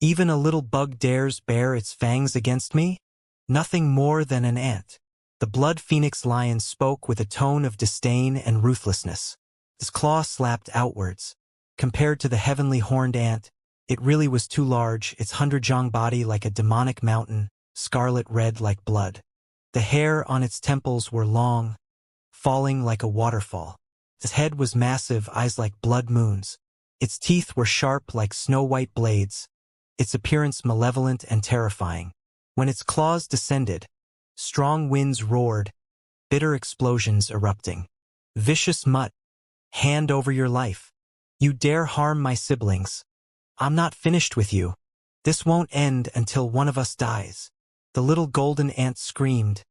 Even a little bug dares bare its fangs against me? Nothing more than an ant. The blood phoenix lion spoke with a tone of disdain and ruthlessness. His claw slapped outwards. Compared to the heavenly horned ant, it really was too large, its 100-jong body like a demonic mountain, scarlet red like blood. The hair on its temples were long, falling like a waterfall. Its head was massive, eyes like blood moons. Its teeth were sharp like snow-white blades, its appearance malevolent and terrifying. When its claws descended, strong winds roared, bitter explosions erupting. Vicious mutt, hand over your life. You dare harm my siblings. I'm not finished with you. This won't end until one of us dies. The little golden ant screamed,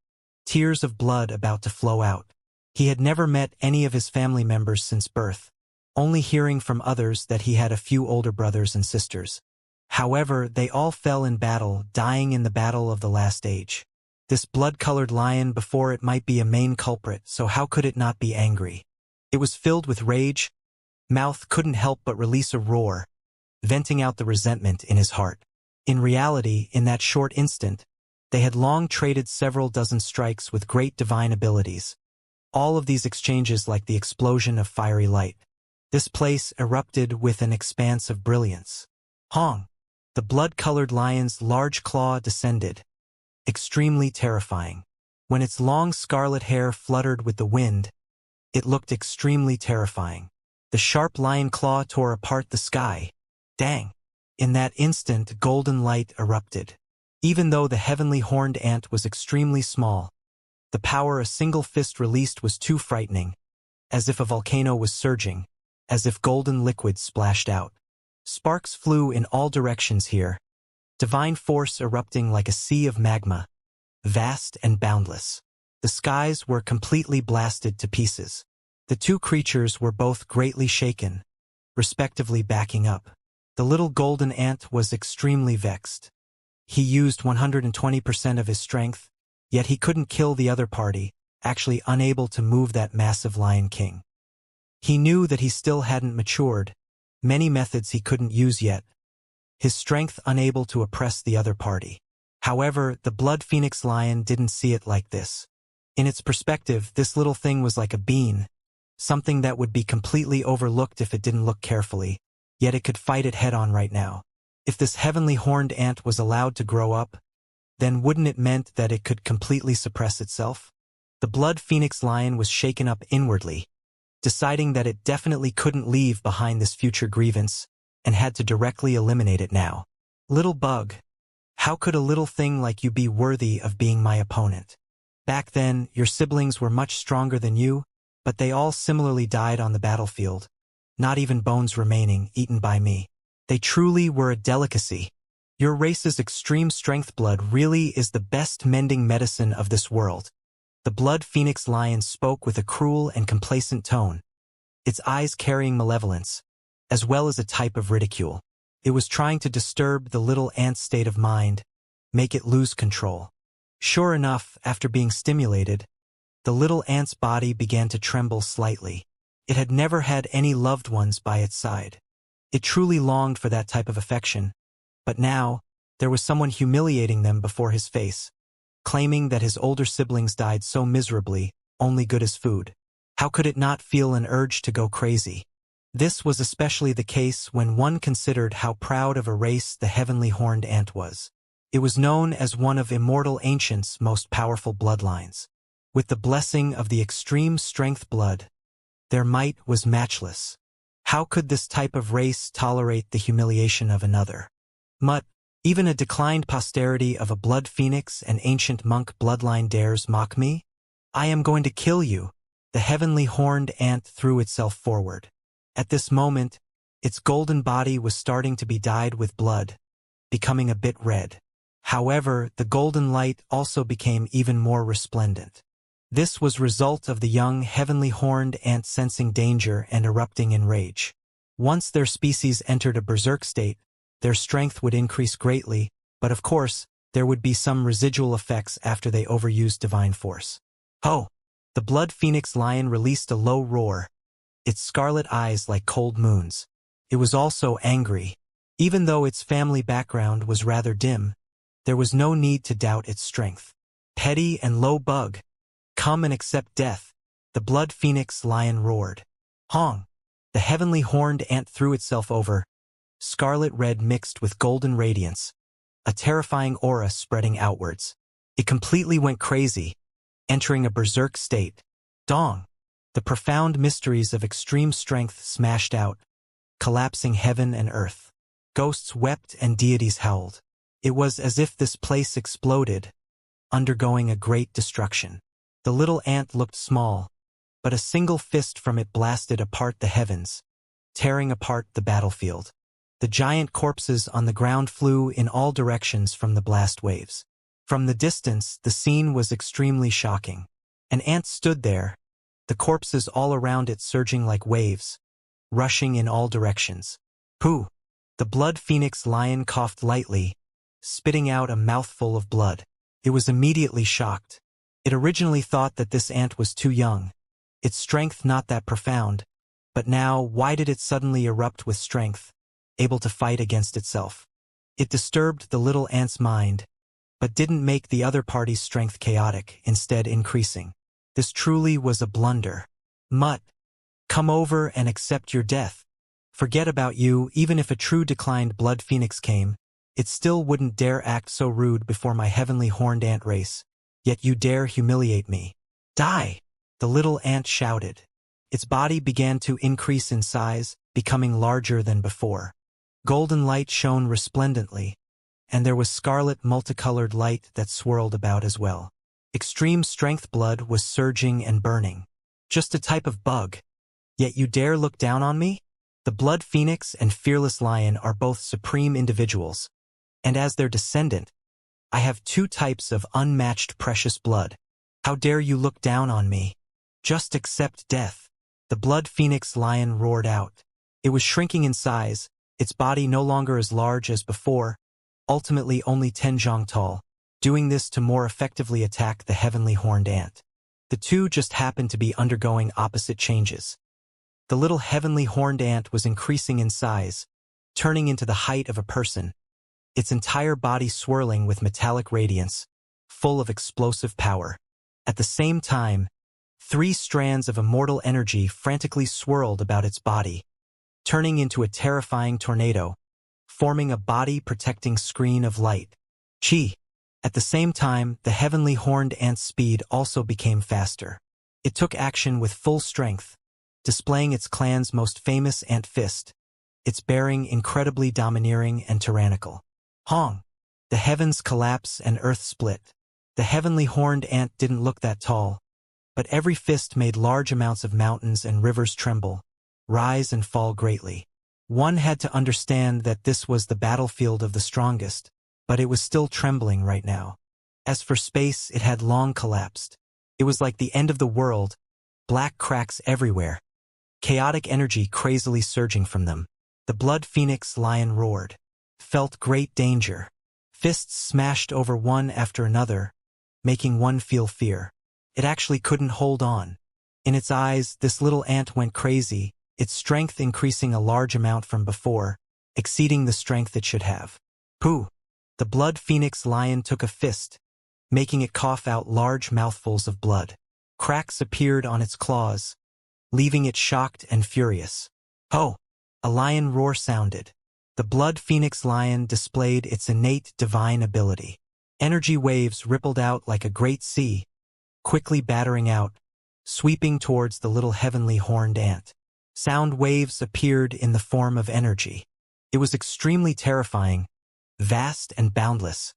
tears of blood about to flow out. He had never met any of his family members since birth, only hearing from others that he had a few older brothers and sisters. However, they all fell in battle, dying in the battle of the last age. This blood-colored lion before it might be a main culprit, so how could it not be angry? It was filled with rage. Mouth couldn't help but release a roar, venting out the resentment in his heart. In reality, in that short instant, they had long traded several dozen strikes with great divine abilities. All of these exchanges like the explosion of fiery light. This place erupted with an expanse of brilliance. Hong! The blood-colored lion's large claw descended, extremely terrifying. When its long scarlet hair fluttered with the wind, it looked extremely terrifying. The sharp lion claw tore apart the sky. Dang! In that instant, golden light erupted. Even though the heavenly horned ant was extremely small, the power a single fist released was too frightening, as if a volcano was surging, as if golden liquid splashed out. Sparks flew in all directions here, divine force erupting like a sea of magma, vast and boundless. The skies were completely blasted to pieces. The two creatures were both greatly shaken, respectively backing up. The little golden ant was extremely vexed. He used 120% of his strength, yet he couldn't kill the other party, actually unable to move that massive lion king. He knew that he still hadn't matured, many methods he couldn't use yet, his strength unable to oppress the other party. However, the blood phoenix lion didn't see it like this. In its perspective, this little thing was like a bean, something that would be completely overlooked if it didn't look carefully, yet it could fight it head-on right now. If this heavenly horned ant was allowed to grow up, then wouldn't it meant that it could completely suppress itself? The blood phoenix lion was shaken up inwardly, deciding that it definitely couldn't leave behind this future grievance and had to directly eliminate it now. Little bug, how could a little thing like you be worthy of being my opponent? Back then, your siblings were much stronger than you, but they all similarly died on the battlefield, not even bones remaining, eaten by me. They truly were a delicacy. Your race's extreme strength blood really is the best mending medicine of this world. The blood phoenix lion spoke with a cruel and complacent tone, its eyes carrying malevolence, as well as a type of ridicule. It was trying to disturb the little ant's state of mind, make it lose control. Sure enough, after being stimulated, the little ant's body began to tremble slightly. It had never had any loved ones by its side. It truly longed for that type of affection, but now, there was someone humiliating them before his face, claiming that his older siblings died so miserably, only good as food. How could it not feel an urge to go crazy? This was especially the case when one considered how proud of a race the heavenly horned ant was. It was known as one of Immortal Ancient's most powerful bloodlines. With the blessing of the extreme strength blood, their might was matchless. How could this type of race tolerate the humiliation of another? Mutt, even a declined posterity of a blood phoenix and ancient monk bloodline dares mock me? I am going to kill you. The heavenly horned ant threw itself forward. At this moment, its golden body was starting to be dyed with blood, becoming a bit red. However, the golden light also became even more resplendent. This was result of the young heavenly horned ant sensing danger and erupting in rage. Once their species entered a berserk state, their strength would increase greatly, but of course, there would be some residual effects after they overused divine force. Ho! The blood phoenix lion released a low roar, its scarlet eyes like cold moons. It was also angry. Even though its family background was rather dim, there was no need to doubt its strength. Petty and low bug, come and accept death, the blood phoenix lion roared. Hong! The heavenly horned ant threw itself over, scarlet red mixed with golden radiance, a terrifying aura spreading outwards. It completely went crazy, entering a berserk state. Dong! The profound mysteries of extreme strength smashed out, collapsing heaven and earth. Ghosts wept and deities howled. It was as if this place exploded, undergoing a great destruction. The little ant looked small, but a single fist from it blasted apart the heavens, tearing apart the battlefield. The giant corpses on the ground flew in all directions from the blast waves. From the distance, the scene was extremely shocking. An ant stood there, the corpses all around it surging like waves, rushing in all directions. Pooh! The blood phoenix lion coughed lightly, spitting out a mouthful of blood. It was immediately shocked. It originally thought that this ant was too young, its strength not that profound, but now why did it suddenly erupt with strength, able to fight against itself? It disturbed the little ant's mind, but didn't make the other party's strength chaotic, instead increasing. This truly was a blunder. Mutt, come over and accept your death. Forget about you. Even if a true declined blood phoenix came, it still wouldn't dare act so rude before my heavenly horned ant race. Yet you dare humiliate me. Die! The little ant shouted. Its body began to increase in size, becoming larger than before. Golden light shone resplendently, and there was scarlet multicolored light that swirled about as well. Extreme strength blood was surging and burning. Just a type of bug. Yet you dare look down on me? The blood phoenix and fearless lion are both supreme individuals, and as their descendant, I have two types of unmatched precious blood. How dare you look down on me? Just accept death. The blood phoenix lion roared out. It was shrinking in size, its body no longer as large as before, ultimately only 10 zhang tall, doing this to more effectively attack the heavenly horned ant. The two just happened to be undergoing opposite changes. The little heavenly horned ant was increasing in size, turning into the height of a person, its entire body swirling with metallic radiance, full of explosive power. At the same time, 3 strands of immortal energy frantically swirled about its body, turning into a terrifying tornado, forming a body-protecting screen of light. Chi! At the same time, the heavenly horned ant's speed also became faster. It took action with full strength, displaying its clan's most famous ant fist, its bearing incredibly domineering and tyrannical. Hong! The heavens collapse and earth split. The heavenly horned ant didn't look that tall, but every fist made large amounts of mountains and rivers tremble, rise and fall greatly. One had to understand that this was the battlefield of the strongest, but it was still trembling right now. As for space, it had long collapsed. It was like the end of the world, black cracks everywhere, chaotic energy crazily surging from them. The blood phoenix lion roared, felt great danger. Fists smashed over one after another, making one feel fear. It actually couldn't hold on. In its eyes, this little ant went crazy, its strength increasing a large amount from before, exceeding the strength it should have. Pooh! The blood phoenix lion took a fist, making it cough out large mouthfuls of blood. Cracks appeared on its claws, leaving it shocked and furious. Ho! A lion roar sounded. The blood phoenix lion displayed its innate divine ability. Energy waves rippled out like a great sea, quickly battering out, sweeping towards the little heavenly horned ant. Sound waves appeared in the form of energy. It was extremely terrifying, vast and boundless,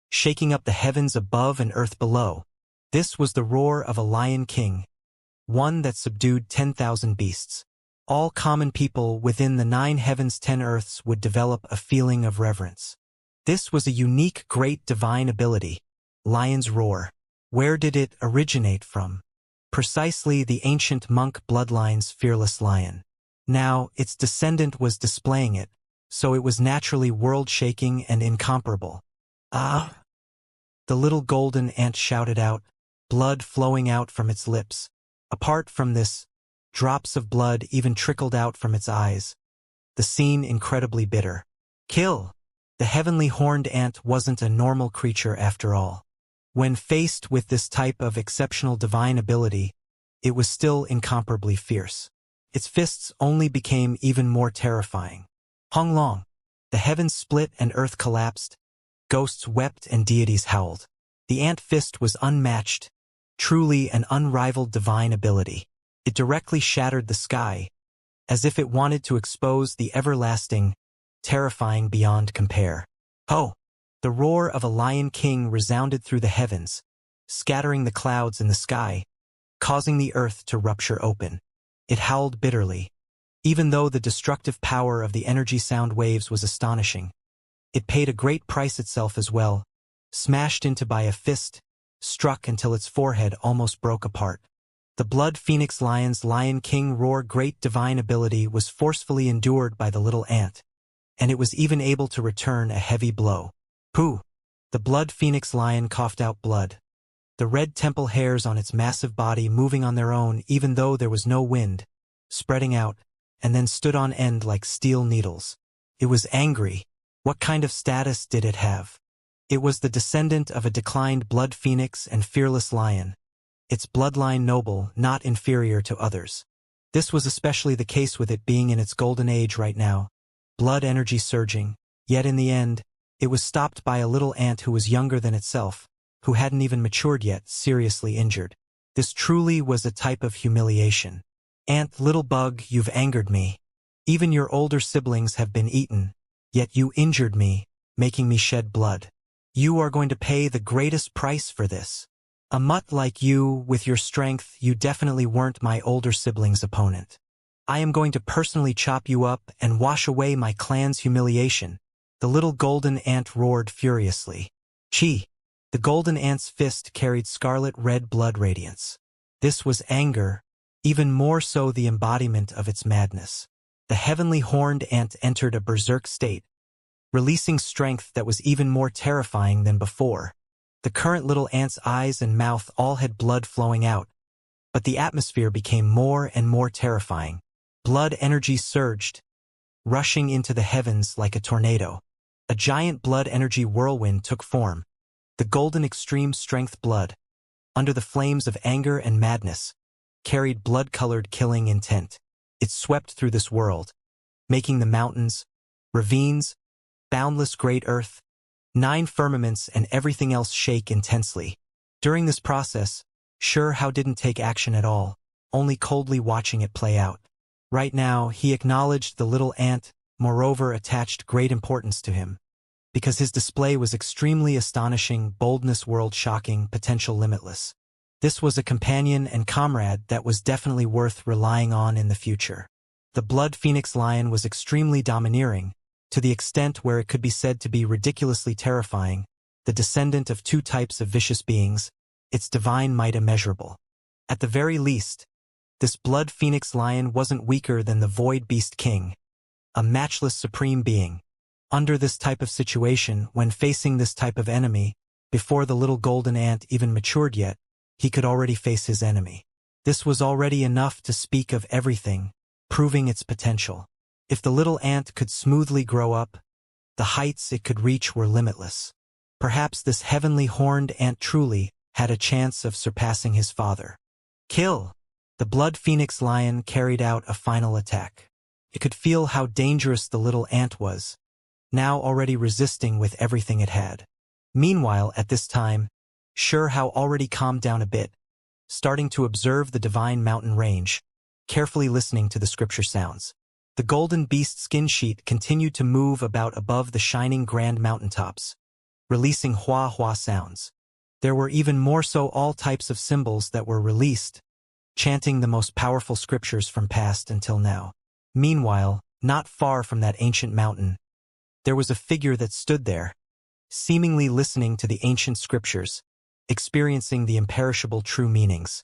shaking up the heavens above and earth below. This was the roar of a lion king, one that subdued 10,000 beasts. All common people within the 9 heavens 10 earths would develop a feeling of reverence. This was a unique great divine ability, lion's roar. Where did it originate from? Precisely the ancient monk bloodline's fearless lion. Now, its descendant was displaying it, so it was naturally world-shaking and incomparable. Ah! The little golden ant shouted out, blood flowing out from its lips. Apart from this, drops of blood even trickled out from its eyes, the scene incredibly bitter. Kill! The heavenly horned ant wasn't a normal creature after all. When faced with this type of exceptional divine ability, it was still incomparably fierce. Its fists only became even more terrifying. Hung long. The heavens split and earth collapsed. Ghosts wept and deities howled. The ant fist was unmatched, truly an unrivaled divine ability. It directly shattered the sky, as if it wanted to expose the everlasting, terrifying beyond compare. Ho! The roar of a lion king resounded through the heavens, scattering the clouds in the sky, causing the earth to rupture open. It howled bitterly. Even though the destructive power of the energy sound waves was astonishing, it paid a great price itself as well, smashed into by a fist, struck until its forehead almost broke apart. The blood phoenix lion's lion king roar great divine ability was forcefully endured by the little ant, and it was even able to return a heavy blow. Pooh! The blood phoenix lion coughed out blood, the red temple hairs on its massive body moving on their own even though there was no wind, spreading out, and then stood on end like steel needles. It was angry. What kind of status did it have? It was the descendant of a declined blood phoenix and fearless lion, its bloodline noble, not inferior to others. This was especially the case with it being in its golden age right now, blood energy surging, yet in the end, it was stopped by a little ant who was younger than itself, who hadn't even matured yet, seriously injured. This truly was a type of humiliation. Ant, little bug, you've angered me. Even your older siblings have been eaten, yet you injured me, making me shed blood. You are going to pay the greatest price for this. A mutt like you, with your strength, you definitely weren't my older sibling's opponent. I am going to personally chop you up and wash away my clan's humiliation. The little golden ant roared furiously. Chi! The golden ant's fist carried scarlet-red blood radiance. This was anger, even more so the embodiment of its madness. The heavenly horned ant entered a berserk state, releasing strength that was even more terrifying than before. The current little ant's eyes and mouth all had blood flowing out, but the atmosphere became more and more terrifying. Blood energy surged, rushing into the heavens like a tornado. A giant blood energy whirlwind took form. The golden extreme strength blood, under the flames of anger and madness, carried blood-colored killing intent. It swept through this world, making the mountains, ravines, boundless great earth, 9 firmaments and everything else shake intensely. During this process, Hao didn't take action at all, only coldly watching it play out. Right now, he acknowledged the little ant, moreover attached great importance to him, because his display was extremely astonishing, boldness world-shocking, potential limitless. This was a companion and comrade that was definitely worth relying on in the future. The blood phoenix lion was extremely domineering, to the extent where it could be said to be ridiculously terrifying, the descendant of 2 types of vicious beings, its divine might immeasurable. At the very least, this blood phoenix lion wasn't weaker than the void beast king, a matchless supreme being. Under this type of situation, when facing this type of enemy, before the little golden ant even matured yet, he could already face his enemy. This was already enough to speak of everything, proving its potential. If the little ant could smoothly grow up, the heights it could reach were limitless. Perhaps this heavenly horned ant truly had a chance of surpassing his father. Kill! The blood phoenix lion carried out a final attack. It could feel how dangerous the little ant was, now already resisting with everything it had. Meanwhile, at this time, Hao already calmed down a bit, starting to observe the divine mountain range, carefully listening to the scripture sounds. The golden beast skin sheet continued to move about above the shining grand mountaintops, releasing hua-hua sounds. There were even more so all types of symbols that were released, chanting the most powerful scriptures from past until now. Meanwhile, not far from that ancient mountain, there was a figure that stood there, seemingly listening to the ancient scriptures, experiencing the imperishable true meanings.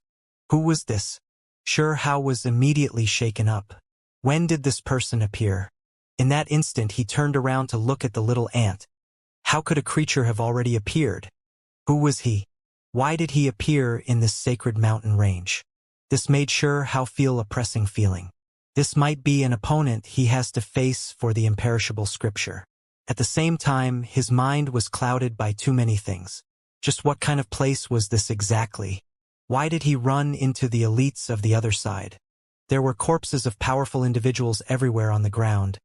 Who was this? Hao was immediately shaken up. When did this person appear? In that instant he turned around to look at the little ant. How could a creature have already appeared? Who was he? Why did he appear in this sacred mountain range? This made Hao feel a pressing feeling. This might be an opponent he has to face for the imperishable scripture. At the same time, his mind was clouded by too many things. Just what kind of place was this exactly? Why did he run into the elites of the other side? There were corpses of powerful individuals everywhere on the ground,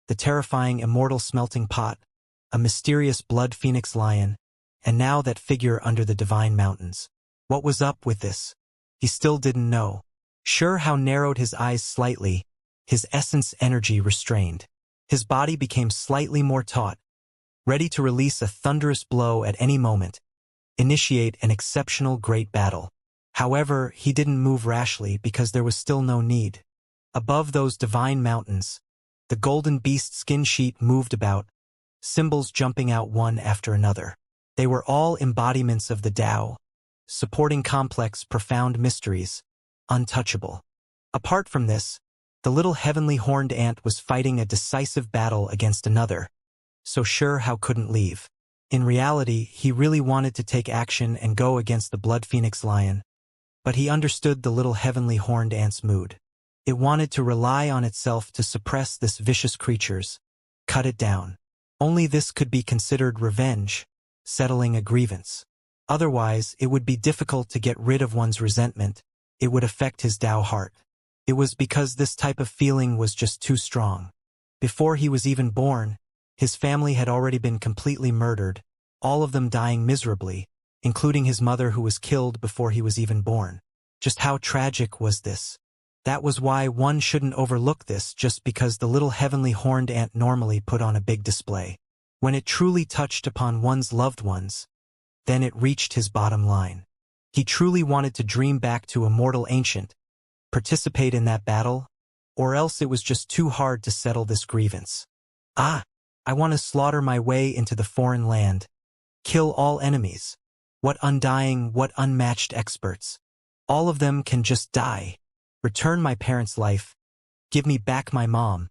the terrifying immortal smelting pot, a mysterious blood phoenix lion, and now that figure under the divine mountains. What was up with this? He still didn't know. Sure how narrowed his eyes slightly, his essence energy restrained. His body became slightly more taut, ready to release a thunderous blow at any moment, initiate an exceptional great battle. However, he didn't move rashly because there was still no need. Above those divine mountains, the golden beast skin sheet moved about, symbols jumping out one after another. They were all embodiments of the Tao, supporting complex, profound mysteries, untouchable. Apart from this, the little heavenly horned ant was fighting a decisive battle against another, so sure how couldn't leave. In reality, he really wanted to take action and go against the blood phoenix lion, but he understood the little heavenly horned ant's mood. It wanted to rely on itself to suppress this vicious creature's, cut it down. Only this could be considered revenge, settling a grievance. Otherwise, it would be difficult to get rid of one's resentment. It would affect his Tao heart. It was because this type of feeling was just too strong. Before he was even born, his family had already been completely murdered, all of them dying miserably, including his mother who was killed before he was even born. Just how tragic was this? That was why one shouldn't overlook this just because the little heavenly horned ant normally put on a big display. When it truly touched upon one's loved ones, then it reached his bottom line. He truly wanted to dream back to Immortal Ancient, participate in that battle, or else it was just too hard to settle this grievance. I want to slaughter my way into the foreign land, kill all enemies. What undying, what unmatched experts. All of them can just die. Return my parents' life. Give me back my mom.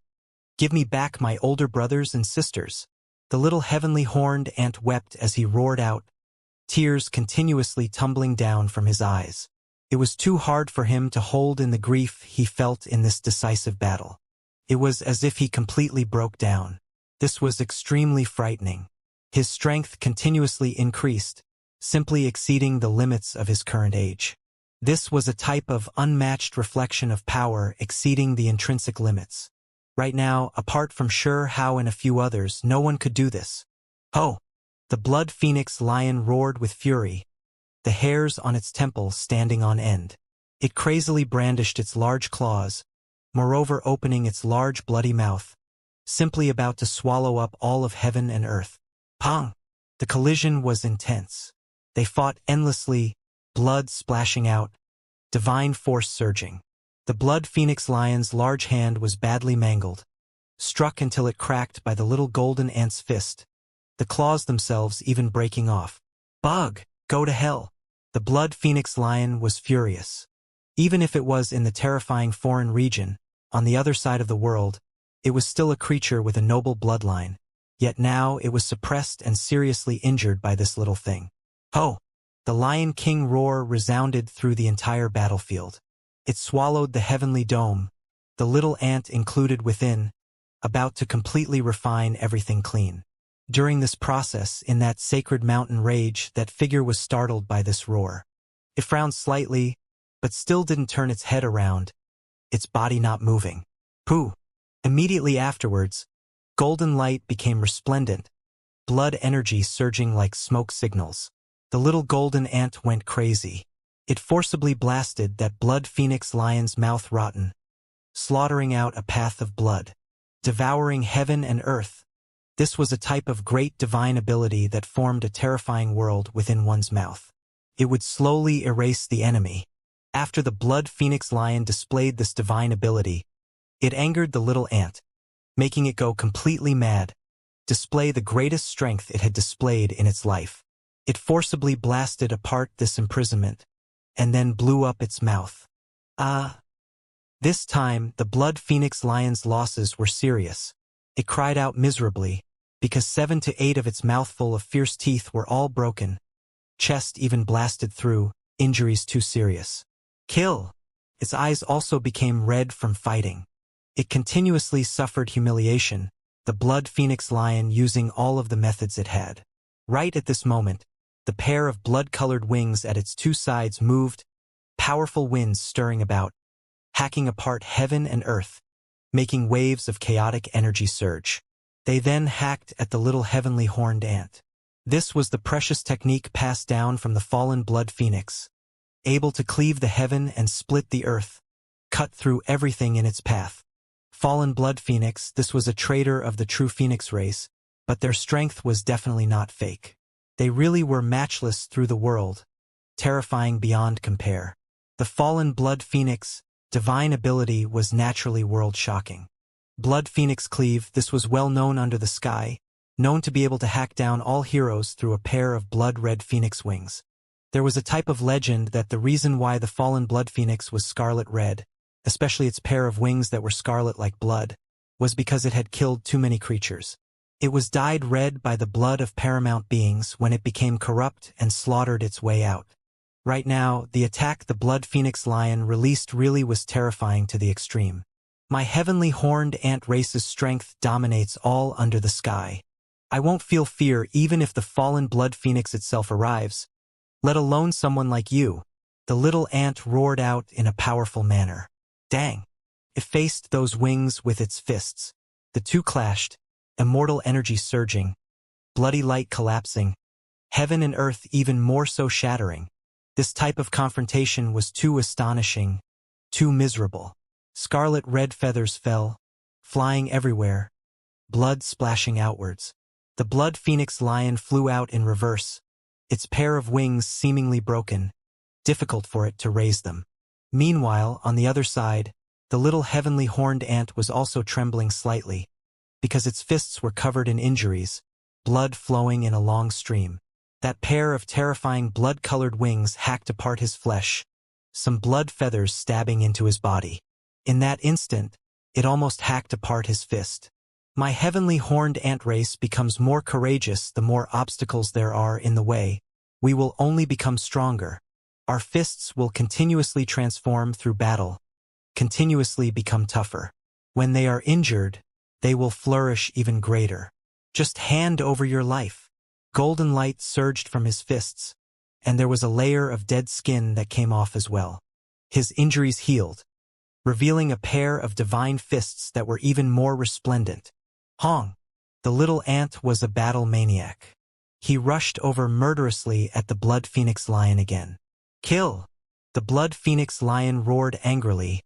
Give me back my older brothers and sisters. The little heavenly horned ant wept as he roared out, tears continuously tumbling down from his eyes. It was too hard for him to hold in the grief he felt in this decisive battle. It was as if he completely broke down. This was extremely frightening. His strength continuously increased, simply exceeding the limits of his current age. This was a type of unmatched reflection of power exceeding the intrinsic limits. Right now, apart from Sure How and a few others, no one could do this. Oh! The blood phoenix lion roared with fury, the hairs on its temples standing on end. It crazily brandished its large claws, moreover opening its large bloody mouth, simply about to swallow up all of heaven and earth. Pong! The collision was intense. They fought endlessly, blood splashing out, divine force surging. The blood phoenix lion's large hand was badly mangled, struck until it cracked by the little golden ant's fist, the claws themselves even breaking off. Bug! Go to hell! The blood phoenix lion was furious. Even if it was in the terrifying foreign region, on the other side of the world, it was still a creature with a noble bloodline. Yet now it was suppressed and seriously injured by this little thing. Ho! The Lion King roar resounded through the entire battlefield. It swallowed the heavenly dome, the little ant included within, about to completely refine everything clean. During this process, in that sacred mountain rage, that figure was startled by this roar. It frowned slightly, but still didn't turn its head around, its body not moving. Pooh! Immediately afterwards, golden light became resplendent, blood energy surging like smoke signals. The little golden ant went crazy. It forcibly blasted that blood phoenix lion's mouth rotten, slaughtering out a path of blood, devouring heaven and earth. This was a type of great divine ability that formed a terrifying world within one's mouth. It would slowly erase the enemy. After the blood phoenix lion displayed this divine ability, it angered the little ant, making it go completely mad, display the greatest strength it had displayed in its life. It forcibly blasted apart this imprisonment, and then blew up its mouth. This time, the blood phoenix lion's losses were serious. It cried out miserably, because 7 to 8 of its mouthful of fierce teeth were all broken, chest even blasted through, injuries too serious. Kill! Its eyes also became red from fighting. It continuously suffered humiliation, the blood phoenix lion using all of the methods it had. Right at this moment, the pair of blood-colored wings at its two sides moved, powerful winds stirring about, hacking apart heaven and earth, making waves of chaotic energy surge. They then hacked at the little heavenly horned ant. This was the precious technique passed down from the fallen blood phoenix, able to cleave the heaven and split the earth, cut through everything in its path. Fallen blood phoenix, this was a traitor of the true phoenix race, but their strength was definitely not fake. They really were matchless through the world, terrifying beyond compare. The fallen blood phoenix, divine ability was naturally world-shocking. Blood phoenix cleave, this was well known under the sky, known to be able to hack down all heroes through a pair of blood-red phoenix wings. There was a type of legend that the reason why the fallen blood phoenix was scarlet red, especially its pair of wings that were scarlet like blood, was because it had killed too many creatures. It was dyed red by the blood of paramount beings when it became corrupt and slaughtered its way out. Right now, the attack the blood phoenix lion released really was terrifying to the extreme. My heavenly horned ant race's strength dominates all under the sky. I won't feel fear even if the fallen blood phoenix itself arrives, let alone someone like you. The little ant roared out in a powerful manner. Dang! It faced those wings with its fists. The two clashed, immortal energy surging, bloody light collapsing, heaven and earth even more so shattering. This type of confrontation was too astonishing, too miserable. Scarlet red feathers fell, flying everywhere, blood splashing outwards. The blood phoenix lion flew out in reverse, its pair of wings seemingly broken, difficult for it to raise them. Meanwhile, on the other side, the little heavenly horned ant was also trembling slightly, because its fists were covered in injuries, blood flowing in a long stream. That pair of terrifying blood-colored wings hacked apart his flesh, some blood feathers stabbing into his body. In that instant, it almost hacked apart his fist. My heavenly horned ant race becomes more courageous the more obstacles there are in the way. We will only become stronger. Our fists will continuously transform through battle, continuously become tougher. When they are injured, they will flourish even greater. Just hand over your life. Golden light surged from his fists, and there was a layer of dead skin that came off as well. His injuries healed, revealing a pair of divine fists that were even more resplendent. Hong! The little ant was a battle maniac. He rushed over murderously at the blood phoenix lion again. Kill! The blood phoenix lion roared angrily,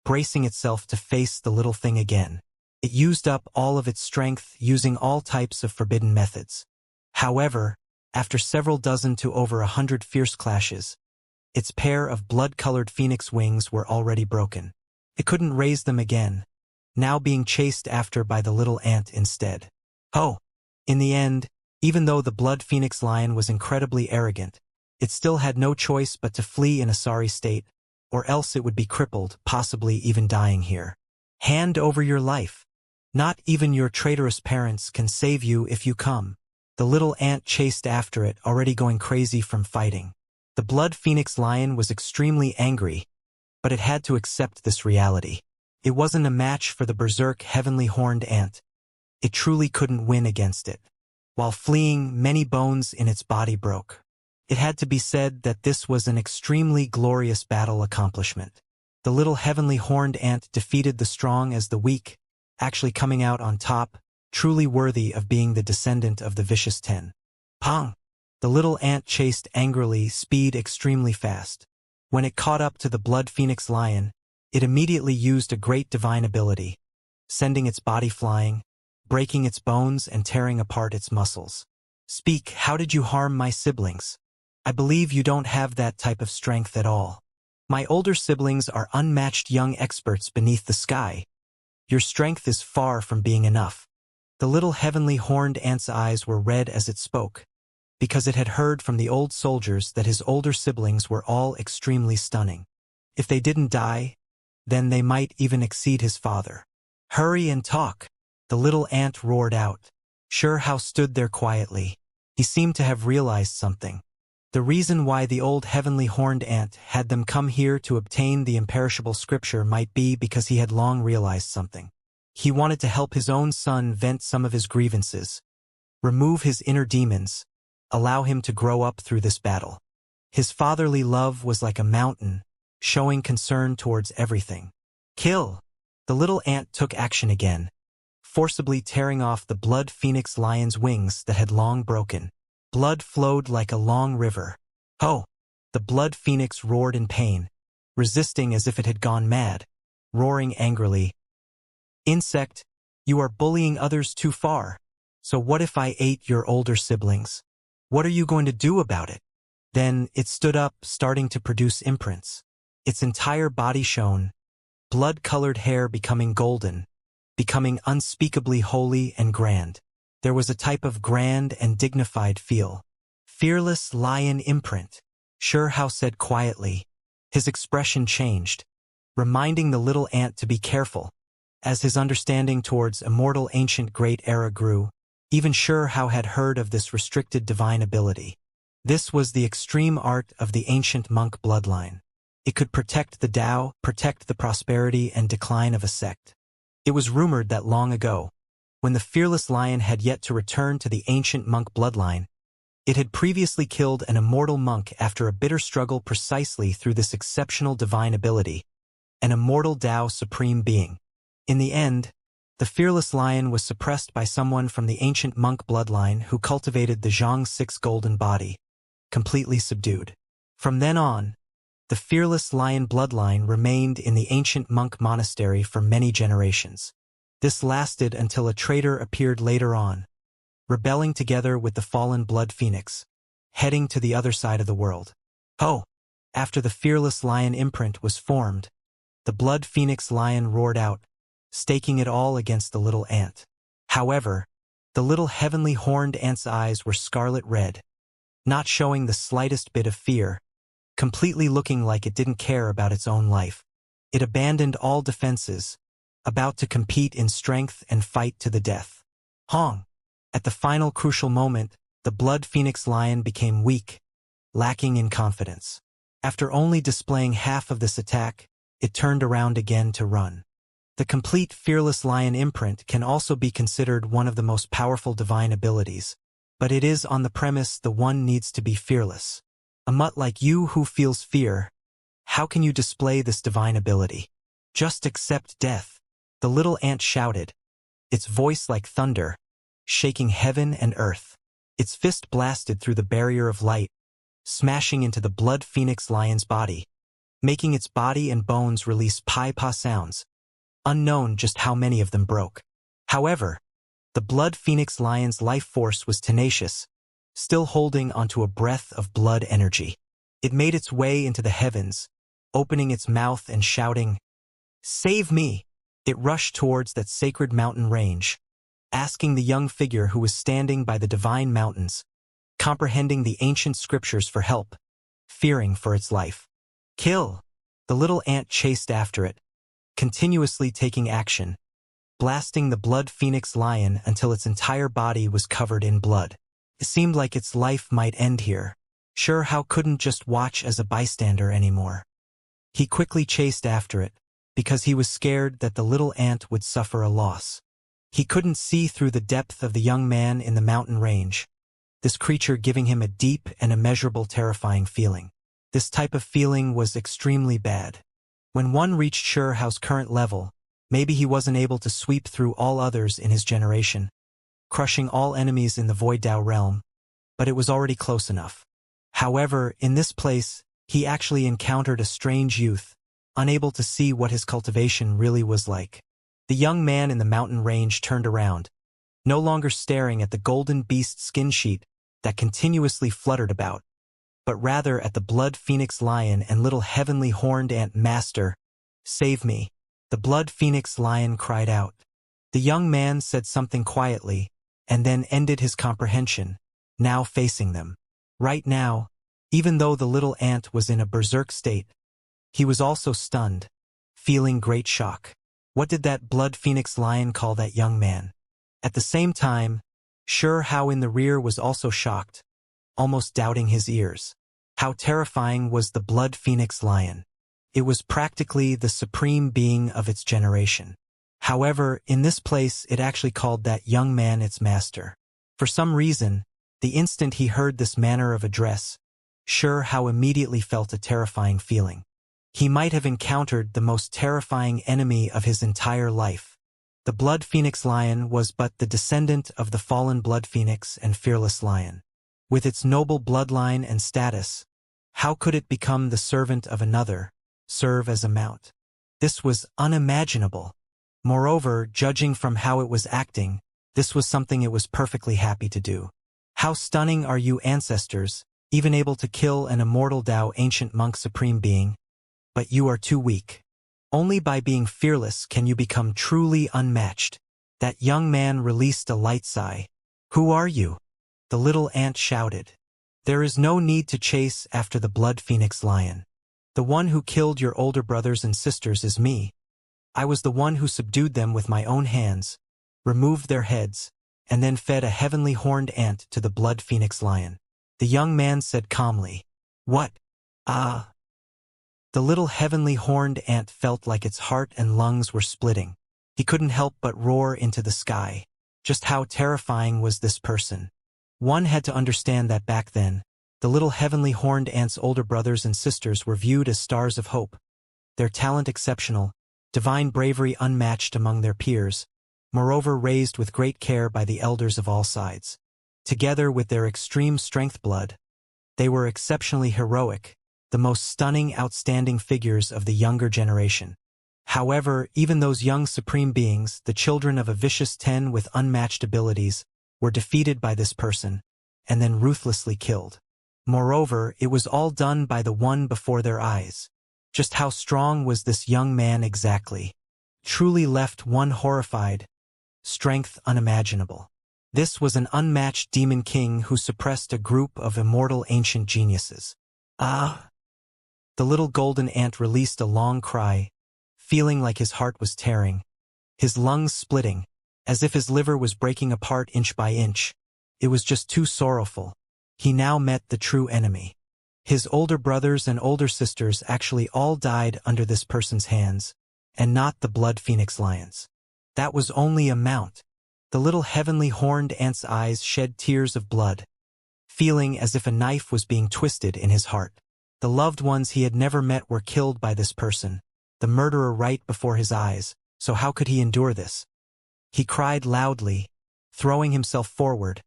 bracing itself to face the little thing again. It used up all of its strength using all types of forbidden methods. However, after several dozen to over 100 fierce clashes, its pair of blood-colored phoenix wings were already broken. It couldn't raise them again, now being chased after by the little ant instead. Oh! In the end, even though the blood phoenix lion was incredibly arrogant, it still had no choice but to flee in a sorry state, or else it would be crippled, possibly even dying here. Hand over your life. Not even your traitorous parents can save you if you come. The little ant chased after it, already going crazy from fighting. The blood phoenix lion was extremely angry, but it had to accept this reality. It wasn't a match for the berserk heavenly horned ant. It truly couldn't win against it. While fleeing, many bones in its body broke. It had to be said that this was an extremely glorious battle accomplishment. The little heavenly horned ant defeated the strong as the weak, actually coming out on top, truly worthy of being the descendant of the vicious 10. Pong! The little ant chased angrily, speed extremely fast. When it caught up to the blood phoenix lion, it immediately used a great divine ability, sending its body flying, breaking its bones and tearing apart its muscles. Speak, how did you harm my siblings? I believe you don't have that type of strength at all. My older siblings are unmatched young experts beneath the sky. Your strength is far from being enough. The little heavenly horned ant's eyes were red as it spoke, because it had heard from the old soldiers that his older siblings were all extremely stunning. If they didn't die, then they might even exceed his father. Hurry and talk! The little ant roared out. Sure How stood there quietly. He seemed to have realized something. The reason why the old heavenly horned ant had them come here to obtain the imperishable scripture might be because he had long realized something. He wanted to help his own son vent some of his grievances, remove his inner demons, allow him to grow up through this battle. His fatherly love was like a mountain, showing concern towards everything. Kill! The little ant took action again, forcibly tearing off the blood phoenix lion's wings that had long broken. Blood flowed like a long river. Oh! The blood phoenix roared in pain, resisting as if it had gone mad, roaring angrily. Insect, you are bullying others too far. So what if I ate your older siblings? What are you going to do about it? Then it stood up, starting to produce imprints. Its entire body shone, blood-colored hair becoming golden, becoming unspeakably holy and grand. There was a type of grand and dignified feel. Fearless lion imprint, Xianxia said quietly. His expression changed, reminding the little ant to be careful. As his understanding towards immortal ancient great era grew, even Xianxia had heard of this restricted divine ability. This was the extreme art of the ancient monk bloodline. It could protect the Tao, protect the prosperity and decline of a sect. It was rumored that long ago, when the fearless lion had yet to return to the ancient monk bloodline, it had previously killed an immortal monk after a bitter struggle precisely through this exceptional divine ability, an immortal Tao supreme being. In the end, the fearless lion was suppressed by someone from the ancient monk bloodline who cultivated the Xianxia golden body, completely subdued. From then on, the fearless lion bloodline remained in the ancient monk monastery for many generations. This lasted until a traitor appeared later on, rebelling together with the fallen blood phoenix, heading to the other side of the world. Oh! After the fearless lion imprint was formed, the blood phoenix lion roared out, staking it all against the little ant. However, the little heavenly horned ant's eyes were scarlet red, not showing the slightest bit of fear, completely looking like it didn't care about its own life. It abandoned all defenses, about to compete in strength and fight to the death. Hong! At the final crucial moment, the blood phoenix lion became weak, lacking in confidence. After only displaying half of this attack, it turned around again to run. The complete fearless lion imprint can also be considered one of the most powerful divine abilities, but it is on the premise the one needs to be fearless. A mutt like you who feels fear, how can you display this divine ability? Just accept death. The little ant shouted, its voice like thunder, shaking heaven and earth. Its fist blasted through the barrier of light, smashing into the blood phoenix lion's body, making its body and bones release pi-pa sounds. Unknown just how many of them broke. However, the blood phoenix lion's life force was tenacious, still holding onto a breath of blood energy. It made its way into the heavens, opening its mouth and shouting, "Save me!" It rushed towards that sacred mountain range, asking the young figure who was standing by the divine mountains, comprehending the ancient scriptures for help, fearing for its life. Kill! The little ant chased after it, continuously taking action, blasting the blood phoenix lion until its entire body was covered in blood. It seemed like its life might end here. Xianxia couldn't just watch as a bystander anymore. He quickly chased after it, because he was scared that the little ant would suffer a loss. He couldn't see through the depth of the young man in the mountain range, this creature giving him a deep and immeasurable terrifying feeling. This type of feeling was extremely bad. When one reached Xianxia's current level, maybe he wasn't able to sweep through all others in his generation, crushing all enemies in the Void Dao realm, but it was already close enough. However, in this place, he actually encountered a strange youth, unable to see what his cultivation really was like. The young man in the mountain range turned around, no longer staring at the golden beast skin sheet that continuously fluttered about, but rather at the blood phoenix lion and little heavenly horned ant master. "Save me!" The blood phoenix lion cried out. The young man said something quietly, and then ended his comprehension, now facing them. Right now, even though the little ant was in a berserk state, he was also stunned, feeling great shock. What did that blood phoenix lion call that young man? At the same time, Xianxia in the rear was also shocked, almost doubting his ears. How terrifying was the blood phoenix lion? It was practically the supreme being of its generation. However, in this place it actually called that young man its master. For some reason, the instant he heard this manner of address, sure how immediately felt a terrifying feeling. He might have encountered the most terrifying enemy of his entire life. The Blood Phoenix Lion was but the descendant of the fallen Blood Phoenix and Fearless Lion. With its noble bloodline and status, how could it become the servant of another, serve as a mount? This was unimaginable. Moreover, judging from how it was acting, this was something it was perfectly happy to do. How stunning are you ancestors, even able to kill an immortal Tao ancient monk supreme being? But you are too weak. Only by being fearless can you become truly unmatched. That young man released a light sigh. Who are you? The little ant shouted. There is no need to chase after the Blood Phoenix Lion. The one who killed your older brothers and sisters is me. I was the one who subdued them with my own hands, removed their heads, and then fed a heavenly horned ant to the Blood Phoenix Lion. The young man said calmly, "What? Ah." The little heavenly horned ant felt like its heart and lungs were splitting. He couldn't help but roar into the sky. Just how terrifying was this person? One had to understand that back then, the little heavenly horned ant's older brothers and sisters were viewed as stars of hope. Their talent exceptional, divine bravery unmatched among their peers, moreover raised with great care by the elders of all sides. Together with their extreme strength blood, they were exceptionally heroic, the most stunning, outstanding figures of the younger generation. However, even those young supreme beings, the children of a vicious 10 with unmatched abilities, were defeated by this person, and then ruthlessly killed. Moreover, it was all done by the one before their eyes. Just how strong was this young man exactly? Truly left one horrified. Strength unimaginable. This was an unmatched demon king who suppressed a group of immortal ancient geniuses. Ah! The little golden ant released a long cry, feeling like his heart was tearing, his lungs splitting, as if his liver was breaking apart inch by inch. It was just too sorrowful. He now met the true enemy. His older brothers and older sisters actually all died under this person's hands, and not the Blood Phoenix Lions. That was only a mount. The little heavenly horned ant's eyes shed tears of blood, feeling as if a knife was being twisted in his heart. The loved ones he had never met were killed by this person, the murderer right before his eyes, so how could he endure this? He cried loudly, throwing himself forward,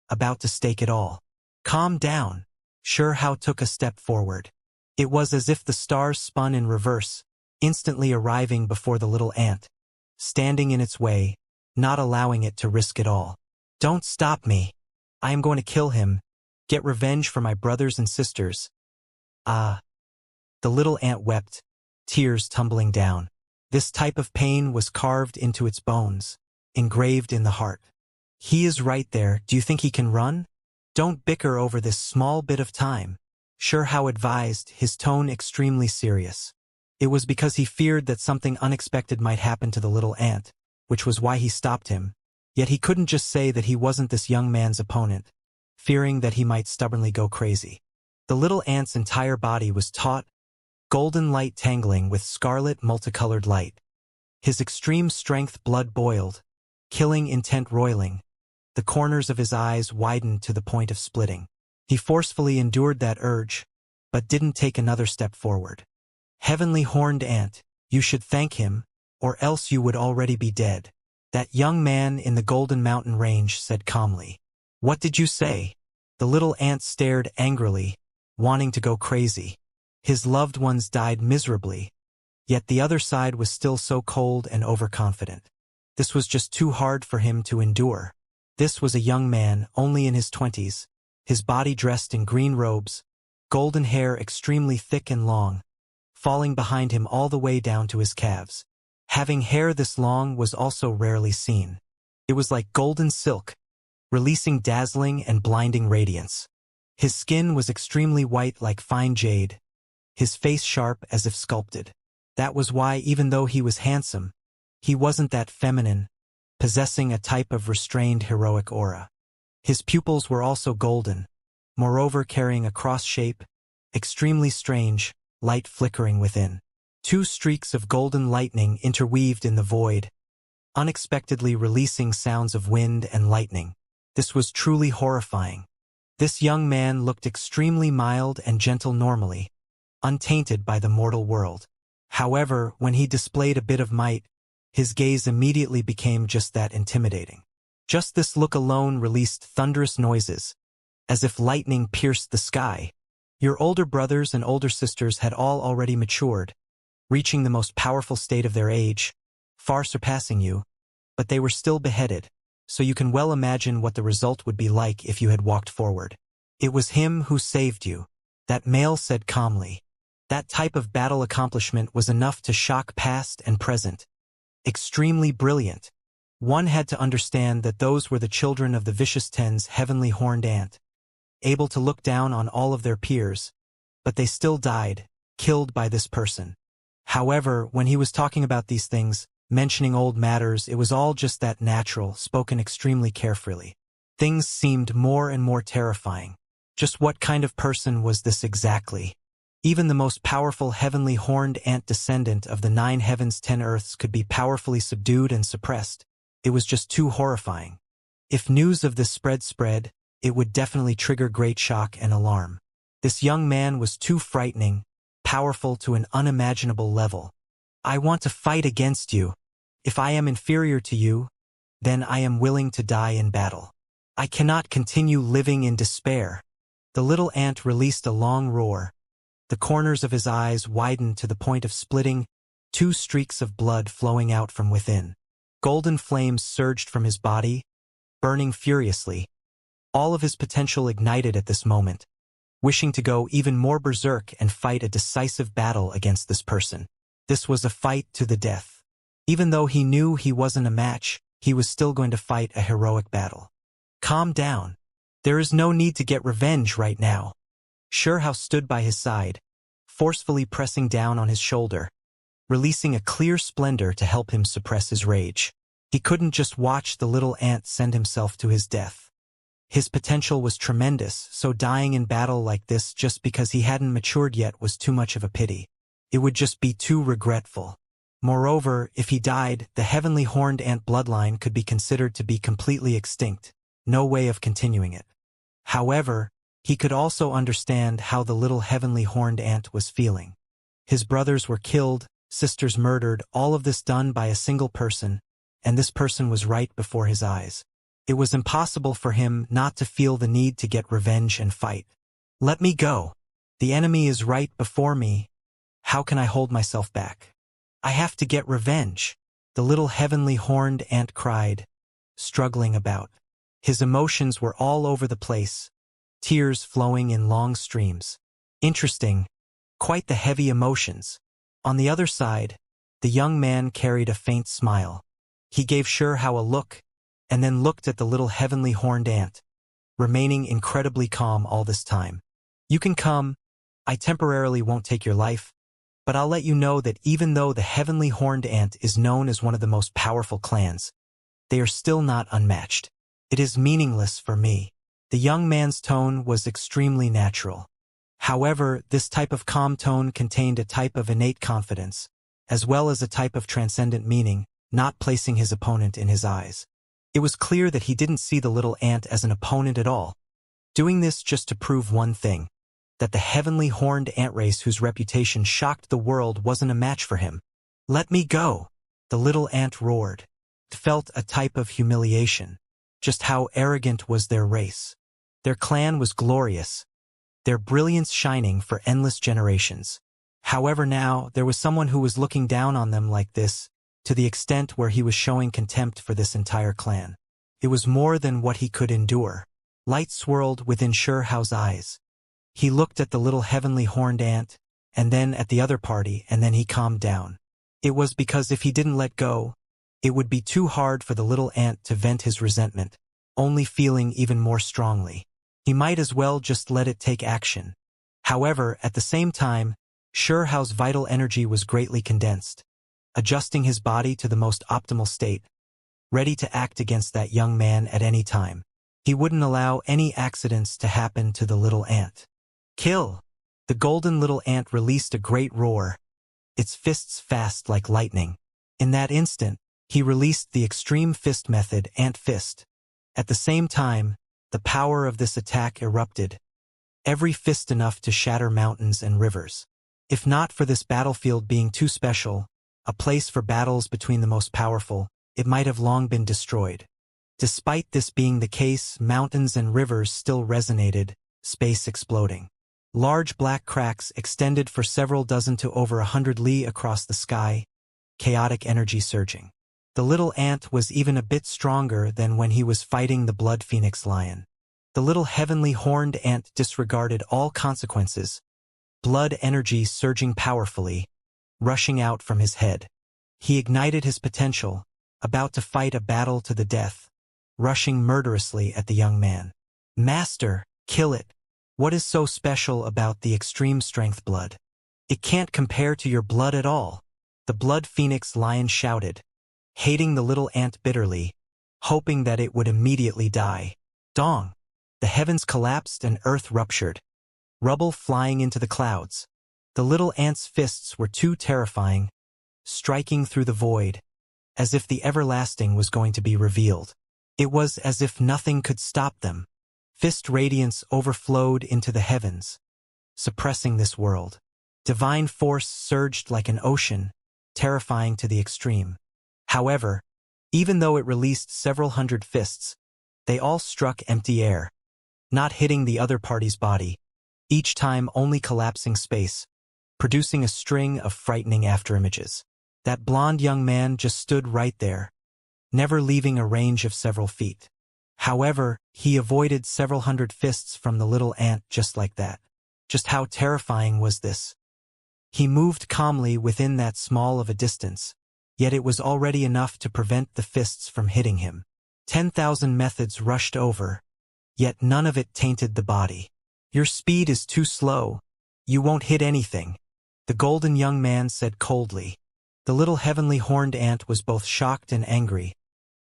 about to stake it all. Calm down. Sure how took a step forward. It was as if the stars spun in reverse, instantly arriving before the little ant, standing in its way, not allowing it to risk it all. Don't stop me. I am going to kill him, get revenge for my brothers and sisters. Ah. The little ant wept, tears tumbling down. This type of pain was carved into its bones, engraved in the heart. He is right there. Do you think he can run? Don't bicker over this small bit of time. Sure how advised, his tone extremely serious. It was because he feared that something unexpected might happen to the little ant, which was why he stopped him. Yet he couldn't just say that he wasn't this young man's opponent, fearing that he might stubbornly go crazy. The little ant's entire body was taut, golden light tangling with scarlet multicolored light. His extreme strength blood boiled, killing intent roiling. The corners of his eyes widened to the point of splitting. He forcefully endured that urge, but didn't take another step forward. Heavenly horned ant, you should thank him, or else you would already be dead. That young man in the Golden Mountain Range said calmly. What did you say? The little ant stared angrily, wanting to go crazy. His loved ones died miserably, yet the other side was still so cold and overconfident. This was just too hard for him to endure. This was a young man, only in his 20s, his body dressed in green robes, golden hair extremely thick and long, falling behind him all the way down to his calves. Having hair this long was also rarely seen. It was like golden silk, releasing dazzling and blinding radiance. His skin was extremely white like fine jade, his face sharp as if sculpted. That was why, even though he was handsome, he wasn't that feminine, possessing a type of restrained heroic aura. His pupils were also golden, moreover carrying a cross shape, extremely strange, light flickering within. Two streaks of golden lightning interweaved in the void, unexpectedly releasing sounds of wind and lightning. This was truly horrifying. This young man looked extremely mild and gentle normally, untainted by the mortal world. However, when he displayed a bit of might, his gaze immediately became just that intimidating. Just this look alone released thunderous noises, as if lightning pierced the sky. Your older brothers and older sisters had all already matured, reaching the most powerful state of their age, far surpassing you, but they were still beheaded, so you can well imagine what the result would be like if you had walked forward. It was him who saved you, that male said calmly. That type of battle accomplishment was enough to shock past and present. Extremely brilliant. One had to understand that those were the children of the Vicious Ten's heavenly horned ant, able to look down on all of their peers, but they still died, killed by this person. However, when he was talking about these things, mentioning old matters, it was all just that natural, spoken extremely carefully. Things seemed more and more terrifying. Just what kind of person was this exactly? Even the most powerful heavenly horned ant descendant of the 9 heavens 10 earths could be powerfully subdued and suppressed. It was just too horrifying. If news of this spread, it would definitely trigger great shock and alarm. This young man was too frightening, powerful to an unimaginable level. I want to fight against you. If I am inferior to you, then I am willing to die in battle. I cannot continue living in despair. The little ant released a long roar. The corners of his eyes widened to the point of splitting, 2 streaks of blood flowing out from within. Golden flames surged from his body, burning furiously. All of his potential ignited at this moment, wishing to go even more berserk and fight a decisive battle against this person. This was a fight to the death. Even though he knew he wasn't a match, he was still going to fight a heroic battle. Calm down. There is no need to get revenge right now. Xianxia stood by his side, forcefully pressing down on his shoulder, releasing a clear splendor to help him suppress his rage. He couldn't just watch the little ant send himself to his death. His potential was tremendous, so dying in battle like this just because he hadn't matured yet was too much of a pity. It would just be too regretful. Moreover, if he died, the heavenly horned ant bloodline could be considered to be completely extinct. No way of continuing it. However, he could also understand how the little heavenly horned ant was feeling. His brothers were killed, sisters murdered, all of this done by a single person, and this person was right before his eyes. It was impossible for him not to feel the need to get revenge and fight. Let me go. The enemy is right before me. How can I hold myself back? I have to get revenge. The little heavenly horned ant cried, struggling about. His emotions were all over the place, tears flowing in long streams. Interesting. Quite the heavy emotions. On the other side, the young man carried a faint smile. He gave Xianxia a look, and then looked at the little heavenly horned ant, remaining incredibly calm all this time. You can come. I temporarily won't take your life, but I'll let you know that even though the heavenly horned ant is known as one of the most powerful clans, they are still not unmatched. It is meaningless for me. The young man's tone was extremely natural. However, this type of calm tone contained a type of innate confidence, as well as a type of transcendent meaning, not placing his opponent in his eyes. It was clear that he didn't see the little ant as an opponent at all, doing this just to prove one thing, that the heavenly horned ant race whose reputation shocked the world wasn't a match for him. Let me go, the little ant roared. It felt a type of humiliation. Just how arrogant was their race. Their clan was glorious, their brilliance shining for endless generations. However, now there was someone who was looking down on them like this, to the extent where he was showing contempt for this entire clan. It was more than what he could endure. Light swirled within Xianxia's eyes. He looked at the little heavenly horned ant, and then at the other party, and then he calmed down. It was because if he didn't let go, it would be too hard for the little ant to vent his resentment, only feeling even more strongly. He might as well just let it take action. However, at the same time, Xianxia's vital energy was greatly condensed, adjusting his body to the most optimal state, ready to act against that young man at any time. He wouldn't allow any accidents to happen to the little ant. Kill! The golden little ant released a great roar, its fists fast like lightning. In that instant, He released the extreme fist method, Ant Fist. At the same time, the power of this attack erupted, every fist enough to shatter mountains and rivers. If not for this battlefield being too special, a place for battles between the most powerful, it might have long been destroyed. Despite this being the case, mountains and rivers still resonated, space exploding. Large black cracks extended for several dozen to over 100 li across the sky, chaotic energy surging. The little ant was even a bit stronger than when he was fighting the blood phoenix lion. The little heavenly horned ant disregarded all consequences, blood energy surging powerfully, rushing out from his head. He ignited his potential, about to fight a battle to the death, rushing murderously at the young man. Master, kill it. What is so special about the extreme strength blood? It can't compare to your blood at all. The blood phoenix lion shouted, hating the little ant bitterly, hoping that it would immediately die. Dong! The heavens collapsed and earth ruptured, rubble flying into the clouds. The little ant's fists were too terrifying, striking through the void, as if the everlasting was going to be revealed. It was as if nothing could stop them. Fist radiance overflowed into the heavens, suppressing this world. Divine force surged like an ocean, terrifying to the extreme. However, even though it released several hundred fists, they all struck empty air, not hitting the other party's body, each time only collapsing space, producing a string of frightening afterimages. That blond young man just stood right there, never leaving a range of several feet. However, he avoided several hundred fists from the little ant just like that. Just how terrifying was this? He moved calmly within that small of a distance, yet it was already enough to prevent the fists from hitting him. 10,000 methods rushed over, yet none of it tainted the body. Your speed is too slow. You won't hit anything, the golden young man said coldly. The little heavenly horned ant was both shocked and angry,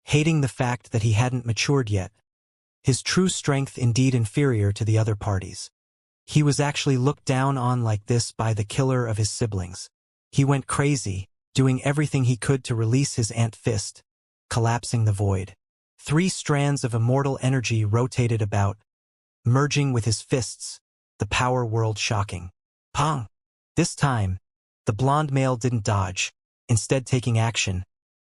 hating the fact that he hadn't matured yet, his true strength indeed inferior to the other parties. He was actually looked down on like this by the killer of his siblings. He went crazy, doing everything he could to release his ant fist, collapsing the void. 3 strands of immortal energy rotated about, merging with his fists, the power world shocking. Pong! This time, the blonde male didn't dodge, instead taking action,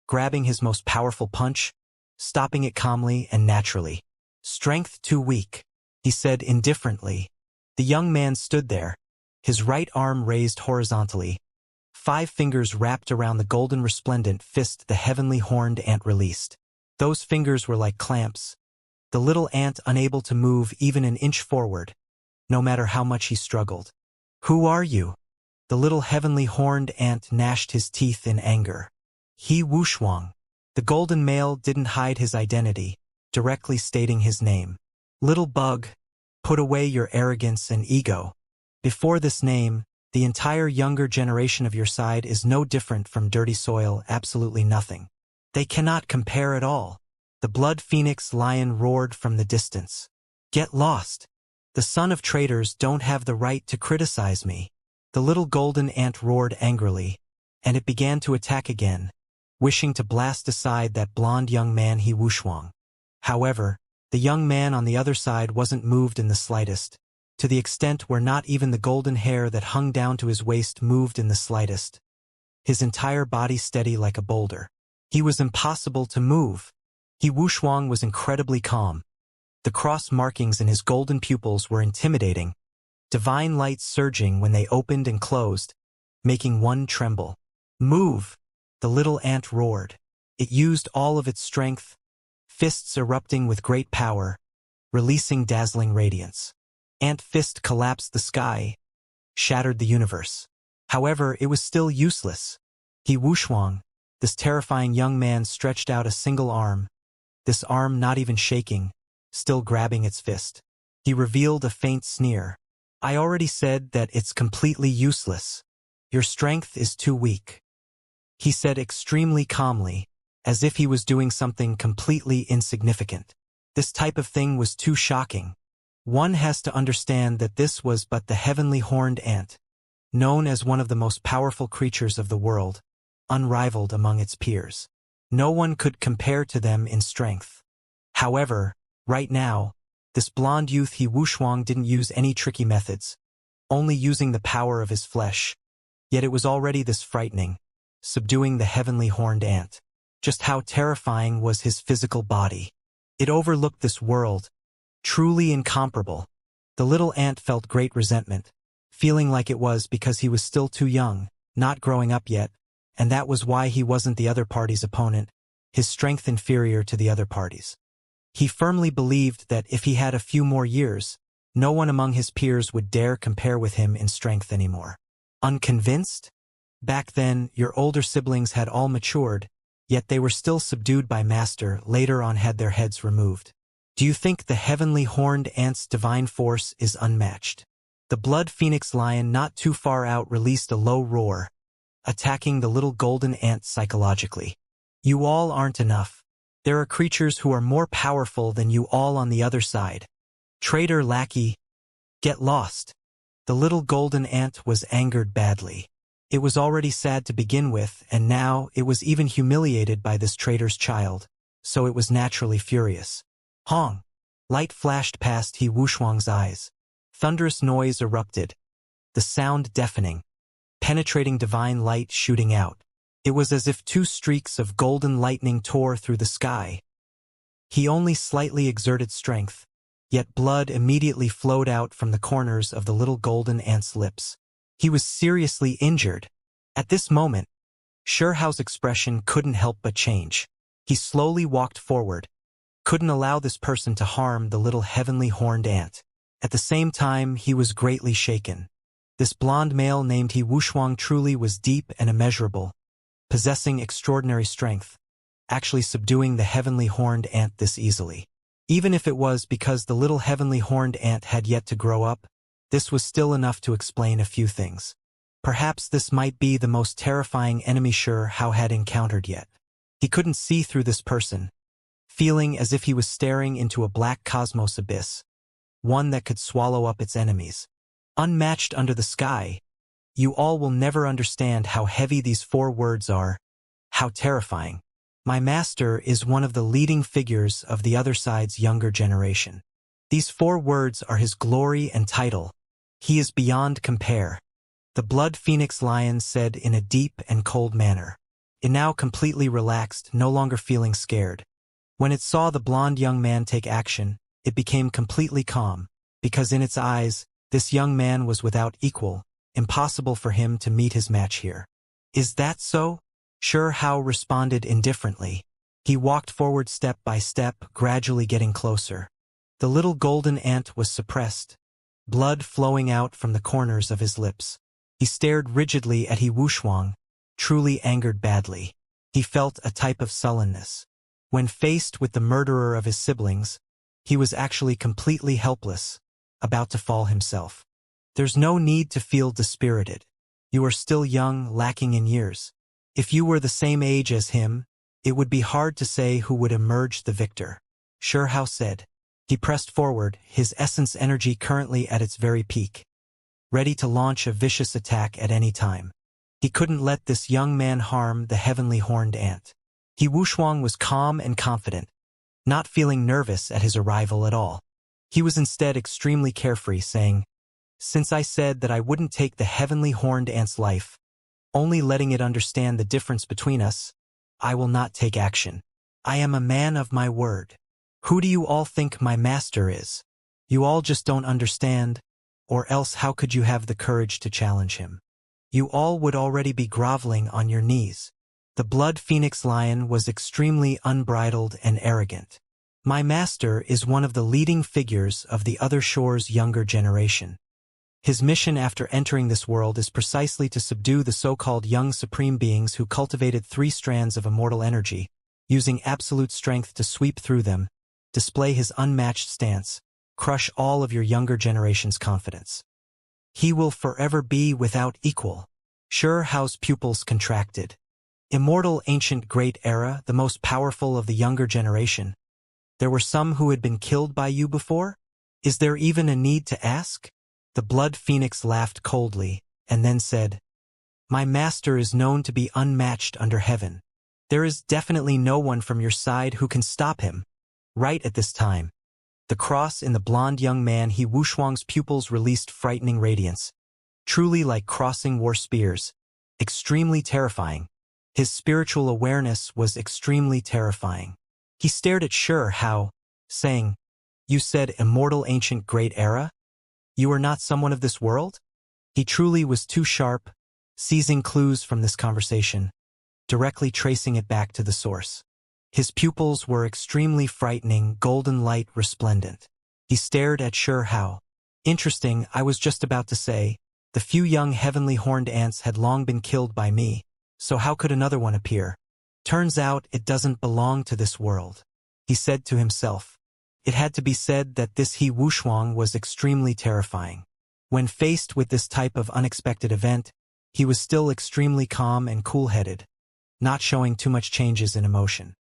grabbing his most powerful punch, stopping it calmly and naturally. Strength too weak, he said indifferently. The young man stood there, his right arm raised horizontally, 5 fingers wrapped around the golden resplendent fist the heavenly horned ant released. Those fingers were like clamps, the little ant unable to move even an inch forward, no matter how much he struggled. Who are you? The little heavenly horned ant gnashed his teeth in anger. He Wushuang. The golden male didn't hide his identity, directly stating his name. Little bug, put away your arrogance and ego. Before this name, the entire younger generation of your side is no different from dirty soil, absolutely nothing. They cannot compare at all. The blood phoenix lion roared from the distance. Get lost. The son of traitors don't have the right to criticize me. The little golden ant roared angrily, and it began to attack again, wishing to blast aside that blond young man He Wushuang. However, the young man on the other side wasn't moved in the slightest, to the extent where not even the golden hair that hung down to his waist moved in the slightest. His entire body steady like a boulder. He was impossible to move. He Wushuang was incredibly calm. The cross markings in his golden pupils were intimidating, divine light surging when they opened and closed, making one tremble. Move! The little ant roared. It used all of its strength, fists erupting with great power, releasing dazzling radiance. Ant fist collapsed the sky, shattered the universe. However, it was still useless. He Wushuang, this terrifying young man, stretched out a single arm, this arm not even shaking, still grabbing its fist. He revealed a faint sneer. I already said that it's completely useless. Your strength is too weak. He said extremely calmly, as if he was doing something completely insignificant. This type of thing was too shocking. One has to understand that this was but the heavenly horned ant, known as one of the most powerful creatures of the world, unrivaled among its peers. No one could compare to them in strength. However, right now, this blonde youth He Wushuang didn't use any tricky methods, only using the power of his flesh. Yet it was already this frightening, subduing the heavenly horned ant. Just how terrifying was his physical body. It overlooked this world, truly incomparable. The little ant felt great resentment, feeling like it was because he was still too young, not growing up yet, and that was why he wasn't the other party's opponent, his strength inferior to the other parties. He firmly believed that if he had a few more years, no one among his peers would dare compare with him in strength anymore. Unconvinced? Back then, your older siblings had all matured, yet they were still subdued by Master, later on had their heads removed. Do you think the heavenly horned ant's divine force is unmatched? The blood phoenix lion not too far out released a low roar, attacking the little golden ant psychologically. You all aren't enough. There are creatures who are more powerful than you all on the other side. Traitor lackey, get lost. The little golden ant was angered badly. It was already sad to begin with, and now it was even humiliated by this traitor's child, so it was naturally furious. Hong! Light flashed past He Wushuang's eyes. Thunderous noise erupted, the sound deafening, penetrating divine light shooting out. It was as if two streaks of golden lightning tore through the sky. He only slightly exerted strength, yet blood immediately flowed out from the corners of the little golden ant's lips. He was seriously injured. At this moment, Shurehao's expression couldn't help but change. He slowly walked forward, couldn't allow this person to harm the little heavenly horned ant. At the same time, he was greatly shaken. This blonde male named He Wushuang truly was deep and immeasurable, possessing extraordinary strength, actually subduing the heavenly horned ant this easily. Even if it was because the little heavenly horned ant had yet to grow up, this was still enough to explain a few things. Perhaps this might be the most terrifying enemy Shuhao had encountered yet. He couldn't see through this person, feeling as if he was staring into a black cosmos abyss, one that could swallow up its enemies. Unmatched under the sky, you all will never understand how heavy these 4 words are, how terrifying. My master is one of the leading figures of the other side's younger generation. These 4 words are his glory and title. He is beyond compare. The blood phoenix lion said in a deep and cold manner. It now completely relaxed, no longer feeling scared. When it saw the blonde young man take action, it became completely calm, because in its eyes, this young man was without equal, impossible for him to meet his match here. Is that so? Shuhao responded indifferently. He walked forward step by step, gradually getting closer. The little golden ant was suppressed, blood flowing out from the corners of his lips. He stared rigidly at He Wushuang, truly angered badly. He felt a type of sullenness. When faced with the murderer of his siblings, he was actually completely helpless, about to fall himself. There's no need to feel dispirited. You are still young, lacking in years. If you were the same age as him, it would be hard to say who would emerge the victor. Shuhao said. He pressed forward, his essence energy currently at its very peak, ready to launch a vicious attack at any time. He couldn't let this young man harm the heavenly horned ant. He Wushuang was calm and confident, not feeling nervous at his arrival at all. He was instead extremely carefree, saying, "Since I said that I wouldn't take the heavenly horned ant's life, only letting it understand the difference between us, I will not take action. I am a man of my word. Who do you all think my master is? You all just don't understand, or else how could you have the courage to challenge him? You all would already be groveling on your knees." The blood phoenix lion was extremely unbridled and arrogant. My master is one of the leading figures of the other shore's younger generation. His mission after entering this world is precisely to subdue the so-called young supreme beings who cultivated 3 strands of immortal energy, using absolute strength to sweep through them, display his unmatched stance, crush all of your younger generation's confidence. He will forever be without equal. Shuhao's pupils contracted. Immortal ancient great era, the most powerful of the younger generation. There were some who had been killed by you before? Is there even a need to ask? The blood phoenix laughed coldly, and then said, "My master is known to be unmatched under heaven. There is definitely no one from your side who can stop him. Right at this time, the cross in the blond young man He Wushuang's pupils released frightening radiance, truly like crossing war spears, extremely terrifying. His spiritual awareness was extremely terrifying. He stared at Shi Hao, saying, "You said immortal ancient great era? You are not someone of this world?" He truly was too sharp, seizing clues from this conversation, directly tracing it back to the source. His pupils were extremely frightening, golden light resplendent. He stared at Shi Hao. Interesting, I was just about to say, the few young heavenly horned ants had long been killed by me, so how could another one appear? Turns out it doesn't belong to this world. He said to himself. It had to be said that this He Wushuang was extremely terrifying. When faced with this type of unexpected event, he was still extremely calm and cool-headed, not showing too much changes in emotion.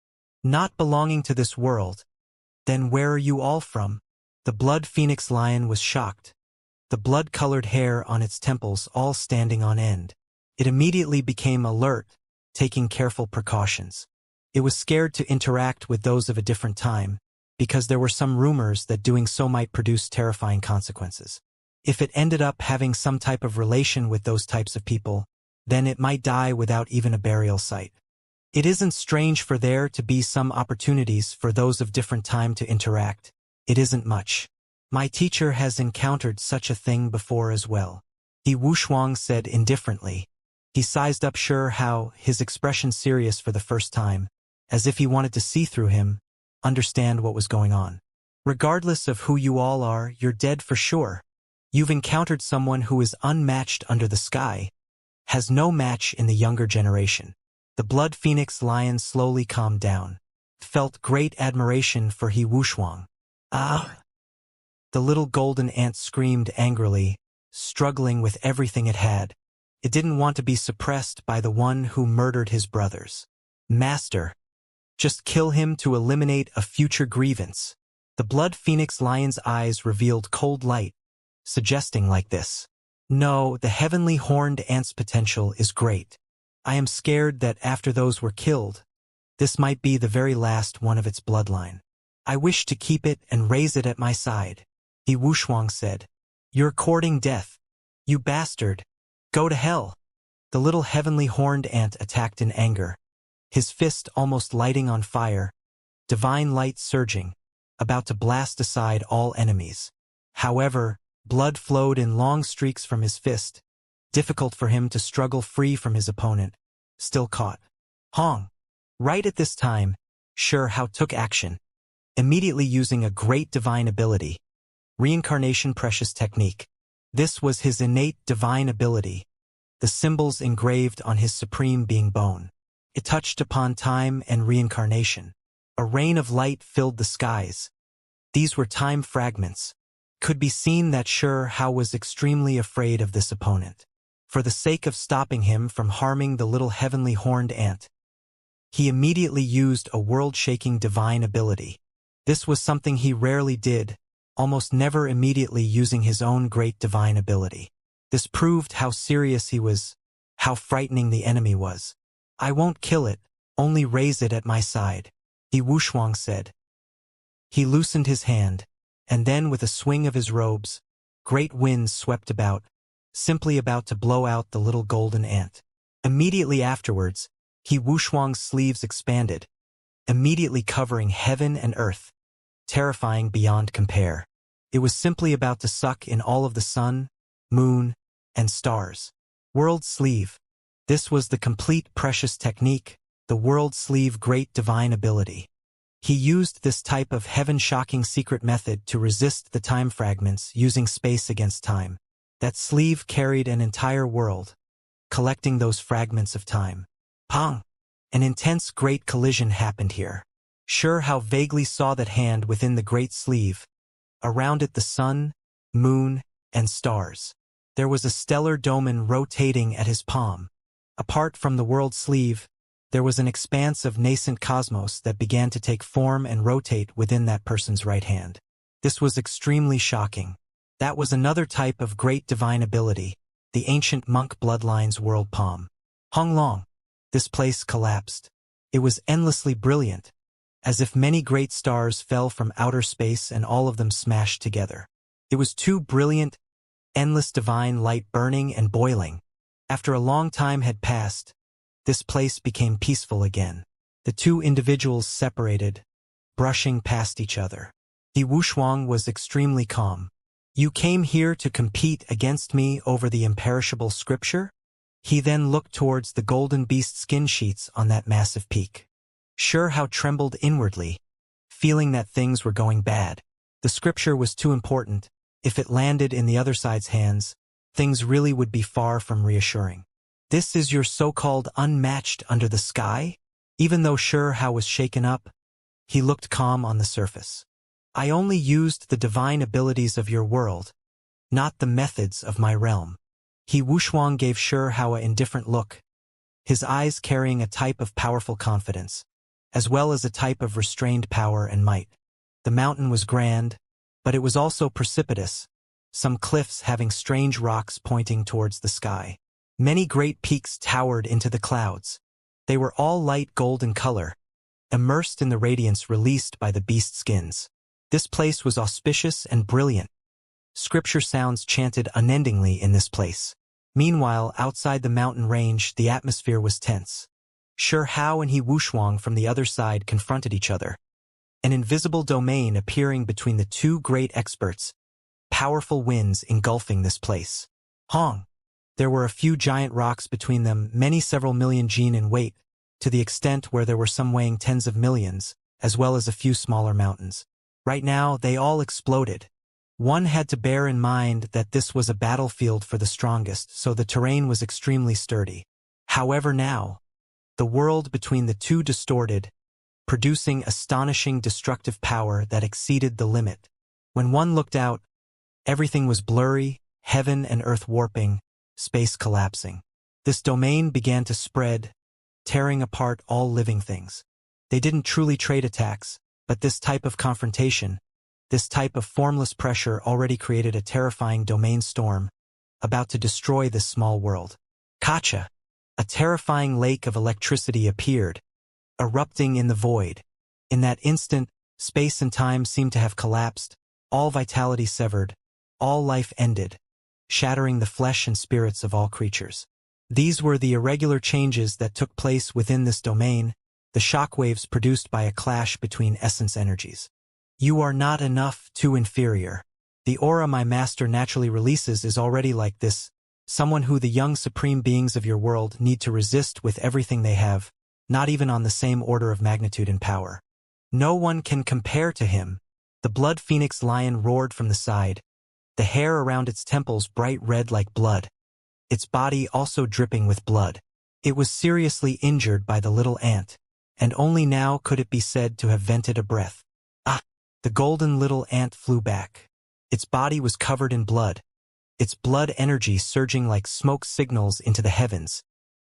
Not belonging to this world? Then where are you all from? The blood phoenix lion was shocked, the blood-colored hair on its temples all standing on end. It immediately became alert, taking careful precautions. It was scared to interact with those of a different time, because there were some rumors that doing so might produce terrifying consequences. If it ended up having some type of relation with those types of people, then it might die without even a burial site. It isn't strange for there to be some opportunities for those of different time to interact. It isn't much. My teacher has encountered such a thing before as well. He Wushuang said indifferently. He sized up Shi Hao, his expression serious for the first time, as if he wanted to see through him, understand what was going on. Regardless of who you all are, you're dead for sure. You've encountered someone who is unmatched under the sky, has no match in the younger generation. The blood phoenix lion slowly calmed down, felt great admiration for He Wushuang. Ah! The little golden ant screamed angrily, struggling with everything it had. It didn't want to be suppressed by the one who murdered his brothers. Master, just kill him to eliminate a future grievance. The blood phoenix lion's eyes revealed cold light, suggesting like this. No, the heavenly horned ant's potential is great. I am scared that after those were killed, this might be the very last one of its bloodline. I wish to keep it and raise it at my side. He Wushuang said. You're courting death. You bastard. Go to hell. The little heavenly horned ant attacked in anger, his fist almost lighting on fire, divine light surging, about to blast aside all enemies. However, blood flowed in long streaks from his fist, difficult for him to struggle free from his opponent, still caught. Hong! Right at this time, Shi Hao took action, immediately using a great divine ability, Reincarnation precious technique. This was his innate divine ability, the symbols engraved on his supreme being bone. It touched upon time and reincarnation. A rain of light filled the skies. These were time fragments. Could be seen that Shi Hao was extremely afraid of this opponent. For the sake of stopping him from harming the little heavenly horned ant, he immediately used a world-shaking divine ability. This was something he rarely did, almost never immediately using his own great divine ability. This proved how serious he was, how frightening the enemy was. I won't kill it, only raise it at my side, He Wushuang said. He loosened his hand, and then with a swing of his robes, great winds swept about, simply about to blow out the little golden ant. Immediately afterwards, He Wushuang's sleeves expanded, immediately covering heaven and earth, terrifying beyond compare. It was simply about to suck in all of the sun, moon, and stars. World Sleeve. This was the complete precious technique, the World Sleeve great divine ability. He used this type of heaven-shocking secret method to resist the time fragments using space against time. That sleeve carried an entire world, collecting those fragments of time. Pong! An intense great collision happened here. Shi Hao vaguely saw that hand within the great sleeve. Around it the sun, moon, and stars. There was a stellar domain rotating at his palm. Apart from the world sleeve, there was an expanse of nascent cosmos that began to take form and rotate within that person's right hand. This was extremely shocking. That was another type of great divine ability, the ancient monk bloodline's world palm. Hong Long. This place collapsed. It was endlessly brilliant, as if many great stars fell from outer space and all of them smashed together. It was too brilliant, endless divine light burning and boiling. After a long time had passed, this place became peaceful again. The two individuals separated, brushing past each other. He Wushuang was extremely calm. You came here to compete against me over the imperishable scripture? He then looked towards the golden beast skin sheets on that massive peak. Hao trembled inwardly, feeling that things were going bad. The scripture was too important. If it landed in the other side's hands, things really would be far from reassuring. This is your so-called unmatched under the sky? Even though Hao was shaken up, he looked calm on the surface. I only used the divine abilities of your world, not the methods of my realm. He Wushuang gave Hao an indifferent look, his eyes carrying a type of powerful confidence, as well as a type of restrained power and might. The mountain was grand, but it was also precipitous, some cliffs having strange rocks pointing towards the sky. Many great peaks towered into the clouds. They were all light gold in color, immersed in the radiance released by the beast skins. This place was auspicious and brilliant. Scripture sounds chanted unendingly in this place. Meanwhile, outside the mountain range, the atmosphere was tense. Hao and He Wushuang from the other side confronted each other. An invisible domain appearing between the two great experts, powerful winds engulfing this place. Hong! There were a few giant rocks between them, many several million jin in weight, to the extent where there were some weighing tens of millions, as well as a few smaller mountains. Right now, they all exploded. One had to bear in mind that this was a battlefield for the strongest, so the terrain was extremely sturdy. However now, the world between the two distorted, producing astonishing destructive power that exceeded the limit. When one looked out, everything was blurry, heaven and earth warping, space collapsing. This domain began to spread, tearing apart all living things. They didn't truly trade attacks, but this type of confrontation, this type of formless pressure already created a terrifying domain storm, about to destroy this small world. Kacha! A terrifying lake of electricity appeared, erupting in the void. In that instant, space and time seemed to have collapsed, all vitality severed, all life ended, shattering the flesh and spirits of all creatures. These were the irregular changes that took place within this domain, the shockwaves produced by a clash between essence energies. You are not enough, too inferior. The aura my master naturally releases is already like this, someone who the young supreme beings of your world need to resist with everything they have, not even on the same order of magnitude and power. No one can compare to him. The blood phoenix lion roared from the side, the hair around its temples bright red like blood, its body also dripping with blood. It was seriously injured by the little ant, and only now could it be said to have vented a breath. Ah! The golden little ant flew back. Its body was covered in blood, its blood energy surging like smoke signals into the heavens,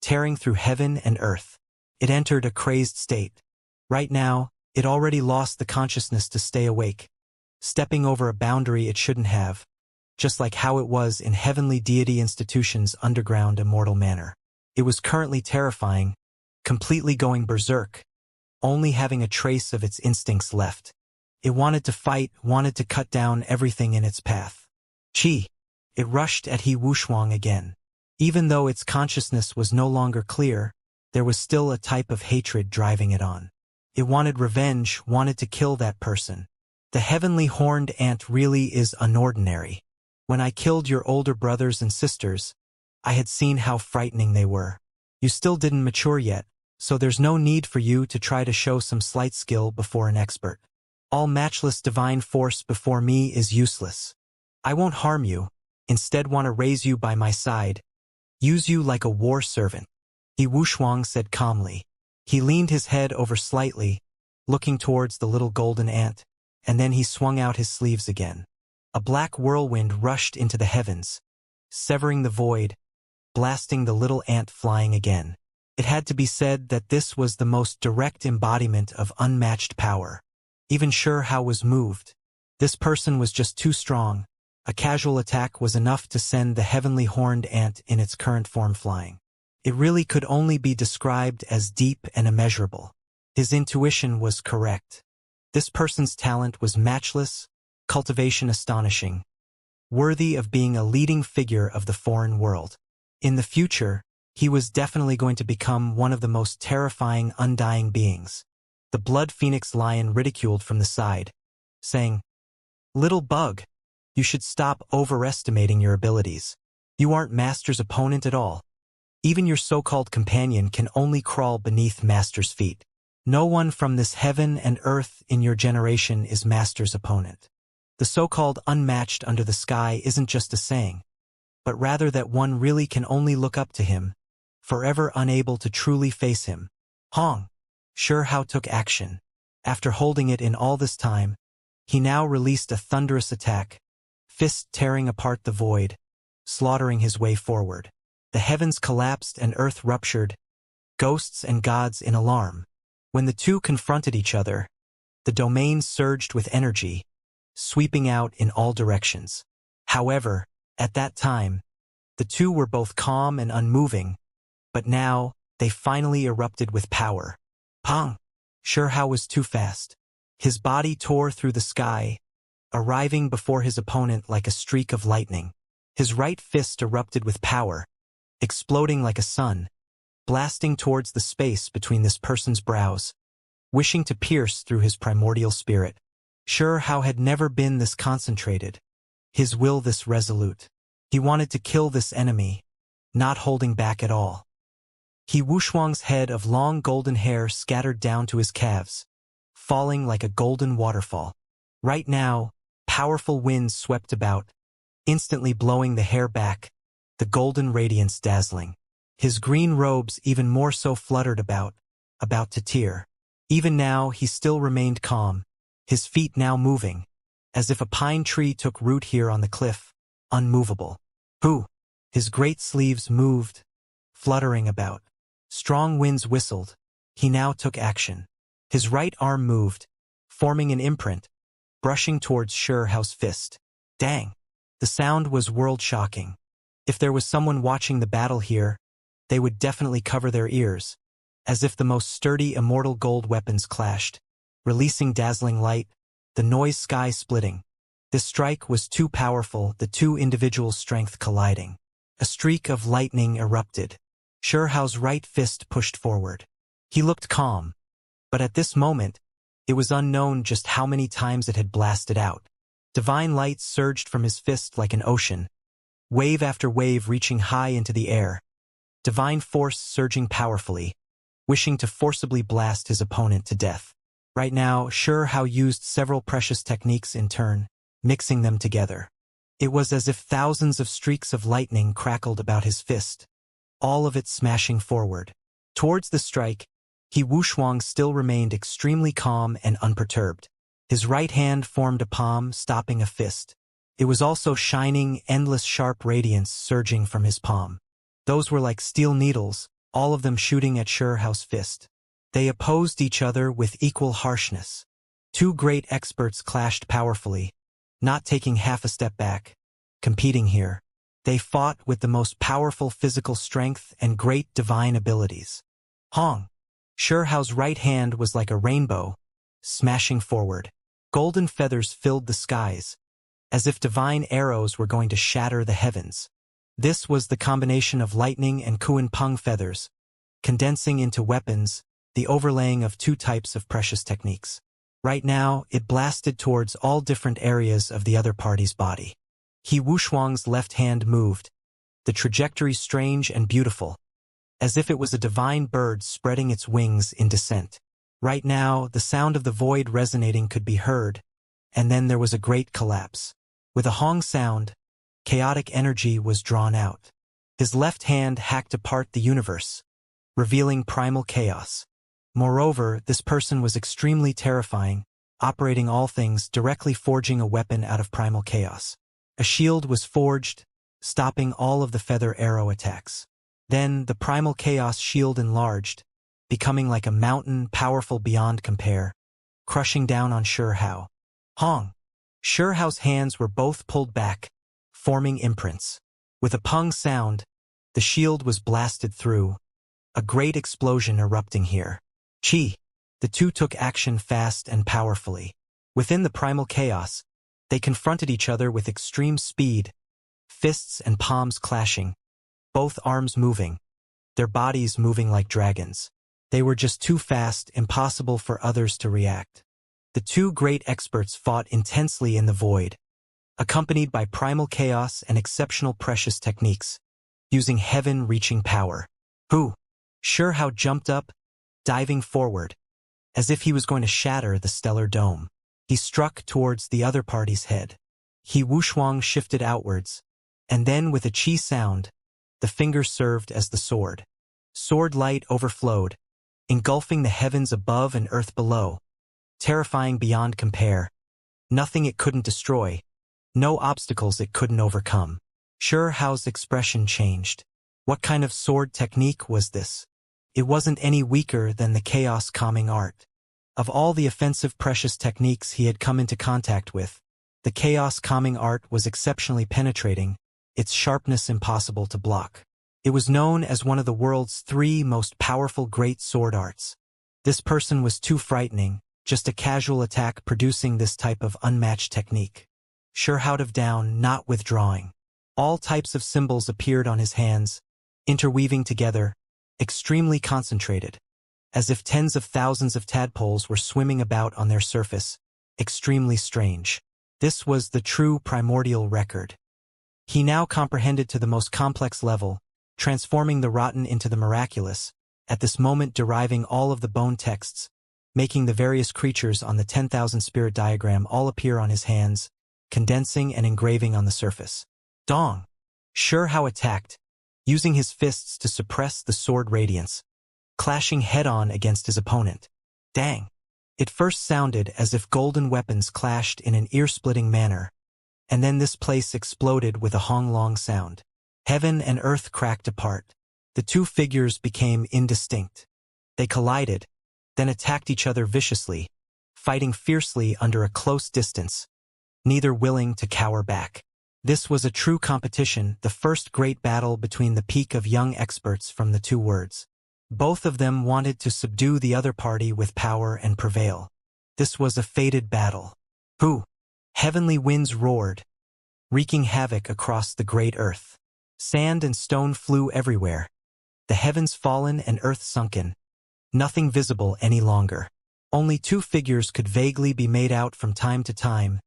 tearing through heaven and earth. It entered a crazed state. Right now, it already lost the consciousness to stay awake, stepping over a boundary it shouldn't have, just like how it was in heavenly deity institutions' underground immortal manor. It was currently terrifying, completely going berserk, only having a trace of its instincts left. It wanted to fight, wanted to cut down everything in its path. Chi! It rushed at He Wushuang again. Even though its consciousness was no longer clear, there was still a type of hatred driving it on. It wanted revenge, wanted to kill that person. The heavenly horned ant really is unordinary. When I killed your older brothers and sisters, I had seen how frightening they were. You still didn't mature yet, so there's no need for you to try to show some slight skill before an expert. All matchless divine force before me is useless. I won't harm you, instead want to raise you by my side, use you like a war servant. He Wushuang said calmly. He leaned his head over slightly, looking towards the little golden ant, and then he swung out his sleeves again. A black whirlwind rushed into the heavens, severing the void, blasting the little ant flying again. It had to be said that this was the most direct embodiment of unmatched power. Even Hao was moved. This person was just too strong. A casual attack was enough to send the heavenly horned ant in its current form flying. It really could only be described as deep and immeasurable. His intuition was correct. This person's talent was matchless, cultivation astonishing, worthy of being a leading figure of the foreign world. In the future, he was definitely going to become one of the most terrifying undying beings. The blood phoenix lion ridiculed from the side, saying, "Little bug, you should stop overestimating your abilities. You aren't Master's opponent at all. Even your so-called companion can only crawl beneath Master's feet. No one from this heaven and earth in your generation is Master's opponent. The so-called unmatched under the sky isn't just a saying, but rather that one really can only look up to him, forever unable to truly face him." Hong Shihao took action. After holding it in all this time, he now released a thunderous attack, fist tearing apart the void, slaughtering his way forward. The heavens collapsed and earth ruptured, ghosts and gods in alarm. When the two confronted each other, the domain surged with energy, sweeping out in all directions. However, at that time, the two were both calm and unmoving, but now they finally erupted with power. Pong! Shihao was too fast. His body tore through the sky, arriving before his opponent like a streak of lightning. His right fist erupted with power, exploding like a sun, blasting towards the space between this person's brows, wishing to pierce through his primordial spirit. Shihao had never been this concentrated, his will this resolute. He wanted to kill this enemy, not holding back at all. He Wushuang's head of long golden hair scattered down to his calves, falling like a golden waterfall. Right now, powerful winds swept about, instantly blowing the hair back, the golden radiance dazzling. His green robes even more so fluttered about to tear. Even now he still remained calm, his feet now moving, as if a pine tree took root here on the cliff, unmovable. Who? His great sleeves moved, fluttering about. Strong winds whistled. He now took action. His right arm moved, forming an imprint, brushing towards Shihao's fist. Dang! The sound was world-shocking. If there was someone watching the battle here, they would definitely cover their ears, as if the most sturdy immortal gold weapons clashed, releasing dazzling light, the noise sky splitting. This strike was too powerful, the two individuals' strength colliding. A streak of lightning erupted. Shihao's right fist pushed forward. He looked calm, but at this moment, it was unknown just how many times it had blasted out. Divine light surged from his fist like an ocean, wave after wave reaching high into the air. Divine force surging powerfully, wishing to forcibly blast his opponent to death. Right now, Shihao used several precious techniques in turn, mixing them together. It was as if thousands of streaks of lightning crackled about his fist, all of it smashing forward. Towards the strike, he Wushuang still remained extremely calm and unperturbed. His right hand formed a palm, stopping a fist. It was also shining, endless sharp radiance surging from his palm. Those were like steel needles, all of them shooting at Shihao's fist. They opposed each other with equal harshness. Two great experts clashed powerfully, not taking half a step back, competing here. They fought with the most powerful physical strength and great divine abilities. Hong! Shihao's right hand was like a rainbow, smashing forward. Golden feathers filled the skies, as if divine arrows were going to shatter the heavens. This was the combination of lightning and Kuan-Peng feathers, condensing into weapons, the overlaying of two types of precious techniques. Right now, it blasted towards all different areas of the other party's body. He Wushuang's left hand moved, the trajectory strange and beautiful, as if it was a divine bird spreading its wings in descent. Right now, the sound of the void resonating could be heard, and then there was a great collapse. With a Hong sound, chaotic energy was drawn out. His left hand hacked apart the universe, revealing primal chaos. Moreover, this person was extremely terrifying, operating all things, directly forging a weapon out of primal chaos. A shield was forged, stopping all of the feather arrow attacks. Then the primal chaos shield enlarged, becoming like a mountain powerful beyond compare, crushing down on Shihao. Hong! Shihao's hands were both pulled back, forming imprints. With a pung sound, The shield was blasted through, a great explosion erupting here. Chi! The two took action fast and powerfully. Within the primal chaos, they confronted each other with extreme speed, fists and palms clashing, both arms moving, their bodies moving like dragons. They were just too fast, impossible for others to react. The two great experts fought intensely in the void, accompanied by primal chaos and exceptional precious techniques, using heaven-reaching power. Xianxia jumped up, diving forward, as if he was going to shatter the stellar dome. He struck towards the other party's head. Wuxia shifted outwards, and then with a chi sound, the finger served as the sword. Sword light overflowed, engulfing the heavens above and earth below, terrifying beyond compare. Nothing it couldn't destroy, no obstacles it couldn't overcome. Xianxia's expression changed. What kind of sword technique was this? It wasn't any weaker than the chaos calming art. Of all the offensive precious techniques he had come into contact with, the chaos calming art was exceptionally penetrating, its sharpness impossible to block. It was known as one of the world's 3 most powerful great sword arts. This person was too frightening, just a casual attack producing this type of unmatched technique. Xianxia down, not withdrawing. All types of symbols appeared on his hands, interweaving together, extremely concentrated, as if tens of thousands of tadpoles were swimming about on their surface, extremely strange. This was the true primordial record. He now comprehended to the most complex level, transforming the rotten into the miraculous, at this moment deriving all of the bone texts, making the various creatures on the 10,000 spirit diagram all appear on his hands, condensing and engraving on the surface. Dong! Xianxia attacked, using his fists to suppress the sword radiance, clashing head-on against his opponent. Dang! It first sounded as if golden weapons clashed in an ear-splitting manner, and then this place exploded with a hong-long sound. Heaven and earth cracked apart. The two figures became indistinct. They collided, then attacked each other viciously, fighting fiercely under a close distance, neither willing to cower back. This was a true competition, the first great battle between the peak of young experts from the two worlds. Both of them wanted to subdue the other party with power and prevail. This was a fated battle. Heavenly winds roared, wreaking havoc across the great earth. Sand and stone flew everywhere. The heavens fallen and earth sunken. Nothing visible any longer. Only two figures could vaguely be made out from time to time,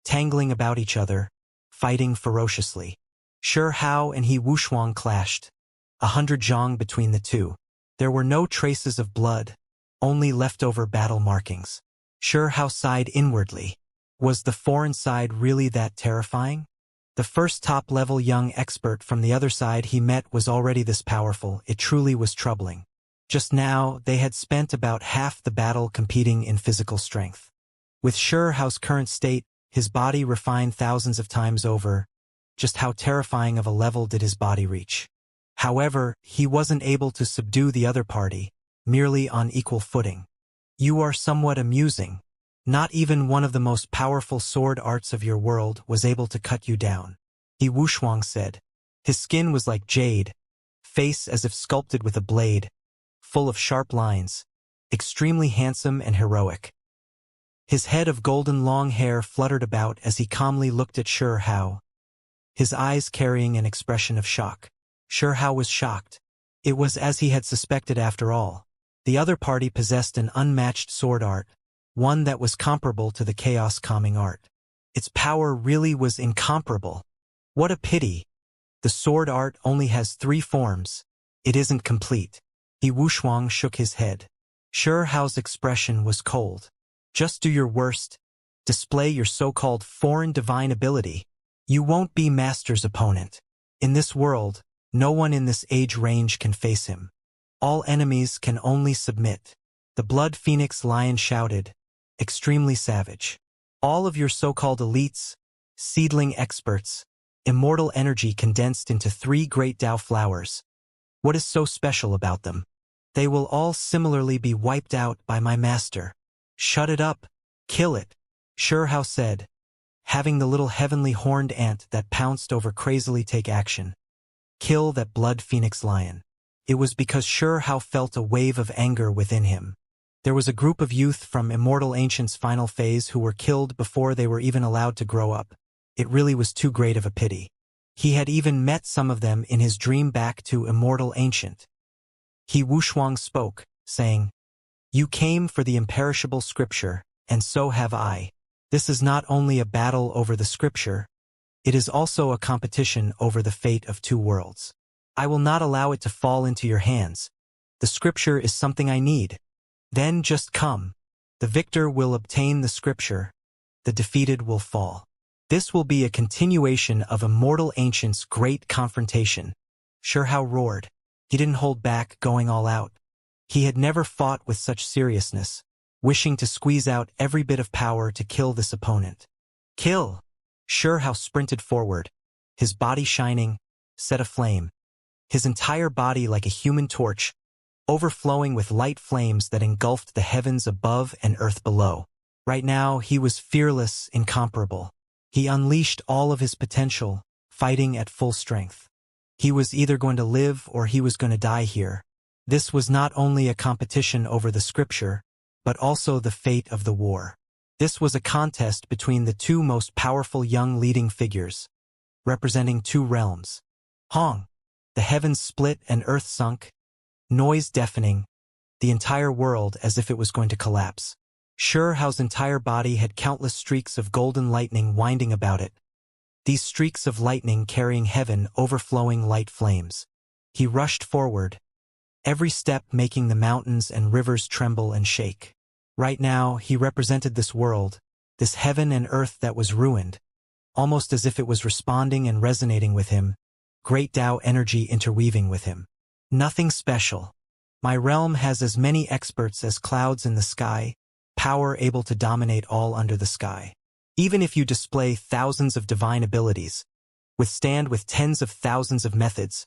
tangling about each other, fighting ferociously. Xianxia and Wuxia clashed, 100 zhang between the two. There were no traces of blood, only leftover battle markings. Xianxia sighed inwardly. Was the foreign side really that terrifying? The first top-level young expert from the other side he met was already this powerful. It truly was troubling. Just now, they had spent about half the battle competing in physical strength. With Xianxia's current state, his body refined thousands of times over, just how terrifying of a level did his body reach? However, he wasn't able to subdue the other party, merely on equal footing. You are somewhat amusing. Not even one of the most powerful sword arts of your world was able to cut you down. Wuxia said. His skin was like jade, face as if sculpted with a blade, full of sharp lines, extremely handsome and heroic. His head of golden long hair fluttered about as he calmly looked at Xianxia, his eyes carrying an expression of shock. Xianxia was shocked. It was as he had suspected after all. The other party possessed an unmatched sword art, one that was comparable to the chaos calming art. Its power really was incomparable. What a pity. The sword art only has 3 forms. It isn't complete. Wuxia shook his head. Xianxia's expression was cold. Just do your worst. Display your so-called foreign divine ability. You won't be Master's opponent. In this world, no one in this age range can face him. All enemies can only submit. The Blood Phoenix Lion shouted, extremely savage. All of your so-called elites, seedling experts, immortal energy condensed into 3 great Tao flowers. What is so special about them? They will all similarly be wiped out by my master. Shut it up. Kill it, Xianxia said, having the little heavenly horned ant that pounced over crazily take action. Kill that blood phoenix lion. It was because Hao felt a wave of anger within him. There was a group of youth from Immortal Ancient's final phase who were killed before they were even allowed to grow up. It really was too great of a pity. He had even met some of them in his dream back to Immortal Ancient. Wuxia spoke, saying, "You came for the imperishable scripture, and so have I. This is not only a battle over the scripture, it is also a competition over the fate of two worlds. I will not allow it to fall into your hands. The scripture is something I need. Then just come. The victor will obtain the scripture. The defeated will fall." This will be a continuation of Immortal Ancient's great confrontation. Hao roared. He didn't hold back, going all out. He had never fought with such seriousness, wishing to squeeze out every bit of power to kill this opponent. Kill! Hao sprinted forward, his body shining, set aflame. His entire body like a human torch, overflowing with light flames that engulfed the heavens above and earth below. Right now, he was fearless, incomparable. He unleashed all of his potential, fighting at full strength. He was either going to live or he was going to die here. This was not only a competition over the scripture, but also the fate of the war. This was a contest between the two most powerful young leading figures, representing two realms. Hong! The heavens split and earth sunk, noise deafening, the entire world as if it was going to collapse. Hao's entire body had countless streaks of golden lightning winding about it. These streaks of lightning carrying heaven overflowing light flames. He rushed forward, every step making the mountains and rivers tremble and shake. Right now, he represented this world, this heaven and earth that was ruined, almost as if it was responding and resonating with him, great Tao energy interweaving with him. Nothing special. My realm has as many experts as clouds in the sky, power able to dominate all under the sky. Even if you display thousands of divine abilities, withstand with tens of thousands of methods,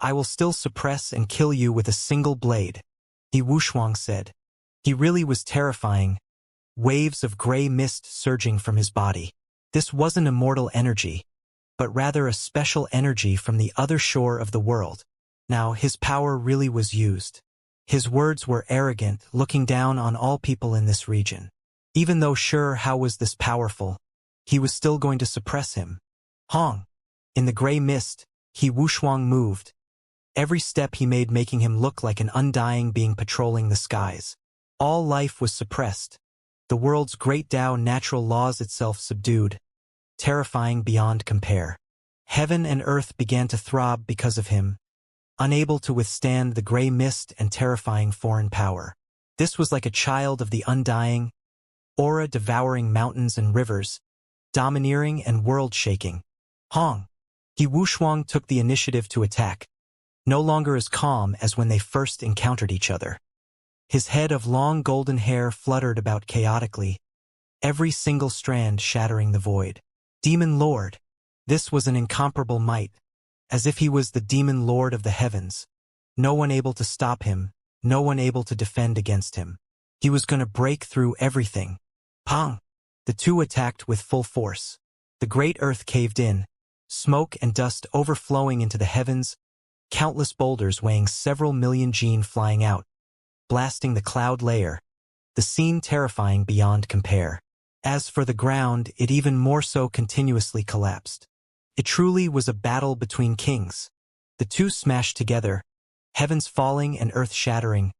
I will still suppress and kill you with a single blade, Wuxia said. He really was terrifying, waves of gray mist surging from his body. This wasn't immortal energy, but rather a special energy from the other shore of the world. Now his power really was used. His words were arrogant, looking down on all people in this region. Even though Hao was this powerful, he was still going to suppress him. Hong! In the gray mist, Wuxia moved, every step he made making him look like an undying being patrolling the skies. All life was suppressed, the world's great Tao natural laws itself subdued, terrifying beyond compare. Heaven and earth began to throb because of him, unable to withstand the gray mist and terrifying foreign power. This was like a child of the undying, aura devouring mountains and rivers, domineering and world-shaking. Hong! Wuxia took the initiative to attack, no longer as calm as when they first encountered each other. His head of long golden hair fluttered about chaotically, every single strand shattering the void. Demon Lord! This was an incomparable might, as if he was the demon lord of the heavens. No one able to stop him, no one able to defend against him. He was going to break through everything. Pong! The two attacked with full force. The great earth caved in, smoke and dust overflowing into the heavens, countless boulders weighing several million gene flying out, blasting the cloud layer, the scene terrifying beyond compare. As for the ground, it even more so continuously collapsed. It truly was a battle between kings. The two smashed together, heavens falling and earth shattering,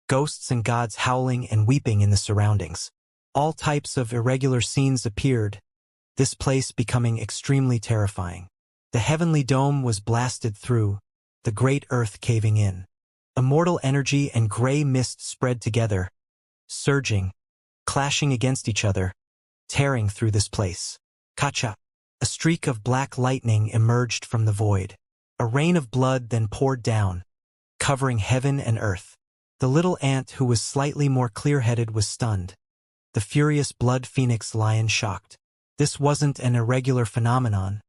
ghosts and gods howling and weeping in the surroundings. All types of irregular scenes appeared, this place becoming extremely terrifying. The heavenly dome was blasted through, the great earth caving in. Immortal energy and gray mist spread together, surging, clashing against each other, tearing through this place. Kacha! A streak of black lightning emerged from the void. A rain of blood then poured down, covering heaven and earth. The little ant who was slightly more clear-headed was stunned. The furious blood phoenix lion shocked. This wasn't an irregular phenomenon,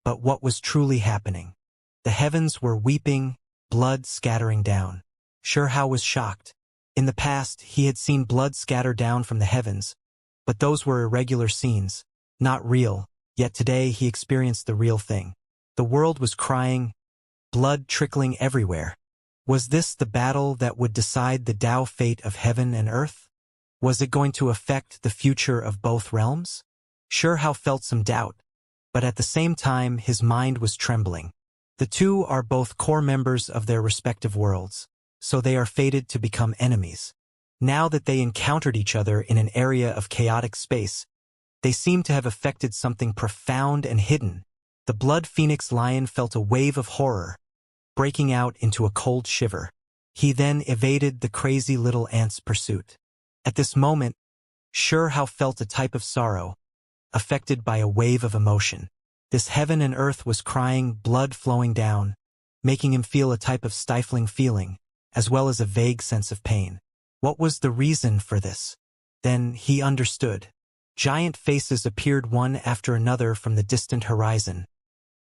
but what was truly happening. The heavens were weeping, blood scattering down. Hao was shocked. In the past, he had seen blood scatter down from the heavens, but those were irregular scenes, not real, yet today he experienced the real thing. The world was crying, blood trickling everywhere. Was this the battle that would decide the Tao fate of heaven and earth? Was it going to affect the future of both realms? Shihao felt some doubt, but at the same time his mind was trembling. The two are both core members of their respective worlds, so they are fated to become enemies. Now that they encountered each other in an area of chaotic space, they seemed to have affected something profound and hidden. The blood phoenix lion felt a wave of horror, breaking out into a cold shiver. He then evaded the crazy little ant's pursuit. At this moment, Shihao felt a type of sorrow, affected by a wave of emotion. This heaven and earth was crying, blood flowing down, making him feel a type of stifling feeling, as well as a vague sense of pain. What was the reason for this? Then he understood. Giant faces appeared one after another from the distant horizon,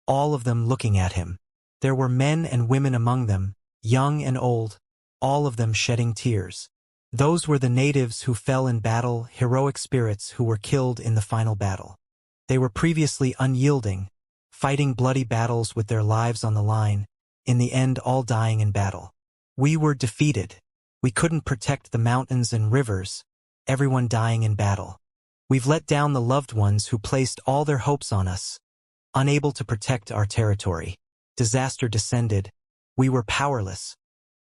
all of them looking at him. There were men and women among them, young and old, all of them shedding tears. Those were the natives who fell in battle, heroic spirits who were killed in the final battle. They were previously unyielding, fighting bloody battles with their lives on the line, in the end all dying in battle. We were defeated. We couldn't protect the mountains and rivers, everyone dying in battle. We've let down the loved ones who placed all their hopes on us, unable to protect our territory. Disaster descended. We were powerless.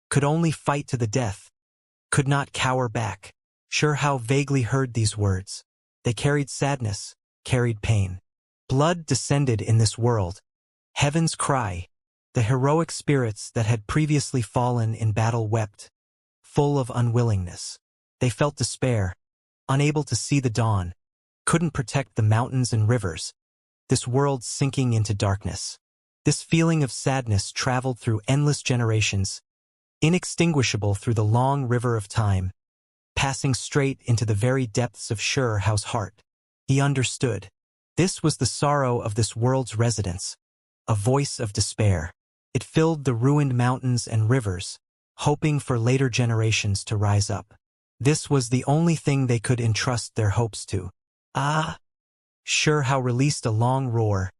Could only fight to the death. Could not cower back. Shihao vaguely heard these words. They carried sadness, carried pain. Blood descended in this world. Heaven's cry. The heroic spirits that had previously fallen in battle wept, full of unwillingness. They felt despair, unable to see the dawn, couldn't protect the mountains and rivers. This world sinking into darkness. This feeling of sadness traveled through endless generations, inextinguishable through the long river of time, passing straight into the very depths of Shihao's heart. He understood. This was the sorrow of this world's residents, a voice of despair. It filled the ruined mountains and rivers, hoping for later generations to rise up. This was the only thing they could entrust their hopes to. Ah! Shihao released a long roar,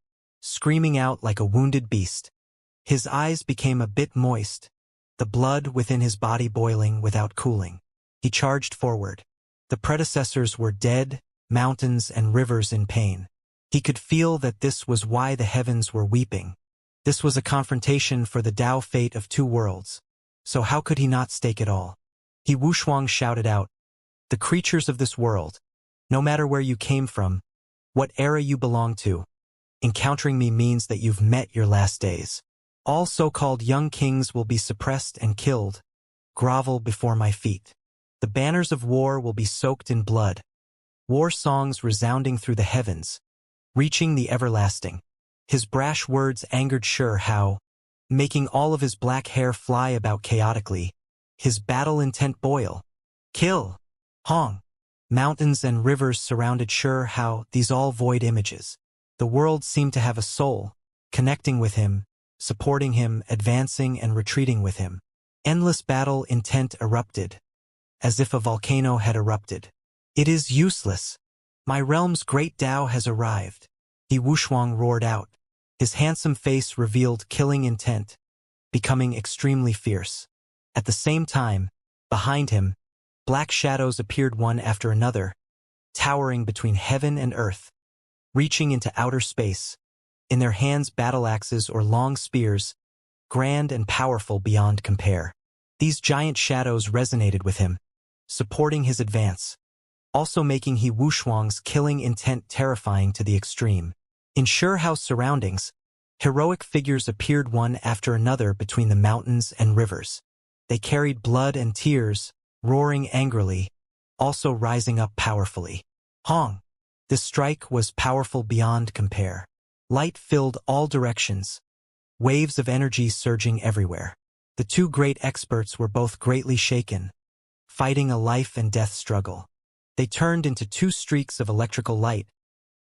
screaming out like a wounded beast. His eyes became a bit moist, the blood within his body boiling without cooling. He charged forward. The predecessors were dead, mountains and rivers in pain. He could feel that this was why the heavens were weeping. This was a confrontation for the Tao fate of two worlds. So how could he not stake it all? He Wuxia shouted out, "The creatures of this world, no matter where you came from, what era you belong to, encountering me means that you've met your last days. All so-called young kings will be suppressed and killed, grovel before my feet. The banners of war will be soaked in blood, war songs resounding through the heavens, reaching the everlasting." His brash words angered Shihao, making all of his black hair fly about chaotically, his battle intent boil. Kill! Hong! Mountains and rivers surrounded Shihao, these all void images. The world seemed to have a soul, connecting with him, supporting him, advancing and retreating with him. Endless battle intent erupted, as if a volcano had erupted. It is useless. My realm's great Tao has arrived. He Wuxia roared out. His handsome face revealed killing intent, becoming extremely fierce. At the same time, behind him, black shadows appeared one after another, towering between heaven and earth, reaching into outer space, in their hands battle axes or long spears, grand and powerful beyond compare. These giant shadows resonated with him, supporting his advance, also making He Wuxia's killing intent terrifying to the extreme. In Shihao's surroundings, heroic figures appeared one after another between the mountains and rivers. They carried blood and tears, roaring angrily, also rising up powerfully. Hong! This strike was powerful beyond compare. Light filled all directions, waves of energy surging everywhere. The two great experts were both greatly shaken, fighting a life and death struggle. They turned into two streaks of electrical light,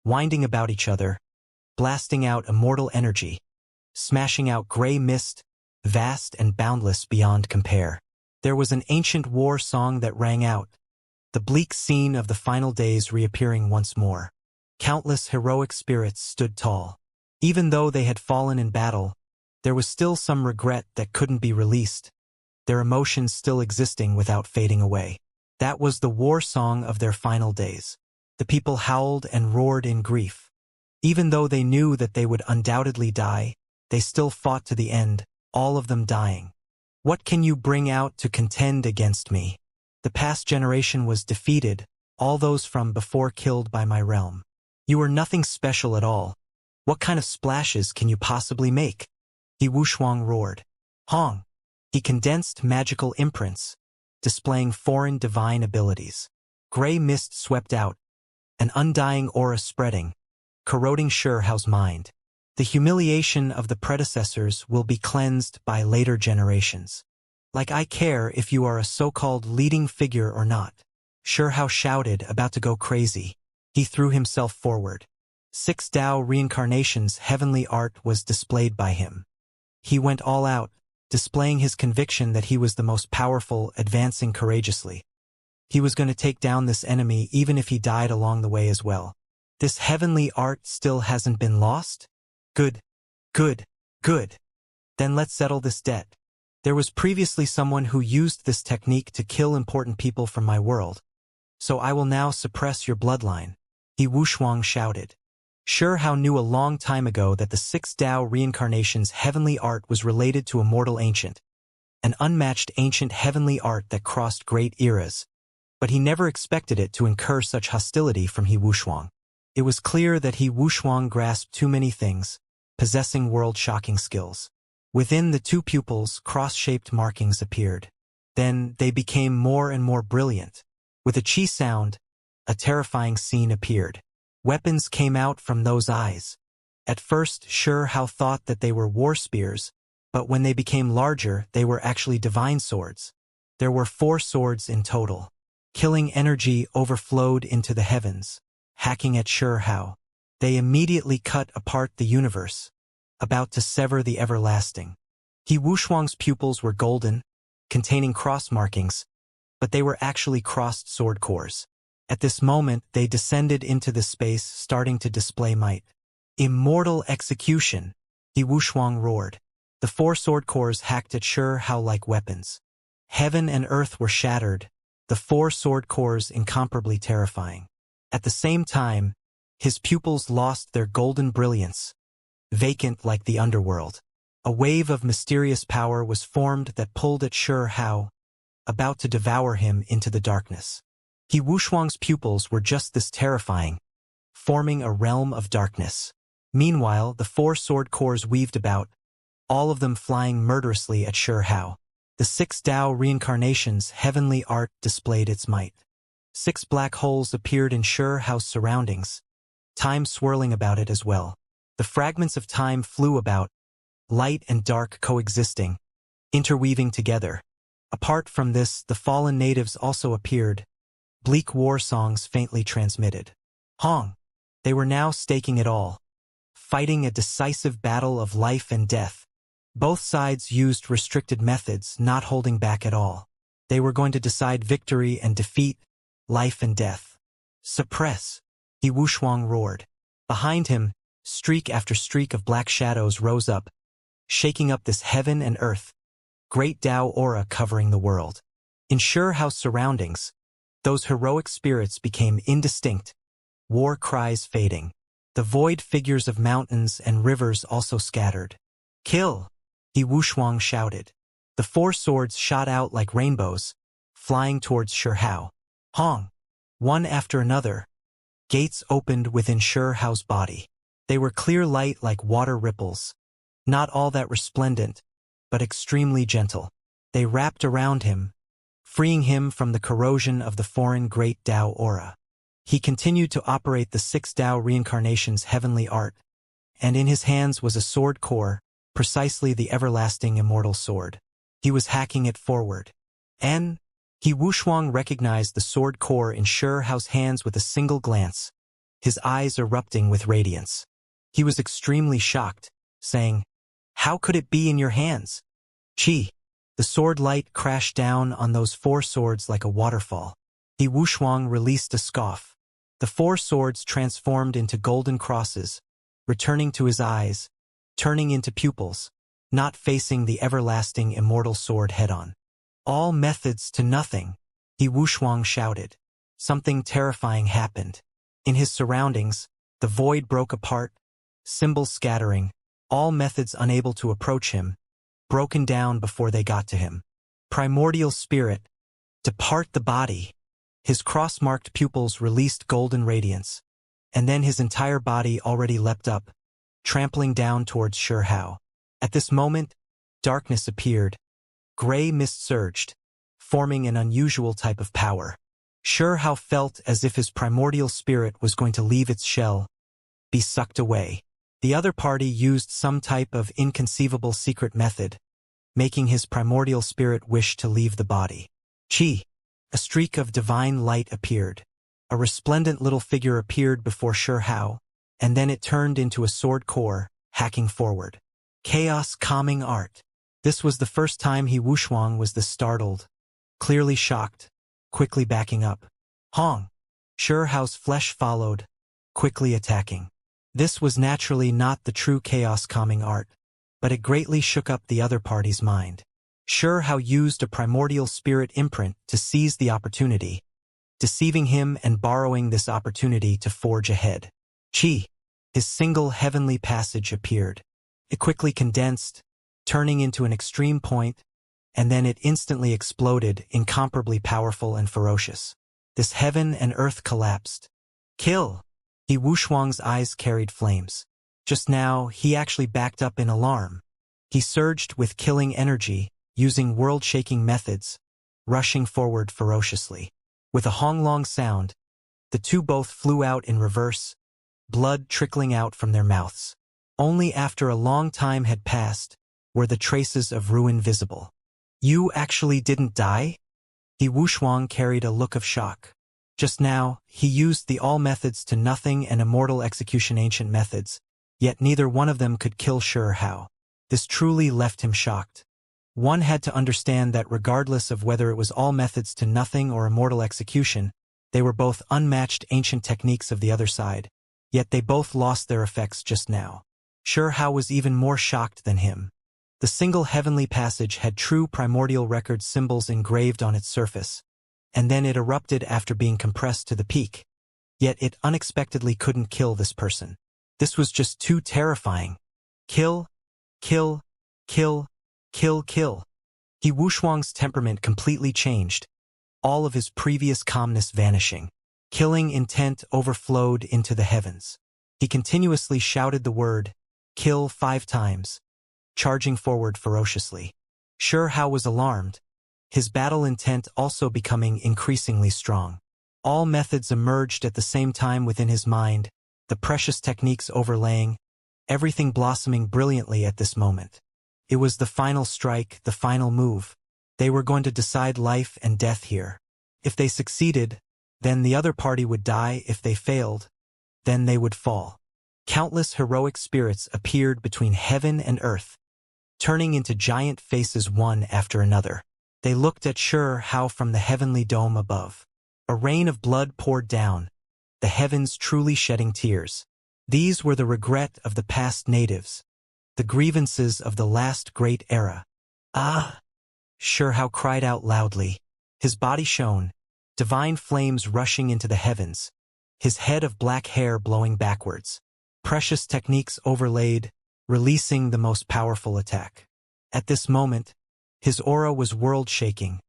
winding about each other, blasting out immortal energy, smashing out gray mist, vast and boundless beyond compare. There was an ancient war song that rang out, the bleak scene of the final days reappearing once more. Countless heroic spirits stood tall. Even though they had fallen in battle, There was still some regret that couldn't be released, their emotions still existing without fading away. That was the war song of their final days. The people howled and roared in grief. Even though they knew that they would undoubtedly die, they still fought to the end, all of them dying. What can you bring out to contend against me? The past generation was defeated, all those from before killed by my realm. You are nothing special at all. What kind of splashes can you possibly make? He Wuxia roared. Hong. He condensed magical imprints, displaying foreign divine abilities. Gray mist swept out, an undying aura spreading, corroding Xiao's mind. The humiliation of the predecessors will be cleansed by later generations. Like I care if you are a so-called leading figure or not. Xiao shouted, about to go crazy. He threw himself forward. 6 Dao Reincarnation's heavenly art was displayed by him. He went all out, displaying his conviction that he was the most powerful, advancing courageously. He was going to take down this enemy even if he died along the way as well. This heavenly art still hasn't been lost? Good. Good. Good. Then let's settle this debt. There was previously someone who used this technique to kill important people from my world. So I will now suppress your bloodline. He Wuxia shouted. Xiao knew a long time ago that the 6 Dao Reincarnation's heavenly art was related to Immortal Ancient, an unmatched ancient heavenly art that crossed great eras. But he never expected it to incur such hostility from He Wuxia. It was clear that He Wuxia grasped too many things, possessing world-shocking skills. Within the two pupils, cross-shaped markings appeared. Then they became more and more brilliant. With a chi sound, a terrifying scene appeared. Weapons came out from those eyes. At first, Xiao thought that they were war spears, but when they became larger, they were actually divine swords. There were 4 swords in total. Killing energy overflowed into the heavens, hacking at Xiao. They immediately cut apart the universe, about to sever the everlasting. He Wuxia's pupils were golden, containing cross markings, but they were actually crossed sword cores. At this moment, they descended into the space, starting to display might. Immortal execution, He Wuxia roared. The 4 sword cores hacked at Xiao like weapons. Heaven and earth were shattered, the 4 sword cores incomparably terrifying. At the same time, his pupils lost their golden brilliance, vacant like the underworld. A wave of mysterious power was formed that pulled at Xiao, about to devour him into the darkness. He Wuxia's pupils were just this terrifying, forming a realm of darkness. Meanwhile, the 4 sword cores weaved about, all of them flying murderously at Xiao. The 6 Dao Reincarnation's heavenly art displayed its might. 6 black holes appeared in Xiao's surroundings, time swirling about it as well. The fragments of time flew about, light and dark coexisting, interweaving together. Apart from this, the fallen natives also appeared, bleak war songs faintly transmitted. Hong. They were now staking it all, fighting a decisive battle of life and death. Both sides used restricted methods, not holding back at all. They were going to decide victory and defeat, life and death. Suppress, He Wuxia roared. Behind him, streak after streak of black shadows rose up, shaking up this heaven and earth, great Dao aura covering the world. In Xiao's surroundings, those heroic spirits became indistinct, war cries fading. The void figures of mountains and rivers also scattered. Kill! He Wuxia shouted. The 4 swords shot out like rainbows, flying towards Xiao. Hong! One after another, gates opened within Xiao's body. They were clear light like water ripples, not all that resplendent, but extremely gentle. They wrapped around him, freeing him from the corrosion of the foreign great Dao aura. He continued to operate the 6 Dao Reincarnation's heavenly art, and in his hands was a sword core, precisely the everlasting immortal sword. He was hacking it forward. And He Wuxia recognized the sword core in Xiao's hands with a single glance, his eyes erupting with radiance. He was extremely shocked, saying, "How could it be in your hands?" Chi. The sword light crashed down on those 4 swords like a waterfall. He Wuxia released a scoff. The 4 swords transformed into golden crosses, returning to his eyes, turning into pupils. not facing the everlasting immortal sword head-on. All methods to nothing, He Wushuang shouted. Something terrifying happened. In his surroundings, the void broke apart, symbols scattering, all methods unable to approach him, broken down before they got to him. Primordial spirit, depart the body. His cross-marked pupils released golden radiance, and then his entire body already leapt up, trampling down towards Shihao. At this moment, darkness appeared. Gray mist surged, forming an unusual type of power. Shihao felt as if his primordial spirit was going to leave its shell, be sucked away. The other party used some type of inconceivable secret method, making his primordial spirit wish to leave the body. Chi! A streak of divine light appeared. A resplendent little figure appeared before Shihao, and then it turned into a sword core, hacking forward. Chaos calming art. This was the first time He Wushuang was this startled, clearly shocked, quickly backing up. Hong! Shihao's flesh followed, quickly attacking. This was naturally not the true chaos-calming art, but it greatly shook up the other party's mind. Shihao used a primordial spirit imprint to seize the opportunity, deceiving him and borrowing this opportunity to forge ahead. Chi! His single heavenly passage appeared. It quickly condensed, turning into an extreme point, and then it instantly exploded, incomparably powerful and ferocious. This heaven and earth collapsed. Kill! He Wushuang's eyes carried flames. Just now, he actually backed up in alarm. He surged with killing energy, using world-shaking methods, rushing forward ferociously. With a honglong sound, the two both flew out in reverse, blood trickling out from their mouths. Only after a long time had passed were the traces of ruin visible. You actually didn't die? He Wushuang carried a look of shock. Just now, he used the all methods to nothing and immortal execution ancient methods, yet neither one of them could kill Shihao. This truly left him shocked. One had to understand that regardless of whether it was all methods to nothing or immortal execution, they were both unmatched ancient techniques of the other side, yet they both lost their effects just now. Shihao was even more shocked than him. The single heavenly passage had true primordial record symbols engraved on its surface, and then it erupted after being compressed to the peak. Yet it unexpectedly couldn't kill this person. This was just too terrifying. Kill, kill, kill, kill, kill. He Wushuang's temperament completely changed, all of his previous calmness vanishing. Killing intent overflowed into the heavens. He continuously shouted the word, kill 5 times, charging forward ferociously. Shihao was alarmed, his battle intent also becoming increasingly strong. All methods emerged at the same time within his mind, the precious techniques overlaying, everything blossoming brilliantly at this moment. It was the final strike, the final move. They were going to decide life and death here. If they succeeded, then the other party would die. If they failed, then they would fall. Countless heroic spirits appeared between heaven and earth, turning into giant faces one after another. They looked at Shihao from the heavenly dome above. A rain of blood poured down, the heavens truly shedding tears. These were the regret of the past natives, the grievances of the last great era. Ah! Shihao cried out loudly. His body shone, divine flames rushing into the heavens, his head of black hair blowing backwards. Precious techniques overlaid, releasing the most powerful attack. At this moment, his aura was world-shaking,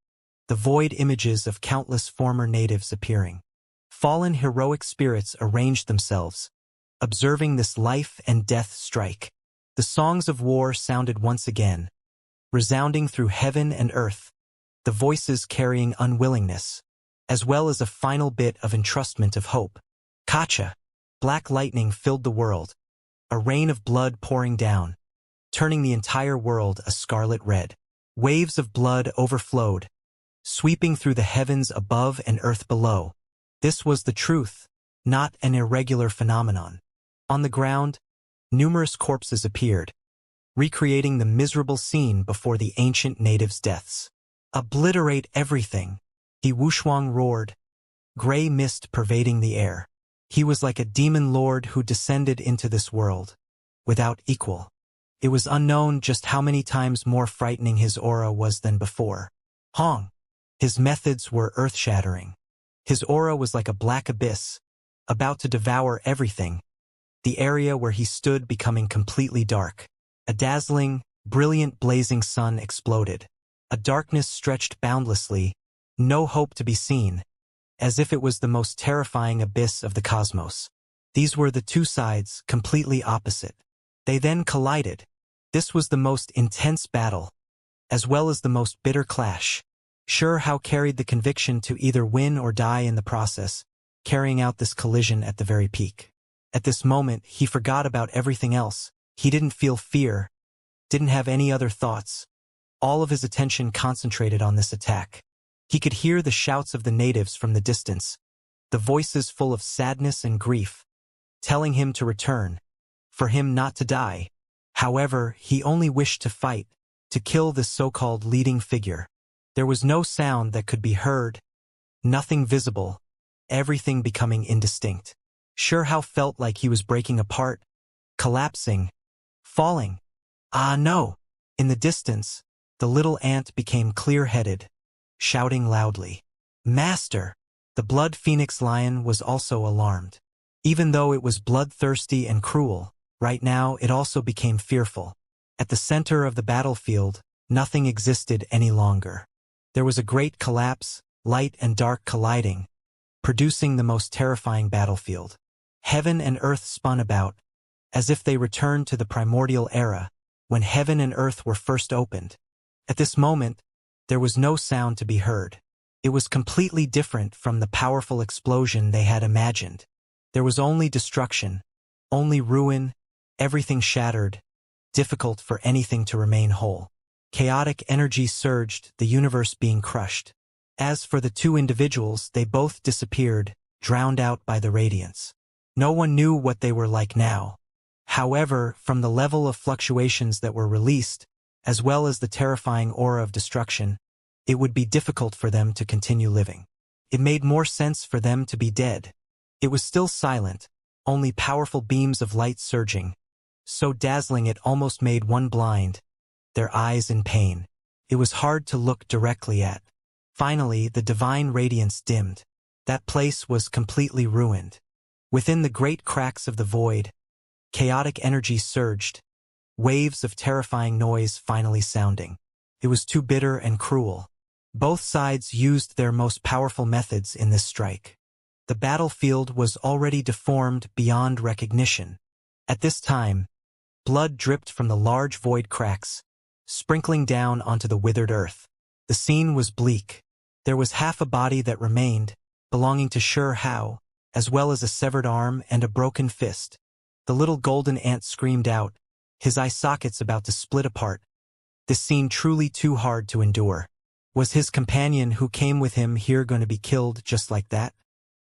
the void images of countless former natives appearing. Fallen heroic spirits arranged themselves, observing this life and death strike. The songs of war sounded once again, resounding through heaven and earth, the voices carrying unwillingness, as well as a final bit of entrustment of hope. Kacha! Black lightning filled the world, a rain of blood pouring down, turning the entire world a scarlet red. Waves of blood overflowed, sweeping through the heavens above and earth below. This was the truth, not an irregular phenomenon. On the ground, numerous corpses appeared, recreating the miserable scene before the ancient natives' deaths. Obliterate everything, He Wushuang roared, gray mist pervading the air. He was like a demon lord who descended into this world, without equal. It was unknown just how many times more frightening his aura was than before. Hong. His methods were earth-shattering. His aura was like a black abyss, about to devour everything, the area where he stood becoming completely dark. A dazzling, brilliant blazing sun exploded. A darkness stretched boundlessly, no hope to be seen, as if it was the most terrifying abyss of the cosmos. These were the two sides, completely opposite. They then collided. This was the most intense battle, as well as the most bitter clash. Xianxia carried the conviction to either win or die in the process, carrying out this collision at the very peak. At this moment, he forgot about everything else. He didn't feel fear, didn't have any other thoughts. All of his attention concentrated on this attack. He could hear the shouts of the natives from the distance, the voices full of sadness and grief, telling him to return, for him not to die. However, he only wished to fight, to kill this so-called leading figure. There was no sound that could be heard, nothing visible, everything becoming indistinct. Xianxia felt like he was breaking apart, collapsing, falling. Ah no! In the distance, the little ant became clear-headed, shouting loudly. Master! The blood phoenix lion was also alarmed. Even though it was bloodthirsty and cruel, right now it also became fearful. At the center of the battlefield, nothing existed any longer. There was a great collapse, light and dark colliding, producing the most terrifying battlefield. Heaven and earth spun about, as if they returned to the primordial era, when heaven and earth were first opened. At this moment, there was no sound to be heard. It was completely different from the powerful explosion they had imagined. There was only destruction, only ruin, everything shattered, difficult for anything to remain whole. Chaotic energy surged, the universe being crushed. As for the two individuals, they both disappeared, drowned out by the radiance. No one knew what they were like now. However, from the level of fluctuations that were released, as well as the terrifying aura of destruction, it would be difficult for them to continue living. It made more sense for them to be dead. It was still silent, only powerful beams of light surging, so dazzling it almost made one blind, their eyes in pain. It was hard to look directly at. Finally, the divine radiance dimmed. That place was completely ruined. Within the great cracks of the void, chaotic energy surged, waves of terrifying noise finally sounding. It was too bitter and cruel. Both sides used their most powerful methods in this strike. The battlefield was already deformed beyond recognition. At this time, blood dripped from the large void cracks, sprinkling down onto the withered earth. The scene was bleak. There was half a body that remained, belonging to Xianxia, as well as a severed arm and a broken fist. The little golden ant screamed out, his eye sockets about to split apart. This scene truly too hard to endure. Was his companion who came with him here going to be killed just like that?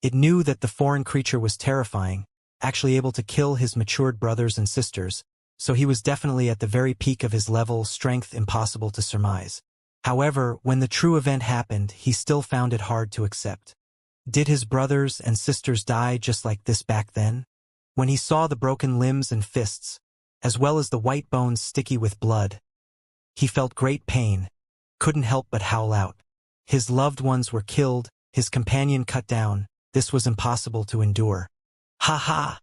It knew that the foreign creature was terrifying, actually able to kill his matured brothers and sisters, so he was definitely at the very peak of his level, strength impossible to surmise. However, when the true event happened, he still found it hard to accept. Did his brothers and sisters die just like this back then? When he saw the broken limbs and fists, as well as the white bones sticky with blood, he felt great pain, couldn't help but howl out. His loved ones were killed, his companion cut down. This was impossible to endure. Ha ha!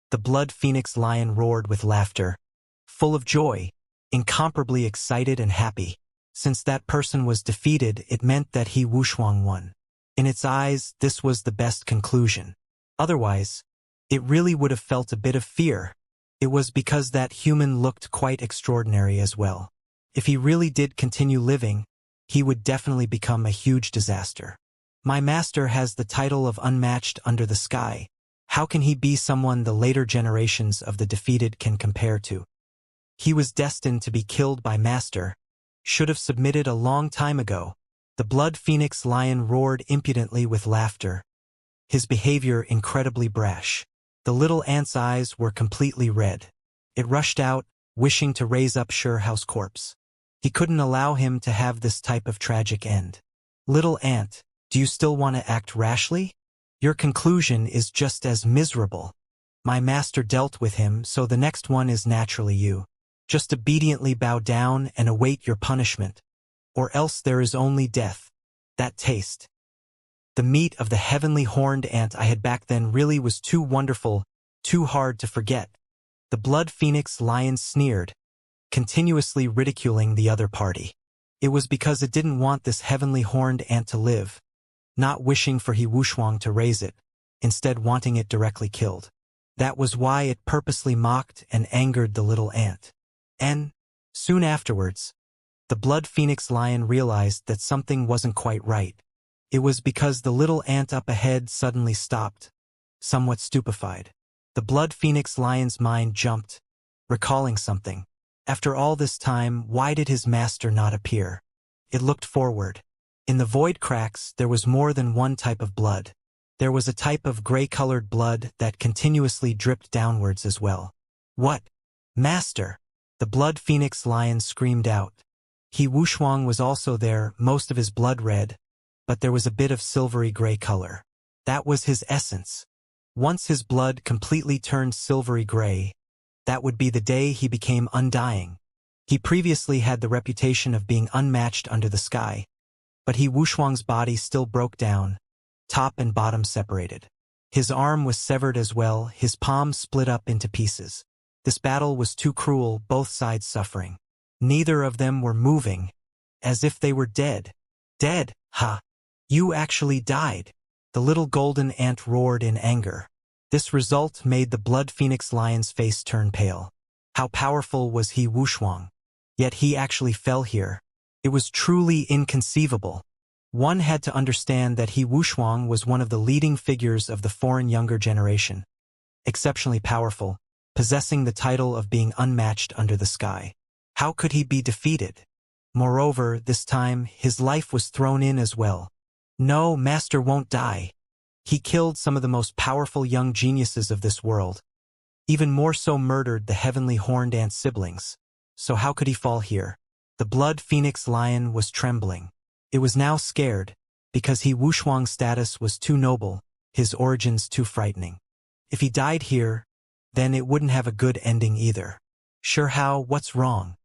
The blood phoenix lion roared with laughter, full of joy, incomparably excited and happy. Since that person was defeated, it meant that he Wuxia won. In its eyes, this was the best conclusion. Otherwise, it really would have felt a bit of fear. It was because that human looked quite extraordinary as well. If he really did continue living, he would definitely become a huge disaster. My master has the title of unmatched under the sky. How can he be someone the later generations of the defeated can compare to? He was destined to be killed by master, should have submitted a long time ago. The blood phoenix lion roared impudently with laughter, his behavior incredibly brash. The little ant's eyes were completely red. It rushed out, wishing to raise up Xianxia's corpse. He couldn't allow him to have this type of tragic end. Little ant, do you still want to act rashly? Your conclusion is just as miserable. My master dealt with him, so the next one is naturally you. Just obediently bow down and await your punishment, or else there is only death. That taste. The meat of the heavenly horned ant I had back then really was too wonderful, too hard to forget. The blood phoenix lion sneered, continuously ridiculing the other party. It was because it didn't want this heavenly horned ant to live, not wishing for He Wushuang to raise it, instead wanting it directly killed. That was why it purposely mocked and angered the little ant. And, soon afterwards, the blood phoenix lion realized that something wasn't quite right. It was because the little ant up ahead suddenly stopped, somewhat stupefied. The blood phoenix lion's mind jumped, recalling something. After all this time, why did his master not appear? It looked forward. In the void cracks, there was more than one type of blood. There was a type of gray-colored blood that continuously dripped downwards as well. What? Master! The blood phoenix lion screamed out. He Wushuang was also there, most of his blood red, but there was a bit of silvery gray color. That was his essence. Once his blood completely turned silvery gray, that would be the day he became undying. He previously had the reputation of being unmatched under the sky, but He Wushuang's body still broke down, top and bottom separated. His arm was severed as well, his palm split up into pieces. This battle was too cruel, both sides suffering. Neither of them were moving, as if they were dead. Dead, ha! You actually died. The little golden ant roared in anger. This result made the blood phoenix lion's face turn pale. How powerful was He Wushuang? Yet he actually fell here. It was truly inconceivable. One had to understand that He Wushuang was one of the leading figures of the foreign younger generation. Exceptionally powerful, possessing the title of being unmatched under the sky. How could he be defeated? Moreover, this time, his life was thrown in as well. No, Master won't die. He killed some of the most powerful young geniuses of this world. Even more so murdered the heavenly horned ant siblings. So how could he fall here? The blood phoenix lion was trembling. It was now scared, because He Wushuang's status was too noble, his origins too frightening. If he died here, then it wouldn't have a good ending either. Sure, how? What's wrong?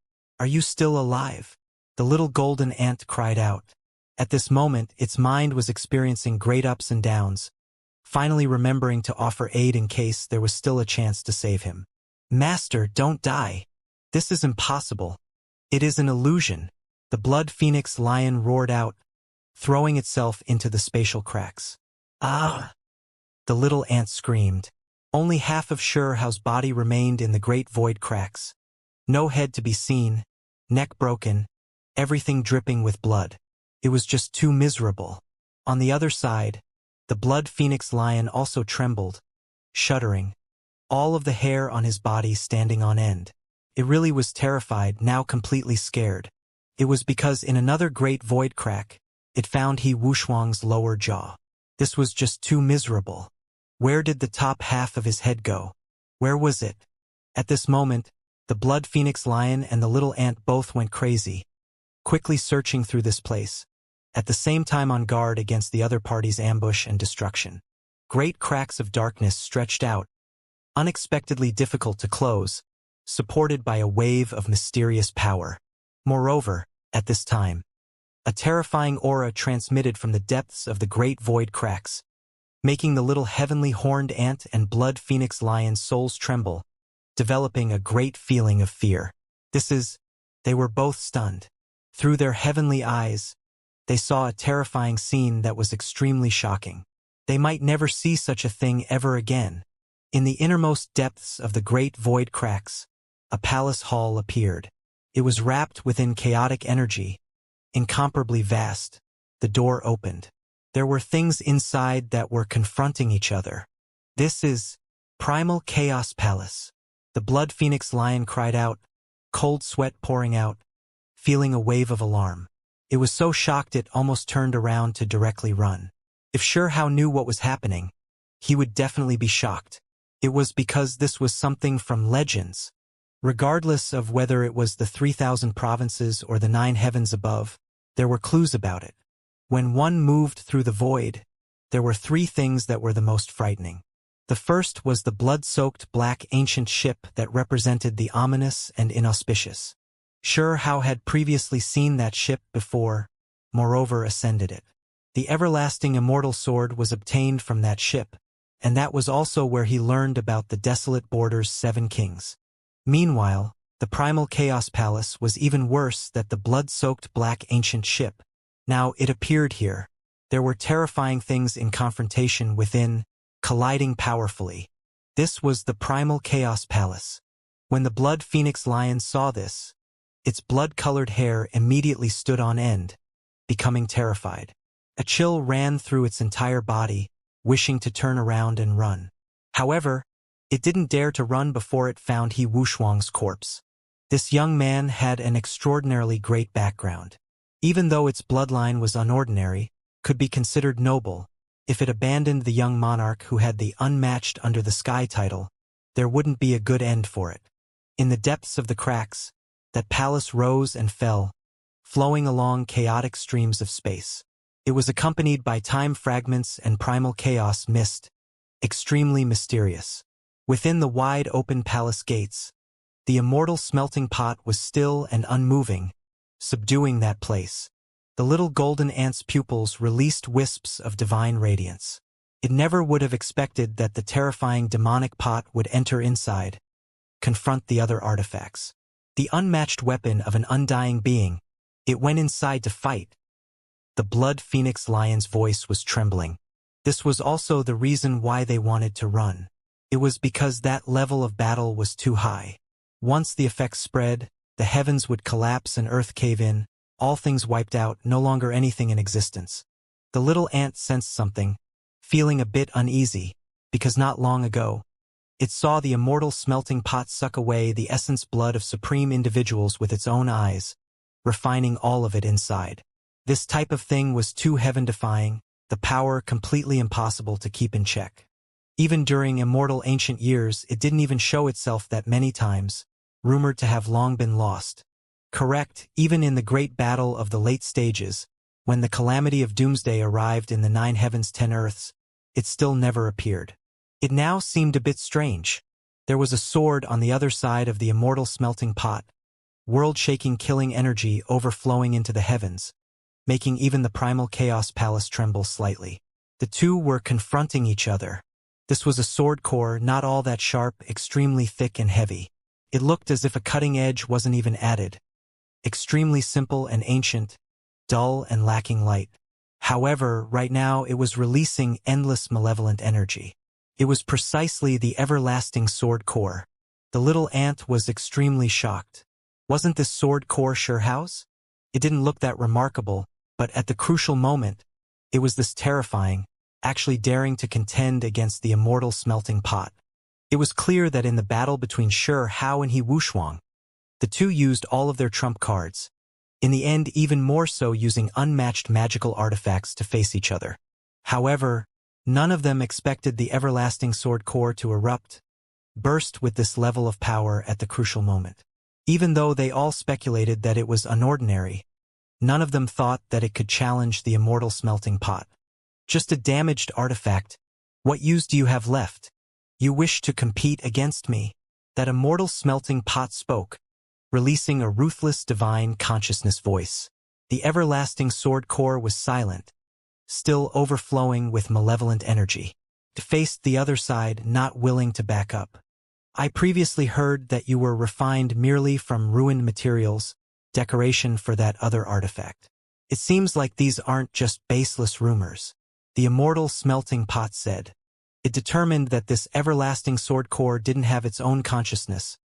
Are you still alive? The little golden ant cried out. At this moment, its mind was experiencing great ups and downs, finally remembering to offer aid in case there was still a chance to save him. Master, don't die. This is impossible. It is an illusion. The blood phoenix lion roared out, throwing itself into the spatial cracks. Ah! The little ant screamed. Only half of Shurehao's body remained in the great void cracks. No head to be seen, neck broken, everything dripping with blood. It was just too miserable. On the other side, the blood phoenix lion also trembled, shuddering, all of the hair on his body standing on end. It really was terrified, now completely scared. It was because in another great void crack, it found He Wushuang's lower jaw. This was just too miserable. Where did the top half of his head go? Where was it? At this moment, the blood phoenix lion and the little ant both went crazy, quickly searching through this place, at the same time on guard against the other party's ambush and destruction. Great cracks of darkness stretched out, unexpectedly difficult to close, supported by a wave of mysterious power. Moreover, at this time, a terrifying aura transmitted from the depths of the great void cracks, making the little heavenly horned ant and blood phoenix lion's souls tremble, developing a great feeling of fear. They were both stunned. Through their heavenly eyes, they saw a terrifying scene that was extremely shocking. They might never see such a thing ever again. In the innermost depths of the great void cracks, a palace hall appeared. It was wrapped within chaotic energy, incomparably vast. The door opened. There were things inside that were confronting each other. This is Primal Chaos Palace. The blood phoenix lion cried out, cold sweat pouring out, feeling a wave of alarm. It was so shocked it almost turned around to directly run. If Shuhao knew what was happening, he would definitely be shocked. It was because this was something from legends. Regardless of whether it was the 3,000 provinces or the 9 heavens above, there were clues about it. When one moved through the void, there were 3 things that were the most frightening. The first was the blood-soaked black ancient ship that represented the ominous and inauspicious. Sure Hao had previously seen that ship before, moreover ascended it. The everlasting immortal sword was obtained from that ship, and that was also where he learned about the desolate border's 7 kings. Meanwhile, the primal chaos palace was even worse than the blood-soaked black ancient ship. Now it appeared here. There were terrifying things in confrontation within, colliding powerfully. This was the primal chaos palace. When the blood phoenix lion saw this, its blood-colored hair immediately stood on end, becoming terrified. A chill ran through its entire body, wishing to turn around and run. However, it didn't dare to run before it found He Wushuang's corpse. This young man had an extraordinarily great background. Even though its bloodline was unordinary, could be considered noble, if it abandoned the young monarch who had the unmatched under the sky title, there wouldn't be a good end for it. In the depths of the cracks, that palace rose and fell, flowing along chaotic streams of space. It was accompanied by time fragments and primal chaos mist, extremely mysterious. Within the wide-open palace gates, the immortal smelting pot was still and unmoving, subduing that place. The little golden ant's pupils released wisps of divine radiance. It never would have expected that the terrifying demonic pot would enter inside, confront the other artifacts. The unmatched weapon of an undying being, it went inside to fight. The blood phoenix lion's voice was trembling. This was also the reason why they wanted to run. It was because that level of battle was too high. Once the effects spread, the heavens would collapse and earth cave in, all things wiped out, no longer anything in existence. The little ant sensed something, feeling a bit uneasy, because not long ago, it saw the immortal smelting pot suck away the essence blood of supreme individuals with its own eyes, refining all of it inside. This type of thing was too heaven-defying, the power completely impossible to keep in check. Even during immortal ancient years, it didn't even show itself that many times, rumored to have long been lost. Correct, even in the great battle of the late stages, when the calamity of doomsday arrived in the 9 heavens 10 earths, it still never appeared. It now seemed a bit strange. There was a sword on the other side of the immortal smelting pot, world-shaking killing energy overflowing into the heavens, making even the primal chaos palace tremble slightly. The two were confronting each other. This was a sword core, not all that sharp, extremely thick and heavy. It looked as if a cutting edge wasn't even added. Extremely simple and ancient, dull and lacking light. However, right now it was releasing endless malevolent energy. It was precisely the everlasting sword core. The little ant was extremely shocked. Wasn't this sword core Sure Hao's? It didn't look that remarkable, but at the crucial moment, it was this terrifying, actually daring to contend against the immortal smelting pot. It was clear that in the battle between Sure Hao and He Wushuang, the two used all of their trump cards, in the end even more so using unmatched magical artifacts to face each other. However, none of them expected the everlasting sword core to burst with this level of power at the crucial moment. Even though they all speculated that it was unordinary, none of them thought that it could challenge the immortal smelting pot. Just a damaged artifact. What use do you have left? You wish to compete against me? That immortal smelting pot spoke, releasing a ruthless divine consciousness voice. The everlasting sword core was silent, still overflowing with malevolent energy. It faced the other side, not willing to back up. I previously heard that you were refined merely from ruined materials, decoration for that other artifact. It seems like these aren't just baseless rumors. The immortal smelting pot said. It determined that this everlasting sword core didn't have its own consciousness,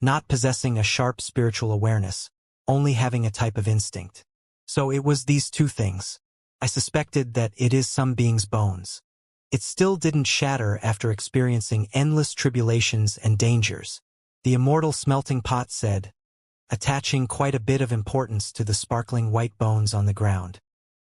not possessing a sharp spiritual awareness, only having a type of instinct. So it was these two things. I suspected that it is some being's bones. It still didn't shatter after experiencing endless tribulations and dangers, the immortal smelting pot said, attaching quite a bit of importance to the sparkling white bones on the ground.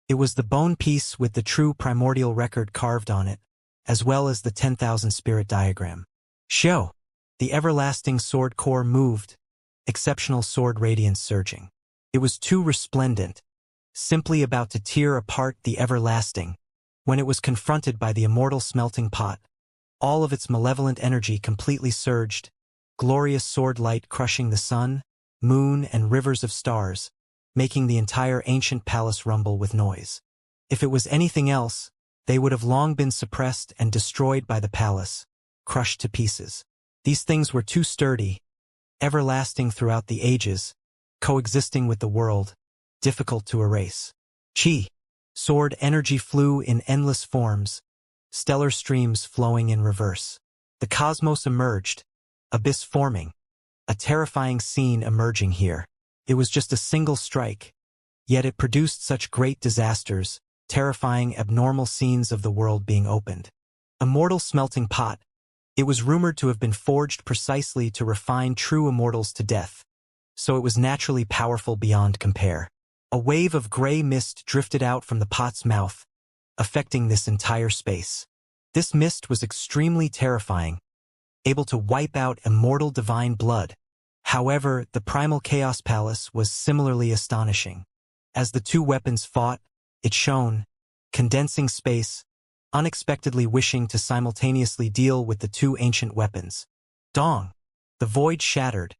It was the bone piece with the true primordial record carved on it, as well as the 10,000 spirit diagram. Show! The everlasting sword core moved, exceptional sword radiance surging. It was too resplendent, simply about to tear apart the everlasting, when it was confronted by the immortal smelting pot. all of its malevolent energy completely surged, glorious sword light crushing the sun, moon, and rivers of stars, making the entire ancient palace rumble with noise. If it was anything else, they would have long been suppressed and destroyed by the palace, crushed to pieces. These things were too sturdy, everlasting throughout the ages, coexisting with the world, difficult to erase. Chi, sword energy flew in endless forms, stellar streams flowing in reverse. The cosmos emerged, abyss forming, a terrifying scene emerging here. It was just a single strike, yet it produced such great disasters, terrifying abnormal scenes of the world being opened. Immortal smelting pot. It was rumored to have been forged precisely to refine true immortals to death, so it was naturally powerful beyond compare. A wave of gray mist drifted out from the pot's mouth, affecting this entire space. This mist was extremely terrifying, able to wipe out immortal divine blood. However, the primal chaos palace was similarly astonishing. As the two weapons fought, it shone, condensing space, unexpectedly wishing to simultaneously deal with the two ancient weapons. Dong! The void shattered.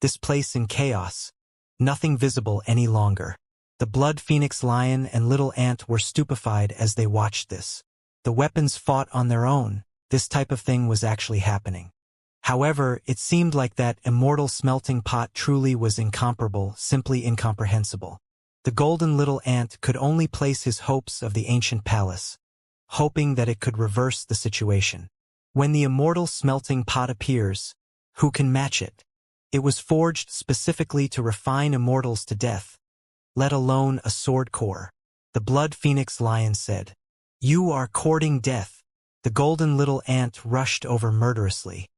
This place in chaos. Nothing visible any longer. The blood phoenix lion and little ant were stupefied as they watched this. The weapons fought on their own. This type of thing was actually happening. However, it seemed like that immortal smelting pot truly was incomparable, simply incomprehensible. The golden little ant could only place his hopes of the ancient palace, hoping that it could reverse the situation. When the immortal smelting pot appears, who can match it? It was forged specifically to refine immortals to death, let alone a sword core. The blood phoenix lion said, "You are courting death." The golden little ant rushed over murderously.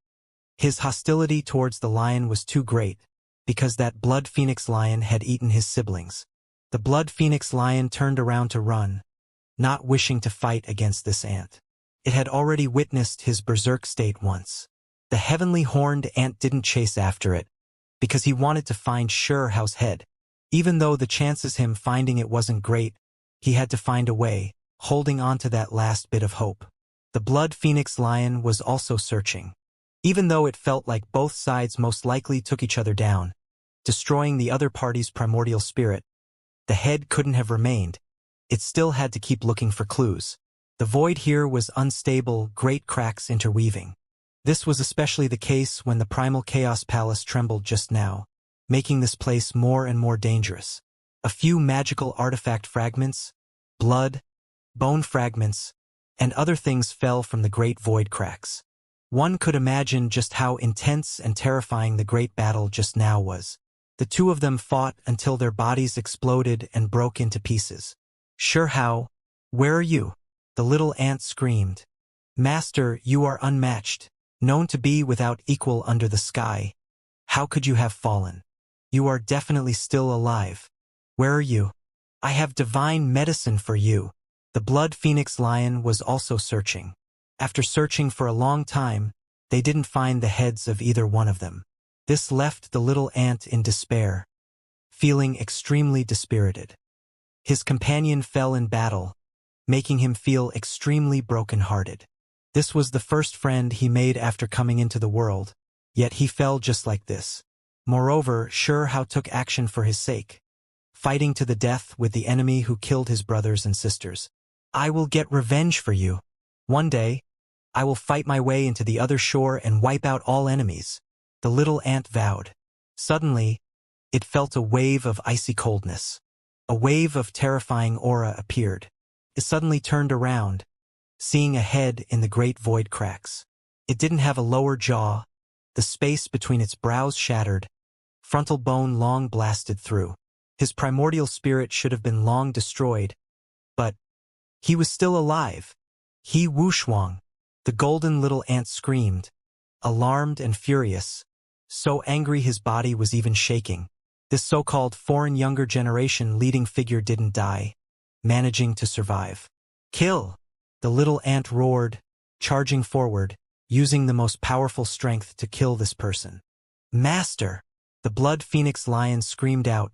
His hostility towards the lion was too great, because that blood phoenix lion had eaten his siblings. The blood phoenix lion turned around to run, not wishing to fight against this ant. It had already witnessed his berserk state once. The heavenly horned ant didn't chase after it, because he wanted to find Sure-How's head. Even though the chances him finding it wasn't great, he had to find a way, holding on to that last bit of hope. The blood phoenix lion was also searching. Even though it felt like both sides most likely took each other down, destroying the other party's primordial spirit, the head couldn't have remained. It still had to keep looking for clues. The void here was unstable, great cracks interweaving. This was especially the case when the primal chaos palace trembled just now, making this place more and more dangerous. A few magical artifact fragments, blood, bone fragments, and other things fell from the great void cracks. One could imagine just how intense and terrifying the great battle just now was. The two of them fought until their bodies exploded and broke into pieces. Sure-How, where are you? The little ant screamed. Master, you are unmatched, known to be without equal under the sky. How could you have fallen? You are definitely still alive. Where are you? I have divine medicine for you. The blood phoenix lion was also searching. After searching for a long time, they didn't find the heads of either one of them. This left the little ant in despair, feeling extremely dispirited. His companion fell in battle, making him feel extremely broken-hearted. This was the first friend he made after coming into the world, yet he fell just like this. Moreover, Sure-How took action for his sake, fighting to the death with the enemy who killed his brothers and sisters. I will get revenge for you. One day, I will fight my way into the other shore and wipe out all enemies, the little ant vowed. Suddenly, it felt a wave of icy coldness. A wave of terrifying aura appeared. It suddenly turned around, seeing a head in the great void cracks. It didn't have a lower jaw, the space between its brows shattered, frontal bone long blasted through. His primordial spirit should have been long destroyed, but he was still alive. He Wuxia. The golden little ant screamed, alarmed and furious, so angry his body was even shaking. This so-called foreign younger generation leading figure didn't die, managing to survive. Kill! The little ant roared, charging forward, using the most powerful strength to kill this person. Master! The blood phoenix lion screamed out,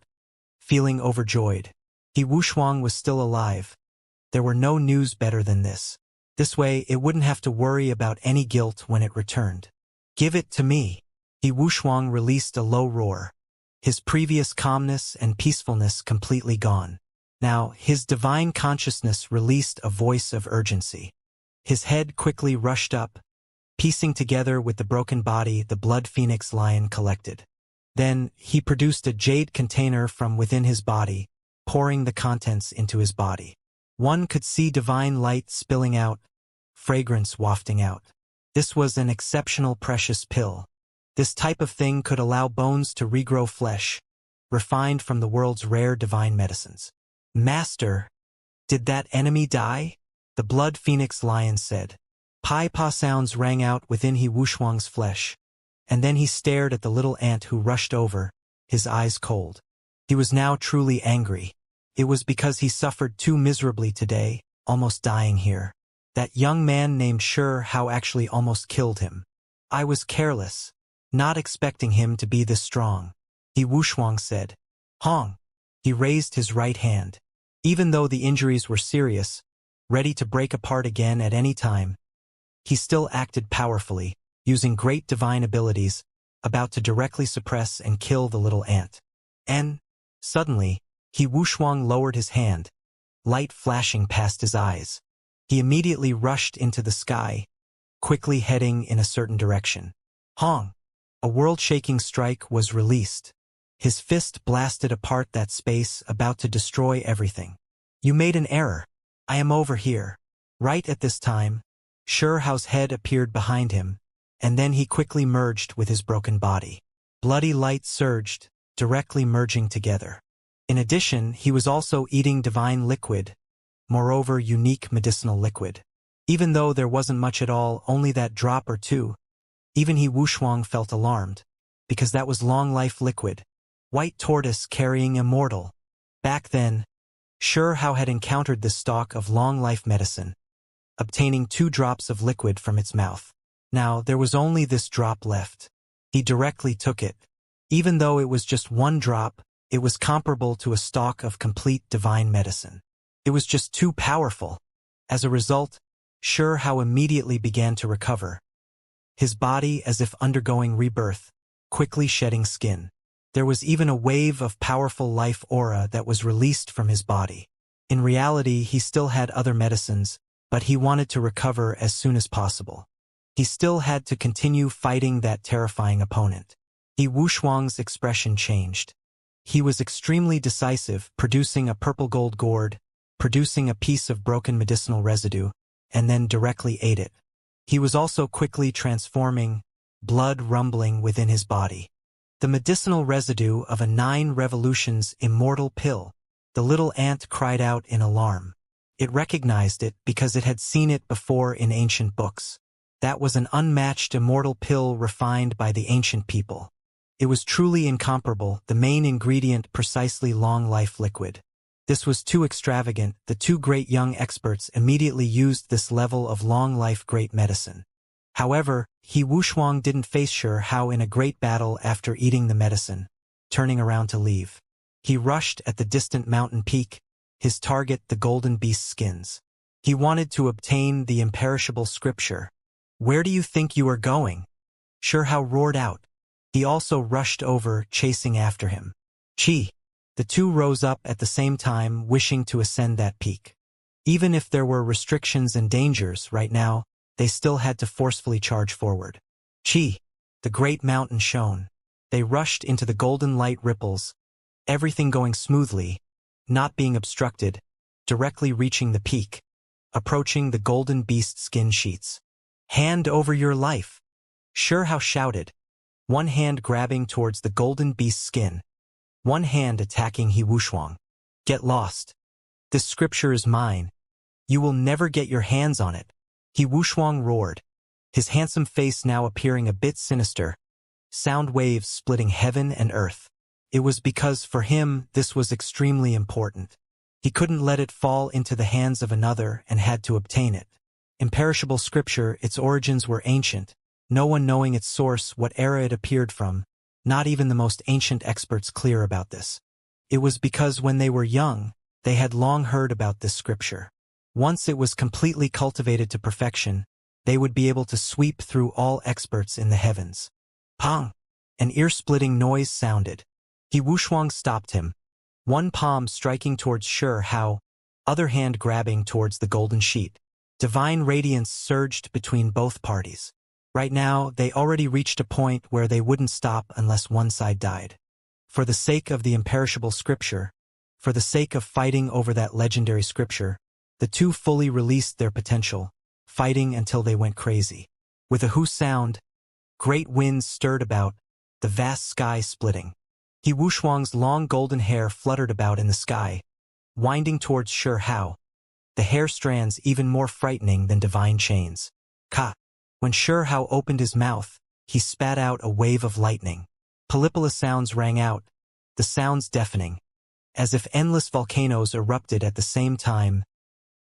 feeling overjoyed. He Wuxia was still alive. There were no news better than this. This way, it wouldn't have to worry about any guilt when it returned. Give it to me. He Wushuang released a low roar. His previous calmness and peacefulness completely gone. Now, his divine consciousness released a voice of urgency. His head quickly rushed up, piecing together with the broken body the blood phoenix lion collected. Then, he produced a jade container from within his body, pouring the contents into his body. One could see divine light spilling out, fragrance wafting out. This was an exceptional precious pill. This type of thing could allow bones to regrow flesh, refined from the world's rare divine medicines. Master, did that enemy die? The blood phoenix lion said. Pai-pa sounds rang out within He Wushuang's flesh, and then he stared at the little ant who rushed over, his eyes cold. He was now truly angry. It was because he suffered too miserably today, almost dying here. That young man named Shi Hao actually almost killed him. I was careless, not expecting him to be this strong. He Wushuang said. Hong. He raised his right hand. Even though the injuries were serious, ready to break apart again at any time, he still acted powerfully, using great divine abilities, about to directly suppress and kill the little ant. And, suddenly, He Wushuang lowered his hand, light flashing past his eyes. He immediately rushed into the sky, quickly heading in a certain direction. Hong! A world-shaking strike was released. His fist blasted apart that space, about to destroy everything. You made an error. I am over here. Right at this time, Shi Hao's head appeared behind him, and then he quickly merged with his broken body. Bloody light surged, directly merging together. In addition, he was also eating divine liquid, moreover unique medicinal liquid. Even though there wasn't much at all, only that drop or two, even He Wushuang felt alarmed, because that was long-life liquid, white tortoise carrying Immortal. Back then, Shi Hao had encountered this stock of long-life medicine, obtaining 2 drops of liquid from its mouth. Now, there was only this drop left. He directly took it. Even though it was just 1 drop, it was comparable to a stock of complete divine medicine. It was just too powerful. As a result, Shi Hao immediately began to recover, his body as if undergoing rebirth, quickly shedding skin. There was even a wave of powerful life aura that was released from his body. In reality, he still had other medicines, but he wanted to recover as soon as possible. He still had to continue fighting that terrifying opponent. He Wushuang's expression changed. He was extremely decisive, producing a purple gold gourd, producing a piece of broken medicinal residue, and then directly ate it. He was also quickly transforming, blood rumbling within his body. The medicinal residue of a 9 revolutions immortal pill. The little ant cried out in alarm. It recognized it because it had seen it before in ancient books. That was an unmatched immortal pill refined by the ancient people. It was truly incomparable, the main ingredient precisely long-life liquid. This was too extravagant. The 2 great young experts immediately used this level of long-life great medicine. However, He Wushuang didn't face Shi Hao in a great battle after eating the medicine, turning around to leave. He rushed at the distant mountain peak, his target the golden beast skins. He wanted to obtain the imperishable scripture. Where do you think you are going? Shi Hao roared out. He also rushed over, chasing after him. Chi! The 2 rose up at the same time, wishing to ascend that peak. Even if there were restrictions and dangers right now, they still had to forcefully charge forward. Chi! The great mountain shone. They rushed into the golden light ripples, everything going smoothly, not being obstructed, directly reaching the peak, approaching the golden beast skin sheets. Hand over your life! Shi Hao shouted, one hand grabbing towards the golden beast skin, one hand attacking He Wushuang. Get lost. This scripture is mine. You will never get your hands on it. He Wushuang roared, his handsome face now appearing a bit sinister, sound waves splitting heaven and earth. It was because for him this was extremely important. He couldn't let it fall into the hands of another and had to obtain it. Imperishable scripture, its origins were ancient, no one knowing its source, what era it appeared from, not even the most ancient experts clear about this. It was because when they were young, they had long heard about this scripture. Once it was completely cultivated to perfection, they would be able to sweep through all experts in the heavens. Pong! An ear-splitting noise sounded. He Wushuang stopped him, one palm striking towards Shi Hao, other hand grabbing towards the golden sheet. Divine radiance surged between both parties. Right now, they already reached a point where they wouldn't stop unless one side died. For the sake of the imperishable scripture, for the sake of fighting over that legendary scripture, the two fully released their potential, fighting until they went crazy. With a hoo sound, great winds stirred about, the vast sky splitting. He Wushuang's long golden hair fluttered about in the sky, winding towards Shi Hao, the hair strands even more frightening than divine chains. Ka! When Shi Hao opened his mouth, he spat out a wave of lightning. Polypola sounds rang out, the sounds deafening. As if endless volcanoes erupted at the same time,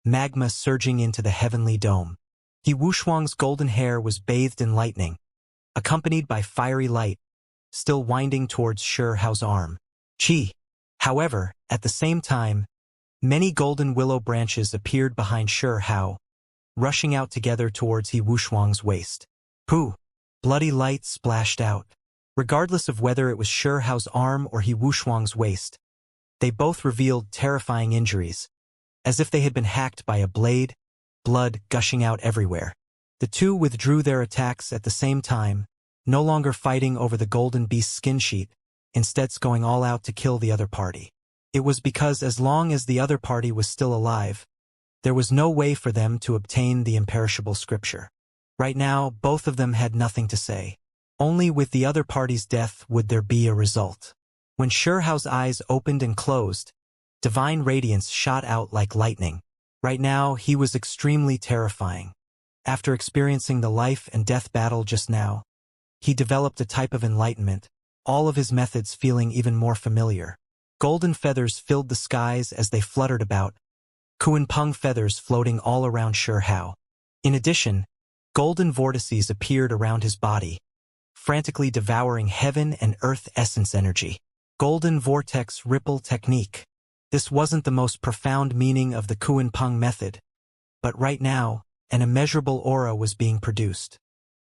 magma surging into the heavenly dome. He Wushuang's golden hair was bathed in lightning, accompanied by fiery light, still winding towards Shi Hao's arm. Chi! However, at the same time, many golden willow branches appeared behind Shi Hao, rushing out together towards He Wushuang's waist. Pooh! Bloody light splashed out. Regardless of whether it was Shi Hao's arm or He Wushuang's waist, they both revealed terrifying injuries, as if they had been hacked by a blade, blood gushing out everywhere. The two withdrew their attacks at the same time, no longer fighting over the golden beast's skin sheet, instead going all out to kill the other party. It was because as long as the other party was still alive, there was no way for them to obtain the imperishable scripture. Right now, both of them had nothing to say. Only with the other party's death would there be a result. When Shi Hao's eyes opened and closed, divine radiance shot out like lightning. Right now, he was extremely terrifying. After experiencing the life and death battle just now, he developed a type of enlightenment, all of his methods feeling even more familiar. Golden feathers filled the skies as they fluttered about, Kuan-peng feathers floating all around Shi Hao. In addition, golden vortices appeared around his body, frantically devouring heaven and earth essence energy. Golden vortex ripple technique. This wasn't the most profound meaning of the Kuan-peng method, but right now, an immeasurable aura was being produced.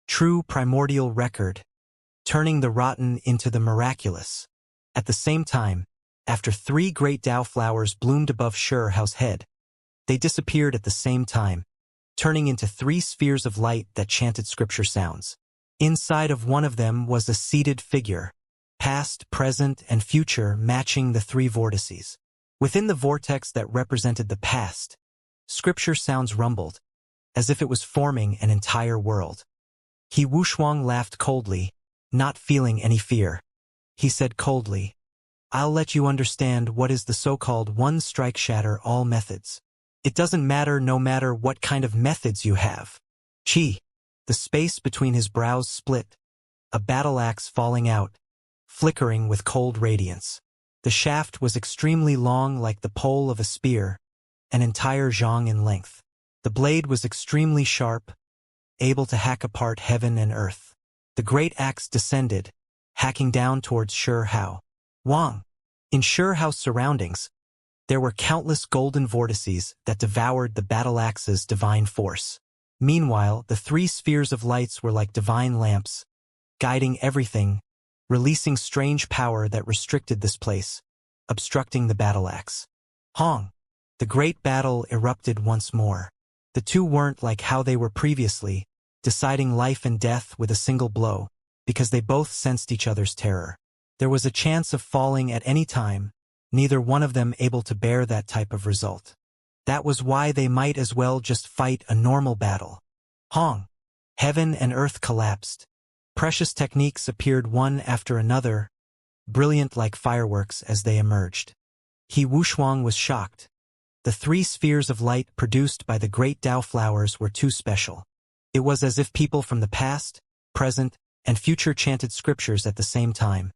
True primordial record, turning the rotten into the miraculous. At the same time, after 3 great Dao flowers bloomed above Shi Hao's head, they disappeared at the same time, turning into 3 spheres of light that chanted scripture sounds. Inside of one of them was a seated figure, past, present, and future matching the 3 vortices. Within the vortex that represented the past, scripture sounds rumbled, as if it was forming an entire world. He Wushuang laughed coldly, not feeling any fear. He said coldly, "I'll let you understand what is the so-called one-strike shatter all methods. It doesn't matter no matter what kind of methods you have." Chi. The space between his brows split, a battle axe falling out, flickering with cold radiance. The shaft was extremely long like the pole of a spear, an entire zhang in length. The blade was extremely sharp, able to hack apart heaven and earth. The great axe descended, hacking down towards Shi Hao. Wang! In Shi Hao's surroundings, there were countless golden vortices that devoured the battle axe's divine force. Meanwhile, the 3 spheres of lights were like divine lamps, guiding everything, releasing strange power that restricted this place, obstructing the battle axe. Hong! The great battle erupted once more. The two weren't like how they were previously, deciding life and death with a single blow, because they both sensed each other's terror. There was a chance of falling at any time, neither one of them able to bear that type of result. That was why they might as well just fight a normal battle. Hong! Heaven and earth collapsed. Precious techniques appeared one after another, brilliant like fireworks as they emerged. He Wushuang was shocked. The 3 spheres of light produced by the great Dao flowers were too special. It was as if people from the past, present, and future chanted scriptures at the same time,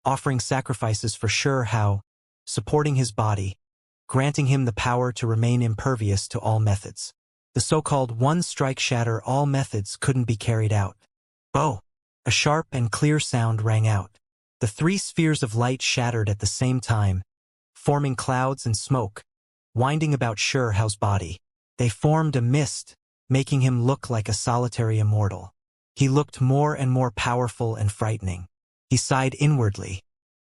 offering sacrifices for Shi Hao, supporting his body, granting him the power to remain impervious to all methods. The so-called one-strike shatter all methods couldn't be carried out. Bo! A sharp and clear sound rang out. The 3 spheres of light shattered at the same time, forming clouds and smoke, winding about Shi Hao's body. They formed a mist, making him look like a solitary immortal. He looked more and more powerful and frightening. He sighed inwardly.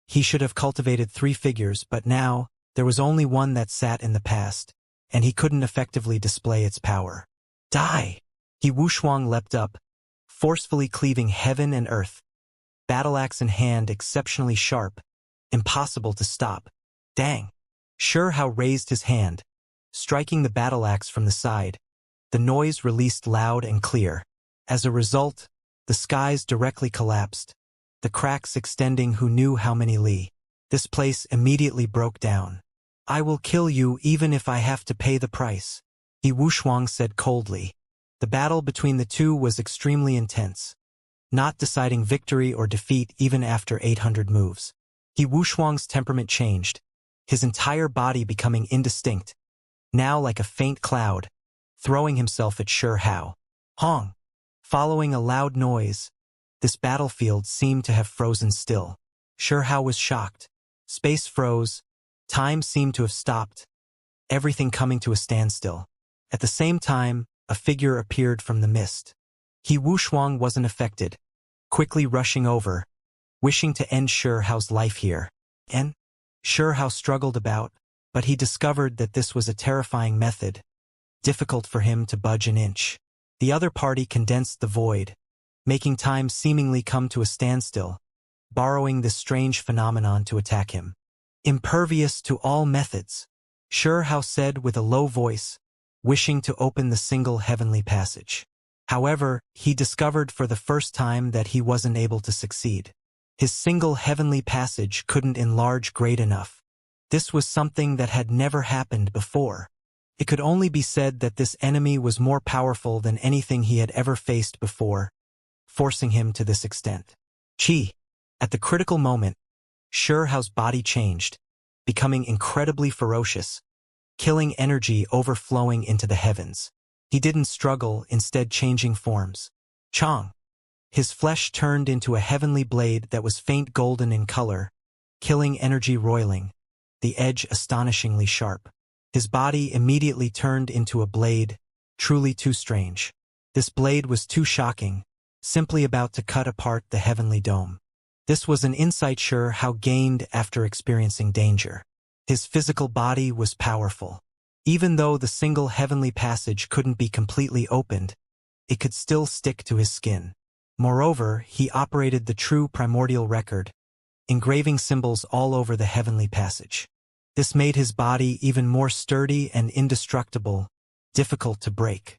He should have cultivated 3 figures, but now, there was only one that sat in the past, and he couldn't effectively display its power. Die! He Wushuang leapt up, forcefully cleaving heaven and earth. Battle-axe in hand, exceptionally sharp, impossible to stop. Dang! Shihao raised his hand, striking the battle-axe from the side. The noise released loud and clear. As a result, the skies directly collapsed, the cracks extending who knew how many li. This place immediately broke down. I will kill you even if I have to pay the price, He Wushuang said coldly. The battle between the two was extremely intense, not deciding victory or defeat even after 800 moves. He Wushuang's temperament changed, his entire body becoming indistinct, now like a faint cloud, throwing himself at Shihao. Hong! Following a loud noise, this battlefield seemed to have frozen still. Shihao was shocked. Space froze, time seemed to have stopped, everything coming to a standstill. At the same time, a figure appeared from the mist. He Wushuang wasn't affected, quickly rushing over, wishing to end Shihao's life here. And Shihao struggled about, but he discovered that this was a terrifying method, difficult for him to budge an inch. The other party condensed the void, making time seemingly come to a standstill, borrowing this strange phenomenon to attack him. Impervious to all methods, Shihao said with a low voice, wishing to open the single heavenly passage. However, he discovered for the first time that he wasn't able to succeed. His single heavenly passage couldn't enlarge great enough. This was something that had never happened before. It could only be said that this enemy was more powerful than anything he had ever faced before, forcing him to this extent. Chi! At the critical moment, Shihao's body changed, becoming incredibly ferocious, killing energy overflowing into the heavens. He didn't struggle, instead changing forms. Chong! His flesh turned into a heavenly blade that was faint golden in color, killing energy roiling, the edge astonishingly sharp. His body immediately turned into a blade, truly too strange. This blade was too shocking, simply about to cut apart the heavenly dome. This was an insight Shihao gained after experiencing danger. His physical body was powerful. Even though the single heavenly passage couldn't be completely opened, it could still stick to his skin. Moreover, he operated the true primordial record, engraving symbols all over the heavenly passage. This made his body even more sturdy and indestructible, difficult to break.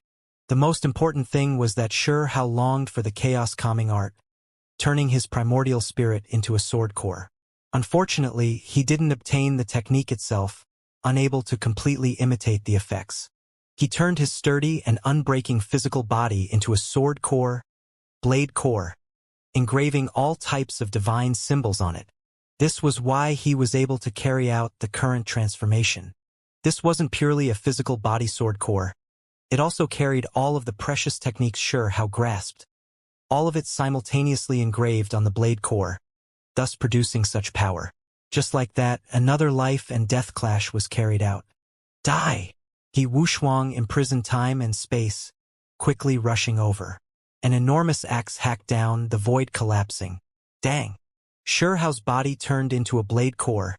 The most important thing was that Shihao longed for the chaos-calming art, turning his primordial spirit into a sword core. Unfortunately, he didn't obtain the technique itself, unable to completely imitate the effects. He turned his sturdy and unbreaking physical body into a sword core, blade core, engraving all types of divine symbols on it. This was why he was able to carry out the current transformation. This wasn't purely a physical body sword core. It also carried all of the precious techniques Shihao grasped, all of it simultaneously engraved on the blade core, thus producing such power. Just like that, another life and death clash was carried out. Die! He Wushuang imprisoned time and space, quickly rushing over. An enormous axe hacked down, the void collapsing. Dang! Shihao's body turned into a blade core,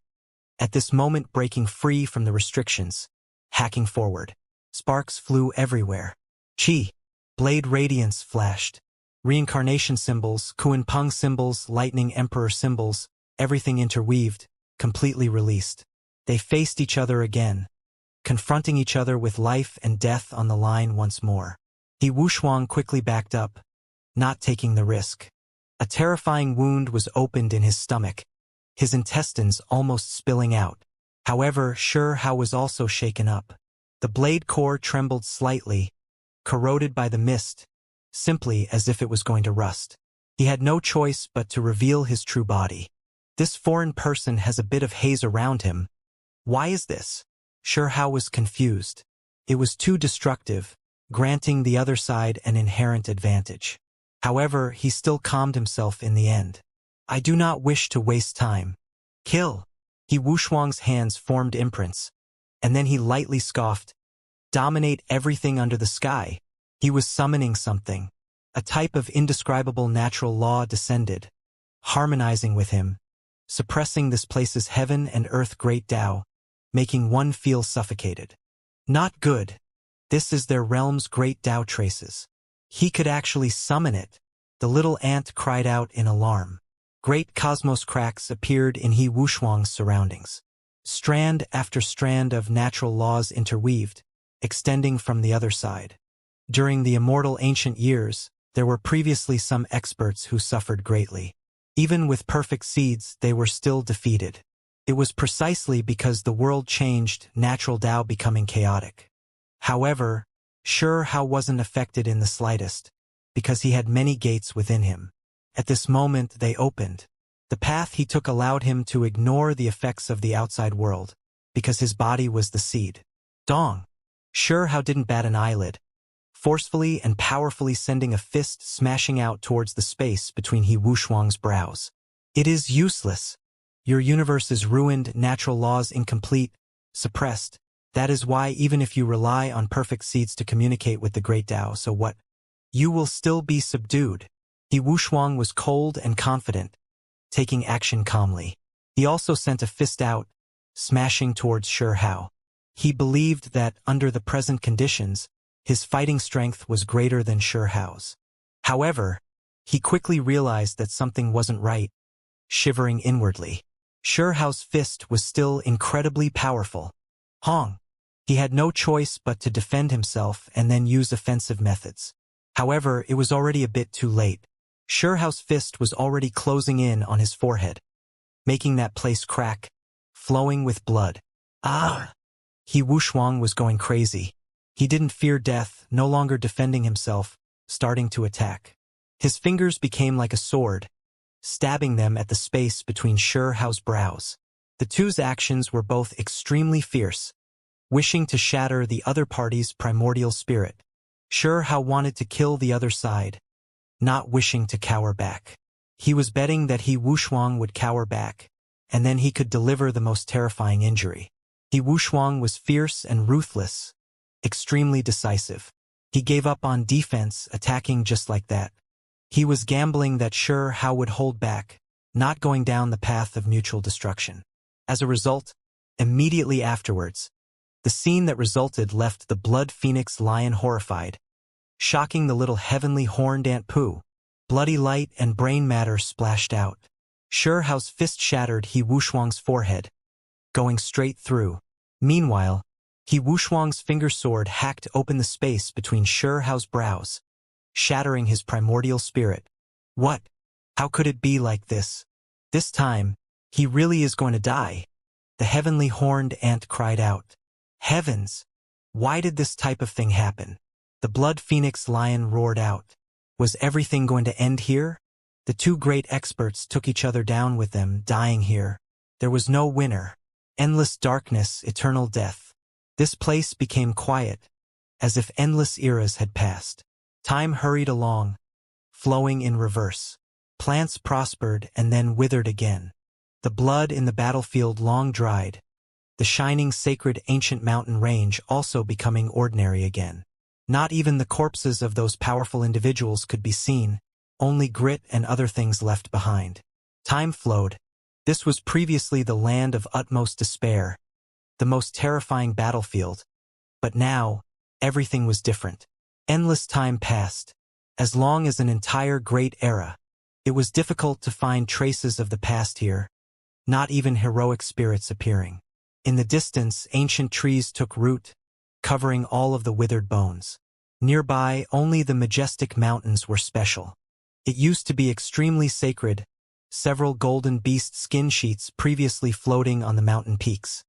at this moment breaking free from the restrictions, hacking forward. Sparks flew everywhere. Chi! Blade radiance flashed. Reincarnation symbols, Kunpeng symbols, lightning emperor symbols, everything interweaved, completely released. They faced each other again, confronting each other with life and death on the line once more. He Wushuang quickly backed up, not taking the risk. A terrifying wound was opened in his stomach, his intestines almost spilling out. However, Shihao was also shaken up. The blade core trembled slightly, corroded by the mist, simply as if it was going to rust. He had no choice but to reveal his true body. This foreign person has a bit of haze around him. Why is this? Shihao was confused. It was too destructive, granting the other side an inherent advantage. However, he still calmed himself in the end. I do not wish to waste time. Kill! He Wushuang's hands formed imprints, and then he lightly scoffed. dominate everything under the sky. He was summoning something. A type of indescribable natural law descended, harmonizing with him, suppressing this place's heaven and earth great Tao, making one feel suffocated. Not good. This is their realm's great Tao traces. He could actually summon it. The little ant cried out in alarm. Great cosmos cracks appeared in He Wushuang's surroundings. Strand after strand of natural laws interweaved, extending from the other side. During the immortal ancient years, there were previously some experts who suffered greatly. Even with perfect seeds, they were still defeated. It was precisely because the world changed, natural Tao becoming chaotic. However, Hao wasn't affected in the slightest, because he had many gates within him. At this moment they opened. The path he took allowed him to ignore the effects of the outside world, because his body was the seed. Dong! Hao didn't bat an eyelid, forcefully and powerfully sending a fist smashing out towards the space between He Wushuang's brows. It is useless. Your universe is ruined, natural laws incomplete, suppressed. That is why even if you rely on perfect seeds to communicate with the great Tao, so what? You will still be subdued. He Wushuang was cold and confident, taking action calmly. He also sent a fist out, smashing towards Hao. He believed that, under the present conditions, his fighting strength was greater than Hao's. However, he quickly realized that something wasn't right, shivering inwardly. Hao's fist was still incredibly powerful. Hong! He had no choice but to defend himself and then use offensive methods. However, it was already a bit too late. Hao's fist was already closing in on his forehead, making that place crack, flowing with blood. Ah! He Wushuang was going crazy. He didn't fear death, no longer defending himself, starting to attack. His fingers became like a sword, stabbing them at the space between Hao's brows. The two's actions were both extremely fierce, wishing to shatter the other party's primordial spirit. Hao wanted to kill the other side, not wishing to cower back. He was betting that He Wushuang would cower back, and then he could deliver the most terrifying injury. He Wushuang was fierce and ruthless, extremely decisive. He gave up on defense, attacking just like that. He was gambling that Hao would hold back, not going down the path of mutual destruction. As a result, immediately afterwards, the scene that resulted left the blood phoenix lion horrified, shocking the little heavenly horned ant poo. Bloody light and brain matter splashed out. Hao's fist shattered He Wushuang's forehead, going straight through. Meanwhile, He Wushuang's finger sword hacked open the space between Hao's brows, shattering his primordial spirit. What? How could it be like this? This time, he really is going to die. The heavenly horned ant cried out. Heavens! Why did this type of thing happen? The blood phoenix lion roared out. Was everything going to end here? The two great experts took each other down with them, dying here. There was no winner. Endless darkness, eternal death. This place became quiet, as if endless eras had passed. Time hurried along, flowing in reverse. Plants prospered and then withered again. The blood in the battlefield long dried, the shining sacred ancient mountain range also becoming ordinary again. Not even the corpses of those powerful individuals could be seen, only grit and other things left behind. Time flowed. This was previously the land of utmost despair, the most terrifying battlefield. But now, everything was different. Endless time passed, as long as an entire great era. It was difficult to find traces of the past here, not even heroic spirits appearing. In the distance, ancient trees took root, covering all of the withered bones. Nearby, only the majestic mountains were special. It used to be extremely sacred, several golden beast skin sheets previously floating on the mountain peaks.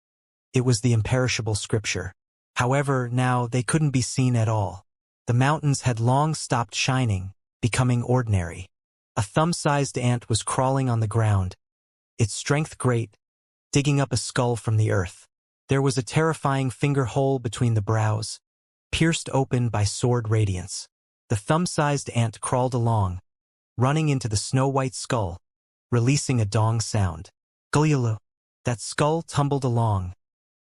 It was the imperishable scripture. However, now they couldn't be seen at all. The mountains had long stopped shining, becoming ordinary. A thumb-sized ant was crawling on the ground, its strength great, digging up a skull from the earth. There was a terrifying finger hole between the brows, pierced open by sword radiance. The thumb-sized ant crawled along, running into the snow-white skull, releasing a dong sound. Gulyalu. That skull tumbled along,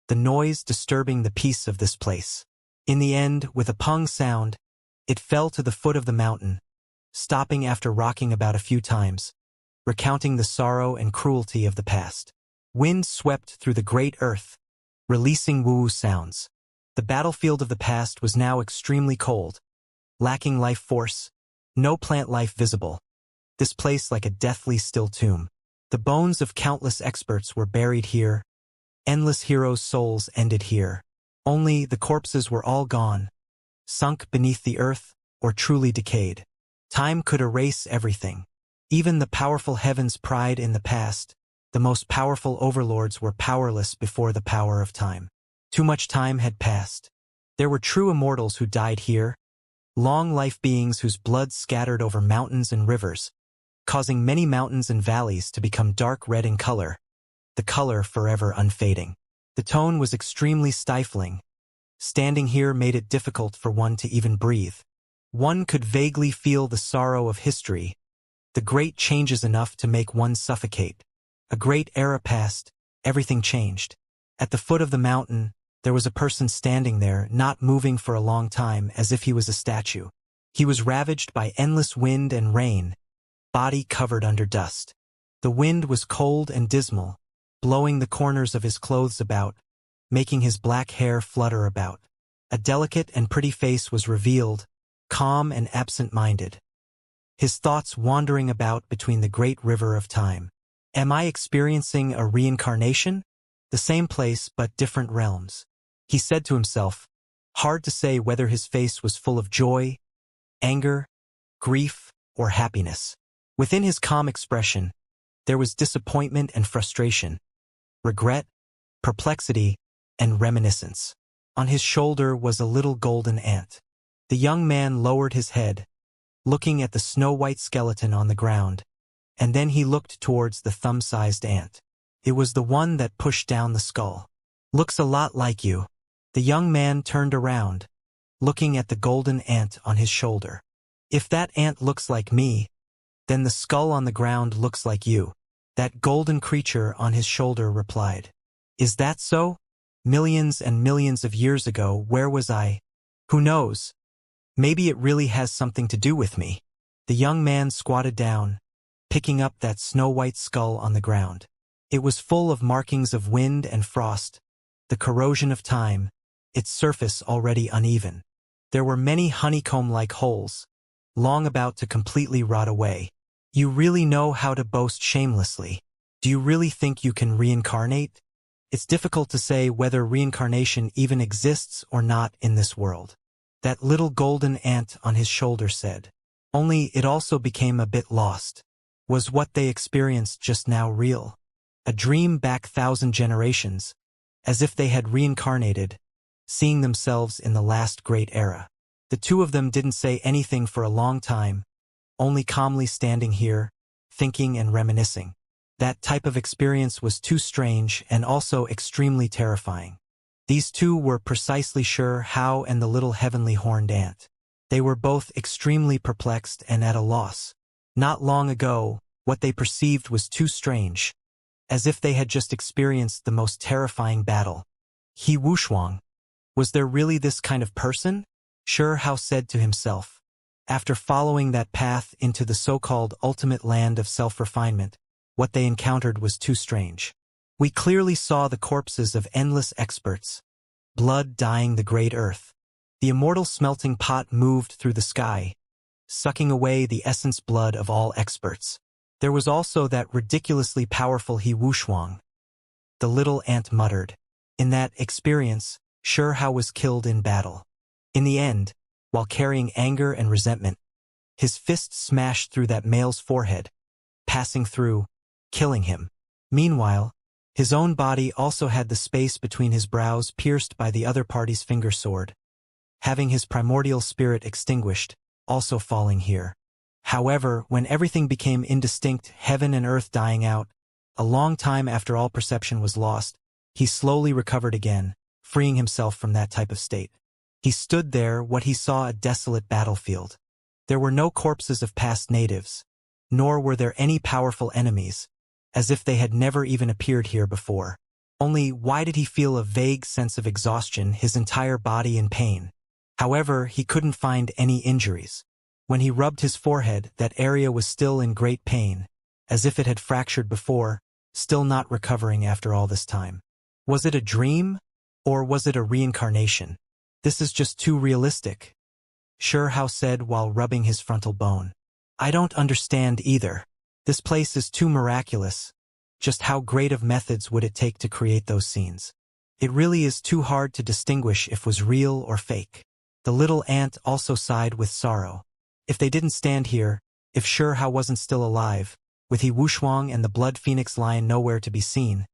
the noise disturbing the peace of this place. In the end, with a pung sound, it fell to the foot of the mountain, stopping after rocking about a few times, recounting the sorrow and cruelty of the past. Wind swept through the great earth, releasing woo-woo sounds. The battlefield of the past was now extremely cold, lacking life force, no plant life visible. This place like a deathly still tomb. The bones of countless experts were buried here. Endless heroes' souls ended here. Only the corpses were all gone, sunk beneath the earth, or truly decayed. Time could erase everything. Even the powerful heavens pride in the past. The most powerful overlords were powerless before the power of time. Too much time had passed. There were true immortals who died here, long-life beings whose blood scattered over mountains and rivers, causing many mountains and valleys to become dark red in color, the color forever unfading. The tone was extremely stifling. Standing here made it difficult for one to even breathe. One could vaguely feel the sorrow of history, the great changes enough to make one suffocate. A great era passed, everything changed. At the foot of the mountain, there was a person standing there, not moving for a long time, as if he was a statue. He was ravaged by endless wind and rain, body covered under dust. The wind was cold and dismal, blowing the corners of his clothes about, making his black hair flutter about. A delicate and pretty face was revealed, calm and absent-minded. His thoughts wandering about between the great river of time. Am I experiencing a reincarnation? The same place but different realms. He said to himself, hard to say whether his face was full of joy, anger, grief, or happiness. Within his calm expression, there was disappointment and frustration, regret, perplexity, and reminiscence. On his shoulder was a little golden ant. The young man lowered his head, looking at the snow-white skeleton on the ground, and then he looked towards the thumb-sized ant. It was the one that pushed down the skull. Looks a lot like you. The young man turned around, looking at the golden ant on his shoulder. If that ant looks like me, then the skull on the ground looks like you. That golden creature on his shoulder replied. Is that so? Millions and millions of years ago, where was I? Who knows? Maybe it really has something to do with me. The young man squatted down, picking up that snow-white skull on the ground. It was full of markings of wind and frost, the corrosion of time, its surface already uneven. There were many honeycomb-like holes, long about to completely rot away. You really know how to boast shamelessly. Do you really think you can reincarnate? It's difficult to say whether reincarnation even exists or not in this world. That little golden ant on his shoulder said. Only it also became a bit lost. Was what they experienced just now real? A dream back 1,000 generations, as if they had reincarnated, seeing themselves in the last great era. The two of them didn't say anything for a long time, only calmly standing here, thinking and reminiscing. That type of experience was too strange and also extremely terrifying. These two were precisely sure how, and the little heavenly horned ant. They were both extremely perplexed and at a loss. Not long ago, what they perceived was too strange, as if they had just experienced the most terrifying battle. He Wushuang. Was there really this kind of person? Sure Hao said to himself. After following that path into the so-called ultimate land of self-refinement, what they encountered was too strange. We clearly saw the corpses of endless experts, blood dyeing the great earth. The immortal smelting pot moved through the sky, sucking away the essence blood of all experts. There was also that ridiculously powerful He Wushuang. The little ant muttered. In that experience, Sure Hao was killed in battle. In the end, while carrying anger and resentment, his fist smashed through that male's forehead, passing through, killing him. Meanwhile, his own body also had the space between his brows pierced by the other party's finger sword, having his primordial spirit extinguished, also falling here. However, when everything became indistinct, heaven and earth dying out, a long time after all perception was lost, he slowly recovered again, freeing himself from that type of state. He stood there, what he saw a desolate battlefield. There were no corpses of past natives, nor were there any powerful enemies, as if they had never even appeared here before. Only why did he feel a vague sense of exhaustion, his entire body in pain? However, he couldn't find any injuries. When he rubbed his forehead, that area was still in great pain, as if it had fractured before, still not recovering after all this time. Was it a dream? Or was it a reincarnation? This is just too realistic, Xianxia said while rubbing his frontal bone. I don't understand either. This place is too miraculous. Just how great of methods would it take to create those scenes? It really is too hard to distinguish if it was real or fake. The little ant also sighed with sorrow. If they didn't stand here, if Xianxia wasn't still alive, with He Wuxuang and the blood phoenix lion nowhere to be seen,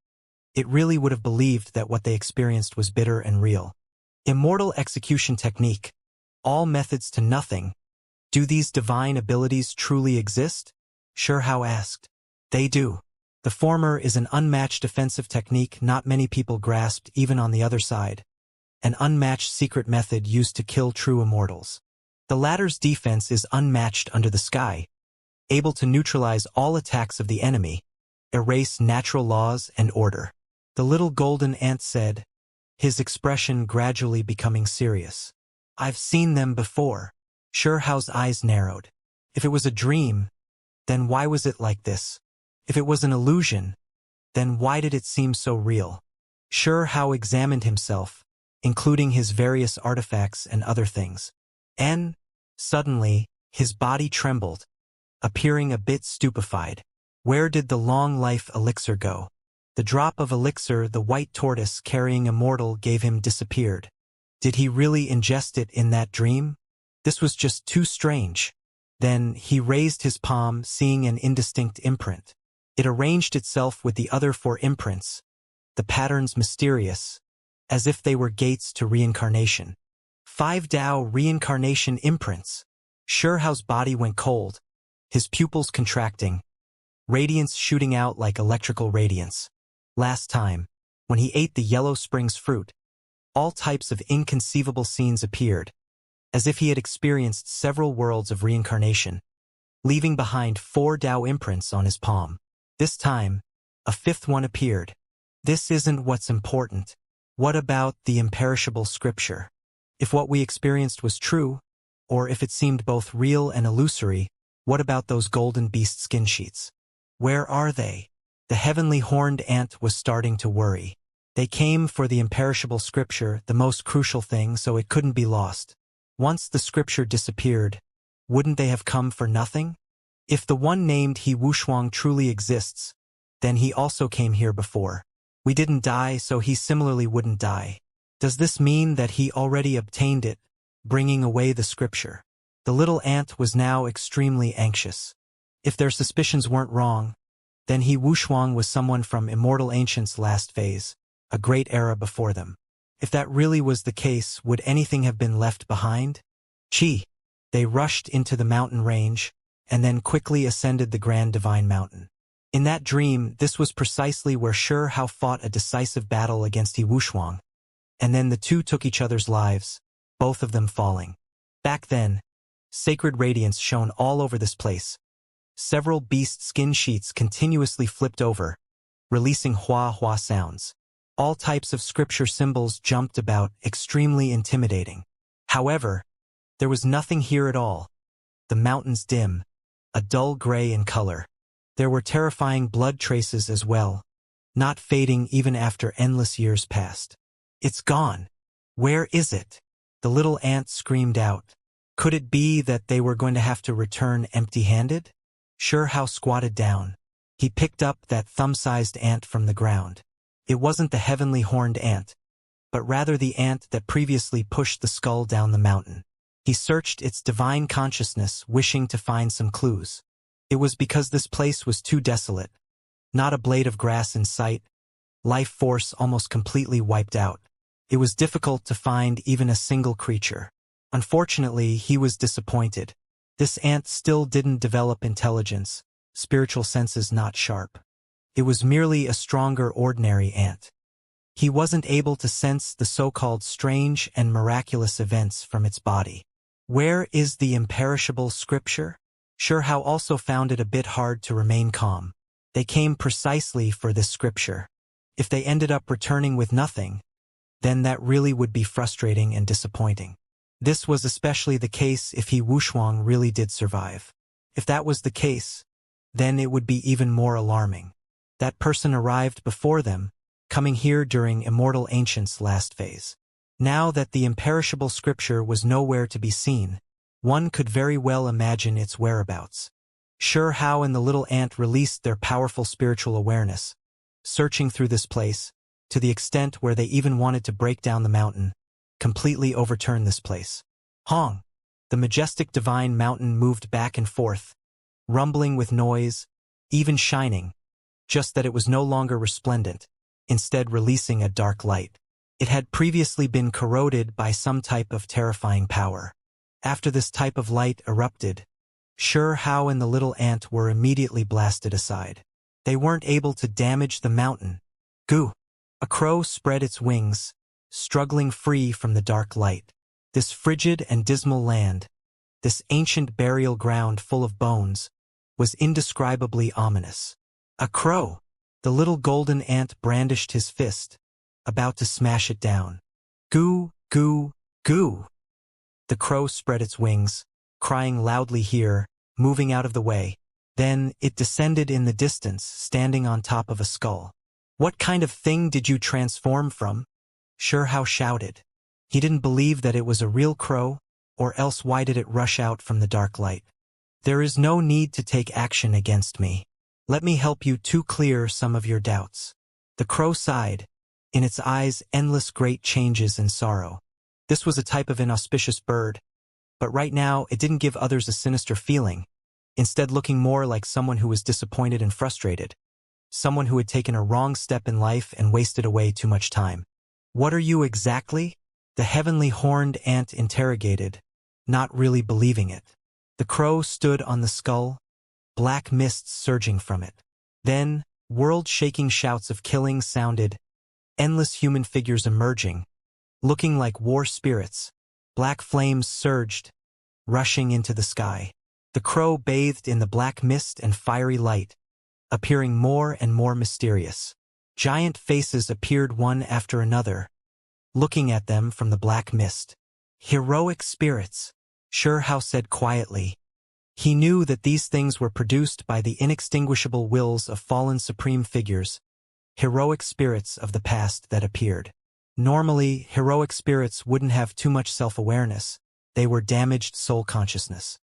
it really would have believed that what they experienced was bitter and real. Immortal execution technique. All methods to nothing. Do these divine abilities truly exist? Xianxia asked. They do. The former is an unmatched defensive technique not many people grasped even on the other side. An unmatched secret method used to kill true immortals. The latter's defense is unmatched under the sky, able to neutralize all attacks of the enemy, erase natural laws and order. The little golden ant said, his expression gradually becoming serious. I've seen them before. Xianxia's eyes narrowed. If it was a dream, then why was it like this? If it was an illusion, then why did it seem so real? Xianxia examined himself, including his various artifacts and other things. And, suddenly, his body trembled, appearing a bit stupefied. Where did the long-life elixir go? The drop of elixir the white tortoise carrying Immortal gave him disappeared. Did he really ingest it in that dream? This was just too strange. Then he raised his palm, seeing an indistinct imprint. It arranged itself with the other 4 imprints, the patterns mysterious, as if they were gates to reincarnation. 5 Dao reincarnation imprints. Xianxia's body went cold, his pupils contracting, radiance shooting out like electrical radiance. Last time, when he ate the Yellow Springs fruit, all types of inconceivable scenes appeared, as if he had experienced several worlds of reincarnation, leaving behind 4 Dao imprints on his palm. This time, a 5th one appeared. This isn't what's important. What about the imperishable scripture? If what we experienced was true, or if it seemed both real and illusory, what about those golden beast skin sheets? Where are they? The heavenly horned ant was starting to worry. They came for the imperishable scripture, the most crucial thing, so it couldn't be lost. Once the scripture disappeared, wouldn't they have come for nothing? If the one named He Wuxuang truly exists, then he also came here before. We didn't die, so he similarly wouldn't die. Does this mean that he already obtained it, bringing away the scripture? The little ant was now extremely anxious. If their suspicions weren't wrong, then He Wuxuang was someone from Immortal Ancient's last phase, a great era before them. If that really was the case, would anything have been left behind? Chi! They rushed into the mountain range, and then quickly ascended the Grand Divine Mountain. In that dream, this was precisely where Xianxia fought a decisive battle against He Wuxuang, and then the two took each other's lives, both of them falling. Back then, sacred radiance shone all over this place. Several beast skin sheets continuously flipped over, releasing hua-hua sounds. All types of scripture symbols jumped about, extremely intimidating. However, there was nothing here at all. The mountains dim, a dull gray in color. There were terrifying blood traces as well, not fading even after endless years passed. It's gone. Where is it? The little ant screamed out. Could it be that they were going to have to return empty-handed? Xianxia squatted down. He picked up that thumb-sized ant from the ground. It wasn't the heavenly horned ant, but rather the ant that previously pushed the skull down the mountain. He searched its divine consciousness, wishing to find some clues. It was because this place was too desolate. Not a blade of grass in sight. Life force almost completely wiped out. It was difficult to find even a single creature. Unfortunately, he was disappointed. This ant still didn't develop intelligence, spiritual senses not sharp. It was merely a stronger ordinary ant. He wasn't able to sense the so-called strange and miraculous events from its body. Where is the imperishable scripture? Xianxia also found it a bit hard to remain calm. They came precisely for this scripture. If they ended up returning with nothing, then that really would be frustrating and disappointing. This was especially the case if He Wushuang really did survive. If that was the case, then it would be even more alarming. That person arrived before them, coming here during Immortal Ancient's last phase. Now that the imperishable scripture was nowhere to be seen, one could very well imagine its whereabouts. Sure, Hao and the little ant released their powerful spiritual awareness, searching through this place, to the extent where they even wanted to break down the mountain, completely overturn this place. Hong! The majestic divine mountain moved back and forth, rumbling with noise, even shining, just that it was no longer resplendent, instead releasing a dark light. It had previously been corroded by some type of terrifying power. After this type of light erupted, Sure Hao and the little ant were immediately blasted aside. They weren't able to damage the mountain. Goo! A crow spread its wings, struggling free from the dark light. This frigid and dismal land, this ancient burial ground full of bones, was indescribably ominous. A crow! The little golden ant brandished his fist, about to smash it down. Goo, goo, goo! The crow spread its wings, crying loudly here, moving out of the way. Then it descended in the distance, standing on top of a skull. What kind of thing did you transform from? Sure Hao shouted. He didn't believe that it was a real crow, or else why did it rush out from the dark light? There is no need to take action against me. Let me help you to clear some of your doubts. The crow sighed, in its eyes endless great changes and sorrow. This was a type of inauspicious bird, but right now it didn't give others a sinister feeling, instead looking more like someone who was disappointed and frustrated, someone who had taken a wrong step in life and wasted away too much time. What are you exactly? The heavenly horned ant interrogated, not really believing it. The crow stood on the skull, black mists surging from it. Then, world-shaking shouts of killing sounded, endless human figures emerging, looking like war spirits. Black flames surged, rushing into the sky. The crow bathed in the black mist and fiery light, appearing more and more mysterious. Giant faces appeared one after another, looking at them from the black mist. Heroic spirits, Sure Hao said quietly. He knew that these things were produced by the inextinguishable wills of fallen supreme figures, heroic spirits of the past that appeared. Normally, heroic spirits wouldn't have too much self-awareness. They were damaged soul consciousness.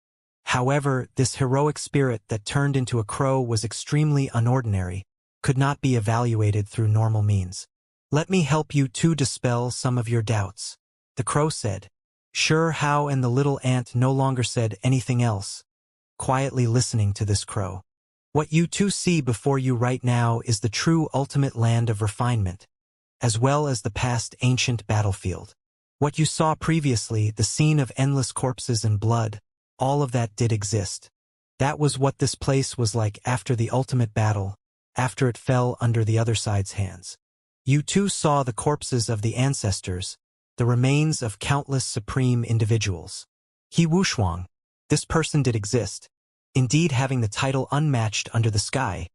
However, this heroic spirit that turned into a crow was extremely unordinary, could not be evaluated through normal means. Let me help you to dispel some of your doubts, the crow said. Sure Hao and the little ant no longer said anything else, quietly listening to this crow. What you two see before you right now is the true ultimate land of refinement, as well as the past ancient battlefield. What you saw previously, the scene of endless corpses and blood, all of that did exist. That was what this place was like after the ultimate battle, after it fell under the other side's hands. You too saw the corpses of the ancestors, the remains of countless supreme individuals. He Wushuang, this person did exist, indeed having the title unmatched under the sky,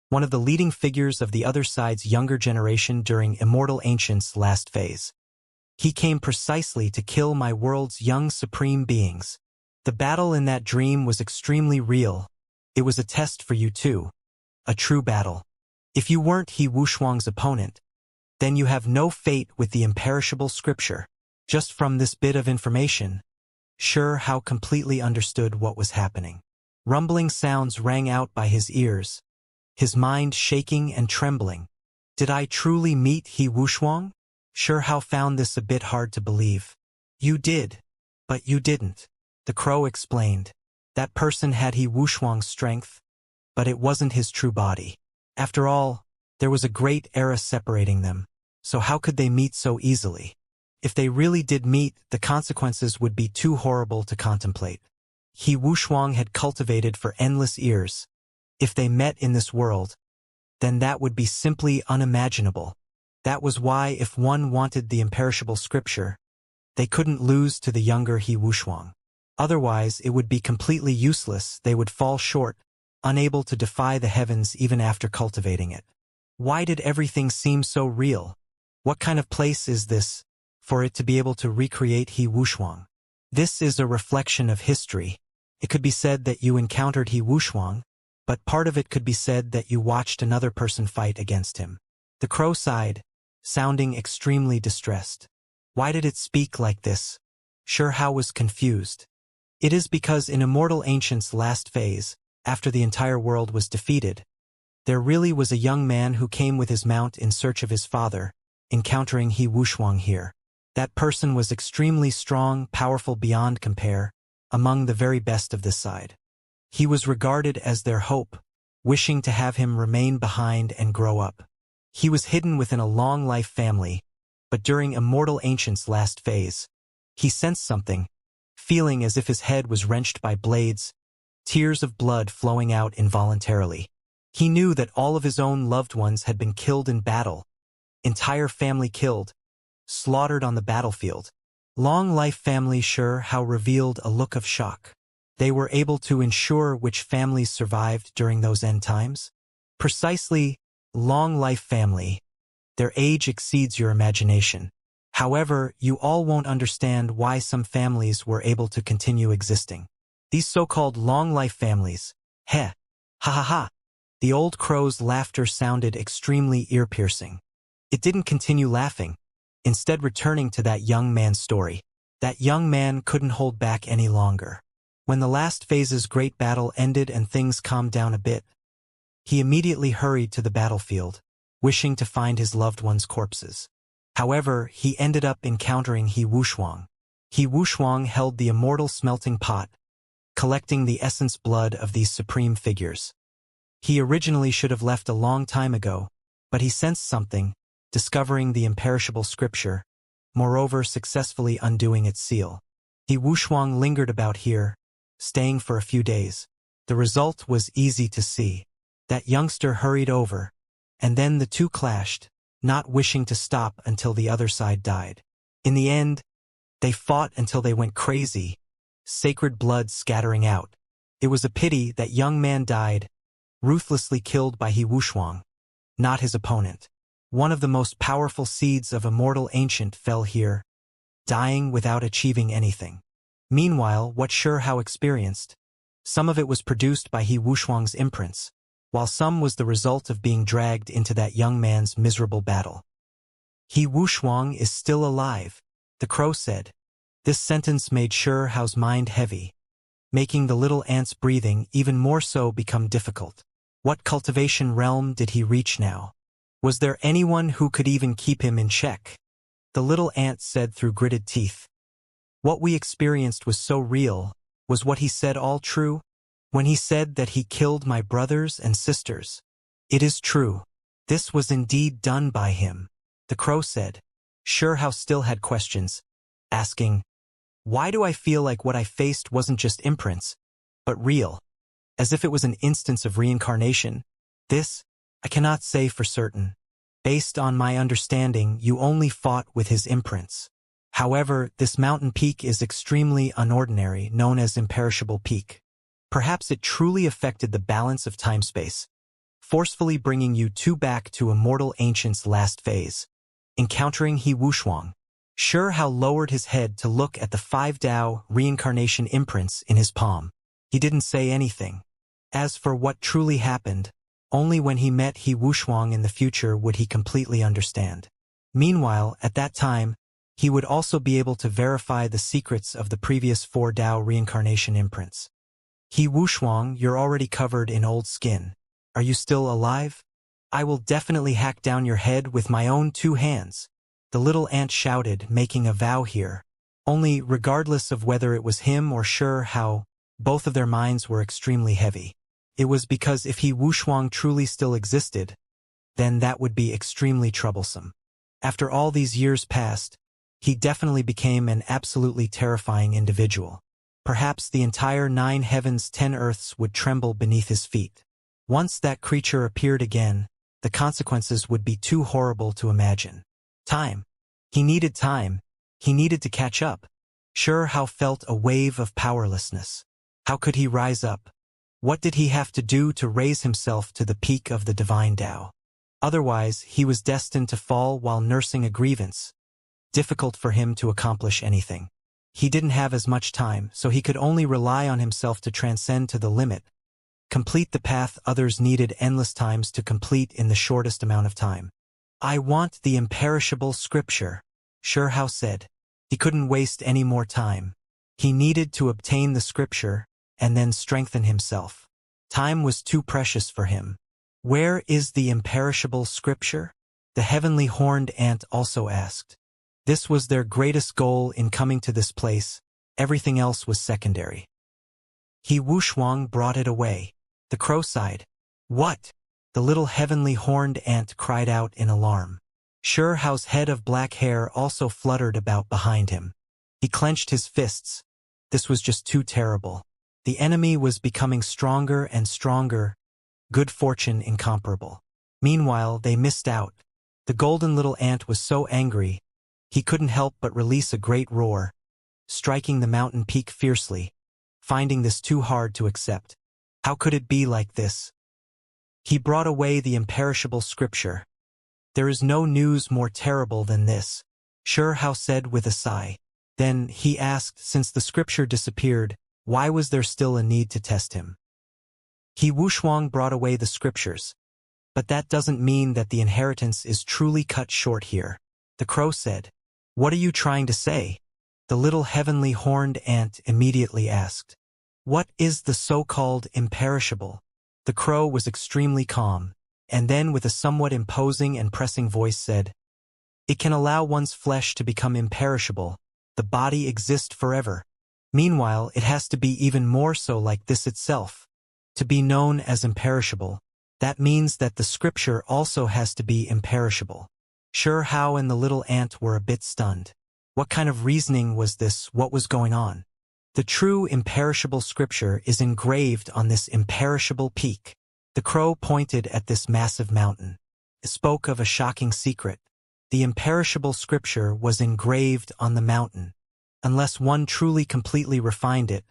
one of the leading figures of the other side's younger generation during Immortal Ancient's last phase. He came precisely to kill my world's young supreme beings. The battle in that dream was extremely real. It was a test for you too, a true battle. If you weren't He Wushuang's opponent, then you have no fate with the imperishable scripture. Just from this bit of information, Sure Hao completely understood what was happening. Rumbling sounds rang out by his ears, his mind shaking and trembling. Did I truly meet He Wushuang? Sure Hao found this a bit hard to believe. You did, but you didn't, the crow explained. That person had He Wushuang's strength, but it wasn't his true body. After all, there was a great era separating them, so how could they meet so easily? If they really did meet, the consequences would be too horrible to contemplate. He Wushuang had cultivated for endless years. If they met in this world, then that would be simply unimaginable. That was why if one wanted the imperishable scripture, they couldn't lose to the younger He Wushuang. Otherwise, it would be completely useless. They would fall short, unable to defy the heavens even after cultivating it. Why did everything seem so real? What kind of place is this, for it to be able to recreate He Wushuang? This is a reflection of history. It could be said that you encountered He Wushuang, but part of it could be said that you watched another person fight against him. The crow sighed, sounding extremely distressed. Why did it speak like this? Hao was confused. It is because in Immortal Ancient's last phase, after the entire world was defeated, there really was a young man who came with his mount in search of his father, encountering He Wushuang here. That person was extremely strong, powerful beyond compare, among the very best of this side. He was regarded as their hope, wishing to have him remain behind and grow up. He was hidden within a long-life family, but during Immortal Ancient's last phase, he sensed something, feeling as if his head was wrenched by blades, tears of blood flowing out involuntarily. He knew that all of his own loved ones had been killed in battle, entire family killed, slaughtered on the battlefield. Long-life family Hao revealed a look of shock. They were able to ensure which families survived during those end times? Precisely, long-life family. Their age exceeds your imagination. However, you all won't understand why some families were able to continue existing. These so-called long-life families. Ha ha ha. The old crow's laughter sounded extremely ear-piercing. It didn't continue laughing, instead returning to that young man's story. That young man couldn't hold back any longer. When the last phase's great battle ended and things calmed down a bit, he immediately hurried to the battlefield, wishing to find his loved ones' corpses. However, he ended up encountering He Wushuang. He Wushuang held the immortal smelting pot, collecting the essence blood of these supreme figures. He originally should have left a long time ago, but he sensed something, discovering the imperishable scripture, moreover successfully undoing its seal. He Wushuang lingered about here, staying for a few days. The result was easy to see. That youngster hurried over, and then the two clashed, not wishing to stop until the other side died. In the end, they fought until they went crazy, sacred blood scattering out. It was a pity that young man died, ruthlessly killed by He Wushuang, not his opponent. One of the most powerful seeds of Immortal Ancient fell here, dying without achieving anything. Meanwhile, what Hao experienced, some of it was produced by He Wushuang's imprints, while some was the result of being dragged into that young man's miserable battle. He Wushuang is still alive, the crow said. This sentence made Hao's mind heavy, making the little ant's breathing even more so become difficult. What cultivation realm did he reach now? Was there anyone who could even keep him in check? The little ant said through gritted teeth. What we experienced was so real. Was what he said all true? When he said that he killed my brothers and sisters. It is true. This was indeed done by him, the crow said. Hao still had questions, asking, why do I feel like what I faced wasn't just imprints, but real? As if it was an instance of reincarnation. This, I cannot say for certain. Based on my understanding, you only fought with his imprints. However, this mountain peak is extremely unordinary, known as Imperishable Peak. Perhaps it truly affected the balance of time-space, forcefully bringing you two back to Immortal Ancient's last phase. Encountering He Wushuang, Hao lowered his head to look at the 5 Dao reincarnation imprints in his palm. He didn't say anything. As for what truly happened, only when he met He Wushuang in the future would he completely understand. Meanwhile, at that time, he would also be able to verify the secrets of the previous 4 Dao reincarnation imprints. He Wushuang, you're already covered in old skin. Are you still alive? I will definitely hack down your head with my own 2 hands. The little ant shouted, making a vow here. Only, regardless of whether it was him or Hao, both of their minds were extremely heavy. It was because if He Wushuang truly still existed, then that would be extremely troublesome. After all these years passed, he definitely became an absolutely terrifying individual. Perhaps the entire 9 heavens 10 earths would tremble beneath his feet. Once that creature appeared again, the consequences would be too horrible to imagine. Time. He needed time. He needed to catch up. Hao felt a wave of powerlessness. How could he rise up? What did he have to do to raise himself to the peak of the divine Tao? Otherwise, he was destined to fall while nursing a grievance. Difficult for him to accomplish anything. he didn't have as much time, so he could only rely on himself to transcend to the limit, complete the path others needed endless times to complete in the shortest amount of time. I want the imperishable scripture, Xianxia said. He couldn't waste any more time. He needed to obtain the scripture and then strengthen himself. Time was too precious for him. Where is the imperishable scripture? The heavenly horned ant also asked. This was their greatest goal in coming to this place. Everything else was secondary. He Wuxia brought it away. The crow sighed. What? The little heavenly horned ant cried out in alarm. Xiao's head of black hair also fluttered about behind him. He clenched his fists. This was just too terrible. The enemy was becoming stronger and stronger. Good fortune incomparable. Meanwhile, they missed out. The golden little ant was so angry, he couldn't help but release a great roar, striking the mountain peak fiercely, finding this too hard to accept. How could it be like this? He brought away the imperishable scripture. There is no news more terrible than this, Xianxia said with a sigh. Then he asked, since the scripture disappeared, why was there still a need to test him? He Wuxia brought away the scriptures. But that doesn't mean that the inheritance is truly cut short here. The crow said. What are you trying to say? The little heavenly horned ant immediately asked. What is the so-called imperishable? The crow was extremely calm, and then with a somewhat imposing and pressing voice said, it can allow one's flesh to become imperishable, the body exist forever. Meanwhile, it has to be even more so like this itself. To be known as imperishable, that means that the scripture also has to be imperishable. Xianxia and the little ant were a bit stunned. What kind of reasoning was this? What was going on? The true imperishable scripture is engraved on this imperishable peak. The crow pointed at this massive mountain. It spoke of a shocking secret. The imperishable scripture was engraved on the mountain. Unless one truly completely refined it,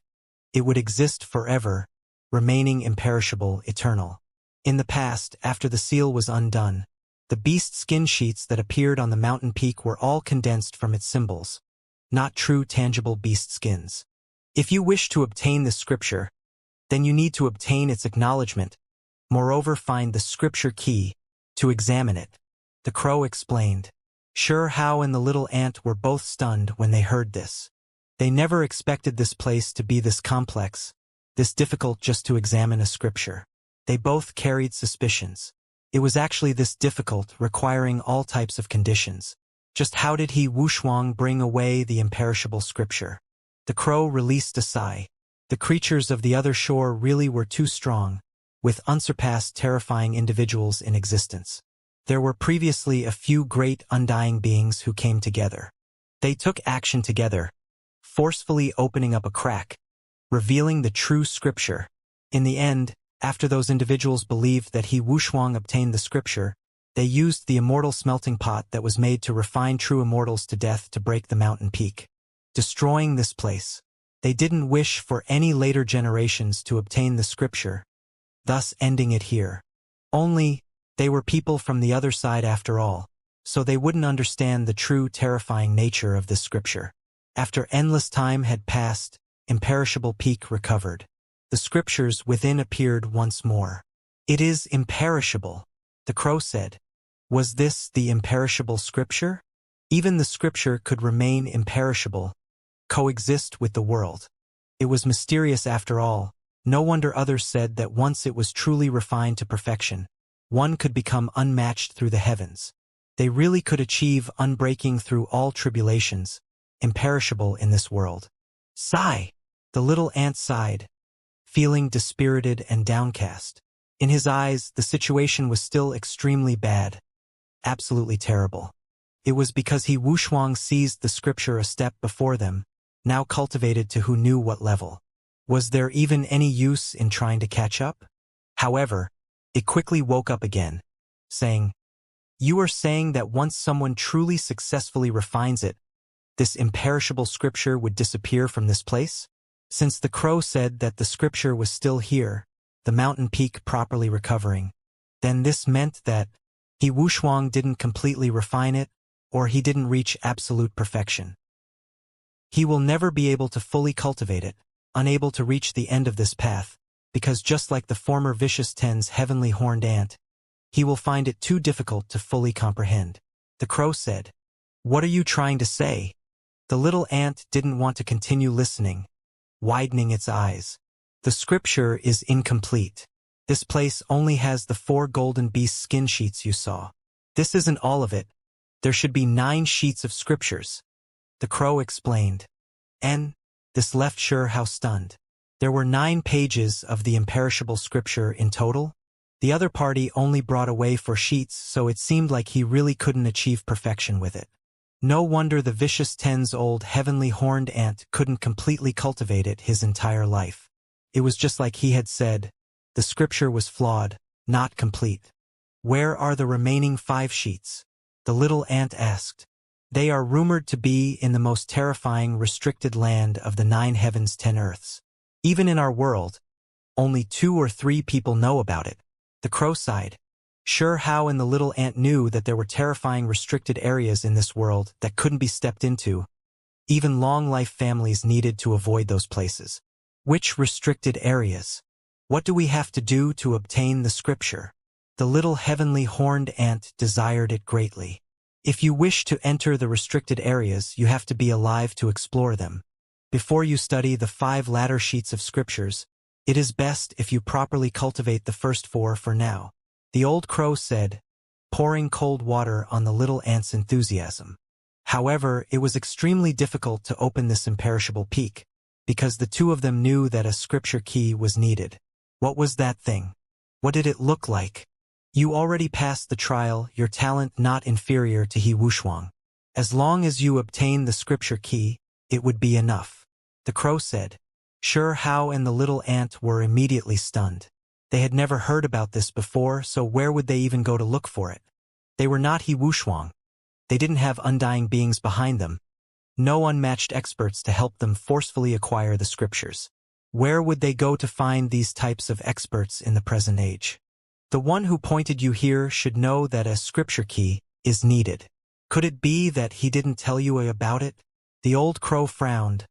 it would exist forever, remaining imperishable, eternal. In the past, after the seal was undone, the beast skin sheets that appeared on the mountain peak were all condensed from its symbols, not true tangible beast skins. If you wish to obtain this scripture, then you need to obtain its acknowledgement. Moreover, find the scripture key to examine it. The crow explained. Xianxia and the little ant were both stunned when they heard this. They never expected this place to be this complex, this difficult just to examine a scripture. They both carried suspicions. It was actually this difficult, requiring all types of conditions. Just how did he Wuxia bring away the imperishable scripture? The crow released a sigh. The creatures of the other shore really were too strong, with unsurpassed terrifying individuals in existence. There were previously a few great undying beings who came together. They took action together, forcefully opening up a crack, revealing the true scripture. In the end, after those individuals believed that he Wuxia obtained the scripture, they used the immortal smelting pot that was made to refine true immortals to death to break the mountain peak, destroying this place. They didn't wish for any later generations to obtain the scripture, thus ending it here. Only, they were people from the other side after all, so they wouldn't understand the true terrifying nature of this scripture. After endless time had passed, imperishable peak recovered. The scriptures within appeared once more. It is imperishable, the crow said. Was this the imperishable scripture? Even the scripture could remain imperishable, coexist with the world. It was mysterious after all. No wonder others said that once it was truly refined to perfection, one could become unmatched through the heavens. They really could achieve unbreaking through all tribulations, imperishable in this world. Sigh! The little ant sighed, feeling dispirited and downcast. In his eyes, the situation was still extremely bad, absolutely terrible. It was because he Wuxia seized the scripture a step before them, now cultivated to who knew what level. Was there even any use in trying to catch up? However, it quickly woke up again, saying, You are saying that once someone truly successfully refines it, this imperishable scripture would disappear from this place? Since the crow said that the scripture was still here, the mountain peak properly recovering, then this meant that he Wuxia didn't completely refine it, or he didn't reach absolute perfection. He will never be able to fully cultivate it, unable to reach the end of this path, because just like the former Vicious Ten's heavenly horned ant, he will find it too difficult to fully comprehend. The crow said, "What are you trying to say?" The little ant didn't want to continue listening, widening its eyes. "The scripture is incomplete. This place only has the 4 golden beast skin sheets you saw. This isn't all of it. There should be 9 sheets of scriptures." The crow explained. And this left Xianxia stunned. There were 9 pages of the imperishable scripture in total. The other party only brought away 4 sheets, so it seemed like he really couldn't achieve perfection with it. No wonder the Vicious Ten's old heavenly horned ant couldn't completely cultivate it his entire life. It was just like he had said, the scripture was flawed, not complete. "Where are the remaining 5 sheets?" the little ant asked. "They are rumored to be in the most terrifying restricted land of the 9 heavens 10 earths. Even in our world, only 2 or 3 people know about it." The crow sighed. Xianxia and the little ant knew that there were terrifying restricted areas in this world that couldn't be stepped into. Even long-life families needed to avoid those places. Which restricted areas? What do we have to do to obtain the scripture? The little heavenly horned ant desired it greatly. If you wish to enter the restricted areas, you have to be alive to explore them. Before you study the 5 latter sheets of scriptures, it is best if you properly cultivate the first 4 for now. The old crow said, pouring cold water on the little ant's enthusiasm. However, it was extremely difficult to open this imperishable peak, because the 2 of them knew that a scripture key was needed. What was that thing? What did it look like? You already passed the trial, your talent not inferior to He Wushuang. As long as you obtain the scripture key, it would be enough. The crow said. Xianxia and the little ant were immediately stunned. They had never heard about this before, so where would they even go to look for it? They were not He Wushuang. They didn't have undying beings behind them. No unmatched experts to help them forcefully acquire the scriptures. Where would they go to find these types of experts in the present age? The one who pointed you here should know that a scripture key is needed. Could it be that he didn't tell you about it? The old crow frowned,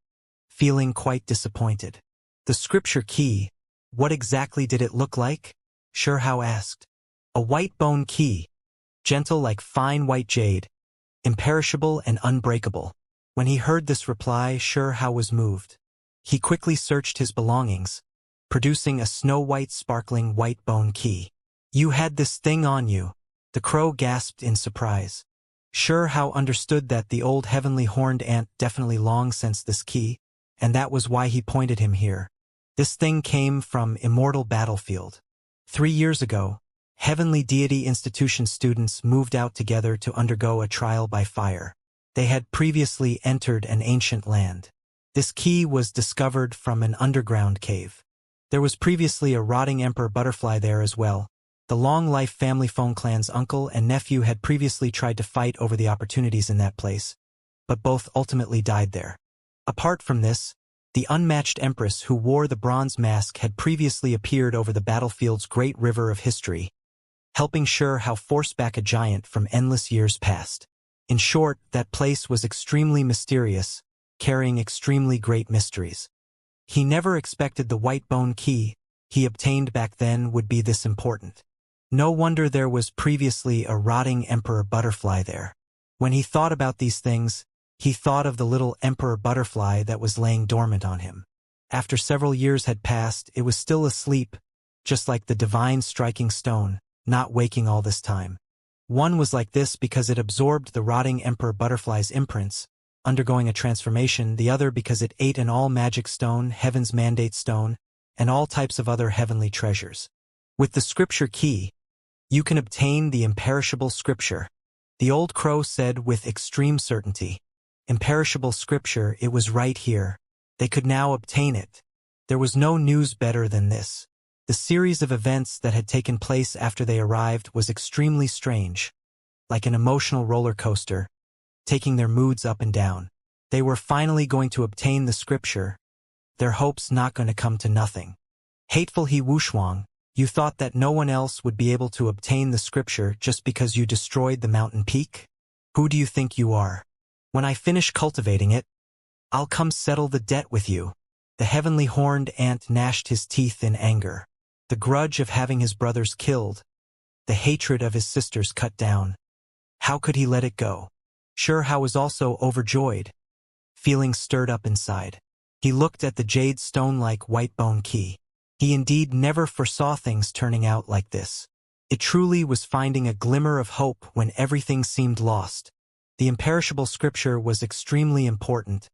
feeling quite disappointed. The scripture key, what exactly did it look like? Xianxia asked. A white bone key, gentle like fine white jade, imperishable and unbreakable. When he heard this reply, Xianxia was moved. He quickly searched his belongings, producing a snow-white sparkling white bone key. You had this thing on you, the crow gasped in surprise. Xianxia understood that the old heavenly horned ant definitely long sensed this key, and that was why he pointed him here. This thing came from Immortal Battlefield. 3 years ago, Heavenly Deity Institution students moved out together to undergo a trial by fire. They had previously entered an ancient land. This key was discovered from an underground cave. There was previously a rotting emperor butterfly there as well. The long-life family phone clan's uncle and nephew had previously tried to fight over the opportunities in that place, but both ultimately died there. Apart from this, the unmatched empress who wore the bronze mask had previously appeared over the battlefield's great river of history, helping Xianxia force back a giant from endless years past. In short, that place was extremely mysterious, carrying extremely great mysteries. He never expected the white bone key he obtained back then would be this important. No wonder there was previously a rotting emperor butterfly there. When he thought about these things, he thought of the little emperor butterfly that was laying dormant on him. After several years had passed, it was still asleep, just like the divine striking stone, not waking all this time. One was like this because it absorbed the rotting emperor butterfly's imprints, undergoing a transformation, the other because it ate an all-magic stone, heaven's mandate stone, and all types of other heavenly treasures. With the scripture key, you can obtain the imperishable scripture, the old crow said with extreme certainty. Imperishable scripture, it was right here. They could now obtain it. There was no news better than this. The series of events that had taken place after they arrived was extremely strange, like an emotional roller coaster, taking their moods up and down. They were finally going to obtain the scripture, their hopes not going to come to nothing. Hateful He Wushuang, you thought that no one else would be able to obtain the scripture just because you destroyed the mountain peak? Who do you think you are? When I finish cultivating it, I'll come settle the debt with you. The heavenly horned ant gnashed his teeth in anger. The grudge of having his brothers killed, the hatred of his sisters cut down. How could he let it go? Xianxia was also overjoyed, feelings stirred up inside. He looked at the jade stone-like white bone key. He indeed never foresaw things turning out like this. It truly was finding a glimmer of hope when everything seemed lost. The imperishable scripture was extremely important.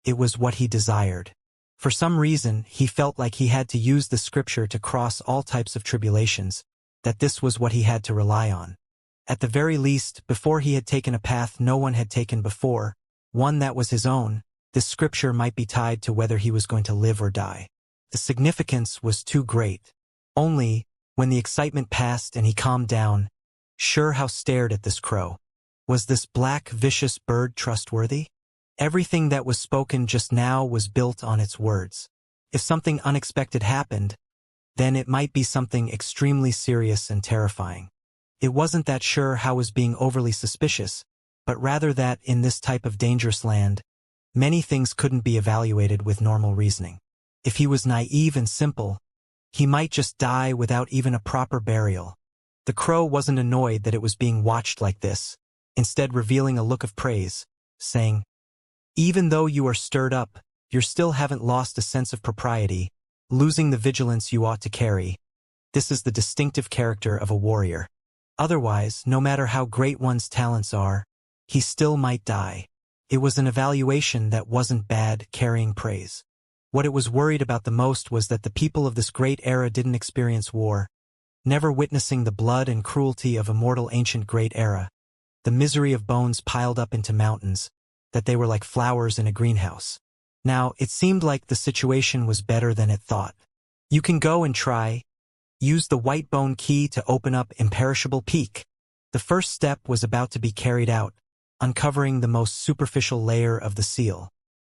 It was what he desired. For some reason, he felt like he had to use the scripture to cross all types of tribulations, that this was what he had to rely on. At the very least, before he had taken a path no one had taken before, one that was his own, this scripture might be tied to whether he was going to live or die. The significance was too great. Only, when the excitement passed and he calmed down, Xianxia stared at this crow. Was this black, vicious bird trustworthy? Everything that was spoken just now was built on its words. If something unexpected happened, then it might be something extremely serious and terrifying. It wasn't that Xianxia was being overly suspicious, but rather that, in this type of dangerous land, many things couldn't be evaluated with normal reasoning. If he was naive and simple, he might just die without even a proper burial. The crow wasn't annoyed that it was being watched like this, instead revealing a look of praise, saying, "Even though you are stirred up, you still haven't lost a sense of propriety, losing the vigilance you ought to carry. This is the distinctive character of a warrior. Otherwise, no matter how great one's talents are, he still might die." It was an evaluation that wasn't bad, carrying praise. What it was worried about the most was that the people of this great era didn't experience war, never witnessing the blood and cruelty of immortal ancient great era, the misery of bones piled up into mountains, that they were like flowers in a greenhouse. Now, it seemed like the situation was better than it thought. You can go and try. Use the white bone key to open up Imperishable Peak. The first step was about to be carried out, uncovering the most superficial layer of the seal.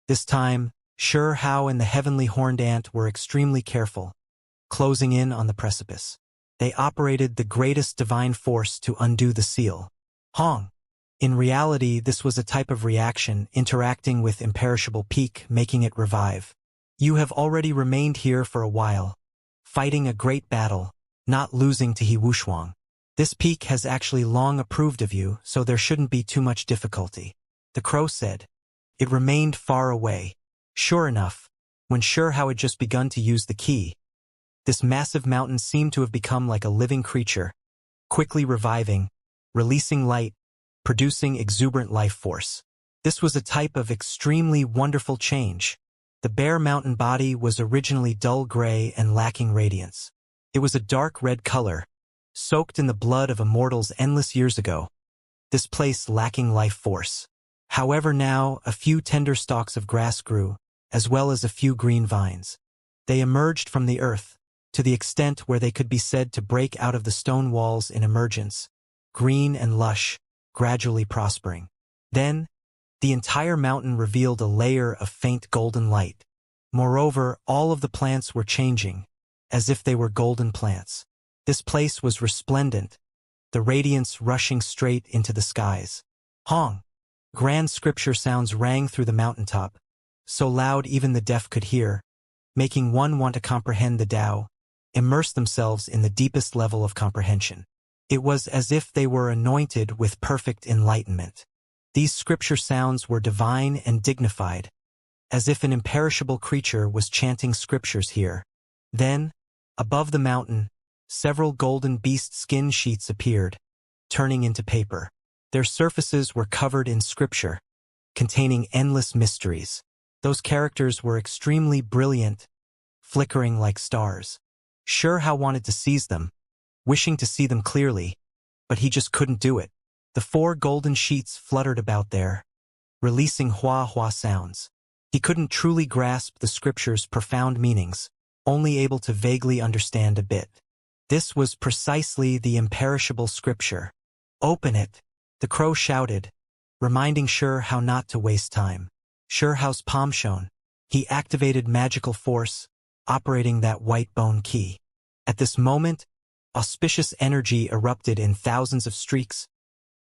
This time, Xianxia and the heavenly horned ant were extremely careful, closing in on the precipice. They operated the greatest divine force to undo the seal. Hong. In reality, this was a type of reaction interacting with Imperishable Peak, making it revive. You have already remained here for a while, fighting a great battle, not losing to He Wushuang. This peak has actually long approved of you, so there shouldn't be too much difficulty. The crow said. It remained far away. Sure enough, when Xianxia had just begun to use the key, this massive mountain seemed to have become like a living creature, quickly reviving, releasing light, producing exuberant life force. This was a type of extremely wonderful change. The bare mountain body was originally dull gray and lacking radiance. It was a dark red color, soaked in the blood of immortals endless years ago. This place lacking life force. However, now a few tender stalks of grass grew, as well as a few green vines. They emerged from the earth, to the extent where they could be said to break out of the stone walls in emergence, green and lush, gradually prospering. Then, the entire mountain revealed a layer of faint golden light. Moreover, all of the plants were changing, as if they were golden plants. This place was resplendent, the radiance rushing straight into the skies. Hong! Grand scripture sounds rang through the mountaintop, so loud even the deaf could hear, making one want to comprehend the Tao, immerse themselves in the deepest level of comprehension. It was as if they were anointed with perfect enlightenment. These scripture sounds were divine and dignified, as if an imperishable creature was chanting scriptures here. Then, above the mountain, several golden beast skin sheets appeared, turning into paper. Their surfaces were covered in scripture, containing endless mysteries. Those characters were extremely brilliant, flickering like stars. Xianxia wanted to seize them, wishing to see them clearly, but he just couldn't do it. The 4 golden sheets fluttered about there, releasing hua-hua sounds. He couldn't truly grasp the scripture's profound meanings, only able to vaguely understand a bit. This was precisely the imperishable scripture. Open it, the crow shouted, reminding Xianxia not to waste time. Xianxia's palm shone. He activated magical force, operating that white bone key. At this moment, auspicious energy erupted in thousands of streaks,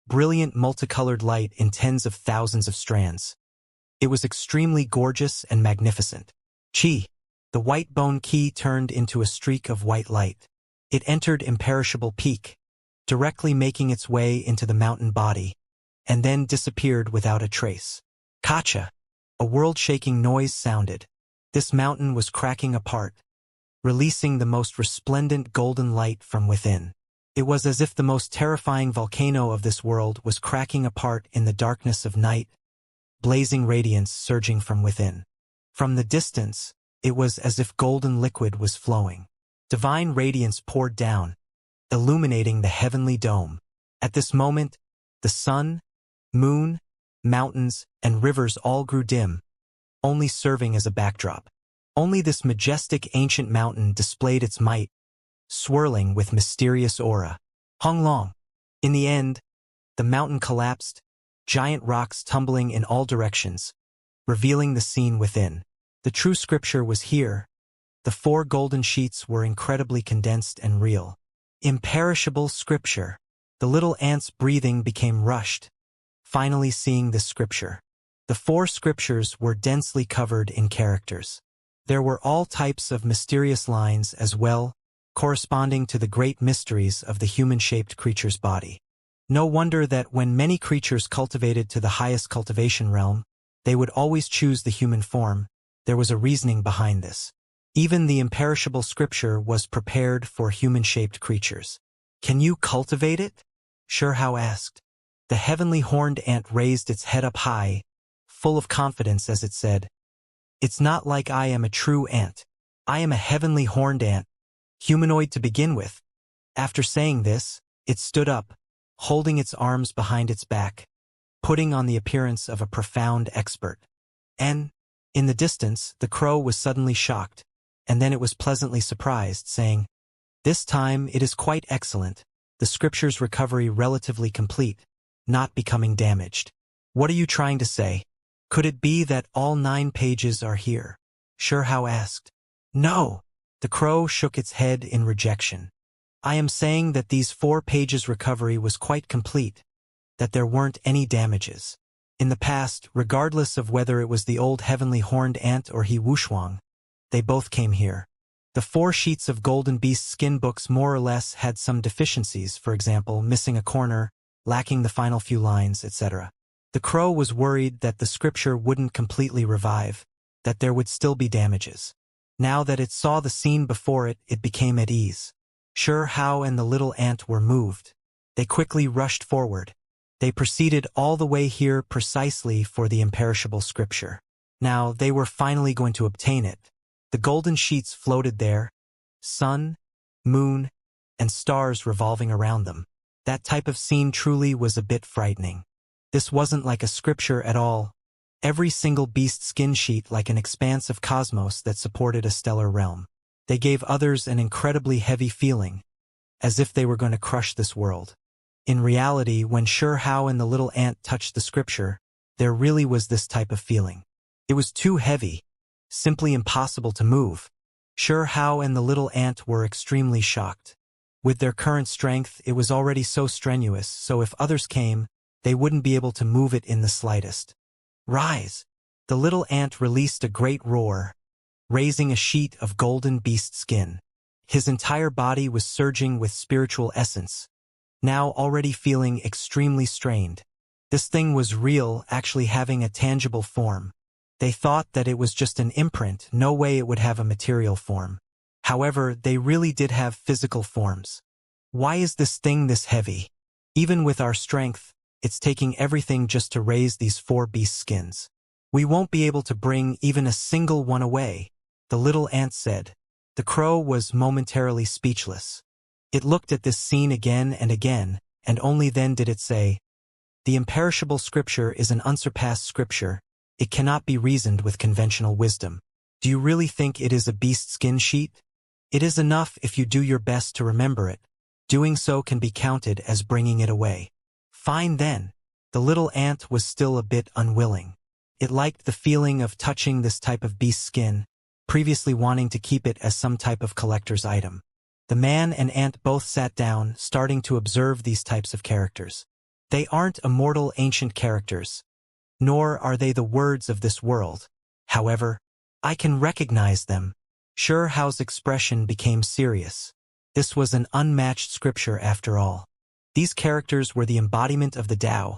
brilliant multicolored light in tens of thousands of strands. It was extremely gorgeous and magnificent. Chi. The white bone key turned into a streak of white light. It entered Imperishable Peak, directly making its way into the mountain body, and then disappeared without a trace. Kacha. A world-shaking noise sounded. This mountain was cracking apart, releasing the most resplendent golden light from within. It was as if the most terrifying volcano of this world was cracking apart in the darkness of night, blazing radiance surging from within. From the distance, it was as if golden liquid was flowing. Divine radiance poured down, illuminating the heavenly dome. At this moment, the sun, moon, mountains, and rivers all grew dim, only serving as a backdrop. Only this majestic ancient mountain displayed its might, swirling with mysterious aura. Honglong. In the end, the mountain collapsed, giant rocks tumbling in all directions, revealing the scene within. The true scripture was here. The 4 golden sheets were incredibly condensed and real. Imperishable scripture. The little ant's breathing became rushed, finally seeing this scripture. The 4 scriptures were densely covered in characters. There were all types of mysterious lines as well, corresponding to the great mysteries of the human-shaped creature's body. No wonder that when many creatures cultivated to the highest cultivation realm, they would always choose the human form. There was a reasoning behind this. Even the imperishable scripture was prepared for human-shaped creatures. Can you cultivate it? Xianxia asked. The heavenly horned ant raised its head up high, full of confidence as it said, "It's not like I am a true ant. I am a heavenly horned ant, humanoid to begin with." After saying this, it stood up, holding its arms behind its back, putting on the appearance of a profound expert. And, in the distance, the crow was suddenly shocked, and then it was pleasantly surprised, saying, "This time it is quite excellent. The scripture's recovery relatively complete, not becoming damaged." "What are you trying to say? Could it be that all 9 pages are here?" Xianxia asked. "No." The crow shook its head in rejection. "I am saying that these 4 pages recovery was quite complete, that there weren't any damages. In the past, regardless of whether it was the old heavenly horned ant or he Wuxia, they both came here. The 4 sheets of Golden Beast skin books more or less had some deficiencies, for example, missing a corner, lacking the final few lines, etc. The crow was worried that the scripture wouldn't completely revive, that there would still be damages. Now that it saw the scene before it, it became at ease. Xianxia and the little ant were moved. They quickly rushed forward. They proceeded all the way here precisely for the imperishable scripture. Now they were finally going to obtain it. The golden sheets floated there, sun, moon, and stars revolving around them. That type of scene truly was a bit frightening. This wasn't like a scripture at all. Every single beast skin sheet like an expanse of cosmos that supported a stellar realm. They gave others an incredibly heavy feeling, as if they were going to crush this world. In reality, when Xianxia and the little ant touched the scripture, there really was this type of feeling. It was too heavy, simply impossible to move. Xianxia and the little ant were extremely shocked. With their current strength, it was already so strenuous, so if others came, they wouldn't be able to move it in the slightest. "Rise!" The little ant released a great roar, raising a sheet of golden beast skin. His entire body was surging with spiritual essence, now already feeling extremely strained. This thing was real, actually having a tangible form. They thought that it was just an imprint, no way it would have a material form. However, they really did have physical forms. Why is this thing this heavy? Even with our strength, it's taking everything just to raise these 4 beast skins. We won't be able to bring even a single one away, the little ant said. The crow was momentarily speechless. It looked at this scene again, and only then did it say, "The imperishable scripture is an unsurpassed scripture. It cannot be reasoned with conventional wisdom. Do you really think it is a beast skin sheet? It is enough if you do your best to remember it. Doing so can be counted as bringing it away." "Fine then." The little ant was still a bit unwilling. It liked the feeling of touching this type of beast skin, previously wanting to keep it as some type of collector's item. The man and ant both sat down, starting to observe these types of characters. They aren't immortal ancient characters. nor are they the words of this world. However, I can recognize them. Sure Hao's expression became serious. This was an unmatched scripture after all. These characters were the embodiment of the Tao,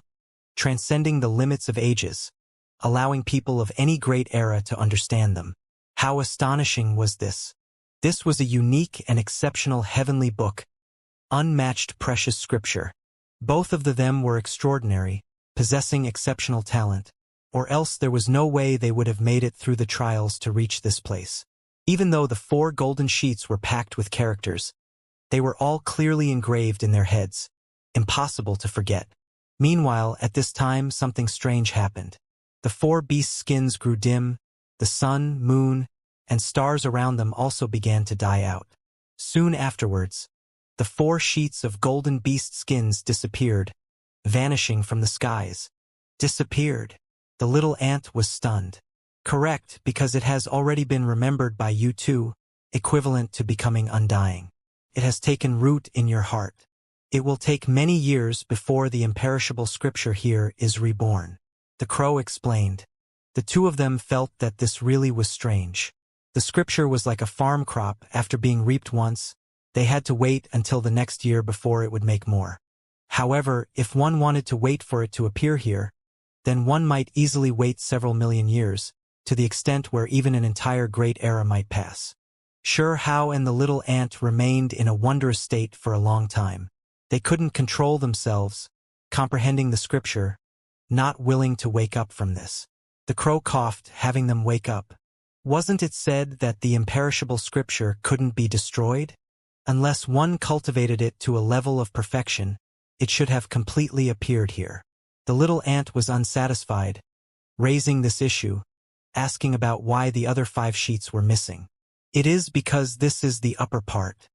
transcending the limits of ages, allowing people of any great era to understand them. How astonishing was this? This was a unique and exceptional heavenly book, unmatched precious scripture. Both of them were extraordinary, possessing exceptional talent, or else there was no way they would have made it through the trials to reach this place. Even though the 4 golden sheets were packed with characters, they were all clearly engraved in their heads, impossible to forget. Meanwhile, at this time, something strange happened. The 4 beasts' skins grew dim, the sun, moon, and stars around them also began to die out. Soon afterwards, the 4 sheets of golden beast skins disappeared, vanishing from the skies. Disappeared. The little ant was stunned. Correct, because it has already been remembered by you too, equivalent to becoming undying. It has taken root in your heart. It will take many years before the imperishable scripture here is reborn. The crow explained. The 2 of them felt that this really was strange. The scripture was like a farm crop. After being reaped once, they had to wait until the next year before it would make more. However, if one wanted to wait for it to appear here, then one might easily wait several million years, to the extent where even an entire great era might pass. Sure Hao and the little ant remained in a wondrous state for a long time. They couldn't control themselves, comprehending the scripture, not willing to wake up from this. The crow coughed, having them wake up. Wasn't it said that the imperishable scripture couldn't be destroyed? Unless one cultivated it to a level of perfection, it should have completely appeared here. The little ant was unsatisfied, raising this issue, asking about why the other 5 sheets were missing. It is because this is the upper part.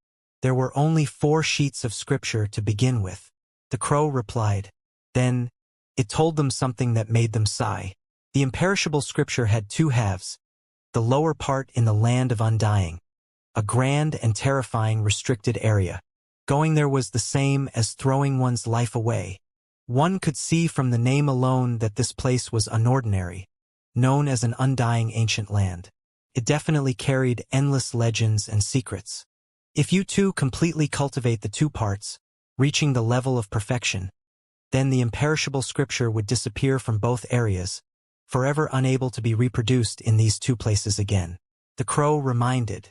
There were only 4 sheets of scripture to begin with. The crow replied. Then, it told them something that made them sigh. The imperishable scripture had 2 halves. The lower part in the land of undying, a grand and terrifying restricted area. Going there was the same as throwing one's life away. One could see from the name alone that this place was unordinary, known as an undying ancient land. It definitely carried endless legends and secrets. If you too completely cultivate the 2 parts, reaching the level of perfection, then the imperishable scripture would disappear from both areas, forever unable to be reproduced in these 2 places again. The crow reminded.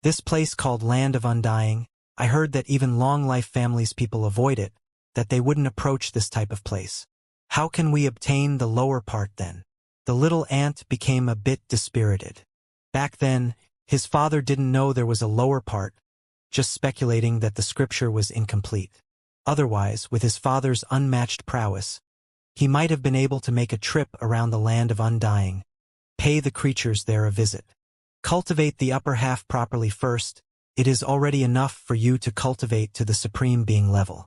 This place called Land of Undying, I heard that even long-life families people avoid it, that they wouldn't approach this type of place. How can we obtain the lower part then? The little ant became a bit dispirited. Back then, his father didn't know there was a lower part, just speculating that the scripture was incomplete. Otherwise, with his father's unmatched prowess, he might have been able to make a trip around the Land of Undying, pay the creatures there a visit. Cultivate the upper half properly first. It is already enough for you to cultivate to the supreme being level.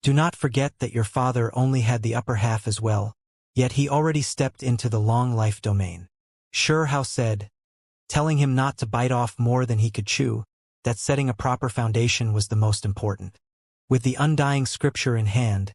Do not forget that your father only had the upper half as well, yet he already stepped into the long life domain. Sure Hao said, telling him not to bite off more than he could chew, that setting a proper foundation was the most important. With the undying scripture in hand,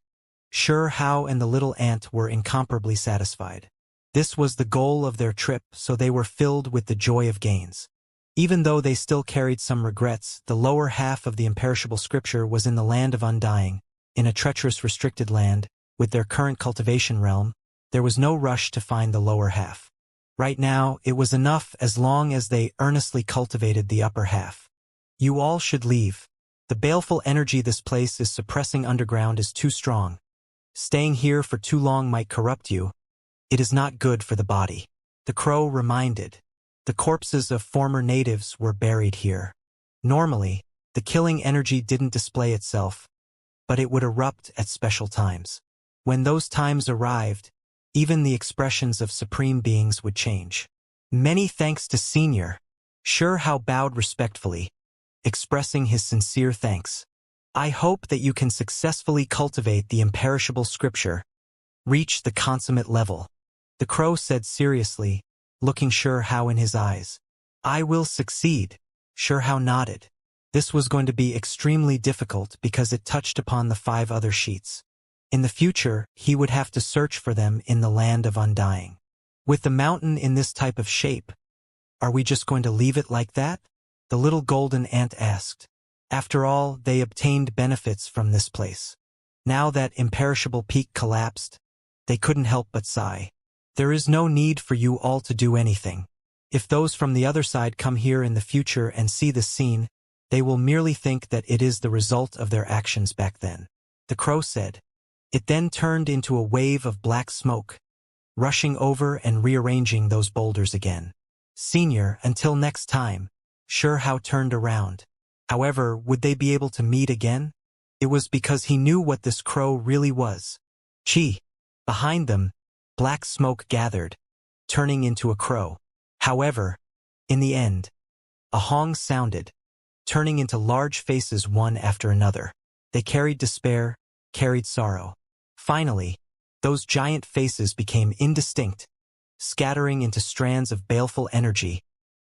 Sure Hao and the little ant were incomparably satisfied. This was the goal of their trip, so they were filled with the joy of gains. Even though they still carried some regrets, the lower half of the imperishable scripture was in the Land of Undying, in a treacherous restricted land. With their current cultivation realm, there was no rush to find the lower half. Right now, it was enough as long as they earnestly cultivated the upper half. You all should leave. The baleful energy this place is suppressing underground is too strong. Staying here for too long might corrupt you. It is not good for the body. The crow reminded. The corpses of former natives were buried here. Normally, the killing energy didn't display itself, but it would erupt at special times. When those times arrived, even the expressions of supreme beings would change. Many thanks to Senior. Sure Hao bowed respectfully, expressing his sincere thanks. I hope that you can successfully cultivate the imperishable scripture, reach the consummate level. The crow said seriously, looking Sure Hao in his eyes. I will succeed. Sure Hao nodded. This was going to be extremely difficult because it touched upon the 5 other sheets. In the future, he would have to search for them in the land of undying. With the mountain in this type of shape, are we just going to leave it like that? The little golden ant asked. After all, they obtained benefits from this place. Now that imperishable peak collapsed, they couldn't help but sigh. There is no need for you all to do anything. If those from the other side come here in the future and see this scene, they will merely think that it is the result of their actions back then. The crow said. It then turned into a wave of black smoke, rushing over and rearranging those boulders again. Senior, until next time, Xianxia turned around. However, would they be able to meet again? It was because he knew what this crow really was. Chi. Behind them, black smoke gathered, turning into a crow. However, in the end, a hong sounded, turning into large faces one after another. They carried despair, carried sorrow. Finally, those giant faces became indistinct, scattering into strands of baleful energy,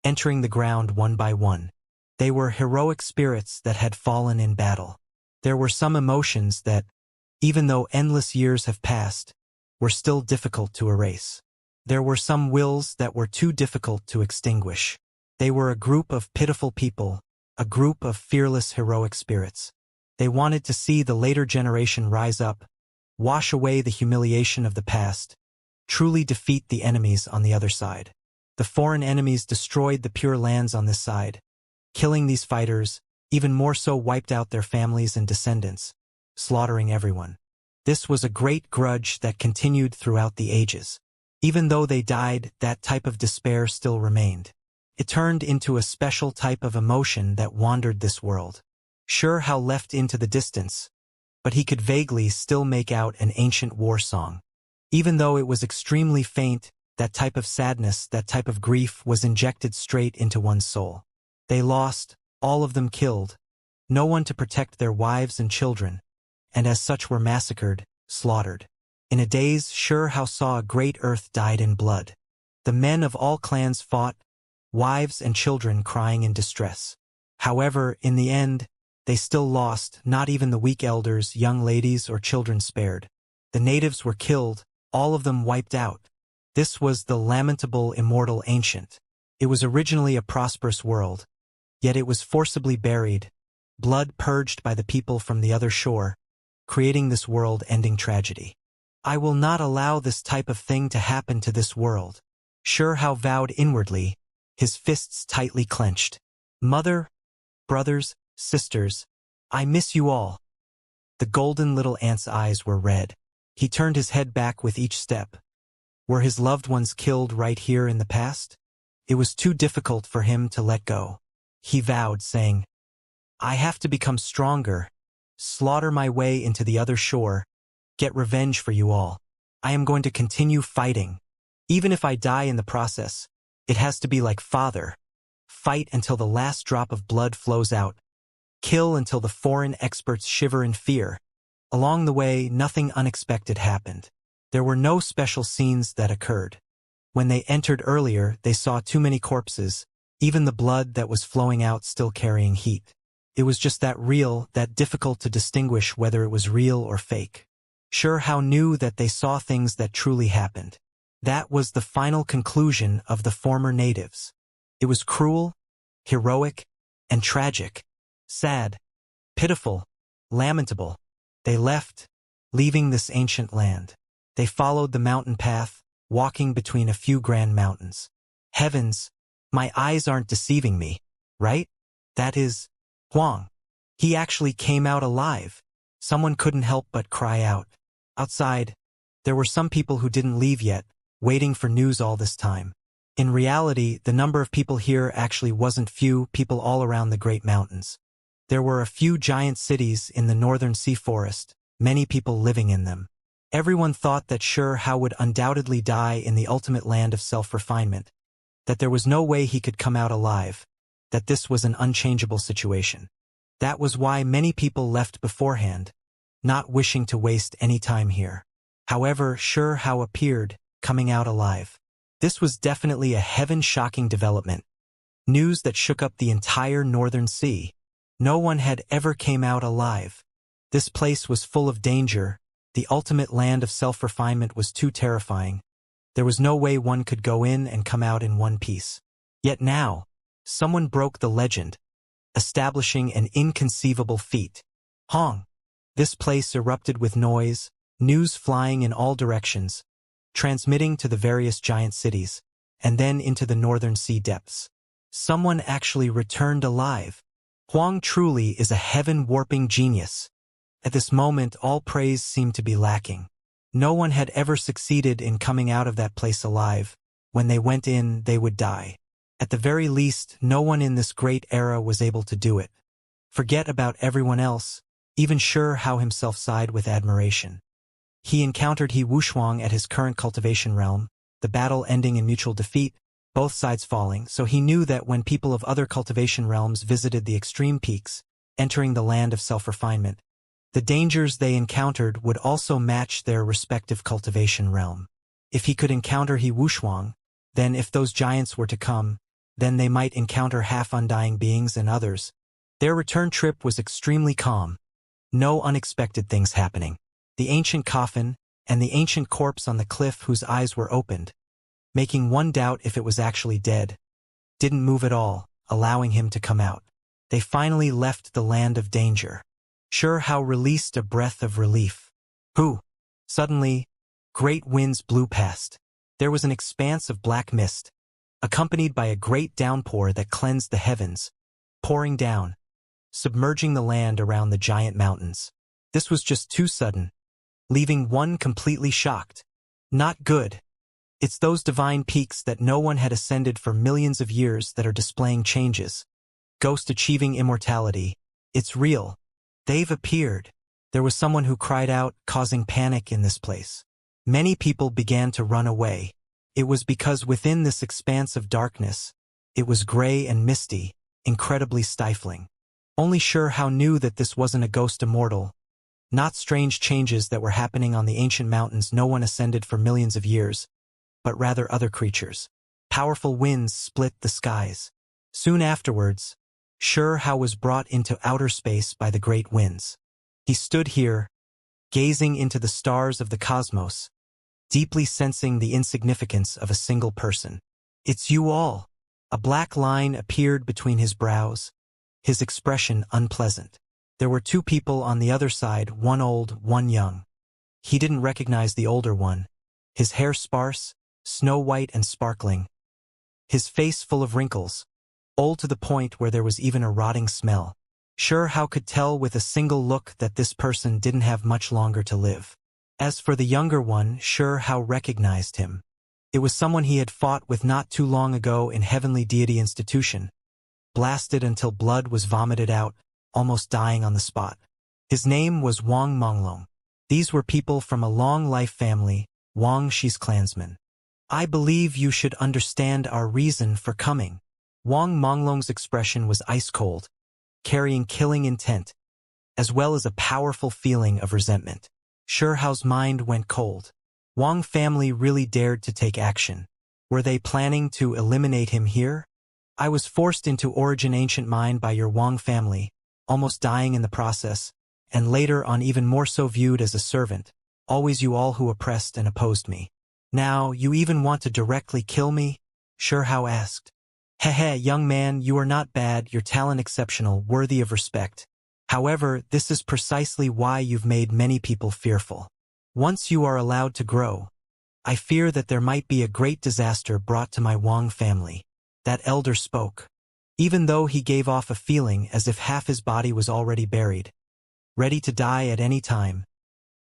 entering the ground one by one. They were heroic spirits that had fallen in battle. There were some emotions that, even though endless years have passed, were still difficult to erase. There were some wills that were too difficult to extinguish. They were a group of pitiful people, a group of fearless heroic spirits. They wanted to see the later generation rise up, wash away the humiliation of the past, truly defeat the enemies on the other side. The foreign enemies destroyed the pure lands on this side. Killing these fighters, even more so wiped out their families and descendants, slaughtering everyone. This was a great grudge that continued throughout the ages. Even though they died, that type of despair still remained. It turned into a special type of emotion that wandered this world. Xianxia left into the distance, but he could vaguely still make out an ancient war song. Even though it was extremely faint, that type of sadness, that type of grief was injected straight into one's soul. They lost, all of them killed, no one to protect their wives and children, and as such were massacred, slaughtered. In a daze, Xianxia saw a great earth dyed in blood. The men of all clans fought, wives and children crying in distress. However, in the end, they still lost, not even the weak elders, young ladies, or children spared. The natives were killed, all of them wiped out. This was the lamentable immortal ancient. It was originally a prosperous world, yet it was forcibly buried, blood purged by the people from the other shore, creating this world-ending tragedy. I will not allow this type of thing to happen to this world. Xianxia vowed inwardly, his fists tightly clenched. Mother, brothers, sisters, I miss you all. The golden little ant's eyes were red. He turned his head back with each step. Were his loved ones killed right here in the past? It was too difficult for him to let go. He vowed, saying, I have to become stronger, slaughter my way into the other shore, get revenge for you all. I am going to continue fighting. Even if I die in the process, it has to be like father. Fight until the last drop of blood flows out. Kill until the foreign experts shiver in fear. Along the way, nothing unexpected happened. There were no special scenes that occurred. When they entered earlier, they saw too many corpses, even the blood that was flowing out still carrying heat. It was just that real, that difficult to distinguish whether it was real or fake. Xianxia knew that they saw things that truly happened. That was the final conclusion of the former natives. It was cruel, heroic, and tragic. Sad, pitiful, lamentable. They left, leaving this ancient land. They followed the mountain path, walking between a few grand mountains. Heavens, my eyes aren't deceiving me, right? That is, Huang. He actually came out alive. Someone couldn't help but cry out. Outside, there were some people who didn't leave yet, waiting for news all this time. In reality, the number of people here actually wasn't few, people all around the Great Mountains. There were a few giant cities in the northern sea forest, many people living in them. Everyone thought that Xianxia would undoubtedly die in the ultimate land of self-refinement, that there was no way he could come out alive, that this was an unchangeable situation. That was why many people left beforehand, not wishing to waste any time here. However, Xianxia appeared, coming out alive. This was definitely a heaven-shocking development. News that shook up the entire northern sea. No one had ever came out alive. This place was full of danger, The ultimate land of self-refinement was too terrifying. There was no way one could go in and come out in one piece. Yet now, someone broke the legend, establishing an inconceivable feat. Hong! This place erupted with noise, news flying in all directions, transmitting to the various giant cities, and then into the northern sea depths. Someone actually returned alive. Huang truly is a heaven-warping genius. At this moment, all praise seemed to be lacking. No one had ever succeeded in coming out of that place alive. When they went in, they would die. At the very least, no one in this great era was able to do it. Forget about everyone else, even Sure Hao himself sighed with admiration. He encountered He Wushuang at his current cultivation realm, the battle ending in mutual defeat, both sides falling, so he knew that when people of other cultivation realms visited the extreme peaks, entering the land of self-refinement, the dangers they encountered would also match their respective cultivation realm. If he could encounter He Wushuang, then if those giants were to come, then they might encounter half-undying beings and others. Their return trip was extremely calm. No unexpected things happening. The ancient coffin, and the ancient corpse on the cliff whose eyes were opened, making one doubt if it was actually dead, didn't move at all, allowing him to come out. They finally left the land of danger. Sure Hao released a breath of relief. Whew! Suddenly, great winds blew past. There was an expanse of black mist, accompanied by a great downpour that cleansed the heavens, pouring down, submerging the land around the giant mountains. This was just too sudden, leaving one completely shocked. Not good. It's those divine peaks that no one had ascended for millions of years that are displaying changes. Ghost achieving immortality. It's real. They've appeared. There was someone who cried out, causing panic in this place. Many people began to run away. It was because within this expanse of darkness, it was gray and misty, incredibly stifling. Only Sure Hao knew that this wasn't a ghost immortal. Not strange changes that were happening on the ancient mountains no one ascended for millions of years, but rather other creatures. Powerful winds split the skies. Soon afterwards, Sure Hao was brought into outer space by the great winds. He stood here, gazing into the stars of the cosmos, deeply sensing the insignificance of a single person. It's you all. A black line appeared between his brows, his expression unpleasant. There were two people on the other side, one old, one young. He didn't recognize the older one, his hair sparse, snow-white and sparkling, his face full of wrinkles, old to the point where there was even a rotting smell. Sure Hao could tell with a single look that this person didn't have much longer to live. As for the younger one, Sure Hao recognized him. It was someone he had fought with not too long ago in Heavenly Deity Institution, blasted until blood was vomited out, almost dying on the spot. His name was Wang Monglong. These were people from a long-life family, Wang Shi's clansmen. I believe you should understand our reason for coming. Wang Monglong's expression was ice-cold, carrying killing intent, as well as a powerful feeling of resentment. Sure Hao's mind went cold. Wang family really dared to take action. Were they planning to eliminate him here? I was forced into Origin Ancient Mind by your Wang family, almost dying in the process, and later on even more so viewed as a servant, always you all who oppressed and opposed me. Now, you even want to directly kill me? Sure Hao asked. Heh, young man, you are not bad, your talent exceptional, worthy of respect. However, this is precisely why you've made many people fearful. Once you are allowed to grow, I fear that there might be a great disaster brought to my Wang family. That elder spoke, even though he gave off a feeling as if half his body was already buried, ready to die at any time.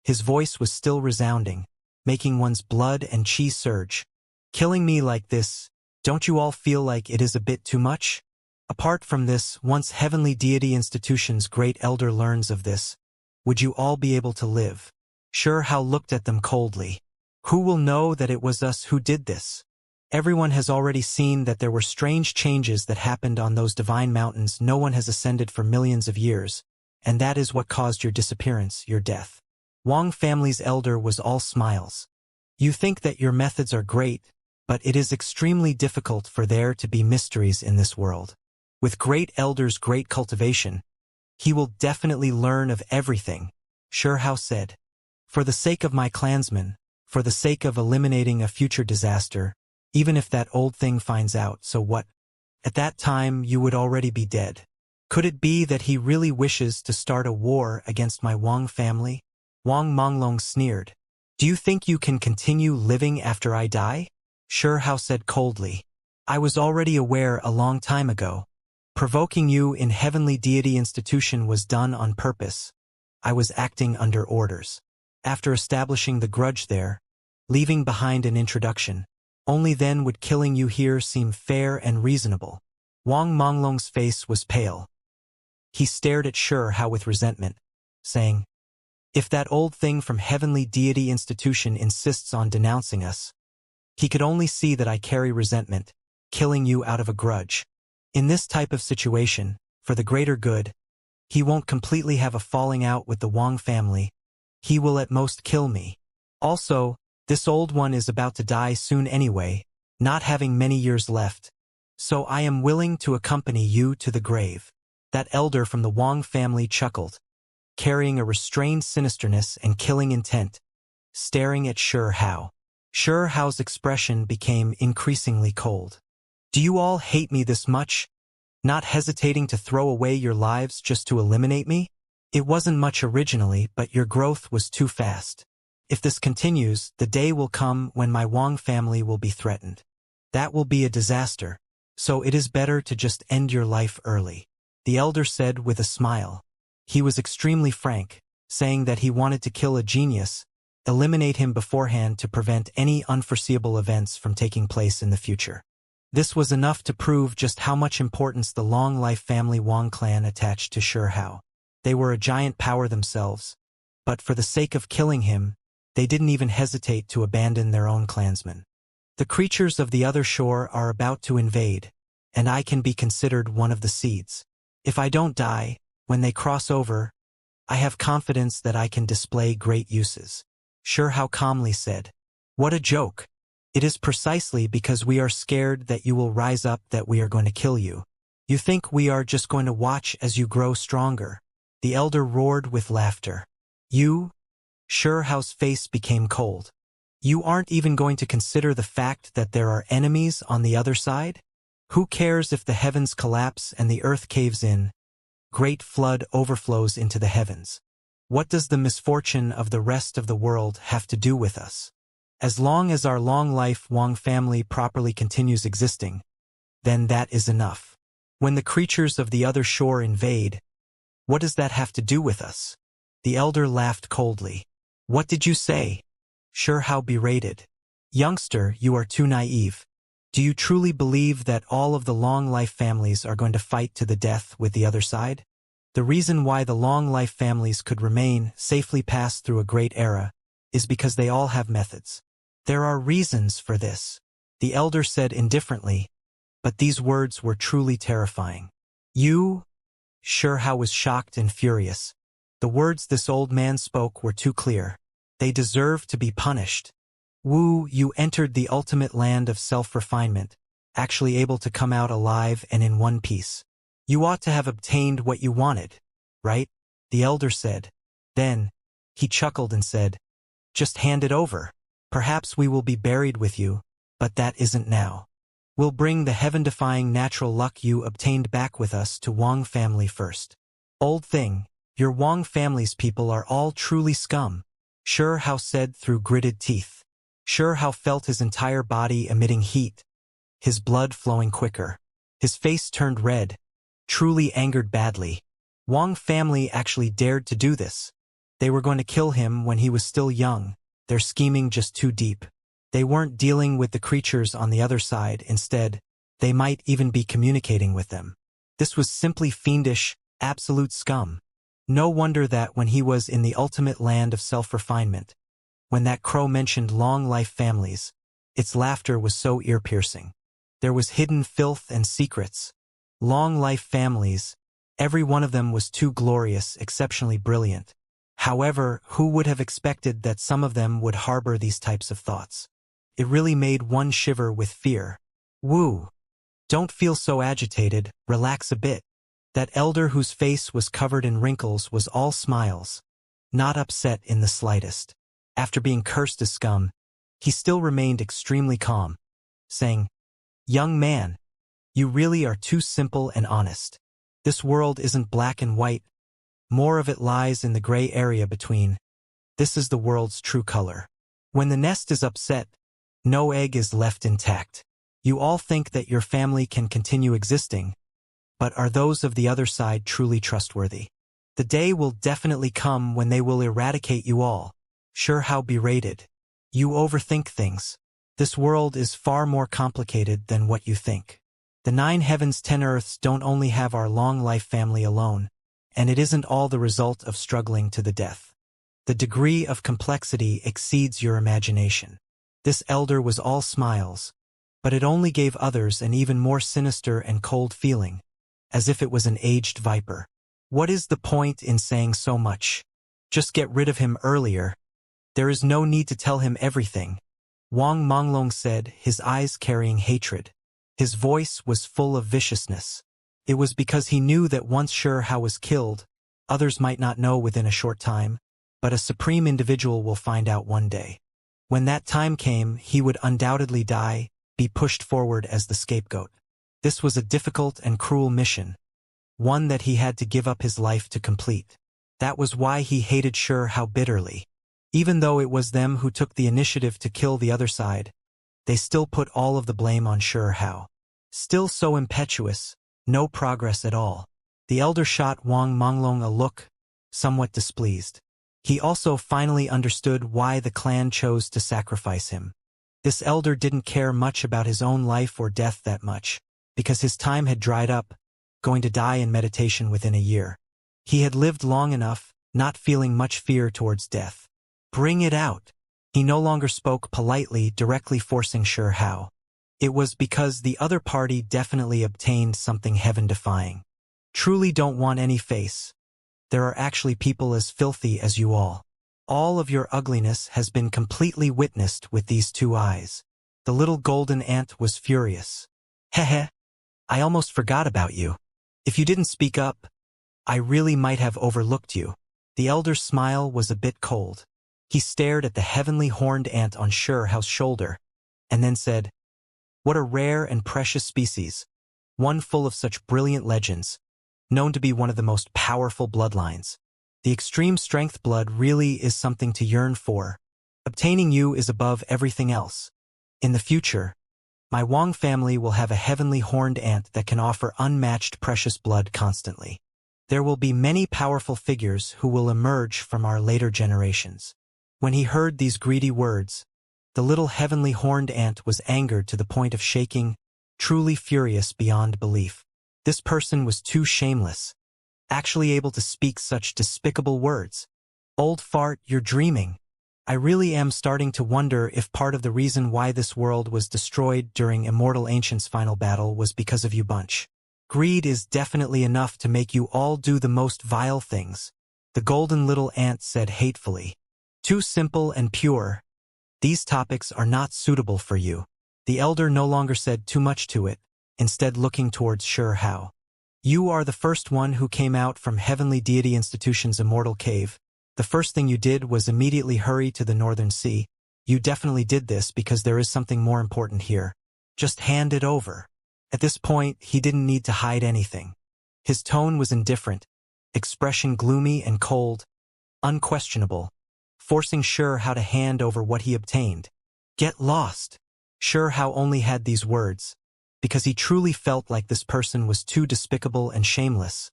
His voice was still resounding, making one's blood and chi surge. Killing me like this, don't you all feel like it is a bit too much? Apart from this, once Heavenly Deity Institution's great elder learns of this, would you all be able to live? Sure Hao looked at them coldly. Who will know that it was us who did this? Everyone has already seen that there were strange changes that happened on those divine mountains no one has ascended for millions of years, and that is what caused your disappearance, your death. Wang family's elder was all smiles. You think that your methods are great, but it is extremely difficult for there to be mysteries in this world. With great elders' great cultivation, he will definitely learn of everything, Sure Hao said. For the sake of my clansmen, for the sake of eliminating a future disaster, even if that old thing finds out, so what? At that time you would already be dead. Could it be that he really wishes to start a war against my Wang family? Wang Monglong sneered. Do you think you can continue living after I die? Shihao said coldly. I was already aware a long time ago. Provoking you in Heavenly Deity Institution was done on purpose. I was acting under orders. After establishing the grudge there, leaving behind an introduction, only then would killing you here seem fair and reasonable. Wang Monglong's face was pale. He stared at Shihao with resentment, saying, if that old thing from Heavenly Deity Institution insists on denouncing us, he could only see that I carry resentment, killing you out of a grudge. In this type of situation, for the greater good, he won't completely have a falling out with the Wang family. He will at most kill me. Also, this old one is about to die soon anyway, not having many years left. So I am willing to accompany you to the grave. That elder from the Wang family chuckled, carrying a restrained sinisterness and killing intent, staring at Shihao. Shihao's expression became increasingly cold. Do you all hate me this much? Not hesitating to throw away your lives just to eliminate me? It wasn't much originally, but your growth was too fast. If this continues, the day will come when my Wang family will be threatened. That will be a disaster. So it is better to just end your life early. The elder said with a smile. He was extremely frank, saying that he wanted to kill a genius, eliminate him beforehand to prevent any unforeseeable events from taking place in the future. This was enough to prove just how much importance the long-life family Wang clan attached to Shihao. They were a giant power themselves, but for the sake of killing him, they didn't even hesitate to abandon their own clansmen. The creatures of the other shore are about to invade, and I can be considered one of the seeds. If I don't die, when they cross over, I have confidence that I can display great uses. Shihao calmly said. What a joke. It is precisely because we are scared that you will rise up that we are going to kill you. You think we are just going to watch as you grow stronger? The elder roared with laughter. You? Shihao's face became cold. You aren't even going to consider the fact that there are enemies on the other side? Who cares if the heavens collapse and the earth caves in? Great flood overflows into the heavens. What does the misfortune of the rest of the world have to do with us? As long as our long-life Wang family properly continues existing, then that is enough. When the creatures of the other shore invade, what does that have to do with us? The elder laughed coldly. What did you say? Shihao berated. Youngster, you are too naive. Do you truly believe that all of the long-life families are going to fight to the death with the other side? The reason why the long-life families could remain, safely pass through a great era, is because they all have methods. There are reasons for this, the elder said indifferently, but these words were truly terrifying. You? Shihao was shocked and furious. The words this old man spoke were too clear. They deserved to be punished. Wu, you entered the ultimate land of self-refinement, actually able to come out alive and in one piece. You ought to have obtained what you wanted, right? The elder said. Then, he chuckled and said, just hand it over. Perhaps we will be buried with you, but that isn't now. We'll bring the heaven-defying natural luck you obtained back with us to Wang family first. Old thing, your Wang family's people are all truly scum, Shihao said through gritted teeth. Shihao felt his entire body emitting heat, his blood flowing quicker. His face turned red, truly angered badly. Wang family actually dared to do this. They were going to kill him when he was still young, their scheming just too deep. They weren't dealing with the creatures on the other side, instead, they might even be communicating with them. This was simply fiendish, absolute scum. No wonder that when he was in the ultimate land of self-refinement, when that crow mentioned long-life families, its laughter was so ear-piercing. There was hidden filth and secrets. Long-life families, every one of them was too glorious, exceptionally brilliant. However, who would have expected that some of them would harbor these types of thoughts? It really made one shiver with fear. Wu, don't feel so agitated, relax a bit. That elder whose face was covered in wrinkles was all smiles, not upset in the slightest. After being cursed as scum, he still remained extremely calm, saying, "Young man, you really are too simple and honest. This world isn't black and white. More of it lies in the gray area between. This is the world's true color. When the nest is upset, no egg is left intact. You all think that your family can continue existing, but are those of the other side truly trustworthy? The day will definitely come when they will eradicate you all." Xianxia berated. "You overthink things. This world is far more complicated than what you think. The 9 heavens 10 earths don't only have our long-life family alone, and it isn't all the result of struggling to the death. The degree of complexity exceeds your imagination." This elder was all smiles, but it only gave others an even more sinister and cold feeling, as if it was an aged viper. What is the point in saying so much? Just get rid of him earlier. There is no need to tell him everything, Wang Monglong said, his eyes carrying hatred. His voice was full of viciousness. It was because he knew that once Xianxia was killed, others might not know within a short time, but a supreme individual will find out one day. When that time came, he would undoubtedly die, be pushed forward as the scapegoat. This was a difficult and cruel mission, one that he had to give up his life to complete. That was why he hated Xianxia bitterly. Even though it was them who took the initiative to kill the other side, they still put all of the blame on Xianxia. Still so impetuous, no progress at all. The elder shot Wang Monglong a look, somewhat displeased. He also finally understood why the clan chose to sacrifice him. This elder didn't care much about his own life or death that much, because his time had dried up, going to die in meditation within a year. He had lived long enough, not feeling much fear towards death. "Bring it out." He no longer spoke politely, directly forcing Xianxia. It was because the other party definitely obtained something heaven-defying. "Truly don't want any face. There are actually people as filthy as you all. All of your ugliness has been completely witnessed with these 2 eyes. The little golden ant was furious. "Hehe, I almost forgot about you. If you didn't speak up, I really might have overlooked you." The elder's smile was a bit cold. He stared at the heavenly horned ant on Xianxia's shoulder, and then said, "What a rare and precious species, one full of such brilliant legends, known to be one of the most powerful bloodlines. The extreme strength blood really is something to yearn for. Obtaining you is above everything else. In the future, my Wang family will have a heavenly horned ant that can offer unmatched precious blood constantly. There will be many powerful figures who will emerge from our later generations." When he heard these greedy words, the little heavenly horned ant was angered to the point of shaking, truly furious beyond belief. This person was too shameless, actually able to speak such despicable words. "Old fart, you're dreaming. I really am starting to wonder if part of the reason why this world was destroyed during Immortal Ancient's final battle was because of you bunch. Greed is definitely enough to make you all do the most vile things," the golden little ant said hatefully. "Too simple and pure. These topics are not suitable for you." The elder no longer said too much to it, instead looking towards Xianxia. "You are the first one who came out from Heavenly Deity Institution's Immortal Cave. The first thing you did was immediately hurry to the Northern Sea. You definitely did this because there is something more important here. Just hand it over." At this point, he didn't need to hide anything. His tone was indifferent, expression gloomy and cold, unquestionable, forcing Xianxia to hand over what he obtained. "Get lost." Xianxia only had these words, because he truly felt like this person was too despicable and shameless,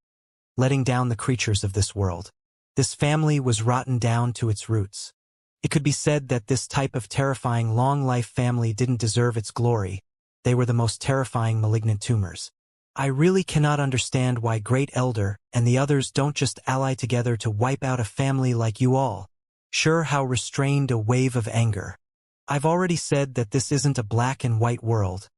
letting down the creatures of this world. This family was rotten down to its roots. It could be said that this type of terrifying long-life family didn't deserve its glory. They were the most terrifying malignant tumors. "I really cannot understand why Great Elder and the others don't just ally together to wipe out a family like you all." Xianxia restrained a wave of anger. "I've already said that this isn't a black and white world.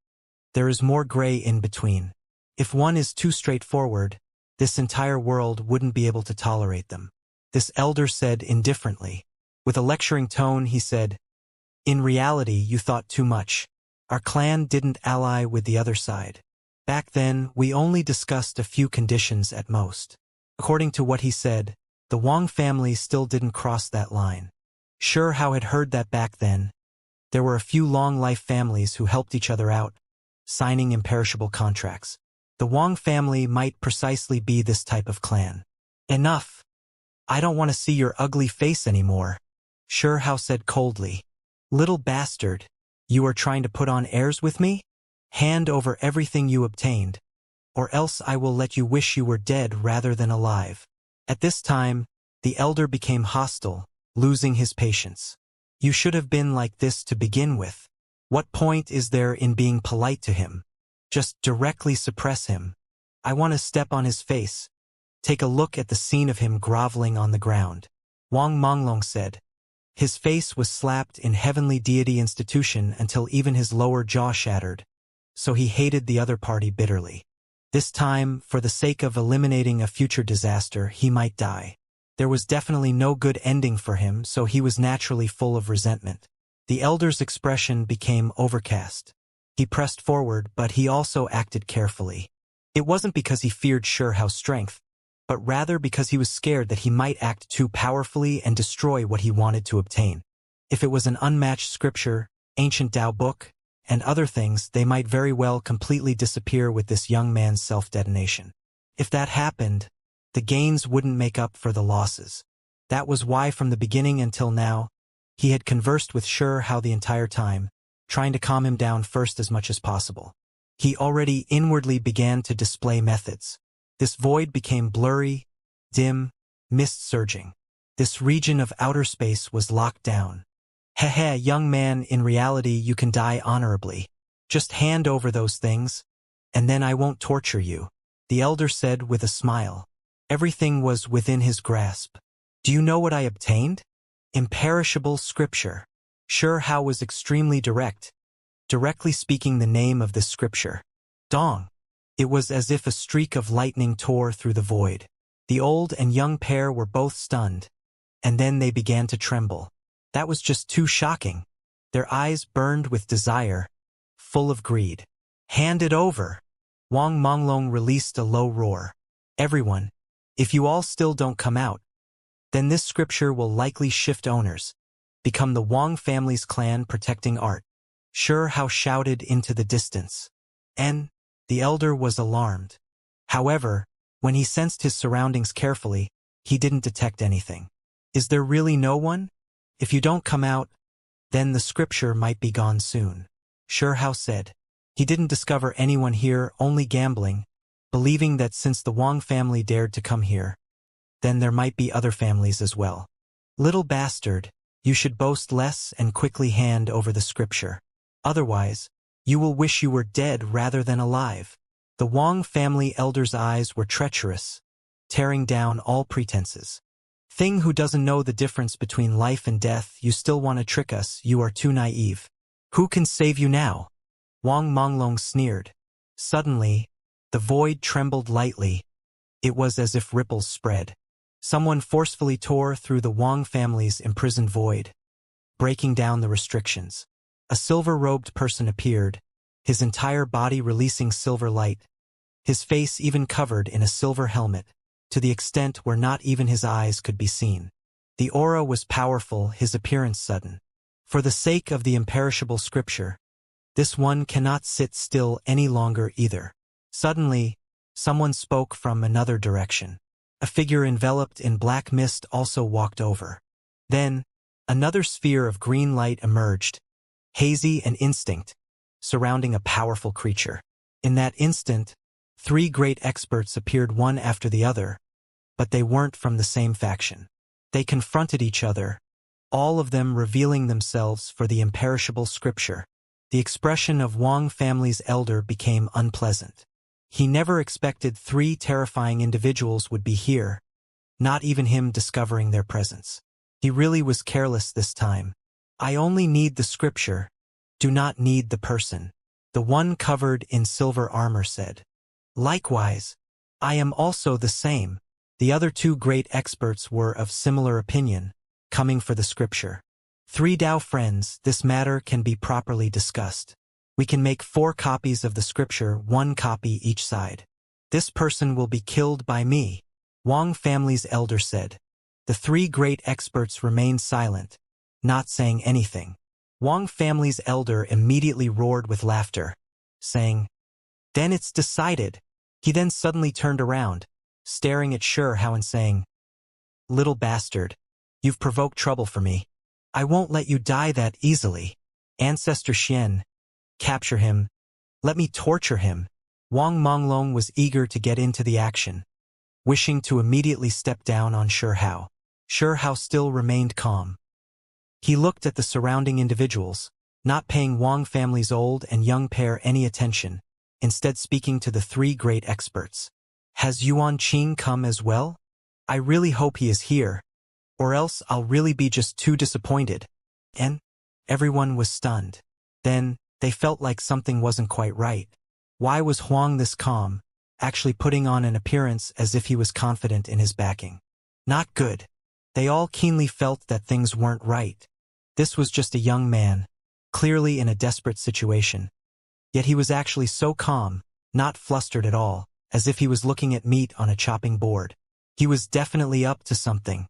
There is more gray in between. If one is too straightforward, this entire world wouldn't be able to tolerate them." This elder said indifferently. With a lecturing tone, he said, "In reality, you thought too much. Our clan didn't ally with the other side. Back then, we only discussed a few conditions at most." According to what he said, the Wang family still didn't cross that line. Sure Hao had heard that back then. There were a few long-life families who helped each other out, signing imperishable contracts. The Wang family might precisely be this type of clan. Enough. I don't want to see your ugly face anymore, Sure Hao said coldly. Little bastard, you are trying to put on airs with me? Hand over everything you obtained, or else I will let you wish you were dead rather than alive. At this time, the elder became hostile, losing his patience. You should have been like this to begin with. What point is there in being polite to him? Just directly suppress him. I want to step on his face. Take a look at the scene of him groveling on the ground. Wang Monglong said. His face was slapped in heavenly deity institution until even his lower jaw shattered, so he hated the other party bitterly. This time, for the sake of eliminating a future disaster, he might die. There was definitely no good ending for him, so he was naturally full of resentment. The elder's expression became overcast. He pressed forward, but he also acted carefully. It wasn't because he feared Sure Hao's strength, but rather because he was scared that he might act too powerfully and destroy what he wanted to obtain. If it was an unmatched scripture, ancient Tao book, and other things, they might very well completely disappear with this young man's self-detonation. If that happened, the gains wouldn't make up for the losses. That was why from the beginning until now, he had conversed with Sure Hao the entire time, trying to calm him down first as much as possible. He already inwardly began to display methods. This void became blurry, dim, mist surging. This region of outer space was locked down. Heh, young man, in reality you can die honorably. Just hand over those things, and then I won't torture you, the elder said with a smile. Everything was within his grasp. Do you know what I obtained? Imperishable scripture. Sure Hao was extremely direct, directly speaking the name of this scripture. Dong. It was as if a streak of lightning tore through the void. The old and young pair were both stunned, and then they began to tremble. That was just too shocking. Their eyes burned with desire, full of greed. Hand it over. Wang Monglong released a low roar. Everyone, if you all still don't come out, then this scripture will likely shift owners, become the Wang family's clan protecting art. Sure Hao shouted into the distance. The elder was alarmed. However, when he sensed his surroundings carefully, he didn't detect anything. Is there really no one? If you don't come out, then the scripture might be gone soon, Sure Hao said. He didn't discover anyone here, only gambling, believing that since the Wang family dared to come here, then there might be other families as well. Little bastard, you should boast less and quickly hand over the scripture. Otherwise, you will wish you were dead rather than alive. The Wang family elder's eyes were treacherous, tearing down all pretenses. Thing who doesn't know the difference between life and death, you still want to trick us, you are too naive. Who can save you now? Wang Monglong sneered. Suddenly, the void trembled lightly. It was as if ripples spread. Someone forcefully tore through the Wang family's imprisoned void, breaking down the restrictions. A silver-robed person appeared, his entire body releasing silver light, his face even covered in a silver helmet, to the extent where not even his eyes could be seen. The aura was powerful, his appearance sudden. For the sake of the imperishable scripture, this one cannot sit still any longer either. Suddenly, someone spoke from another direction. A figure enveloped in black mist also walked over. Then, another sphere of green light emerged, hazy and instinct, surrounding a powerful creature. In that instant, 3 great experts appeared one after the other, but they weren't from the same faction. They confronted each other, all of them revealing themselves for the imperishable scripture. The expression of Wang family's elder became unpleasant. He never expected 3 terrifying individuals would be here, not even him discovering their presence. He really was careless this time. I only need the scripture, do not need the person, the one covered in silver armor said. Likewise, I am also the same. The other 2 great experts were of similar opinion, coming for the scripture. 3 Tao friends, this matter can be properly discussed. We can make 4 copies of the scripture, 1 copy each side. This person will be killed by me, Wang family's elder said. The 3 great experts remained silent, not saying anything. Wang family's elder immediately roared with laughter, saying, "Then it's decided." He then suddenly turned around, staring at Shihao and saying, "Little bastard, you've provoked trouble for me. I won't let you die that easily. Ancestor Xian, capture him. Let me torture him." Wang Monglong was eager to get into the action, wishing to immediately step down on Shihao. Shihao still remained calm. He looked at the surrounding individuals, not paying Wang family's old and young pair any attention, instead speaking to the three great experts. "Has Yuan Qing come as well? I really hope he is here, or else I'll really be just too disappointed." And everyone was stunned. Then, they felt like something wasn't quite right. Why was Huang this calm, actually putting on an appearance as if he was confident in his backing? Not good. They all keenly felt that things weren't right. This was just a young man, clearly in a desperate situation. Yet he was actually so calm, not flustered at all, as if he was looking at meat on a chopping board. He was definitely up to something.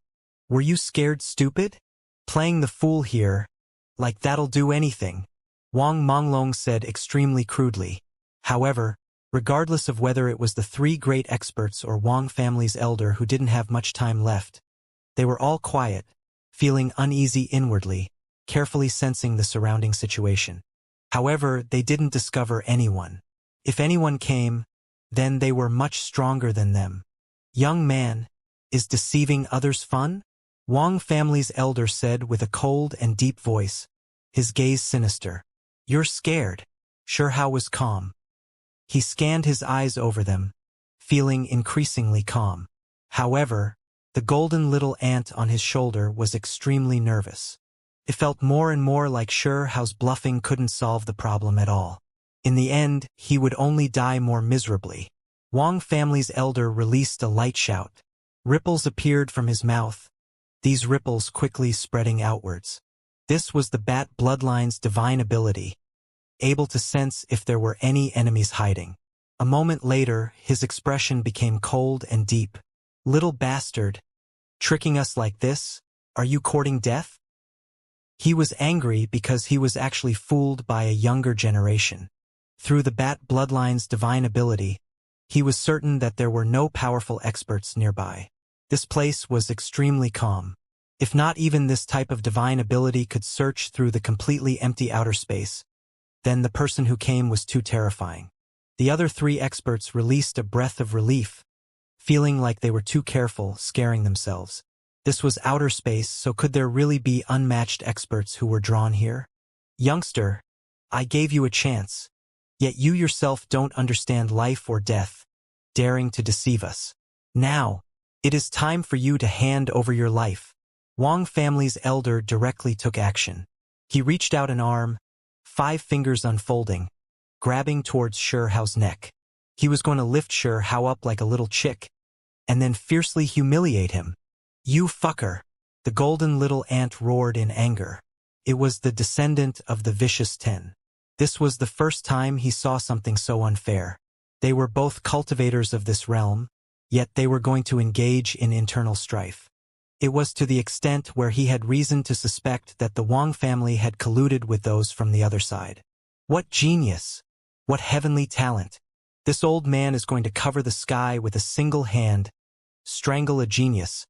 "Were you scared, stupid? Playing the fool here, like that'll do anything," Wang Monglong said extremely crudely. However, regardless of whether it was the three great experts or Wang family's elder who didn't have much time left, they were all quiet, feeling uneasy inwardly, carefully sensing the surrounding situation. However, they didn't discover anyone. If anyone came, then they were much stronger than them. "Young man, is deceiving others fun?" Wang family's elder said with a cold and deep voice, his gaze sinister. "You're scared." Shihao was calm. He scanned his eyes over them, feeling increasingly calm. However, the golden little ant on his shoulder was extremely nervous. It felt more and more like Shihao's bluffing couldn't solve the problem at all. In the end, he would only die more miserably. Wang family's elder released a light shout. Ripples appeared from his mouth, these ripples quickly spreading outwards. This was the Bat bloodline's divine ability, able to sense if there were any enemies hiding. A moment later, his expression became cold and deep. "Little bastard, tricking us like this? Are you courting death?" He was angry because he was actually fooled by a younger generation. Through the Bat bloodline's divine ability, he was certain that there were no powerful experts nearby. This place was extremely calm. If not even this type of divine ability could search through the completely empty outer space, then the person who came was too terrifying. The other three experts released a breath of relief, feeling like they were too careful, scaring themselves. This was outer space, so could there really be unmatched experts who were drawn here? "Youngster, I gave you a chance, yet you yourself don't understand life or death, daring to deceive us. Now, it is time for you to hand over your life." Wang family's elder directly took action. He reached out an arm, 5 fingers unfolding, grabbing towards Shihao's neck. He was going to lift Shihao up like a little chick, and then fiercely humiliate him. "You fucker!" The golden little ant roared in anger. It was the descendant of the vicious 10. This was the first time he saw something so unfair. They were both cultivators of this realm, yet they were going to engage in internal strife. It was to the extent where he had reason to suspect that the Wang family had colluded with those from the other side. What genius! What heavenly talent! This old man is going to cover the sky with a single hand, strangle a genius.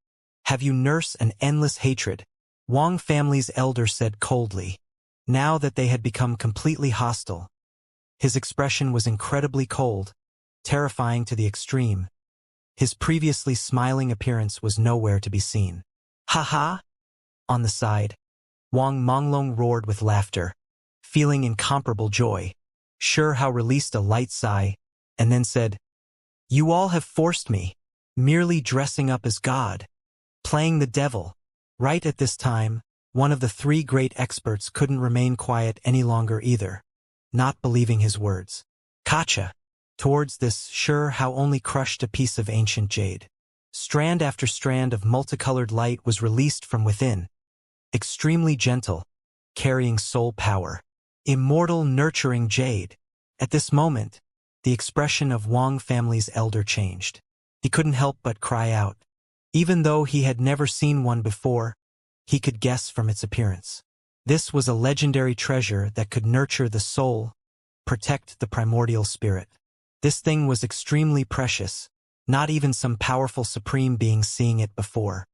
Have you nursed an endless hatred? Wang family's elder said coldly. Now that they had become completely hostile, his expression was incredibly cold, terrifying to the extreme. His previously smiling appearance was nowhere to be seen. "Ha ha!" On the side, Wang Monglong roared with laughter, feeling incomparable joy. Shihao released a light sigh, and then said, "You all have forced me, merely dressing up as God, playing the devil." Right at this time, one of the 3 great experts couldn't remain quiet any longer either, not believing his words. "Gotcha!" Towards this, Shihao only crushed a piece of ancient jade. Strand after strand of multicolored light was released from within, extremely gentle, carrying soul power. Immortal nurturing jade. At this moment, the expression of Wang family's elder changed. He couldn't help but cry out. Even though he had never seen one before, he could guess from its appearance. This was a legendary treasure that could nurture the soul, protect the primordial spirit. This thing was extremely precious, not even some powerful supreme being seeing it before.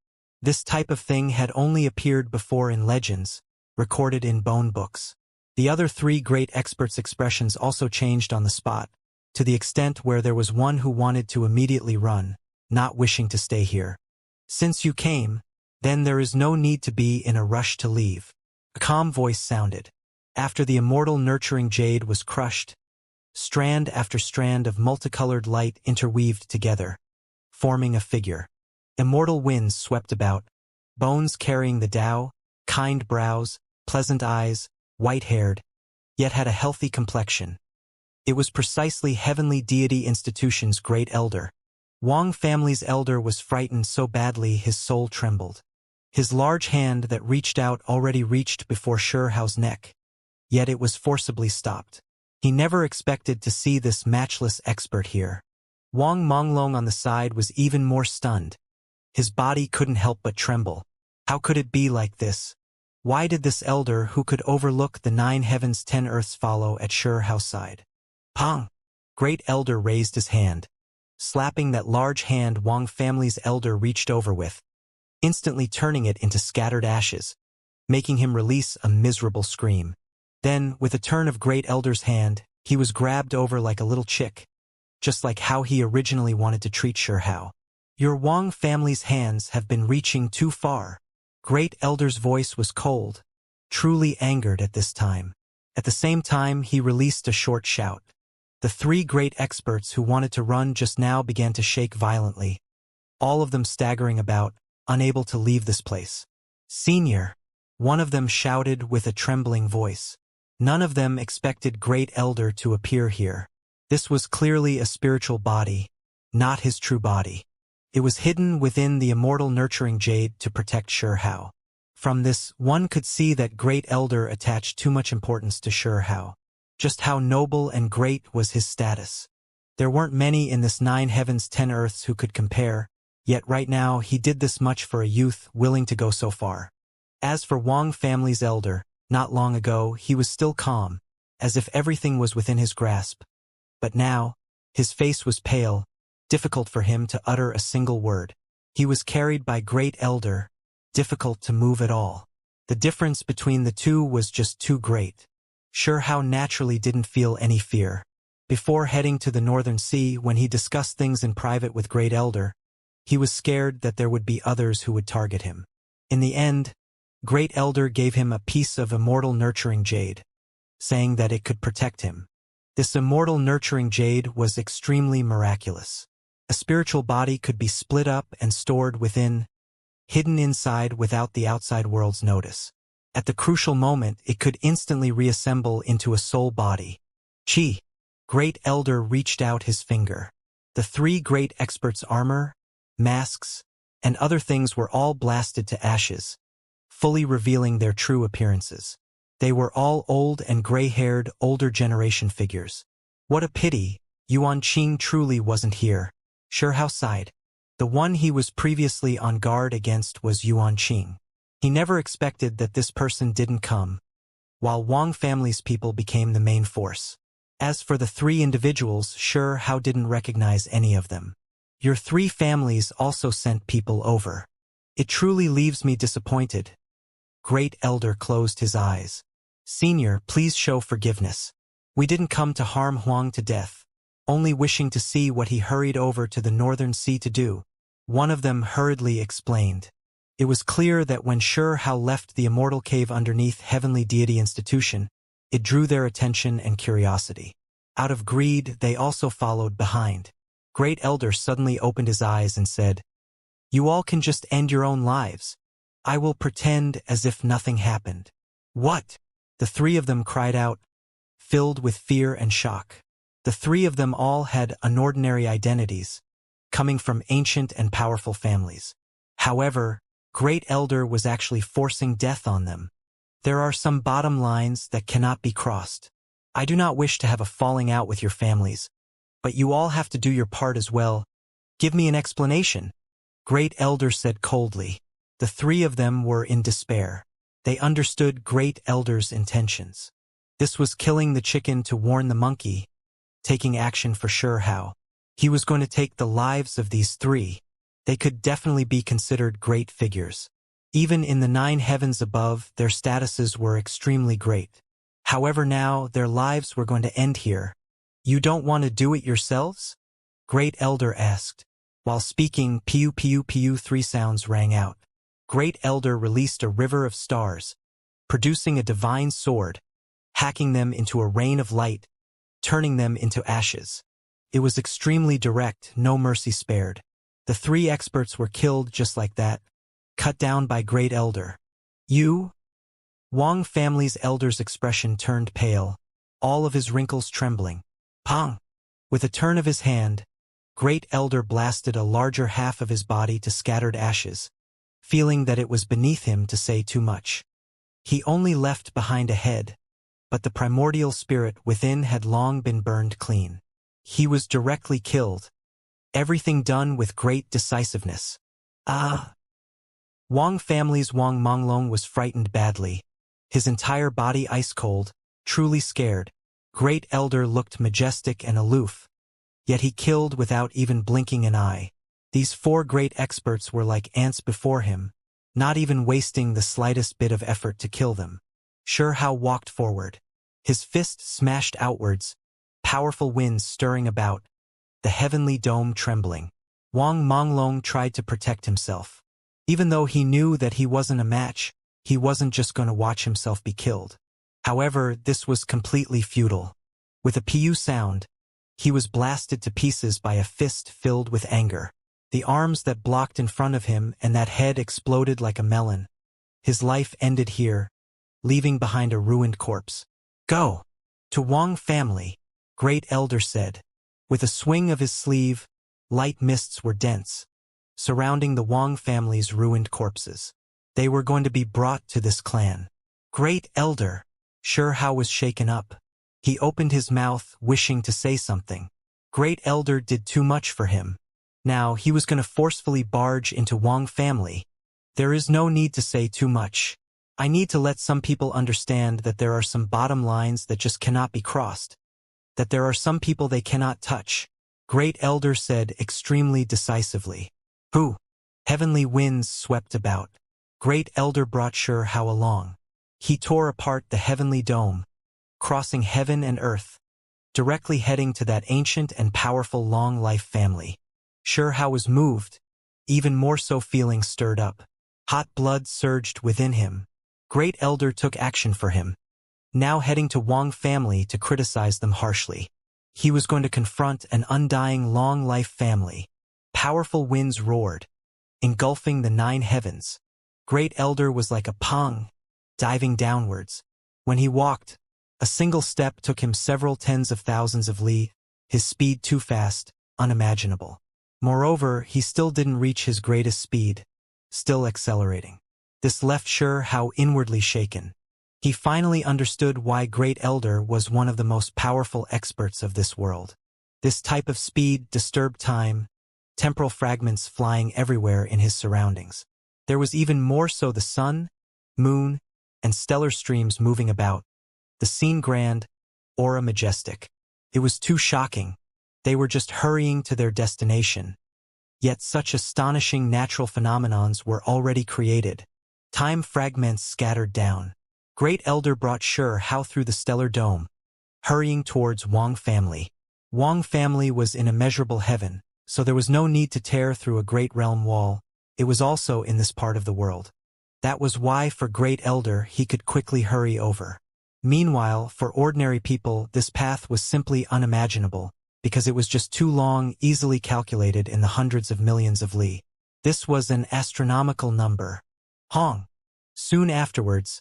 This type of thing had only appeared before in legends, recorded in bone books. The other three great experts' expressions also changed on the spot, to the extent where there was one who wanted to immediately run, not wishing to stay here. Since you came, then there is no need to be in a rush to leave. A calm voice sounded. After the immortal nurturing jade was crushed, strand after strand of multicolored light interweaved together, forming a figure. Immortal winds swept about, bones carrying the Tao, kind brows, pleasant eyes, white-haired, yet had a healthy complexion. It was precisely Heavenly Deity Institution's great elder. Wang family's elder was frightened so badly his soul trembled. His large hand that reached out already reached before Shao's neck, yet it was forcibly stopped. He never expected to see this matchless expert here. Wang Monglong on the side was even more stunned. His body couldn't help but tremble. How could it be like this? Why did this elder who could overlook the 9 heavens 10 earths follow at Shao's side? Pong! Great elder raised his hand, slapping that large hand Wang family's elder reached over with, instantly turning it into scattered ashes, making him release a miserable scream. Then, with a turn of great elder's hand, he was grabbed over like a little chick, just like how he originally wanted to treat Shao. Your Wang family's hands have been reaching too far. Great elder's voice was cold, truly angered at this time. At the same time, he released a short shout. The 3 great experts who wanted to run just now began to shake violently, all of them staggering about, unable to leave this place. Senior, one of them shouted with a trembling voice. None of them expected Great Elder to appear here. This was clearly a spiritual body, not his true body. It was hidden within the immortal nurturing jade to protect Shao. From this, one could see that Great Elder attached too much importance to Shao. Just how noble and great was his status. There weren't many in this 9 heavens 10 earths who could compare, yet right now he did this much for a youth willing to go so far. As for Wang family's elder, not long ago he was still calm, as if everything was within his grasp. But now, his face was pale, difficult for him to utter a single word. He was carried by Great Elder, difficult to move at all. The difference between the two was just too great. Shao naturally didn't feel any fear. Before heading to the Northern Sea, when he discussed things in private with Great Elder, he was scared that there would be others who would target him. In the end, Great Elder gave him a piece of immortal nurturing jade, saying that it could protect him. This immortal nurturing jade was extremely miraculous. A spiritual body could be split up and stored within, hidden inside without the outside world's notice. At the crucial moment, it could instantly reassemble into a soul body. Chi! Great Elder reached out his finger. The 3 great experts' armor, masks, and other things were all blasted to ashes, fully revealing their true appearances. They were all old and gray-haired, older generation figures. What a pity, Yuan Qing truly wasn't here. Shao sighed. The one he was previously on guard against was Yuan Qing. He never expected that this person didn't come, while Wang family's people became the main force. As for the 3 individuals, Shao didn't recognize any of them. Your 3 families also sent people over. It truly leaves me disappointed. Great Elder closed his eyes. Senior, please show forgiveness. We didn't come to harm Huang to death, only wishing to see what he hurried over to the Northern Sea to do. One of them hurriedly explained. It was clear that when Shao left the immortal cave underneath Heavenly Deity Institution, it drew their attention and curiosity. Out of greed, they also followed behind. Great Elder suddenly opened his eyes and said, "You all can just end your own lives. I will pretend as if nothing happened." "What?" The 3 of them cried out, filled with fear and shock. The 3 of them all had unordinary identities, coming from ancient and powerful families. However, Great Elder was actually forcing death on them. There are some bottom lines that cannot be crossed. I do not wish to have a falling out with your families, but you all have to do your part as well. Give me an explanation. Great Elder said coldly. The three of them were in despair. They understood Great Elder's intentions. This was killing the chicken to warn the monkey, taking action for sure how. He was going to take the lives of these three. They could definitely be considered great figures. Even in the 9 heavens above, their statuses were extremely great. However, now their lives were going to end here. You don't want to do it yourselves? Great Elder asked. While speaking, pew pew pew 3 sounds rang out. Great Elder released a river of stars, producing a divine sword, hacking them into a rain of light, turning them into ashes. It was extremely direct, no mercy spared. The 3 experts were killed just like that, cut down by Great Elder. You? Wang family's elder's expression turned pale, all of his wrinkles trembling. Pong! With a turn of his hand, Great Elder blasted a larger half of his body to scattered ashes, feeling that it was beneath him to say too much. He only left behind a head, but the primordial spirit within had long been burned clean. He was directly killed. Everything done with great decisiveness. Ah! Wang family's Wang Monglong was frightened badly, his entire body ice-cold, truly scared. Great Elder looked majestic and aloof, yet he killed without even blinking an eye. These 4 great experts were like ants before him, not even wasting the slightest bit of effort to kill them. Xianxia walked forward. His fist smashed outwards, powerful winds stirring about, the heavenly dome trembling. Wang Monglong tried to protect himself. Even though he knew that he wasn't a match, he wasn't just going to watch himself be killed. However, this was completely futile. With a pu sound, he was blasted to pieces by a fist filled with anger. The arms that blocked in front of him and that head exploded like a melon. His life ended here, leaving behind a ruined corpse. Go! To Wang family, Great Elder said. With a swing of his sleeve, light mists were dense, surrounding the Wang family's ruined corpses. They were going to be brought to this clan. Great Elder! Xianxia was shaken up. He opened his mouth, wishing to say something. Great Elder did too much for him. Now he was going to forcefully barge into Wang family. There is no need to say too much. I need to let some people understand that there are some bottom lines that just cannot be crossed. That there are some people they cannot touch. Great Elder said extremely decisively. Who? Heavenly winds swept about. Great Elder brought Xianxia along. He tore apart the heavenly dome, crossing heaven and earth, directly heading to that ancient and powerful long-life family. Xianxia was moved, even more so feelings stirred up. Hot blood surged within him. Great Elder took action for him, now heading to Wang family to criticize them harshly. He was going to confront an undying long-life family. Powerful winds roared, engulfing the 9 heavens. Great Elder was like a pong, diving downwards. When he walked, a single step took him several tens of thousands of li, his speed too fast, unimaginable. Moreover, he still didn't reach his greatest speed, still accelerating. This left Xianxia inwardly shaken. He finally understood why Great Elder was one of the most powerful experts of this world. This type of speed disturbed time, temporal fragments flying everywhere in his surroundings. There was even more so the sun, moon, and stellar streams moving about, the scene grand, aura majestic. It was too shocking. They were just hurrying to their destination. Yet such astonishing natural phenomenons were already created. Time fragments scattered down. Great Elder brought Xianxia through the stellar dome, hurrying towards Wang family. Wang family was in immeasurable heaven, so there was no need to tear through a great realm wall. It was also in this part of the world. That was why for Great Elder he could quickly hurry over. Meanwhile, for ordinary people this path was simply unimaginable, because it was just too long, easily calculated in the hundreds of millions of li. This was an astronomical number. Hong! Soon afterwards,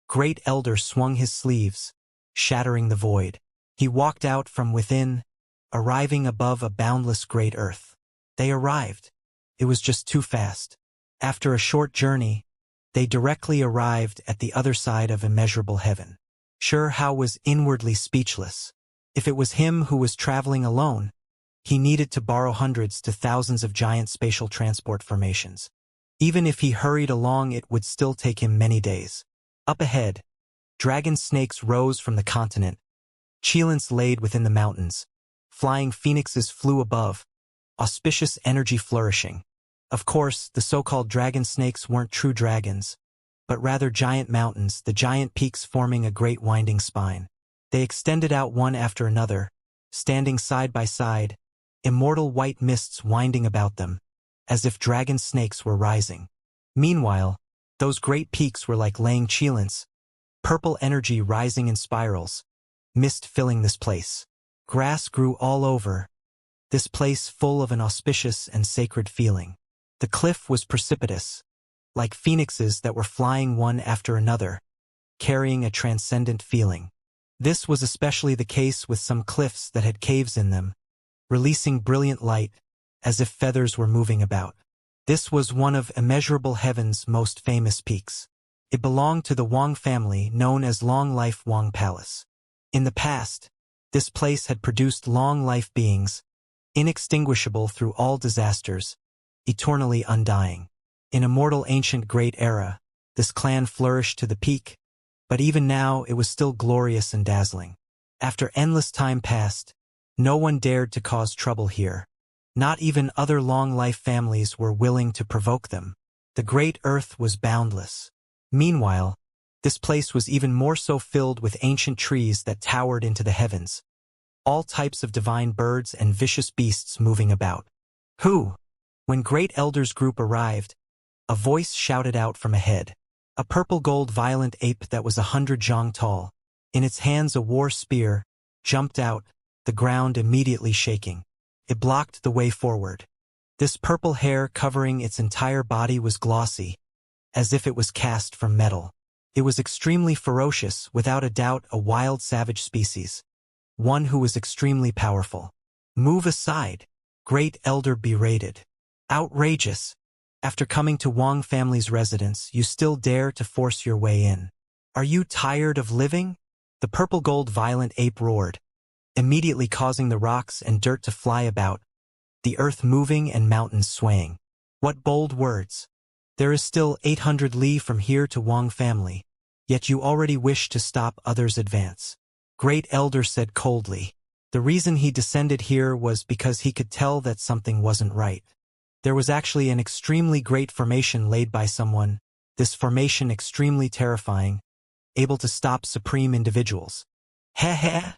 Great Elder swung his sleeves, shattering the void. He walked out from within, arriving above a boundless great earth. They arrived. It was just too fast. After a short journey, they directly arrived at the other side of immeasurable heaven. Xianxia was inwardly speechless. If it was him who was traveling alone, he needed to borrow hundreds to thousands of giant spatial transport formations. Even if he hurried along, it would still take him many days. Up ahead, dragon snakes rose from the continent, cheilants laid within the mountains, flying phoenixes flew above, auspicious energy flourishing. Of course, the so-called dragon snakes weren't true dragons, but rather giant mountains, the giant peaks forming a great winding spine. They extended out one after another, standing side by side, immortal white mists winding about them, as if dragon snakes were rising. Meanwhile, those great peaks were like laying cheilants, purple energy rising in spirals, mist filling this place. Grass grew all over, this place full of an auspicious and sacred feeling. The cliff was precipitous, like phoenixes that were flying one after another, carrying a transcendent feeling. This was especially the case with some cliffs that had caves in them, releasing brilliant light, as if feathers were moving about. This was one of immeasurable heaven's most famous peaks. It belonged to the Wang family, known as Long Life Wang Palace. In the past, this place had produced long-life beings, inextinguishable through all disasters, eternally undying. In Immortal ancient great era, this clan flourished to the peak, but even now it was still glorious and dazzling. After endless time passed, no one dared to cause trouble here. Not even other long-life families were willing to provoke them. The great earth was boundless. Meanwhile, this place was even more so filled with ancient trees that towered into the heavens, all types of divine birds and vicious beasts moving about. Who? When great elders group arrived, a voice shouted out from ahead. A purple-gold violent ape that was 100 zhang tall, in its hands a war spear, jumped out, the ground immediately shaking. It blocked the way forward. This purple hair covering its entire body was glossy, as if it was cast from metal. It was extremely ferocious, without a doubt a wild savage species. One who was extremely powerful. Move aside, great elder berated. Outrageous. After coming to Wang family's residence, you still dare to force your way in. Are you tired of living? The purple-gold violent ape roared, immediately causing the rocks and dirt to fly about, the earth moving and mountains swaying. What bold words! There is still 800 li from here to Wang family, yet you already wish to stop others' advance. Great elder said coldly. The reason he descended here was because he could tell that something wasn't right. There was actually an extremely great formation laid by someone, this formation extremely terrifying, able to stop supreme individuals. Heh heh!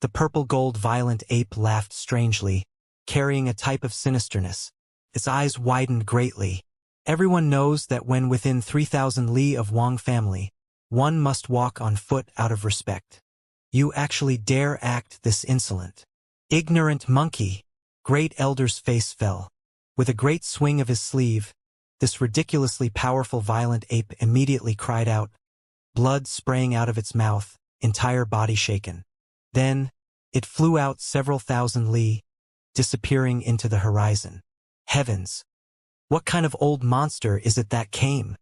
The purple-gold violent ape laughed strangely, carrying a type of sinisterness. Its eyes widened greatly. Everyone knows that when within 3,000 li of Wang family, one must walk on foot out of respect. You actually dare act this insolent. Ignorant monkey! Great elder's face fell. With a great swing of his sleeve, this ridiculously powerful violent ape immediately cried out, blood spraying out of its mouth, entire body shaken. Then, it flew out several thousand li, disappearing into the horizon. Heavens! What kind of old monster is it that came?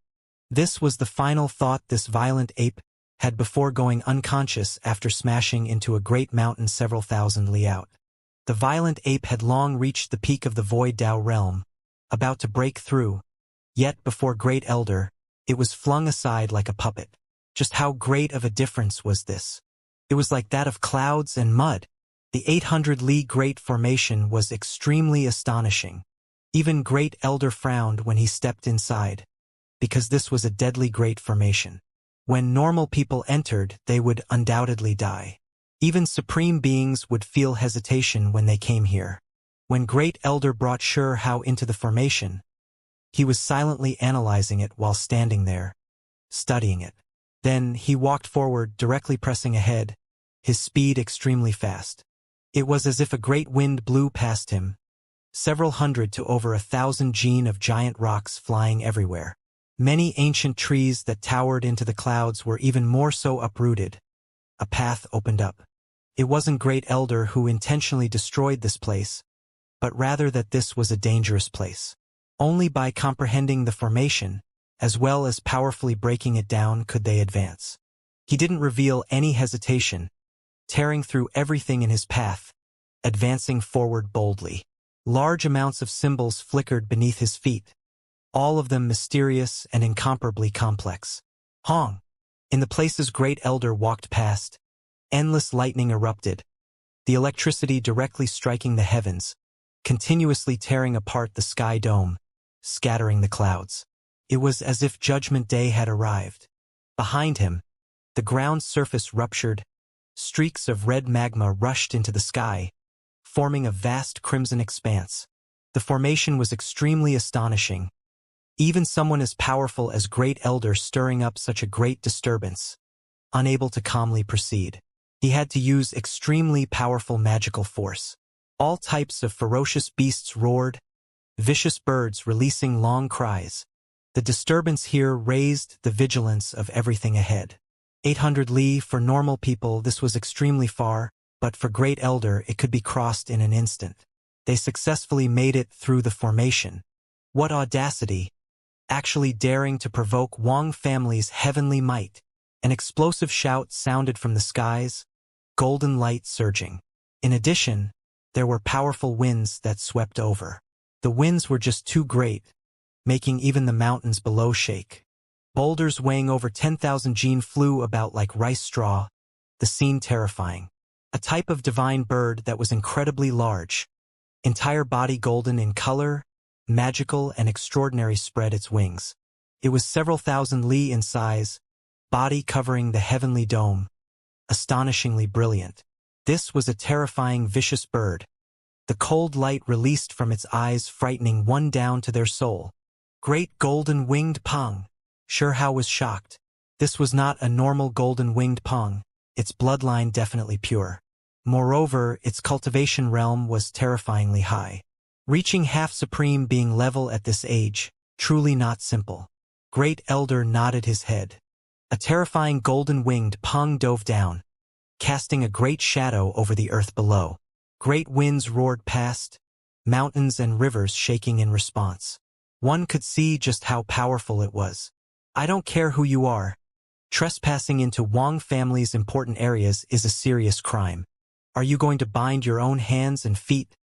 This was the final thought this violent ape had before going unconscious after smashing into a great mountain several thousand li out. The violent ape had long reached the peak of the Void Dao realm, about to break through, yet before Great Elder, it was flung aside like a puppet. Just how great of a difference was this? It was like that of clouds and mud. The 800 li Great Formation was extremely astonishing. Even Great Elder frowned when he stepped inside, because this was a deadly Great Formation. When normal people entered, they would undoubtedly die. Even supreme beings would feel hesitation when they came here. When Great Elder brought Sure Hao into the formation, he was silently analyzing it while standing there, studying it. Then he walked forward, directly pressing ahead, his speed extremely fast. It was as if a great wind blew past him, several hundred to over 1,000 jin of giant rocks flying everywhere. Many ancient trees that towered into the clouds were even more so uprooted. A path opened up. It wasn't Great Elder who intentionally destroyed this place, but rather that this was a dangerous place. Only by comprehending the formation, as well as powerfully breaking it down, could they advance. He didn't reveal any hesitation, tearing through everything in his path, advancing forward boldly. Large amounts of symbols flickered beneath his feet, all of them mysterious and incomparably complex. Hong! In the places Great Elder walked past, endless lightning erupted, the electricity directly striking the heavens, continuously tearing apart the sky dome, scattering the clouds. It was as if Judgment Day had arrived. Behind him, the ground's surface ruptured, streaks of red magma rushed into the sky, forming a vast crimson expanse. The formation was extremely astonishing. Even someone as powerful as Great Elder stirring up such a great disturbance, unable to calmly proceed. He had to use extremely powerful magical force. All types of ferocious beasts roared, vicious birds releasing long cries. The disturbance here raised the vigilance of everything ahead. 800 li for normal people, this was extremely far, but for Great Elder it could be crossed in an instant. They successfully made it through the formation. What audacity! Actually daring to provoke Wang family's heavenly might. An explosive shout sounded from the skies, golden light surging. In addition, there were powerful winds that swept over. The winds were just too great, making even the mountains below shake. Boulders weighing over 10,000 jin flew about like rice straw, the scene terrifying. A type of divine bird that was incredibly large, entire body golden in color, magical and extraordinary, spread its wings. It was several thousand li in size, body covering the heavenly dome, astonishingly brilliant. This was a terrifying, vicious bird, the cold light released from its eyes frightening one down to their soul. Great golden-winged pung! Xianxia was shocked. This was not a normal golden-winged pung, its bloodline definitely pure. Moreover, its cultivation realm was terrifyingly high. Reaching half-supreme being level at this age, truly not simple. Great Elder nodded his head. A terrifying golden-winged pung dove down, casting a great shadow over the earth below. Great winds roared past, mountains and rivers shaking in response. One could see just how powerful it was. I don't care who you are. Trespassing into Wang family's important areas is a serious crime. Are you going to bind your own hands and feet,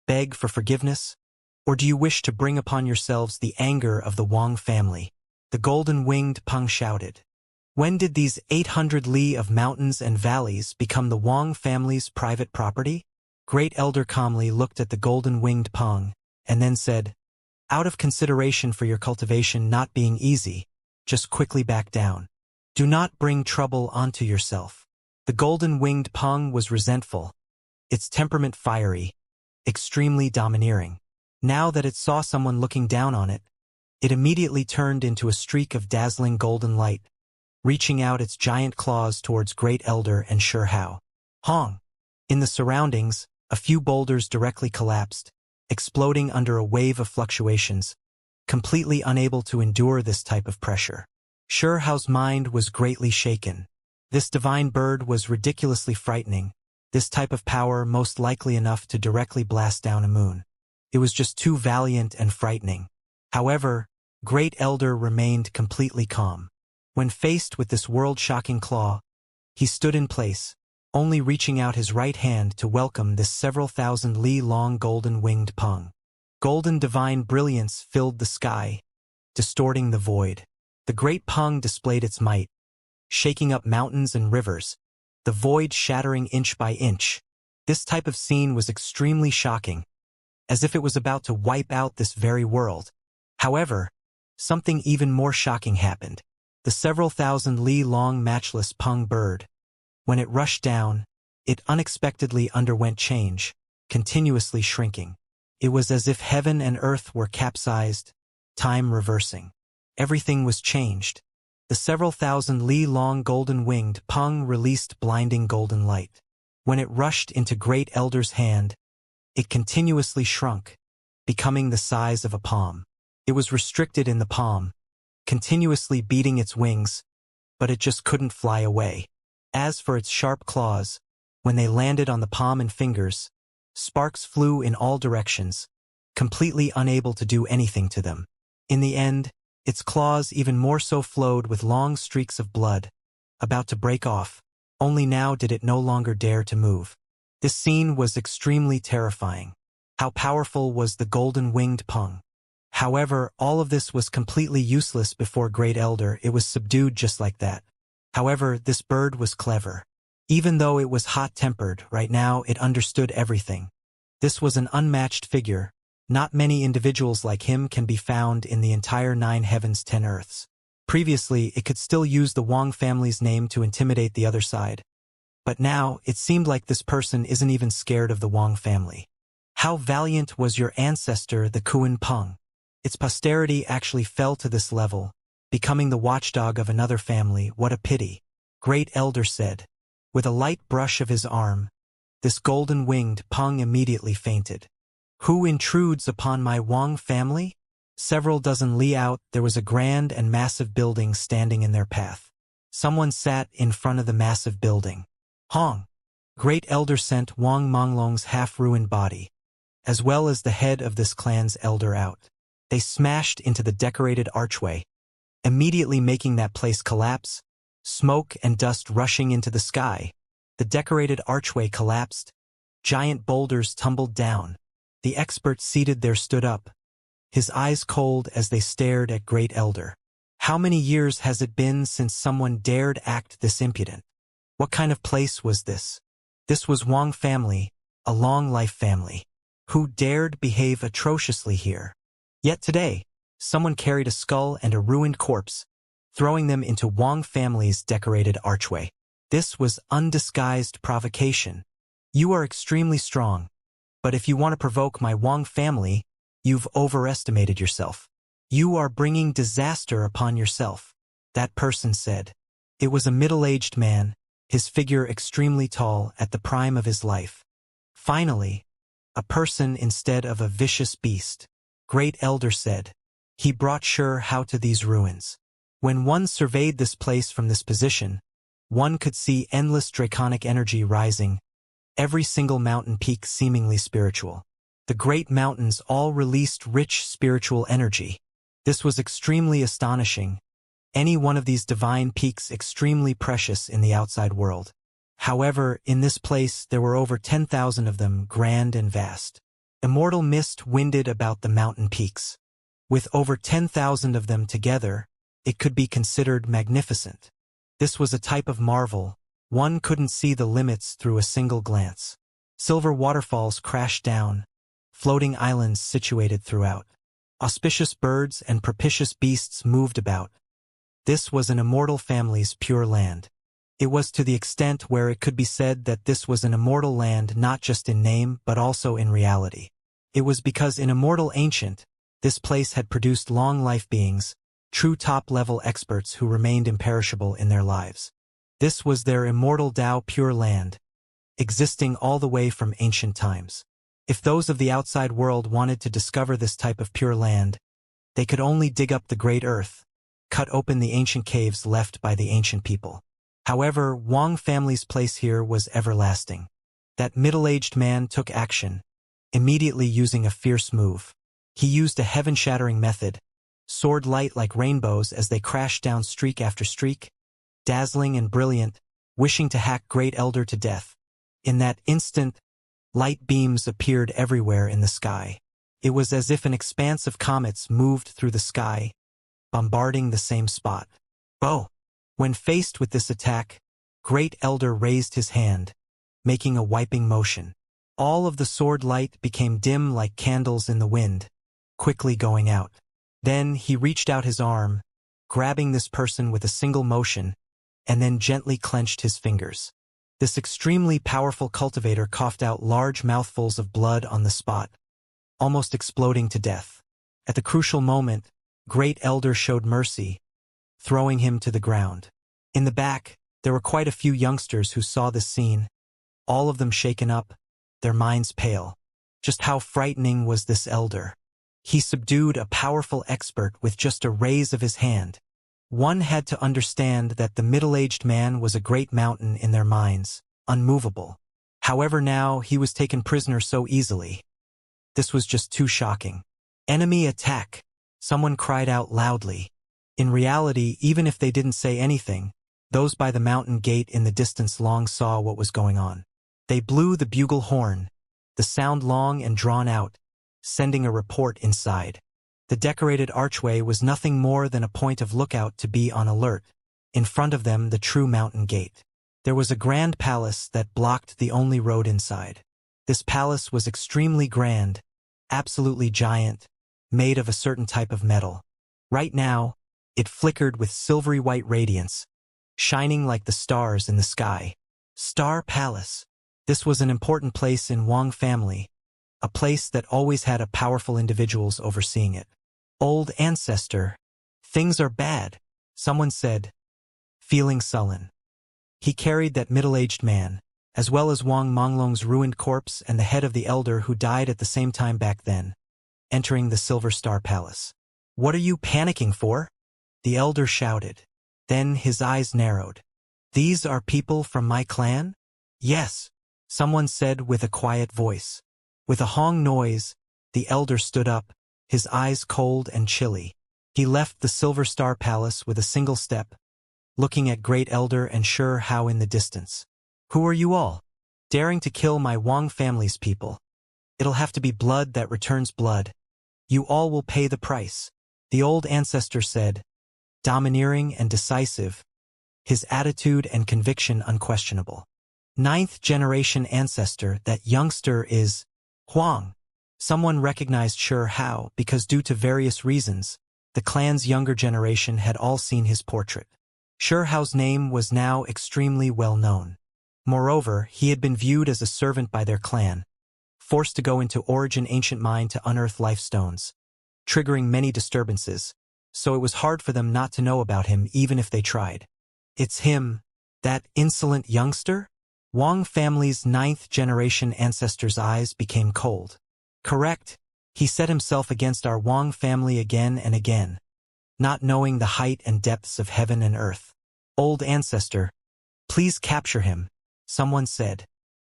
beg for forgiveness? Or do you wish to bring upon yourselves the anger of the Wang family? The golden-winged pung shouted. When did these 800 li of mountains and valleys become the Wang family's private property? Great Elder calmly looked at the golden-winged pung, and then said, out of consideration for your cultivation not being easy, just quickly back down. Do not bring trouble onto yourself. The golden-winged pung was resentful, its temperament fiery, extremely domineering. Now that it saw someone looking down on it, it immediately turned into a streak of dazzling golden light, reaching out its giant claws towards Great Elder and Xianxia. Hong! In the surroundings, a few boulders directly collapsed, exploding under a wave of fluctuations, completely unable to endure this type of pressure. Xianxia's mind was greatly shaken. This divine bird was ridiculously frightening, this type of power most likely enough to directly blast down a moon. It was just too valiant and frightening. However, Great Elder remained completely calm. When faced with this world-shocking claw, he stood in place, only reaching out his right hand to welcome this several thousand li-long golden-winged pung. Golden divine brilliance filled the sky, distorting the void. The great pung displayed its might, shaking up mountains and rivers, the void shattering inch by inch. This type of scene was extremely shocking, as if it was about to wipe out this very world. However, something even more shocking happened. The several thousand li-long matchless pung bird. When it rushed down, it unexpectedly underwent change, continuously shrinking. It was as if heaven and earth were capsized, time reversing. Everything was changed. The several thousand li-long golden-winged pung released blinding golden light. When it rushed into Great Elder's hand, it continuously shrunk, becoming the size of a palm. It was restricted in the palm, continuously beating its wings, but it just couldn't fly away. As for its sharp claws, when they landed on the palm and fingers, sparks flew in all directions, completely unable to do anything to them. In the end, its claws even more so flowed with long streaks of blood, about to break off. Only now did it no longer dare to move. This scene was extremely terrifying. How powerful was the golden-winged pung? However, all of this was completely useless before Great Elder. It was subdued just like that. However, this bird was clever. Even though it was hot-tempered, right now it understood everything. This was an unmatched figure. Not many individuals like him can be found in the entire 9 heavens 10 earths. Previously, it could still use the Wang family's name to intimidate the other side. But now, it seemed like this person isn't even scared of the Wang family. How valiant was your ancestor, the Kuan Peng? Its posterity actually fell to this level, becoming the watchdog of another family. What a pity. Great Elder said. With a light brush of his arm, this golden-winged Peng immediately fainted. Who intrudes upon my Wang family? Several dozen li out, there was a grand and massive building standing in their path. Someone sat in front of the massive building. Hong! Great Elder sent Wang Monglong's half-ruined body, as well as the head of this clan's elder out. They smashed into the decorated archway, immediately making that place collapse, smoke and dust rushing into the sky. The decorated archway collapsed. Giant boulders tumbled down. The expert seated there stood up, his eyes cold as they stared at Great Elder. How many years has it been since someone dared act this impudent? What kind of place was this? This was Wang family, a long-life family. Who dared behave atrociously here? Yet today, someone carried a skull and a ruined corpse, throwing them into Wang family's decorated archway. This was undisguised provocation. You are extremely strong, but if you want to provoke my Wang family, you've overestimated yourself. You are bringing disaster upon yourself, that person said. It was a middle-aged man, his figure extremely tall at the prime of his life. Finally, a person instead of a vicious beast. Great Elder said. He brought sure how to these ruins. When one surveyed this place from this position, one could see endless draconic energy rising, every single mountain peak seemingly spiritual. The great mountains all released rich spiritual energy. This was extremely astonishing. Any one of these divine peaks extremely precious in the outside world. However, in this place there were over 10,000 of them, grand and vast. Immortal mist winded about the mountain peaks. With over 10,000 of them together, it could be considered magnificent. This was a type of marvel. One couldn't see the limits through a single glance. Silver waterfalls crashed down, floating islands situated throughout. Auspicious birds and propitious beasts moved about. This was an immortal family's pure land. It was to the extent where it could be said that this was an immortal land not just in name but also in reality. It was because in Immortal Ancient, this place had produced long-life beings, true top-level experts who remained imperishable in their lives. This was their immortal Tao pure land, existing all the way from ancient times. If those of the outside world wanted to discover this type of pure land, they could only dig up the great earth, cut open the ancient caves left by the ancient people. However, Wang family's place here was everlasting. That middle-aged man took action, immediately using a fierce move. He used a heaven-shattering method, soared light like rainbows as they crashed down streak after streak, dazzling and brilliant, wishing to hack Great Elder to death. In that instant, light beams appeared everywhere in the sky. It was as if an expanse of comets moved through the sky, bombarding the same spot. Oh! When faced with this attack, Great Elder raised his hand, making a wiping motion. All of the sword light became dim like candles in the wind, quickly going out. Then he reached out his arm, grabbing this person with a single motion, and then gently clenched his fingers. This extremely powerful cultivator coughed out large mouthfuls of blood on the spot, almost exploding to death. At the crucial moment, Great Elder showed mercy, throwing him to the ground. In the back, there were quite a few youngsters who saw this scene, all of them shaken up, their minds pale. Just how frightening was this elder? He subdued a powerful expert with just a raise of his hand. One had to understand that the middle-aged man was a great mountain in their minds, unmovable. However, now he was taken prisoner so easily. This was just too shocking. Enemy attack! Someone cried out loudly. In reality, even if they didn't say anything, those by the mountain gate in the distance long saw what was going on. They blew the bugle horn, the sound long and drawn out, sending a report inside. The decorated archway was nothing more than a point of lookout to be on alert. In front of them, the true mountain gate. There was a grand palace that blocked the only road inside. This palace was extremely grand, absolutely giant, made of a certain type of metal. Right now, it flickered with silvery white radiance, shining like the stars in the sky. Star Palace. This was an important place in Wang family, a place that always had a powerful individuals overseeing it. Old ancestor. Things are bad, someone said, feeling sullen. He carried that middle-aged man, as well as Wang Monglong's ruined corpse and the head of the elder who died at the same time back then, entering the Silver Star Palace. What are you panicking for? The elder shouted. Then his eyes narrowed. These are people from my clan? Yes, someone said with a quiet voice. With a Hong noise, the elder stood up, his eyes cold and chilly. He left the Silver Star Palace with a single step, looking at Great Elder and Sure Hao in the distance. Who are you all? Daring to kill my Wang family's people. It'll have to be blood that returns blood. You all will pay the price, the old ancestor said, domineering and decisive, his attitude and conviction unquestionable. Ninth generation ancestor, that youngster is Huang. Someone recognized Sure Hao because due to various reasons, the clan's younger generation had all seen his portrait. Sure Hao's name was now extremely well known. Moreover, he had been viewed as a servant by their clan, forced to go into Origin Ancient Mine to unearth life stones, triggering many disturbances, so it was hard for them not to know about him even if they tried. It's him, that insolent youngster? Wang family's ninth generation ancestor's eyes became cold. Correct, he set himself against our Wang family again and again, not knowing the height and depths of heaven and earth. Old ancestor, please capture him, someone said.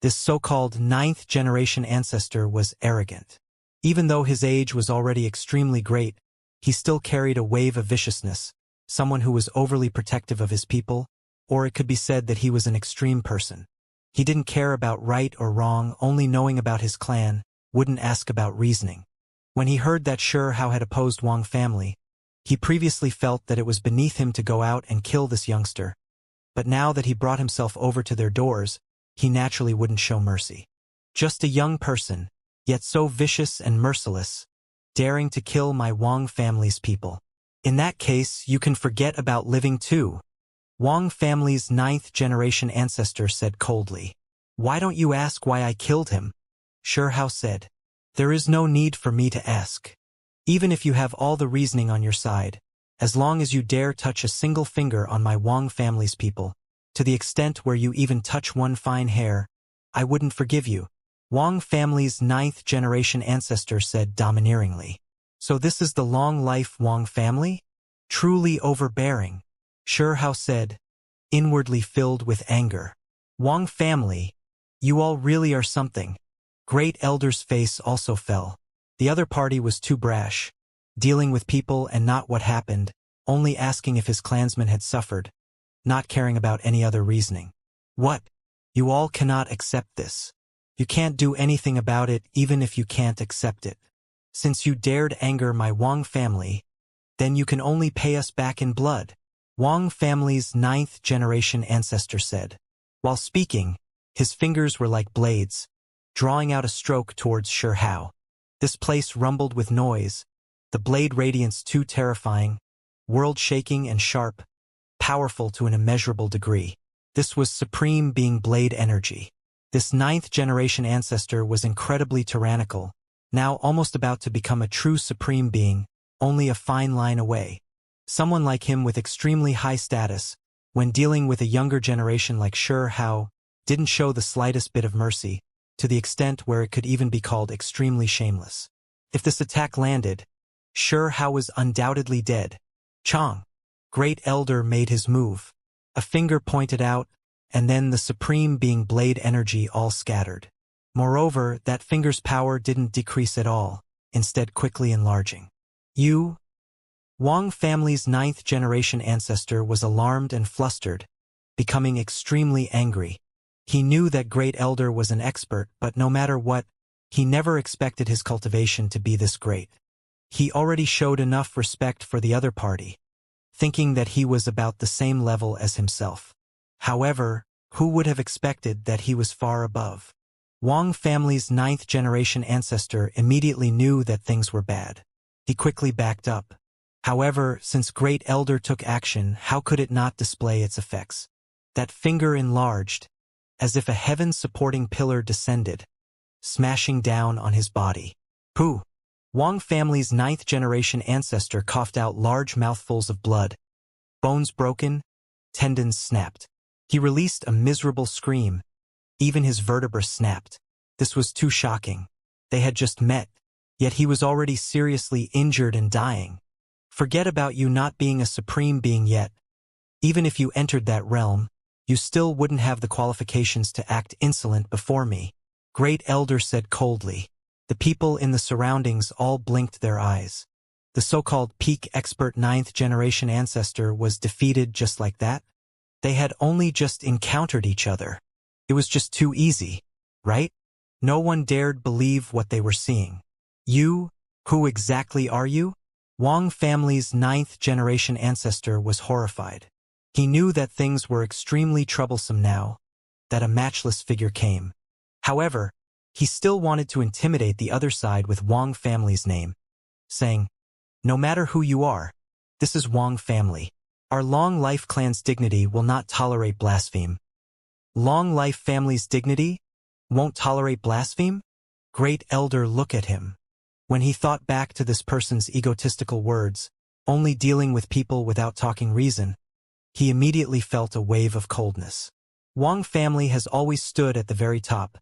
This so-called ninth generation ancestor was arrogant. Even though his age was already extremely great, he still carried a wave of viciousness, someone who was overly protective of his people, or it could be said that he was an extreme person. He didn't care about right or wrong, only knowing about his clan, wouldn't ask about reasoning. When he heard that Sure Hao had opposed Wang family, he previously felt that it was beneath him to go out and kill this youngster, but now that he brought himself over to their doors, he naturally wouldn't show mercy. Just a young person, yet so vicious and merciless, daring to kill my Wang family's people. In that case, you can forget about living too. Wang family's ninth generation ancestor said coldly. Why don't you ask why I killed him? Sure Hao said. There is no need for me to ask. Even if you have all the reasoning on your side, as long as you dare touch a single finger on my Wang family's people, to the extent where you even touch one fine hair, I wouldn't forgive you. Wang family's ninth generation ancestor said domineeringly. So this is the long life Wang family? Truly overbearing, Sure Hao said, inwardly filled with anger. Wang family, you all really are something. Great Elder's face also fell. The other party was too brash, dealing with people and not what happened, only asking if his clansmen had suffered, not caring about any other reasoning. What? You all cannot accept this. You can't do anything about it even if you can't accept it. Since you dared anger my Wang family, then you can only pay us back in blood, Wang family's ninth generation ancestor said. While speaking, his fingers were like blades, drawing out a stroke towards Sure Hao. This place rumbled with noise, the blade radiance too terrifying, world-shaking and sharp, powerful to an immeasurable degree. This was supreme being blade energy. This ninth generation ancestor was incredibly tyrannical, now almost about to become a true supreme being, only a fine line away. Someone like him with extremely high status, when dealing with a younger generation like Sure Hao, didn't show the slightest bit of mercy, to the extent where it could even be called extremely shameless. If this attack landed, Sure Hao was undoubtedly dead. Chong. Great Elder made his move. A finger pointed out, and then the supreme being blade energy all scattered. Moreover, that finger's power didn't decrease at all, instead quickly enlarging. You? Wang family's ninth generation ancestor was alarmed and flustered, becoming extremely angry. He knew that Great Elder was an expert, but no matter what, he never expected his cultivation to be this great. He already showed enough respect for the other party, thinking that he was about the same level as himself. However, who would have expected that he was far above? Wang family's 9th-generation ancestor immediately knew that things were bad. He quickly backed up. However, since Great Elder took action, how could it not display its effects? That finger enlarged, as if a heaven-supporting pillar descended, smashing down on his body. Pooh! Wang family's 9th-generation ancestor coughed out large mouthfuls of blood. Bones broken, tendons snapped. He released a miserable scream. Even his vertebrae snapped. This was too shocking. They had just met, yet he was already seriously injured and dying. Forget about you not being a supreme being yet. Even if you entered that realm, you still wouldn't have the qualifications to act insolent before me, Great Elder said coldly. The people in the surroundings all blinked their eyes. The so-called peak expert 9th-generation ancestor was defeated just like that? They had only just encountered each other. It was just too easy, right? No one dared believe what they were seeing. You? Who exactly are you? Wang family's 9th-generation ancestor was horrified. He knew that things were extremely troublesome now, that a matchless figure came. However, he still wanted to intimidate the other side with Wang family's name, saying, "No matter who you are, this is Wang family. Our Long Life clan's dignity will not tolerate blaspheme." Long Life family's dignity won't tolerate blaspheme? Great Elder looked at him. When he thought back to this person's egotistical words, only dealing with people without talking reason, he immediately felt a wave of coldness. Wang family has always stood at the very top,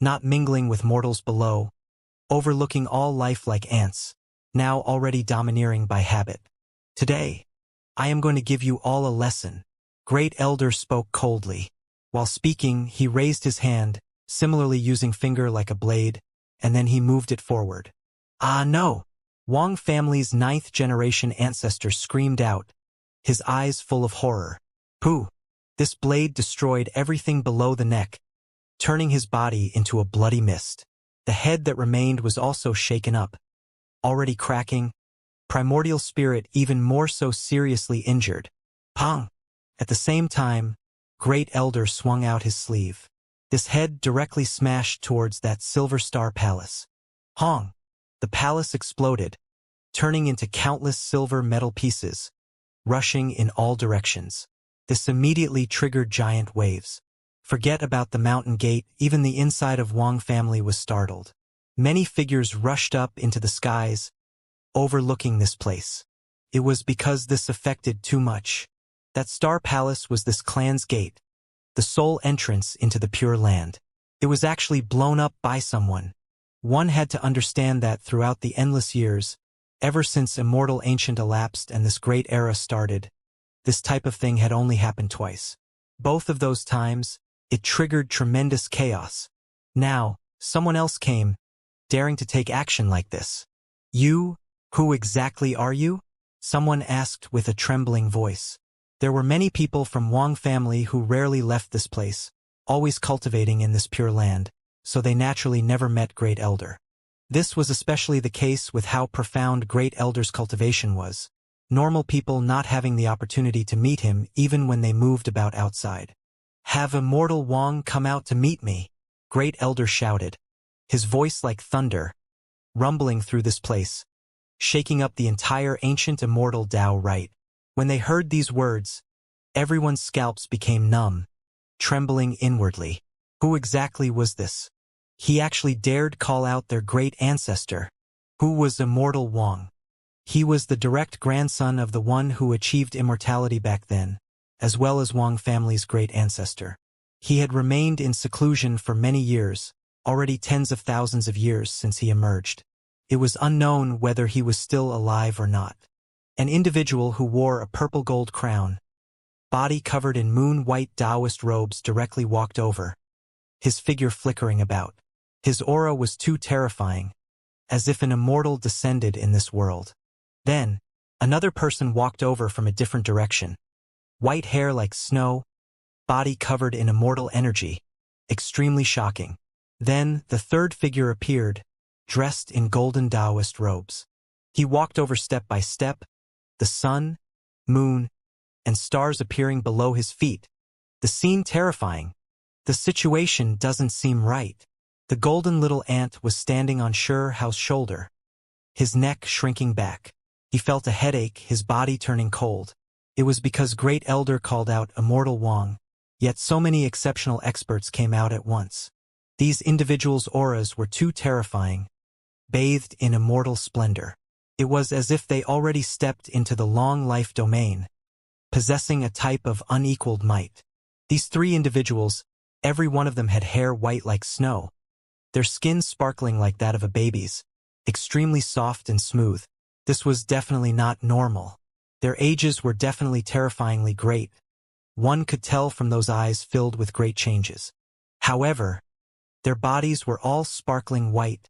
not mingling with mortals below, overlooking all life like ants, now already domineering by habit. Today, I am going to give you all a lesson. Great Elder spoke coldly. While speaking, he raised his hand, similarly using finger like a blade, and then he moved it forward. Ah, no! Wang family's 9th-generation ancestor screamed out, his eyes full of horror. Pooh! This blade destroyed everything below the neck, turning his body into a bloody mist. The head that remained was also shaken up, already cracking, primordial spirit even more so seriously injured. Pong! At the same time, Great Elder swung out his sleeve. This head directly smashed towards that Silver Star Palace. Hong! The palace exploded, turning into countless silver metal pieces, rushing in all directions. This immediately triggered giant waves. Forget about the mountain gate, even the inside of Wang family was startled. Many figures rushed up into the skies, overlooking this place. It was because this affected too much. That Star Palace was this clan's gate, the sole entrance into the Pure Land. It was actually blown up by someone. One had to understand that throughout the endless years, ever since Immortal Ancient elapsed and this great era started, this type of thing had only happened twice. Both of those times, it triggered tremendous chaos. Now, someone else came, daring to take action like this. You? Who exactly are you? Someone asked with a trembling voice. There were many people from Wang family who rarely left this place, always cultivating in this Pure Land, so they naturally never met Great Elder. This was especially the case with how profound Great Elder's cultivation was, normal people not having the opportunity to meet him even when they moved about outside. "Have Immortal Wang come out to meet me," Great Elder shouted, his voice like thunder, rumbling through this place, shaking up the entire ancient immortal Tao right. When they heard these words, everyone's scalps became numb, trembling inwardly. Who exactly was this? He actually dared call out their great ancestor. Who was Immortal Wang? He was the direct grandson of the one who achieved immortality back then, as well as Wang family's great ancestor. He had remained in seclusion for many years, already tens of thousands of years since he emerged. It was unknown whether he was still alive or not. An individual who wore a purple gold crown, body covered in moon-white Taoist robes, directly walked over, his figure flickering about. His aura was too terrifying, as if an immortal descended in this world. Then, another person walked over from a different direction. White hair like snow, body covered in immortal energy, extremely shocking. Then, the third figure appeared, dressed in golden Taoist robes. He walked over step by step, the sun, moon, and stars appearing below his feet. The scene terrifying. The situation doesn't seem right. The golden little ant was standing on Xiao's shoulder, his neck shrinking back. He felt a headache, his body turning cold. It was because Great Elder called out Immortal Wang, yet so many exceptional experts came out at once. These individuals' auras were too terrifying, bathed in immortal splendor. It was as if they already stepped into the long-life domain, possessing a type of unequaled might. These three individuals, every one of them had hair white like snow, their skin sparkling like that of a baby's, extremely soft and smooth. This was definitely not normal. Their ages were definitely terrifyingly great. One could tell from those eyes filled with great changes. However, their bodies were all sparkling white,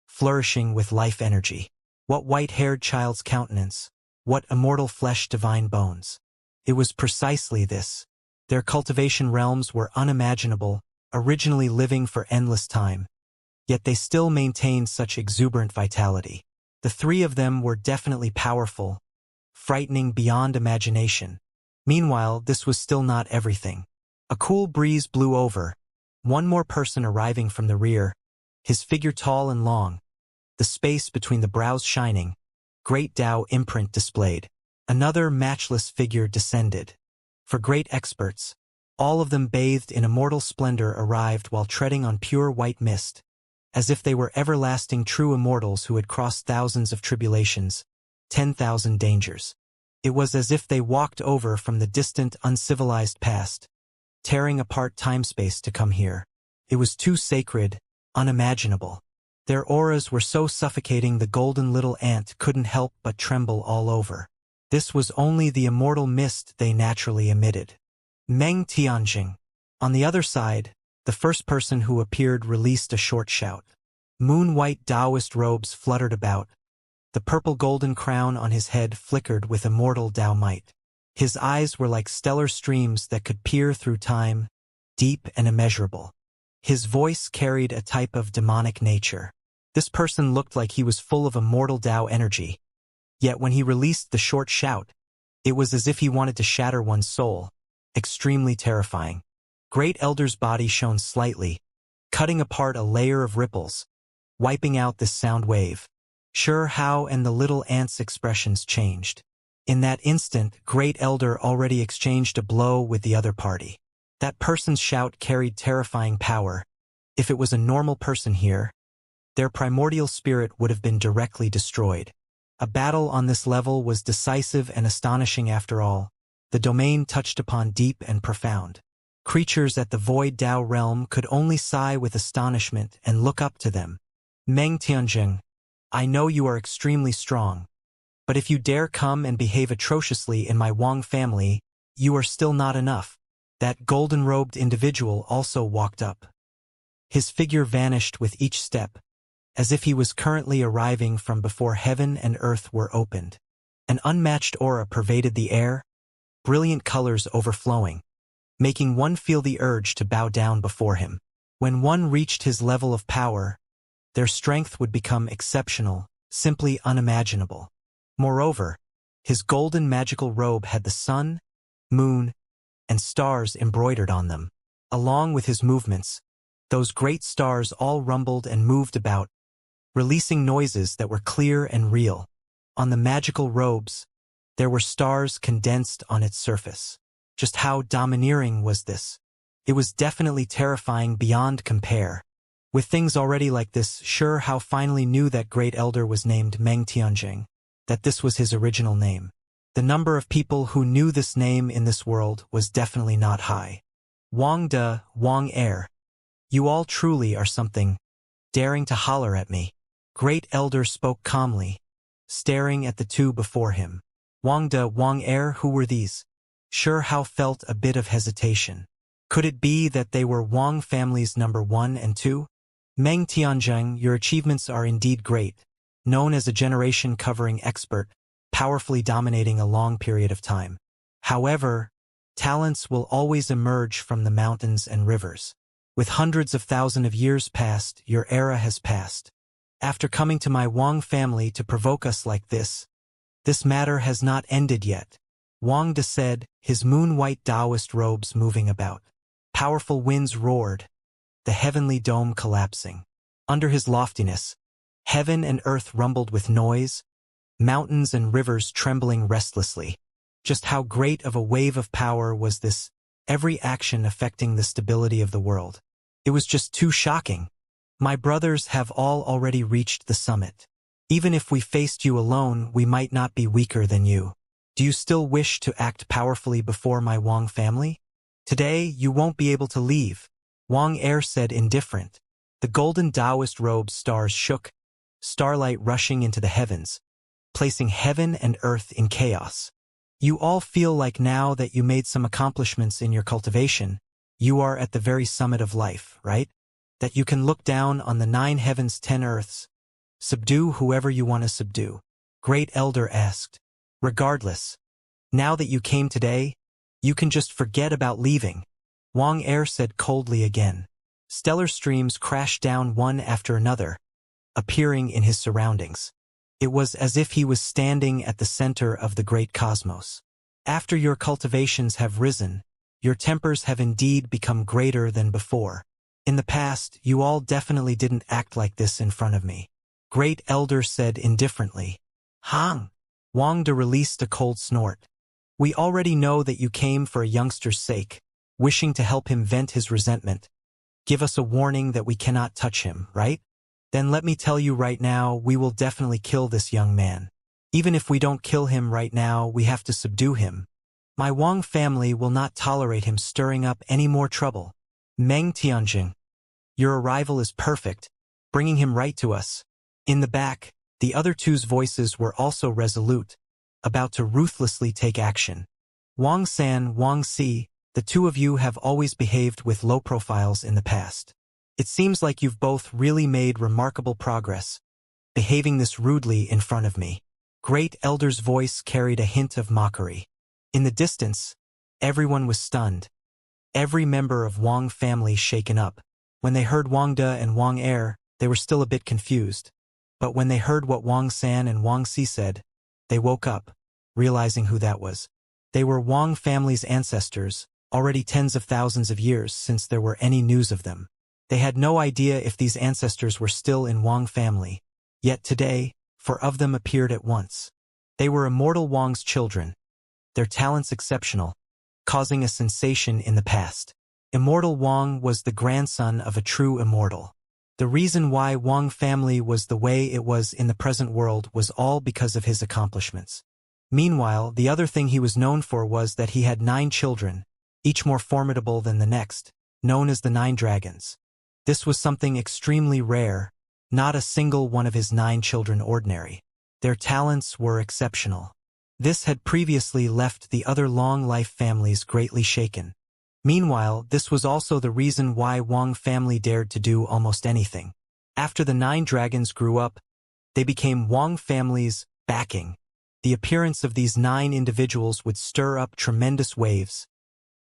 flourishing with life energy. What white-haired child's countenance, what immortal flesh, divine bones. It was precisely this. Their cultivation realms were unimaginable, originally living for endless time. Yet they still maintained such exuberant vitality. The three of them were definitely powerful, frightening beyond imagination. Meanwhile, this was still not everything. A cool breeze blew over, one more person arriving from the rear, his figure tall and long, the space between the brows shining, great Tao imprint displayed. Another matchless figure descended. For great experts, all of them bathed in immortal splendor arrived while treading on pure white mist, as if they were everlasting true immortals who had crossed thousands of tribulations, 10,000 dangers. It was as if they walked over from the distant, uncivilized past, tearing apart time-space to come here. It was too sacred, unimaginable. Their auras were so suffocating the golden little ant couldn't help but tremble all over. This was only the immortal mist they naturally emitted. Meng Tianjing. On the other side, the first person who appeared released a short shout. Moon-white Taoist robes fluttered about. The purple-golden crown on his head flickered with immortal Tao might. His eyes were like stellar streams that could peer through time, deep and immeasurable. His voice carried a type of demonic nature. This person looked like he was full of immortal Tao energy. Yet when he released the short shout, it was as if he wanted to shatter one's soul. Extremely terrifying. Great Elder's body shone slightly, cutting apart a layer of ripples, wiping out this sound wave. Xiao and the little ant's expressions changed. In that instant, Great Elder already exchanged a blow with the other party. That person's shout carried terrifying power. If it was a normal person here, their primordial spirit would have been directly destroyed. A battle on this level was decisive and astonishing after all. The domain touched upon deep and profound. Creatures at the void Tao realm could only sigh with astonishment and look up to them. Meng Tianjing, I know you are extremely strong, but if you dare come and behave atrociously in my Wang family, you are still not enough. That golden-robed individual also walked up. His figure vanished with each step, as if he was currently arriving from before heaven and earth were opened. An unmatched aura pervaded the air, brilliant colors overflowing, making one feel the urge to bow down before him. When one reached his level of power, their strength would become exceptional, simply unimaginable. Moreover, his golden magical robe had the sun, moon, and stars embroidered on them. Along with his movements, those great stars all rumbled and moved about, releasing noises that were clear and real. On the magical robes, there were stars condensed on its surface. Just how domineering was this? It was definitely terrifying beyond compare. With things already like this, Xiao finally knew that Great Elder was named Meng Tianjing, that this was his original name. The number of people who knew this name in this world was definitely not high. Wang De, Wang Er. You all truly are something, daring to holler at me. Great Elder spoke calmly, staring at the two before him. Wang De, Wang Er, who were these? Xiao felt a bit of hesitation. Could it be that they were Wang family's number 1 and 2? Meng Tianjing, your achievements are indeed great. Known as a generation covering expert, powerfully dominating a long period of time. However, talents will always emerge from the mountains and rivers. With hundreds of thousands of years past, your era has passed. After coming to my Wang family to provoke us like this matter has not ended yet. Wang De said, his moon-white Taoist robes moving about. Powerful winds roared, the heavenly dome collapsing. Under his loftiness, heaven and earth rumbled with noise, mountains and rivers trembling restlessly. Just how great of a wave of power was this, every action affecting the stability of the world. It was just too shocking. My brothers have all already reached the summit. Even if we faced you alone, we might not be weaker than you. Do you still wish to act powerfully before my Wang family? Today, you won't be able to leave. Wang Er said indifferent. The golden Taoist robe's stars shook, starlight rushing into the heavens, placing heaven and earth in chaos. You all feel like now that you made some accomplishments in your cultivation, you are at the very summit of life, right? That you can look down on the 9 heavens 10 earths. Subdue whoever you want to subdue. Great Elder asked. Regardless, now that you came today, you can just forget about leaving. Wang Er said coldly again. Stellar streams crashed down one after another, appearing in his surroundings. It was as if he was standing at the center of the great cosmos. After your cultivations have risen, your tempers have indeed become greater than before. In the past, you all definitely didn't act like this in front of me. Great Elder said indifferently. Hang! Wang De released a cold snort. We already know that you came for a youngster's sake, wishing to help him vent his resentment. Give us a warning that we cannot touch him, right? Then let me tell you right now, we will definitely kill this young man. Even if we don't kill him right now, we have to subdue him. My Wang family will not tolerate him stirring up any more trouble. Meng Tianjing, your arrival is perfect, bringing him right to us. In the back, the other two's voices were also resolute, about to ruthlessly take action. Wang San, Wang Si, the two of you have always behaved with low profiles in the past. It seems like you've both really made remarkable progress, behaving this rudely in front of me. Great Elder's voice carried a hint of mockery. In the distance, everyone was stunned. Every member of Wang family shaken up. When they heard Wang De and Wang Er, they were still a bit confused. But when they heard what Wang San and Wang Si said, they woke up, realizing who that was. They were Wang family's ancestors, already tens of thousands of years since there were any news of them. They had no idea if these ancestors were still in Wang family. Yet today, 4 of them appeared at once. They were Immortal Wang's children, their talents exceptional, causing a sensation in the past. Immortal Wang was the grandson of a true immortal. The reason why Wang family was the way it was in the present world was all because of his accomplishments. Meanwhile, the other thing he was known for was that he had 9 children, each more formidable than the next, known as the 9 dragons. This was something extremely rare, not a single one of his 9 children ordinary. Their talents were exceptional. This had previously left the other long-life families greatly shaken. Meanwhile, this was also the reason why Wang family dared to do almost anything. After the 9 dragons grew up, they became Wang family's backing. The appearance of these 9 individuals would stir up tremendous waves,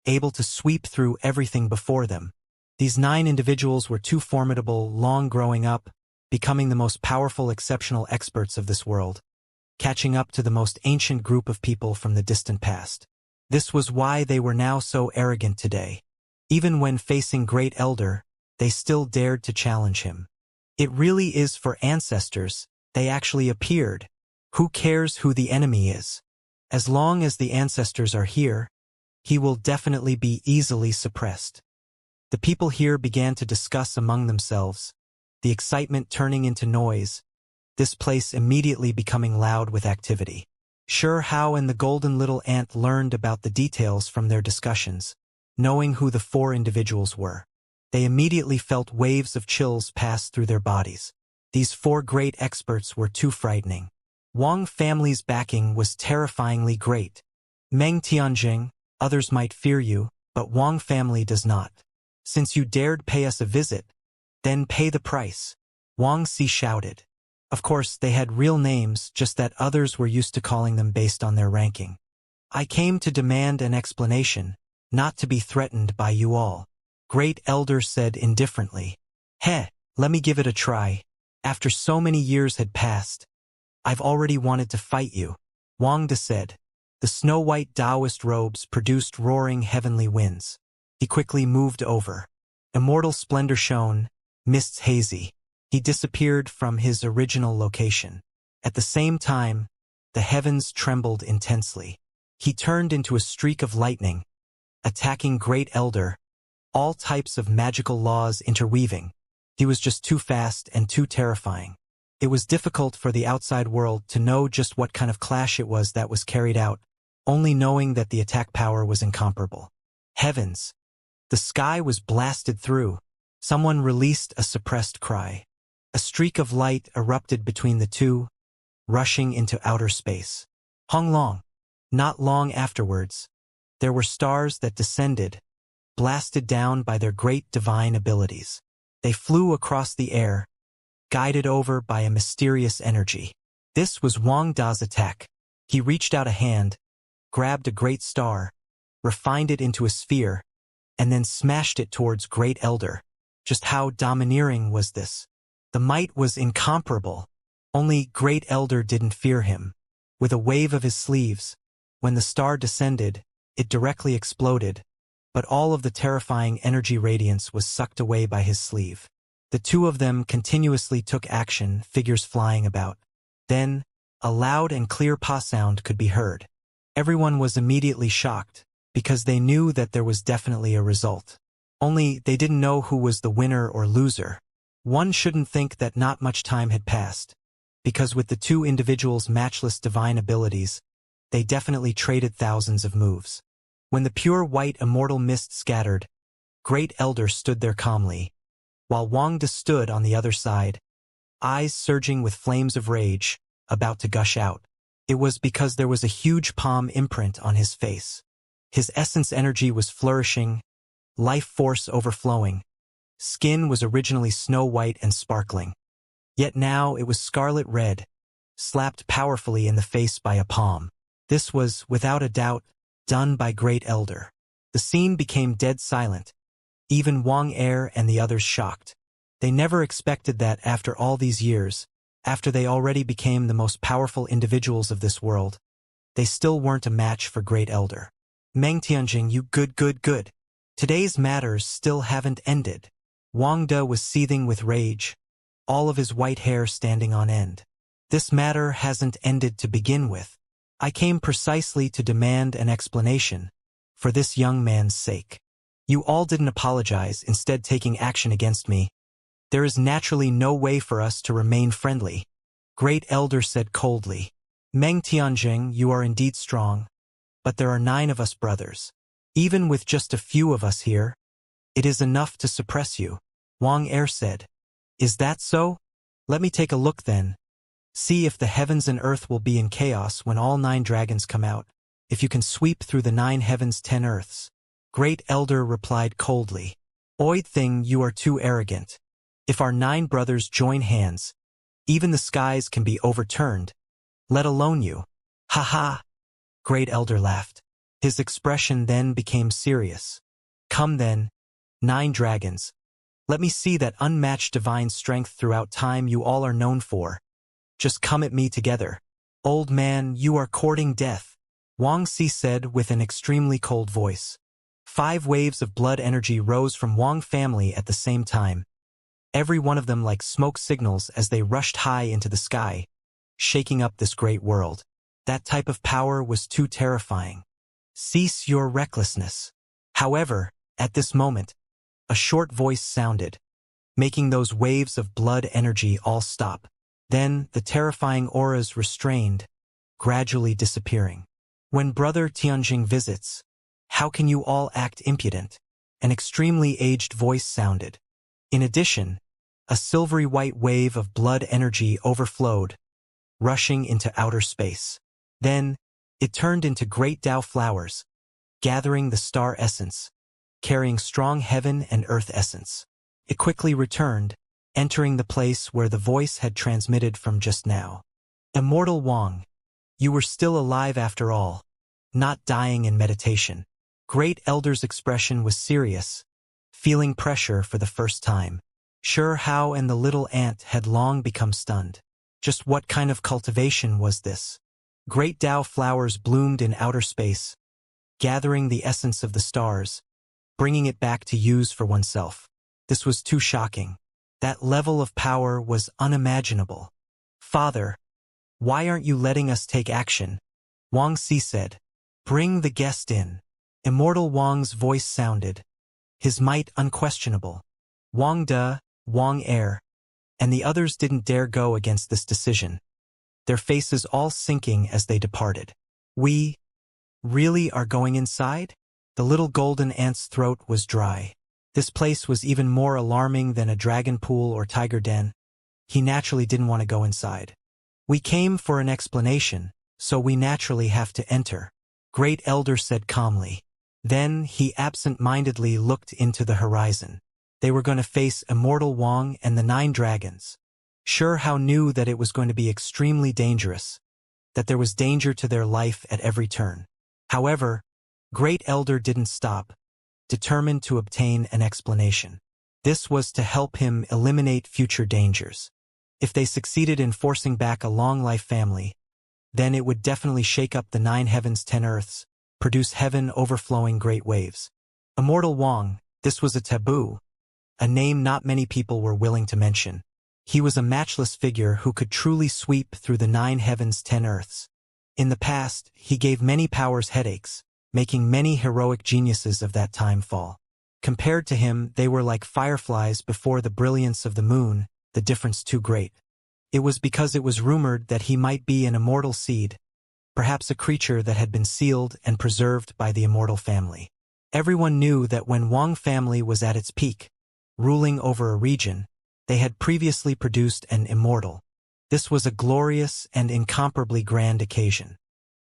able to sweep through everything before them. These 9 individuals were too formidable, long growing up, becoming the most powerful exceptional experts of this world, catching up to the most ancient group of people from the distant past. This was why they were now so arrogant today. Even when facing Great Elder, they still dared to challenge him. It really is for ancestors, they actually appeared. Who cares who the enemy is? As long as the ancestors are here, he will definitely be easily suppressed. The people here began to discuss among themselves, the excitement turning into noise, this place immediately becoming loud with activity. Sure Hao and the golden little ant learned about the details from their discussions, knowing who the 4 individuals were. They immediately felt waves of chills pass through their bodies. These 4 great experts were too frightening. Wang family's backing was terrifyingly great. Meng Tianjing, others might fear you, but Wang family does not. Since you dared pay us a visit, then pay the price. Wang Si shouted. Of course, they had real names, just that others were used to calling them based on their ranking. I came to demand an explanation, not to be threatened by you all. Great Elder said indifferently. Heh, let me give it a try. After so many years had passed, I've already wanted to fight you, Wang De said. The snow-white Taoist robes produced roaring heavenly winds. He quickly moved over. Immortal splendor shone, mists hazy. He disappeared from his original location. At the same time, the heavens trembled intensely. He turned into a streak of lightning, attacking Great Elder, all types of magical laws interweaving. He was just too fast and too terrifying. It was difficult for the outside world to know just what kind of clash it was that was carried out, only knowing that the attack power was incomparable. Heavens! The sky was blasted through. Someone released a suppressed cry. A streak of light erupted between the two, rushing into outer space. Hong long. Not long afterwards, there were stars that descended, blasted down by their great divine abilities. They flew across the air, guided over by a mysterious energy. This was Wang Da's attack. He reached out a hand, grabbed a great star, refined it into a sphere, and then smashed it towards Great Elder. Just how domineering was this? The might was incomparable. Only Great Elder didn't fear him. With a wave of his sleeves, when the star descended, it directly exploded, but all of the terrifying energy radiance was sucked away by his sleeve. The two of them continuously took action, figures flying about. Then, a loud and clear pa sound could be heard. Everyone was immediately shocked, because they knew that there was definitely a result. Only they didn't know who was the winner or loser. One shouldn't think that not much time had passed, because with the two individuals' matchless divine abilities, they definitely traded thousands of moves. When the pure white immortal mist scattered, Great Elder stood there calmly, while Wang De stood on the other side, eyes surging with flames of rage, about to gush out. It was because there was a huge palm imprint on his face. His essence energy was flourishing, life force overflowing. Skin was originally snow-white and sparkling. Yet now it was scarlet red, slapped powerfully in the face by a palm. This was, without a doubt, done by Great Elder. The scene became dead silent, even Wang Er and the others shocked. They never expected that after all these years, after they already became the most powerful individuals of this world, they still weren't a match for Great Elder. Meng Tianjing, you good. Today's matters still haven't ended. Wang De was seething with rage, all of his white hair standing on end. This matter hasn't ended to begin with. I came precisely to demand an explanation, for this young man's sake. You all didn't apologize, instead taking action against me. There is naturally no way for us to remain friendly. Great Elder said coldly. Meng Tianjing, you are indeed strong, but there are 9 of us brothers. Even with just a few of us here, it is enough to suppress you. Wang Er said. Is that so? Let me take a look then. See if the heavens and earth will be in chaos when all 9 dragons come out. If you can sweep through the 9 heavens 10 earths. Great Elder replied coldly. Oid thing, you are too arrogant. If our 9 brothers join hands, even the skies can be overturned, let alone you. Ha ha! Great Elder laughed. His expression then became serious. Come then, 9 dragons. Let me see that unmatched divine strength throughout time you all are known for. Just come at me together. Old man, you are courting death, Wang Si said with an extremely cold voice. 5 waves of blood energy rose from Wang family at the same time, every one of them like smoke signals as they rushed high into the sky, shaking up this great world. That type of power was too terrifying. Cease your recklessness. However, at this moment, a short voice sounded, making those waves of blood energy all stop. Then the terrifying auras restrained, gradually disappearing. When Brother Tianjing visits, how can you all act impudent? An extremely aged voice sounded. In addition, a silvery white wave of blood energy overflowed, rushing into outer space. Then, it turned into great Tao flowers, gathering the star essence, carrying strong heaven and earth essence. It quickly returned, entering the place where the voice had transmitted from just now. Immortal Wang, you were still alive after all, not dying in meditation. Great Elder's expression was serious, feeling pressure for the first time. Sure, Hao and the little ant had long become stunned. Just what kind of cultivation was this? Great Tao flowers bloomed in outer space, gathering the essence of the stars, bringing it back to use for oneself. This was too shocking. That level of power was unimaginable. Father, why aren't you letting us take action? Wang Si said. Bring the guest in. Immortal Wang's voice sounded, his might unquestionable. Wang De, Wang Er, and the others didn't dare go against this decision, their faces all sinking as they departed. We really are going inside? The little golden ant's throat was dry. This place was even more alarming than a dragon pool or tiger den. He naturally didn't want to go inside. We came for an explanation, so we naturally have to enter, Great Elder said calmly. Then he absent-mindedly looked into the horizon. They were going to face Immortal Wang and the 9 dragons. Sure, Hao knew that it was going to be extremely dangerous, that there was danger to their life at every turn. However, Great Elder didn't stop, determined to obtain an explanation. This was to help him eliminate future dangers. If they succeeded in forcing back a long-life family, then it would definitely shake up the 9 heavens 10 earths, produce heaven overflowing great waves. Immortal Wang, this was a taboo, a name not many people were willing to mention. He was a matchless figure who could truly sweep through the 9 heavens 10 earths. In the past, he gave many powers headaches, making many heroic geniuses of that time fall. Compared to him, they were like fireflies before the brilliance of the moon, the difference too great. It was because it was rumored that he might be an immortal seed, perhaps a creature that had been sealed and preserved by the immortal family. Everyone knew that when Wang family was at its peak, ruling over a region, they had previously produced an immortal. This was a glorious and incomparably grand occasion.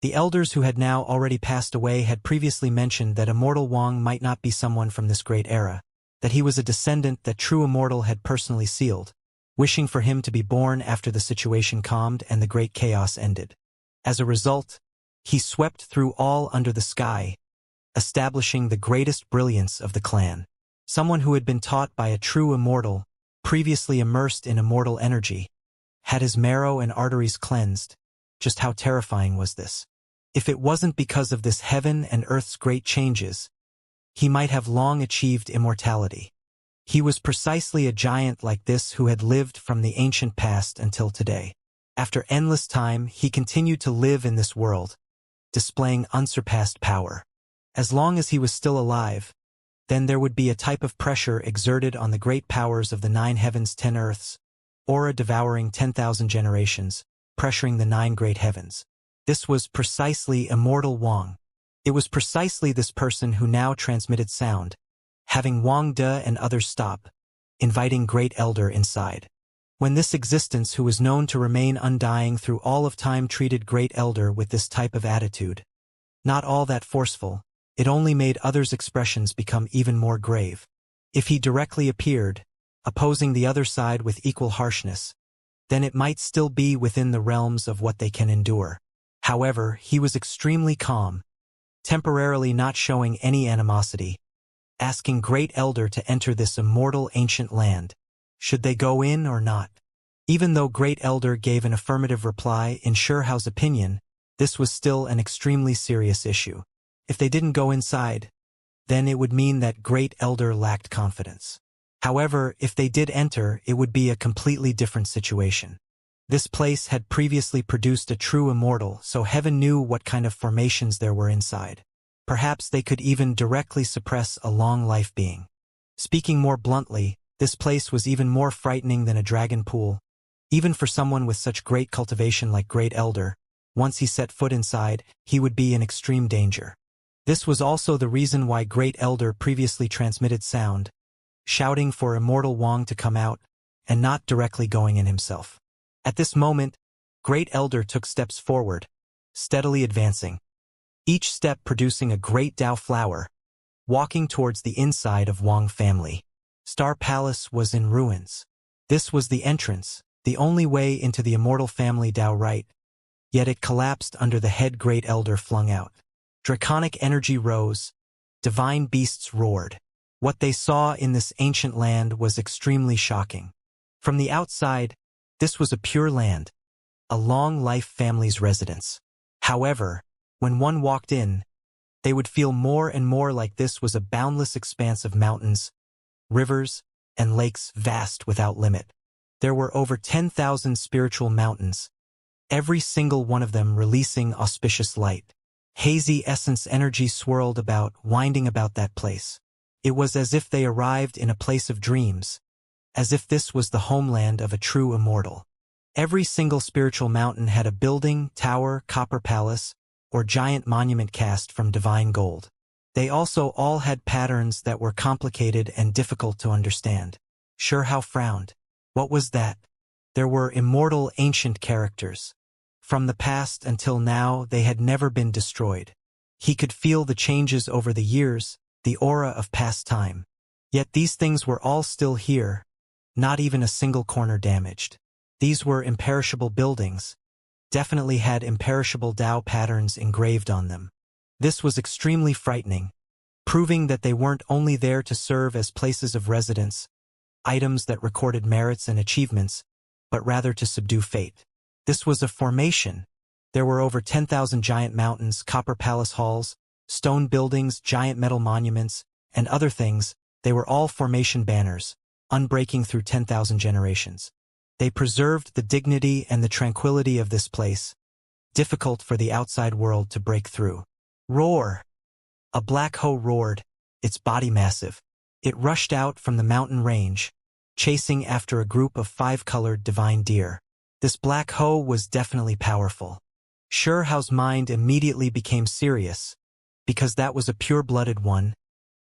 The elders who had now already passed away had previously mentioned that Immortal Wang might not be someone from this great era, that he was a descendant that true immortal had personally sealed, wishing for him to be born after the situation calmed and the great chaos ended. As a result, he swept through all under the sky, establishing the greatest brilliance of the clan. Someone who had been taught by a true immortal, previously immersed in immortal energy, had his marrow and arteries cleansed. Just how terrifying was this? If it wasn't because of this heaven and earth's great changes, he might have long achieved immortality. He was precisely a giant like this who had lived from the ancient past until today. After endless time, he continued to live in this world, displaying unsurpassed power. As long as he was still alive, then there would be a type of pressure exerted on the great powers of the 9 heavens 10 earths, aura devouring 10,000 generations, pressuring the 9 great heavens. This was precisely Immortal Wang. It was precisely this person who now transmitted sound, having Wang De and others stop, inviting Great Elder inside. When this existence who was known to remain undying through all of time treated Great Elder with this type of attitude, not all that forceful, it only made others' expressions become even more grave. If he directly appeared, opposing the other side with equal harshness, then it might still be within the realms of what they can endure. However, he was extremely calm, temporarily not showing any animosity, asking Great Elder to enter this immortal ancient land. Should they go in or not? Even though Great Elder gave an affirmative reply in Hao's opinion, this was still an extremely serious issue. If they didn't go inside, then it would mean that Great Elder lacked confidence. However, if they did enter, it would be a completely different situation. This place had previously produced a true immortal, so heaven knew what kind of formations there were inside. Perhaps they could even directly suppress a long-life being. Speaking more bluntly, this place was even more frightening than a dragon pool. Even for someone with such great cultivation like Great Elder, once he set foot inside, he would be in extreme danger. This was also the reason why Great Elder previously transmitted sound, shouting for Immortal Wang to come out, and not directly going in himself. At this moment, Great Elder took steps forward, steadily advancing, each step producing a great Tao flower, walking towards the inside of Wang family. Star Palace was in ruins. This was the entrance, the only way into the immortal family Tao right, yet it collapsed under the head Great Elder flung out. Draconic energy rose, divine beasts roared. What they saw in this ancient land was extremely shocking. From the outside, this was a pure land, a long-life family's residence. However, when one walked in, they would feel more and more like this was a boundless expanse of mountains, rivers, and lakes vast without limit. There were over 10,000 spiritual mountains, every single one of them releasing auspicious light. Hazy essence energy swirled about, winding about that place. It was as if they arrived in a place of dreams, as if this was the homeland of a true immortal. Every single spiritual mountain had a building, tower, copper palace, or giant monument cast from divine gold. They also all had patterns that were complicated and difficult to understand. Xianxia frowned. What was that? There were immortal ancient characters. From the past until now, they had never been destroyed. He could feel the changes over the years, the aura of past time. Yet these things were all still here, not even a single corner damaged. These were imperishable buildings, definitely had imperishable Tao patterns engraved on them. This was extremely frightening, proving that they weren't only there to serve as places of residence, items that recorded merits and achievements, but rather to subdue fate. This was a formation. There were over 10,000 giant mountains, copper palace halls, stone buildings, giant metal monuments, and other things. They were all formation banners, unbreaking through 10,000 generations. They preserved the dignity and the tranquility of this place, difficult for the outside world to break through. Roar! A black hoe roared, its body massive. It rushed out from the mountain range, chasing after a group of 5-colored divine deer. This black hoe was definitely powerful. Xianxia's mind immediately became serious, because that was a pure-blooded one,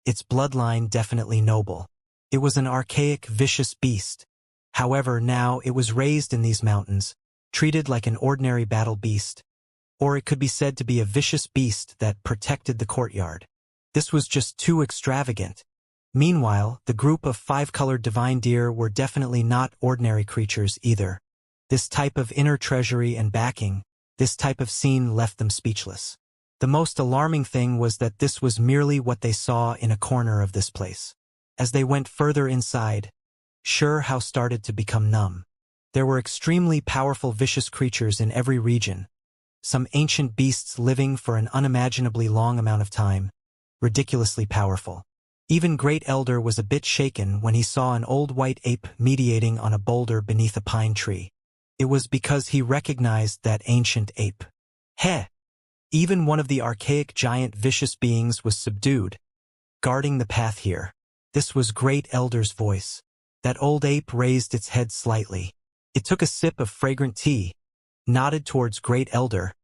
its bloodline definitely noble. It was an archaic, vicious beast. However, now it was raised in these mountains, treated like an ordinary battle beast, or it could be said to be a vicious beast that protected the courtyard. This was just too extravagant. Meanwhile, the group of 5-colored divine deer were definitely not ordinary creatures either. This type of inner treasury and backing, this type of scene left them speechless. The most alarming thing was that this was merely what they saw in a corner of this place. As they went further inside, Xianxia started to become numb. There were extremely powerful vicious creatures in every region, some ancient beasts living for an unimaginably long amount of time, ridiculously powerful. Even Great Elder was a bit shaken when he saw an old white ape mediating on a boulder beneath a pine tree. It was because he recognized that ancient ape. Heh! Even one of the archaic giant vicious beings was subdued, guarding the path here. This was Great Elder's voice. That old ape raised its head slightly. It took a sip of fragrant tea, nodded towards Great Elder,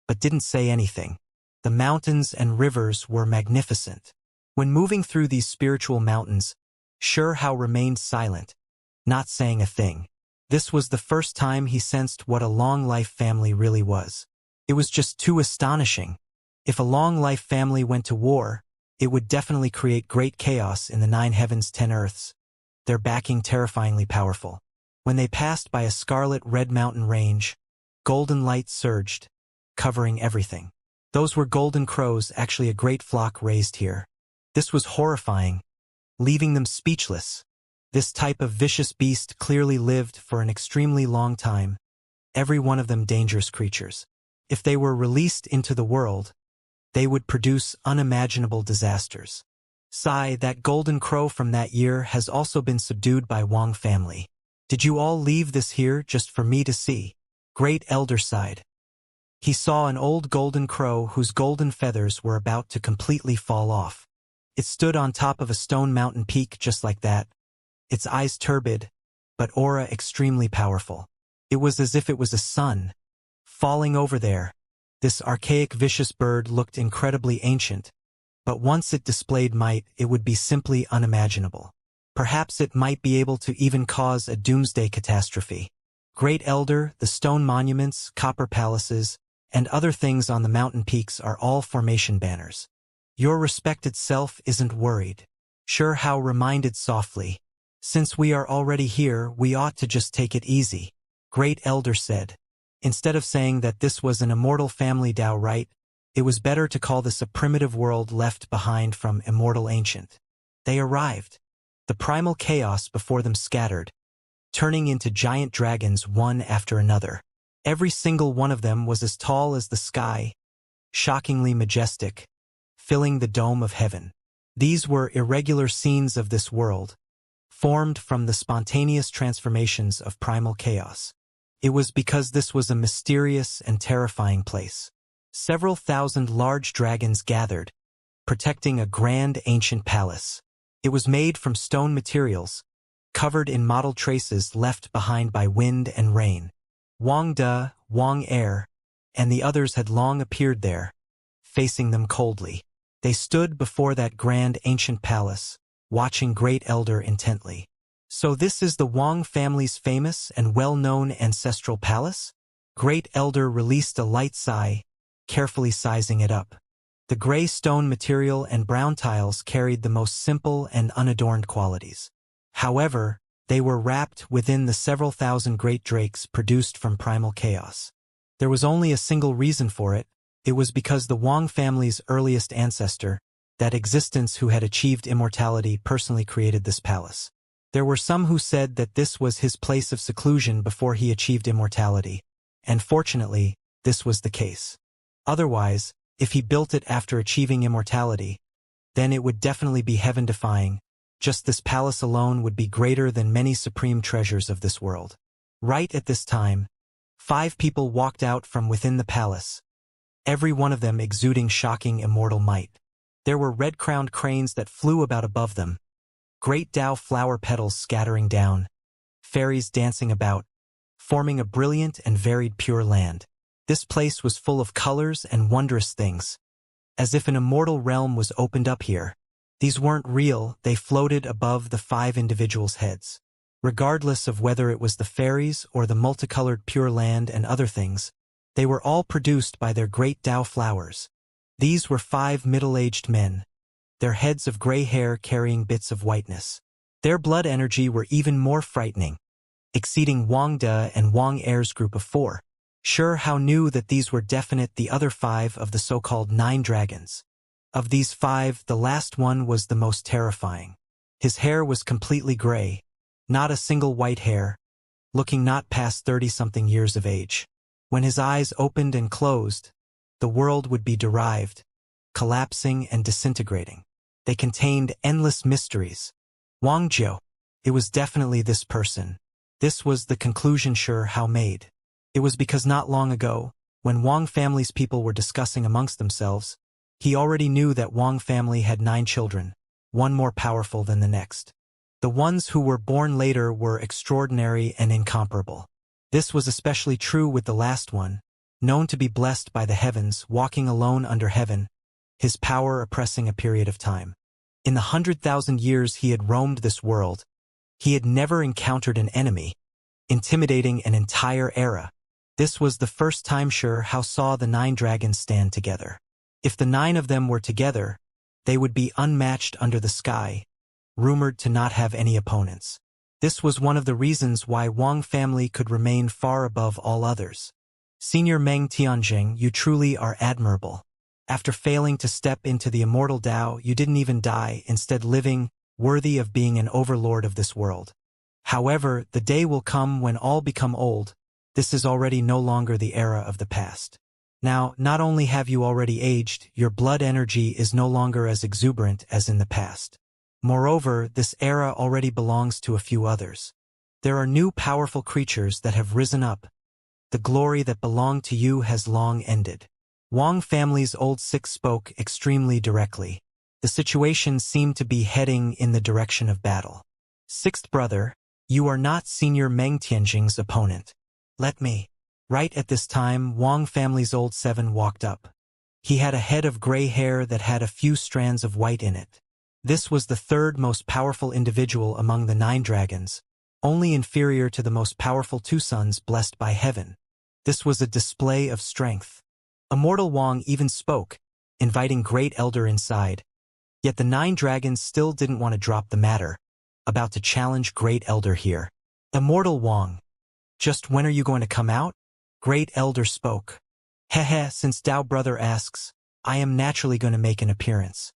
but didn't say anything. The mountains and rivers were magnificent. When moving through these spiritual mountains, Xianxia remained silent, not saying a thing. This was the first time he sensed what a long-life family really was. It was just too astonishing. If a long-life family went to war, it would definitely create great chaos in the 9 heavens 10 earths, their backing terrifyingly powerful. When they passed by a scarlet red mountain range, golden light surged, covering everything. Those were golden crows, actually a great flock raised here. This was horrifying, leaving them speechless. This type of vicious beast clearly lived for an extremely long time, every one of them dangerous creatures. If they were released into the world, they would produce unimaginable disasters. That golden crow from that year has also been subdued by Wang family. Did you all leave this here just for me to see? Great Elder sighed. He saw an old golden crow whose golden feathers were about to completely fall off. It stood on top of a stone mountain peak just like that, its eyes turbid, but aura extremely powerful. It was as if it was a sun, falling over there. This archaic vicious bird looked incredibly ancient, but once it displayed might, it would be simply unimaginable. Perhaps it might be able to even cause a doomsday catastrophe. Great Elder, the stone monuments, copper palaces, and other things on the mountain peaks are all formation banners. Your respected self isn't worried. Xianxia reminded softly. Since we are already here, we ought to just take it easy. Great Elder said. Instead of saying that this was an immortal family Tao right, it was better to call this a primitive world left behind from Immortal Ancient. They arrived. The primal chaos before them scattered, turning into giant dragons one after another. Every single one of them was as tall as the sky, shockingly majestic, filling the dome of heaven. These were irregular scenes of this world, formed from the spontaneous transformations of primal chaos. It was because this was a mysterious and terrifying place. Several thousand large dragons gathered, protecting a grand ancient palace. It was made from stone materials, covered in mottled traces left behind by wind and rain. Wang De, Wang Er, and the others had long appeared there, facing them coldly. They stood before that grand ancient palace, watching Great Elder intently. So this is the Wang family's famous and well-known ancestral palace? Great Elder released a light sigh, carefully sizing it up. The gray stone material and brown tiles carried the most simple and unadorned qualities. However, they were wrapped within the several thousand great drakes produced from primal chaos. There was only a single reason for it. It was because the Wang family's earliest ancestor, that existence who had achieved immortality, personally created this palace. There were some who said that this was his place of seclusion before he achieved immortality, and fortunately, this was the case. Otherwise, if he built it after achieving immortality, then it would definitely be heaven-defying. Just this palace alone would be greater than many supreme treasures of this world. Right at this time, 5 people walked out from within the palace, every one of them exuding shocking immortal might. There were red-crowned cranes that flew about above them, great Dao flower petals scattering down, fairies dancing about, forming a brilliant and varied pure land. This place was full of colors and wondrous things, as if an immortal realm was opened up here. These weren't real, they floated above the 5 individuals' heads. Regardless of whether it was the fairies or the multicolored pure land and other things, they were all produced by their great Dao flowers. These were 5 middle-aged men, their heads of gray hair carrying bits of whiteness. Their blood energy were even more frightening, exceeding Wang De and Wang Er's group of 4. Sure, how knew that these were definite the other 5 of the so-called 9 dragons. Of these 5, the last one was the most terrifying. His hair was completely gray, not a single white hair, looking not past 30-something years of age. When his eyes opened and closed, the world would be derived, collapsing and disintegrating. They contained endless mysteries. Wang Jiu. It was definitely this person. This was the conclusion Sure How made. It was because not long ago, when Wang family's people were discussing amongst themselves, he already knew that Wang family had 9 children, one more powerful than the next. The ones who were born later were extraordinary and incomparable. This was especially true with the last one, known to be blessed by the heavens, walking alone under heaven, his power oppressing a period of time. In the 100,000 years he had roamed this world, he had never encountered an enemy, intimidating an entire era. This was the first time Sure How saw the 9 dragons stand together. If the 9 of them were together, they would be unmatched under the sky, rumored to not have any opponents. This was one of the reasons why Wang family could remain far above all others. Senior Meng Tianjing, you truly are admirable. After failing to step into the immortal Tao, you didn't even die, instead living, worthy of being an overlord of this world. However, the day will come when all become old. This is already no longer the era of the past. Now, not only have you already aged, your blood energy is no longer as exuberant as in the past. Moreover, this era already belongs to a few others. There are new powerful creatures that have risen up. The glory that belonged to you has long ended. Wang family's old 6 spoke extremely directly. The situation seemed to be heading in the direction of battle. 6th brother, you are not Senior Meng Tianjing's opponent. Let me. Right at this time, Wang family's old 7 walked up. He had a head of gray hair that had a few strands of white in it. This was the 3rd most powerful individual among the 9 dragons, only inferior to the most powerful 2 sons blessed by heaven. This was a display of strength. Immortal Wang even spoke, inviting Great Elder inside. Yet the 9 dragons still didn't want to drop the matter, about to challenge Great Elder here. Immortal Wang, just when are you going to come out? Great Elder spoke. Heh, since Dao brother asks, I am naturally going to make an appearance.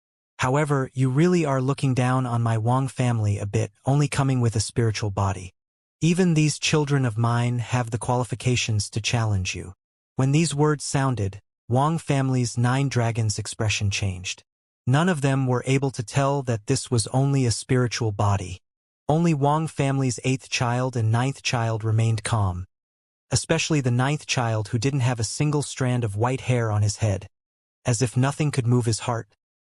However, you really are looking down on my Wang family a bit, only coming with a spiritual body. Even these children of mine have the qualifications to challenge you. When these words sounded, Wang family's 9 dragons' expression changed. None of them were able to tell that this was only a spiritual body. Only Wang family's 8th child and 9th child remained calm. Especially the 9th child, who didn't have a single strand of white hair on his head. As if nothing could move his heart,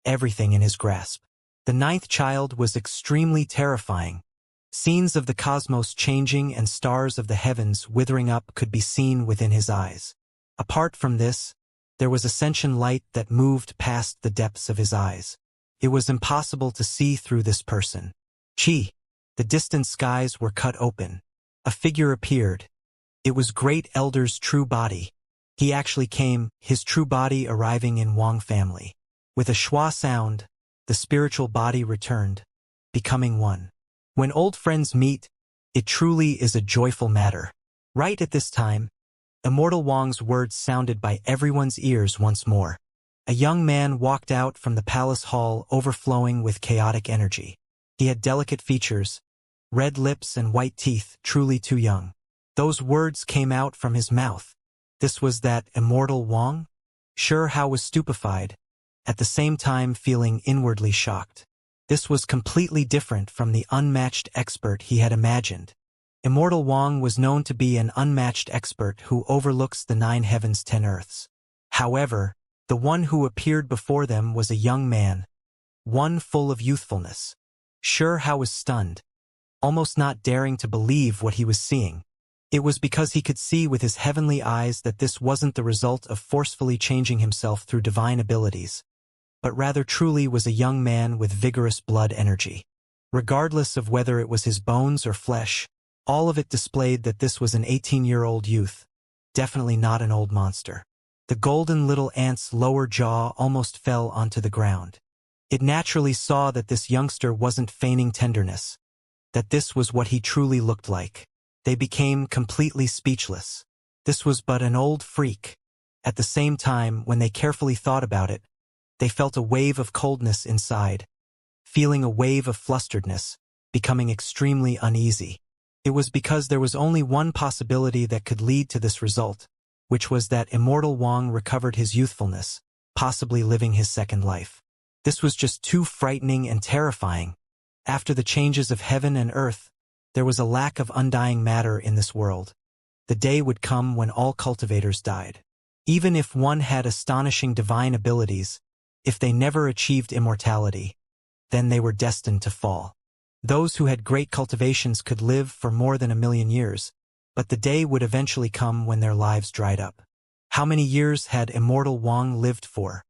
everything in his grasp. The 9th child was extremely terrifying. Scenes of the cosmos changing and stars of the heavens withering up could be seen within his eyes. Apart from this, there was ascension light that moved past the depths of his eyes. It was impossible to see through this person. Chi! The distant skies were cut open. A figure appeared. It was Great Elder's true body. He actually came, his true body arriving in Wang family. With a schwa sound, the spiritual body returned, becoming one. When old friends meet, it truly is a joyful matter. Right at this time, Immortal Wang's words sounded by everyone's ears once more. A young man walked out from the palace hall overflowing with chaotic energy. He had delicate features, red lips and white teeth, truly too young. Those words came out from his mouth. This was that Immortal Wang? Sure, Hao was stupefied, at the same time feeling inwardly shocked. This was completely different from the unmatched expert he had imagined. Immortal Wang was known to be an unmatched expert who overlooks the 9 heavens 10 earths. However, the one who appeared before them was a young man, one full of youthfulness. Sure, Hao was stunned, almost not daring to believe what he was seeing. It was because he could see with his heavenly eyes that this wasn't the result of forcefully changing himself through divine abilities, but rather truly was a young man with vigorous blood energy. Regardless of whether it was his bones or flesh, all of it displayed that this was an 18-year-old youth, definitely not an old monster. The golden little ant's lower jaw almost fell onto the ground. It naturally saw that this youngster wasn't feigning tenderness, that this was what he truly looked like. They became completely speechless. This was but an old freak. At the same time, when they carefully thought about it, they felt a wave of coldness inside, feeling a wave of flusteredness, becoming extremely uneasy. It was because there was only one possibility that could lead to this result, which was that Immortal Wang recovered his youthfulness, possibly living his second life. This was just too frightening and terrifying. After the changes of heaven and earth, there was a lack of undying matter in this world. The day would come when all cultivators died. Even if one had astonishing divine abilities, if they never achieved immortality, then they were destined to fall. Those who had great cultivations could live for more than 1,000,000 years, but the day would eventually come when their lives dried up. How many years had Immortal Wang lived for?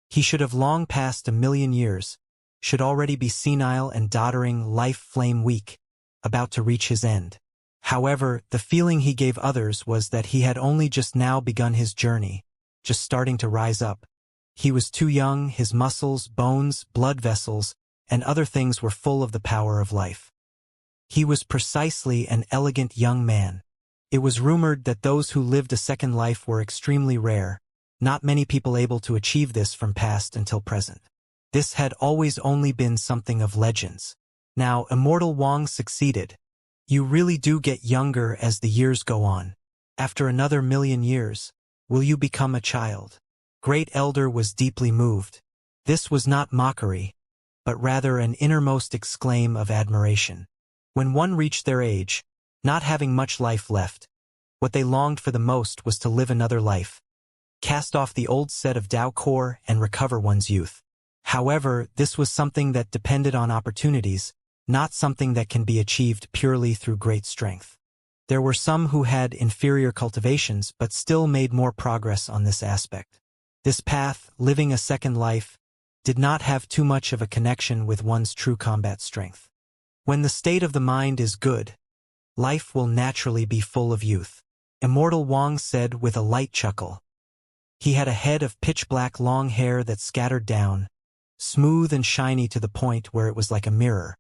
He should have long passed 1,000,000 years, should already be senile and doddering, life flame weak, about to reach his end. However, the feeling he gave others was that he had only just now begun his journey, just starting to rise up. He was too young, his muscles, bones, blood vessels, and other things were full of the power of life. He was precisely an elegant young man. It was rumored that those who lived a second life were extremely rare, not many people able to achieve this from past until present. This had always only been something of legends. Now, Immortal Wang succeeded. You really do get younger as the years go on. After another 1,000,000 years, will you become a child? Great Elder was deeply moved. This was not mockery, but rather an innermost exclaim of admiration. When one reached their age, not having much life left, what they longed for the most was to live another life, cast off the old set of Tao core and recover one's youth. However, this was something that depended on opportunities, not something that can be achieved purely through great strength. There were some who had inferior cultivations but still made more progress on this aspect. This path, living a second life, did not have too much of a connection with one's true combat strength. When the state of the mind is good, life will naturally be full of youth. Immortal Wang said with a light chuckle. He had a head of pitch-black long hair that scattered down, smooth and shiny to the point where it was like a mirror.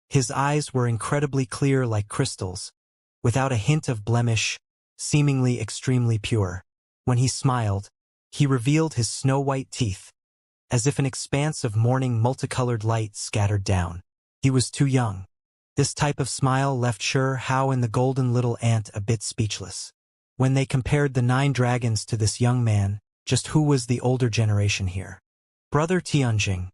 His eyes were incredibly clear like crystals, without a hint of blemish, seemingly extremely pure. When he smiled, he revealed his snow-white teeth. as if an expanse of morning multicolored light scattered down. He was too young. This type of smile left Xianxia and the golden little ant a bit speechless. When they compared the 9 dragons to this young man, just who was the older generation here? Brother Tianjing,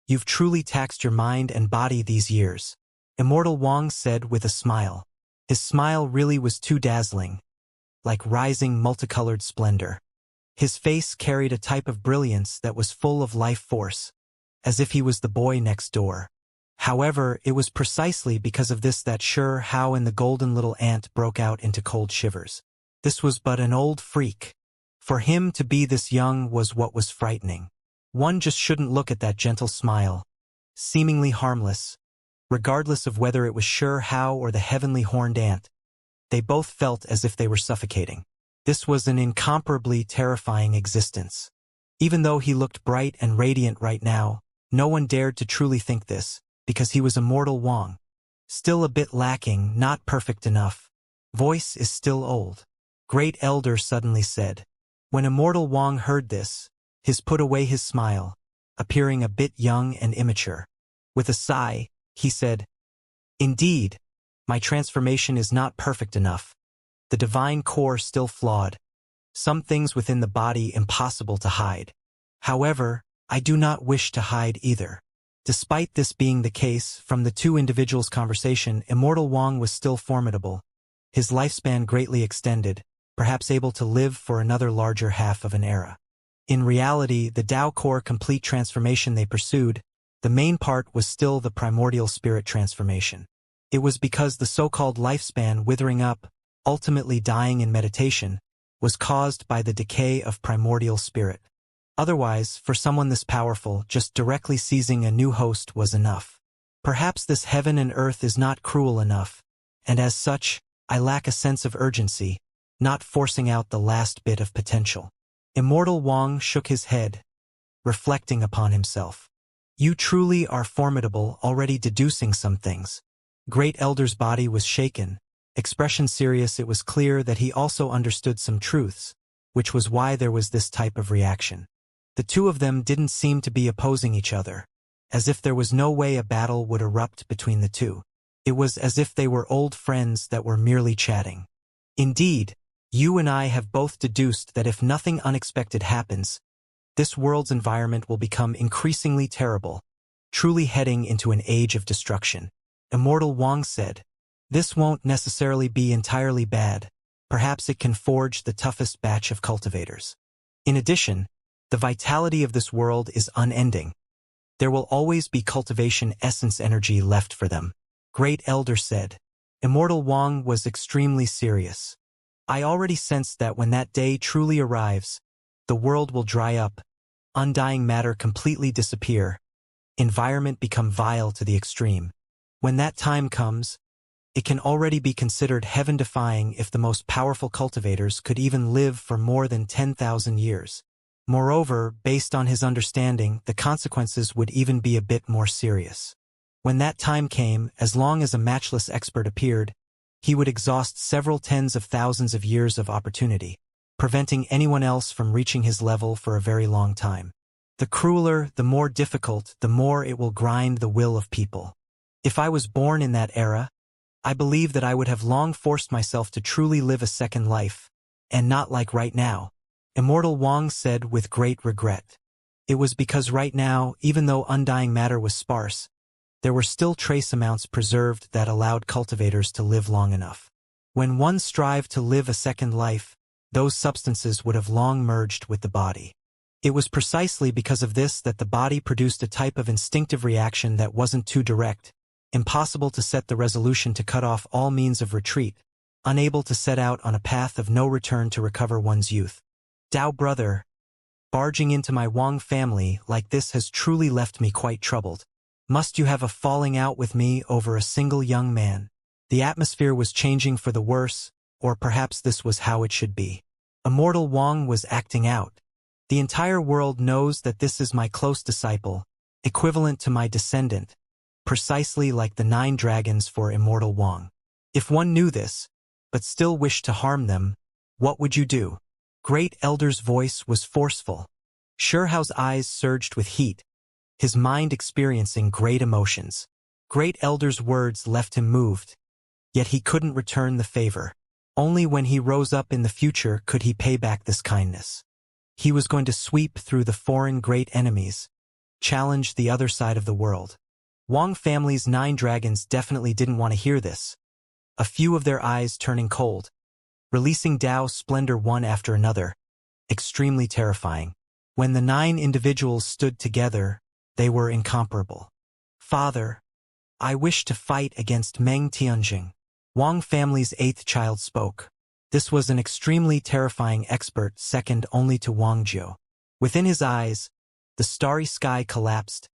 you've truly taxed your mind and body these years, Immortal Wang said with a smile. His smile really was too dazzling, like rising multicolored splendor. His face carried a type of brilliance that was full of life force, as if he was the boy next door. However, it was precisely because of this that Xianxia and the golden little ant broke out into cold shivers. This was but an old freak. For him to be this young was what was frightening. One just shouldn't look at that gentle smile, seemingly harmless, regardless of whether it was Xianxia or the heavenly horned ant. They both felt as if they were suffocating. This was an incomparably terrifying existence. Even though he looked bright and radiant right now, no one dared to truly think this, because he was Immortal Wang. Still a bit lacking, not perfect enough. Voice is still old. Great Elder suddenly said. When Immortal Wang heard this, his put away his smile, appearing a bit young and immature. With a sigh, he said, Indeed, my transformation is not perfect enough. The divine core still flawed. Some things within the body impossible to hide. However, I do not wish to hide either. Despite this being the case, from the two individuals' conversation, Immortal Wang was still formidable. His lifespan greatly extended, perhaps able to live for another larger half of an era. In reality, the Tao Core complete transformation they pursued, the main part was still the primordial spirit transformation. It was because the so-called lifespan withering up, ultimately dying in meditation, was caused by the decay of primordial spirit. Otherwise, for someone this powerful, just directly seizing a new host was enough. Perhaps this heaven and earth is not cruel enough, and as such, I lack a sense of urgency, not forcing out the last bit of potential. Immortal Wang shook his head, reflecting upon himself. You truly are formidable, already deducing some things. Great Elder's body was shaken. Expression serious, it was clear that he also understood some truths, which was why there was this type of reaction. The two of them didn't seem to be opposing each other, as if there was no way a battle would erupt between the two. It was as if they were old friends that were merely chatting. Indeed, you and I have both deduced that if nothing unexpected happens, this world's environment will become increasingly terrible, truly heading into an age of destruction. Immortal Wang said, This won't necessarily be entirely bad. Perhaps it can forge the toughest batch of cultivators. In addition, the vitality of this world is unending. There will always be cultivation essence energy left for them. Great Elder said. Immortal Wang was extremely serious. I already sensed that when that day truly arrives, the world will dry up, undying matter completely disappear, environment become vile to the extreme. When that time comes, it can already be considered heaven-defying if the most powerful cultivators could even live for more than 10,000 years. Moreover, based on his understanding, the consequences would even be a bit more serious. When that time came, as long as a matchless expert appeared, he would exhaust several tens of thousands of years of opportunity, preventing anyone else from reaching his level for a very long time. The crueler, the more difficult, the more it will grind the will of people. If I was born in that era, I believe that I would have long forced myself to truly live a second life, and not like right now. Immortal Wang said with great regret. It was because right now, even though undying matter was sparse, there were still trace amounts preserved that allowed cultivators to live long enough. When one strived to live a second life, those substances would have long merged with the body. It was precisely because of this that the body produced a type of instinctive reaction that wasn't too direct, impossible to set the resolution to cut off all means of retreat, unable to set out on a path of no return to recover one's youth. Tao brother, barging into my Wang family like this has truly left me quite troubled. Must you have a falling out with me over a single young man? The atmosphere was changing for the worse, or perhaps this was how it should be. Immortal Wang was acting out. The entire world knows that this is my close disciple, equivalent to my descendant, precisely like the 9 dragons for Immortal Wang. If one knew this, but still wished to harm them, what would you do? Great Elder's voice was forceful. Shihao's eyes surged with heat, his mind experiencing great emotions. Great Elder's words left him moved, yet he couldn't return the favor. Only when he rose up in the future could he pay back this kindness. He was going to sweep through the foreign great enemies, challenge the other side of the world. Wang family's 9 dragons definitely didn't want to hear this, a few of their eyes turning cold, releasing Dao splendor one after another, extremely terrifying. When the 9 individuals stood together, they were incomparable. Father, I wish to fight against Meng Tianjing. Wang family's 8th child spoke. This was an extremely terrifying expert second only to Wang Jiu. Within his eyes, the starry sky collapsed,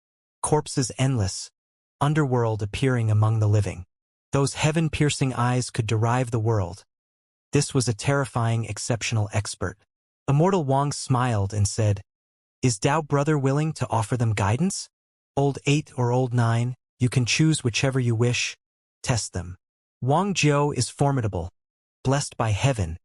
corpses endless, underworld appearing among the living. Those heaven-piercing eyes could derive the world. This was a terrifying, exceptional expert. Immortal Wang smiled and said, "Is Dao brother willing to offer them guidance? Old 8 or old 9, you can choose whichever you wish. Test them." Wang Jiu is formidable, blessed by heaven,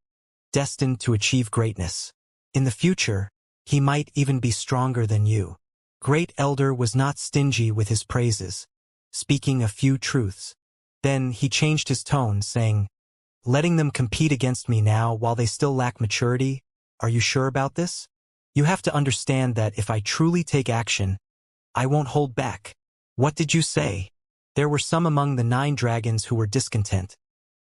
destined to achieve greatness. In the future, he might even be stronger than you. Great Elder was not stingy with his praises, speaking a few truths. Then he changed his tone, saying, "Letting them compete against me now while they still lack maturity, are you sure about this? You have to understand that if I truly take action, I won't hold back." "What did you say?" There were some among the 9 dragons who were discontent,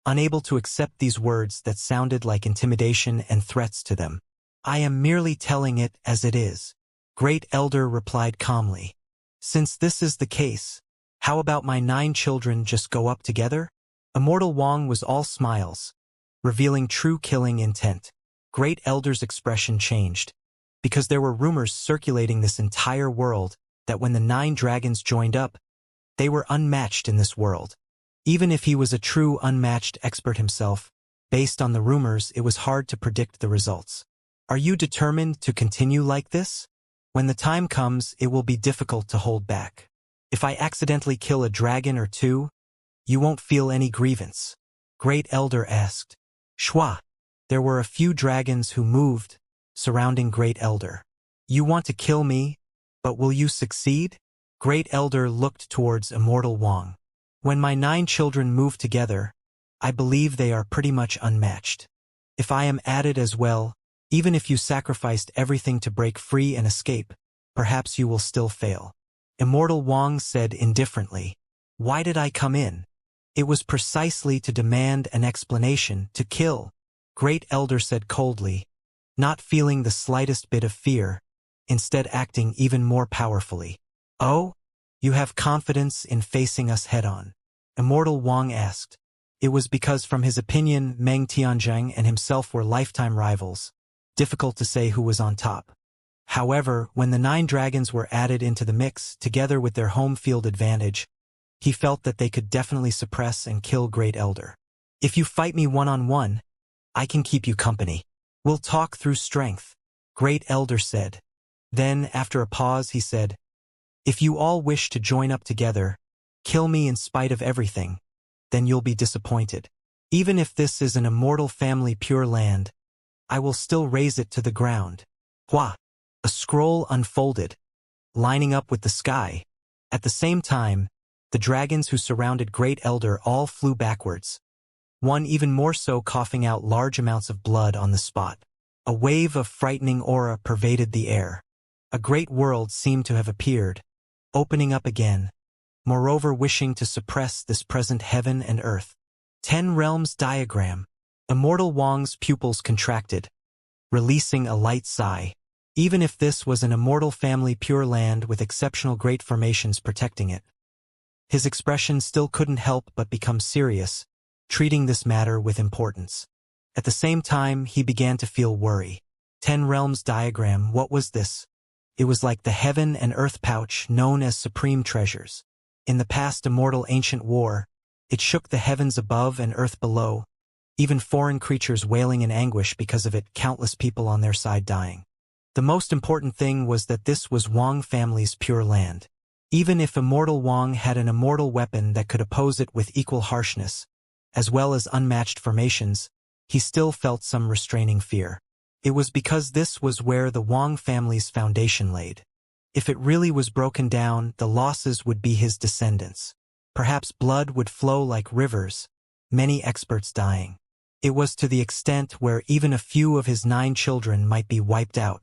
unable to accept these words that sounded like intimidation and threats to them. "I am merely telling it as it is," Great Elder replied calmly. "Since this is the case, how about my 9 children just go up together?" Immortal Wang was all smiles, revealing true killing intent. Great Elder's expression changed, because there were rumors circulating this entire world that when the 9 dragons joined up, they were unmatched in this world. Even if he was a true unmatched expert himself, based on the rumors, it was hard to predict the results. "Are you determined to continue like this? When the time comes, it will be difficult to hold back. If I accidentally kill a dragon or 2, you won't feel any grievance?" Great Elder asked. Shua. There were a few dragons who moved, surrounding Great Elder. "You want to kill me, but will you succeed?" Great Elder looked towards Immortal Wang. "When my 9 children move together, I believe they are pretty much unmatched. If I am added as well, even if you sacrificed everything to break free and escape, perhaps you will still fail." Immortal Wang said indifferently, "Why did I come in?" "It was precisely to demand an explanation, to kill," Great Elder said coldly, not feeling the slightest bit of fear, instead acting even more powerfully. "Oh? You have confidence in facing us head-on?" Immortal Wang asked. It was because from his opinion Meng Tianjing and himself were lifetime rivals. Difficult to say who was on top. However, when the 9 dragons were added into the mix, together with their home field advantage, he felt that they could definitely suppress and kill Great Elder. "If you fight me one-on-one, I can keep you company. We'll talk through strength," Great Elder said. Then, after a pause, he said, "If you all wish to join up together, kill me in spite of everything, then you'll be disappointed. Even if this is an immortal family pure land, I will still raze it to the ground." Hua! A scroll unfolded, lining up with the sky. At the same time, the dragons who surrounded Great Elder all flew backwards, one even more so coughing out large amounts of blood on the spot. A wave of frightening aura pervaded the air. A great world seemed to have appeared, opening up again, moreover wishing to suppress this present heaven and earth. 10 realms diagram. Immortal Wang's pupils contracted, releasing a light sigh. Even if this was an immortal family pure land with exceptional great formations protecting it, his expression still couldn't help but become serious, treating this matter with importance. At the same time, he began to feel worry. 10 realms diagram, what was this? It was like the heaven and earth pouch known as supreme treasures. In the past immortal ancient war, it shook the heavens above and earth below, even foreign creatures wailing in anguish because of it, countless people on their side dying. The most important thing was that this was Wang family's pure land. Even if Immortal Wang had an immortal weapon that could oppose it with equal harshness, as well as unmatched formations, he still felt some restraining fear. It was because this was where the Wang family's foundation laid. If it really was broken down, the losses would be his descendants. Perhaps blood would flow like rivers, many experts dying. It was to the extent where even a few of his 9 children might be wiped out.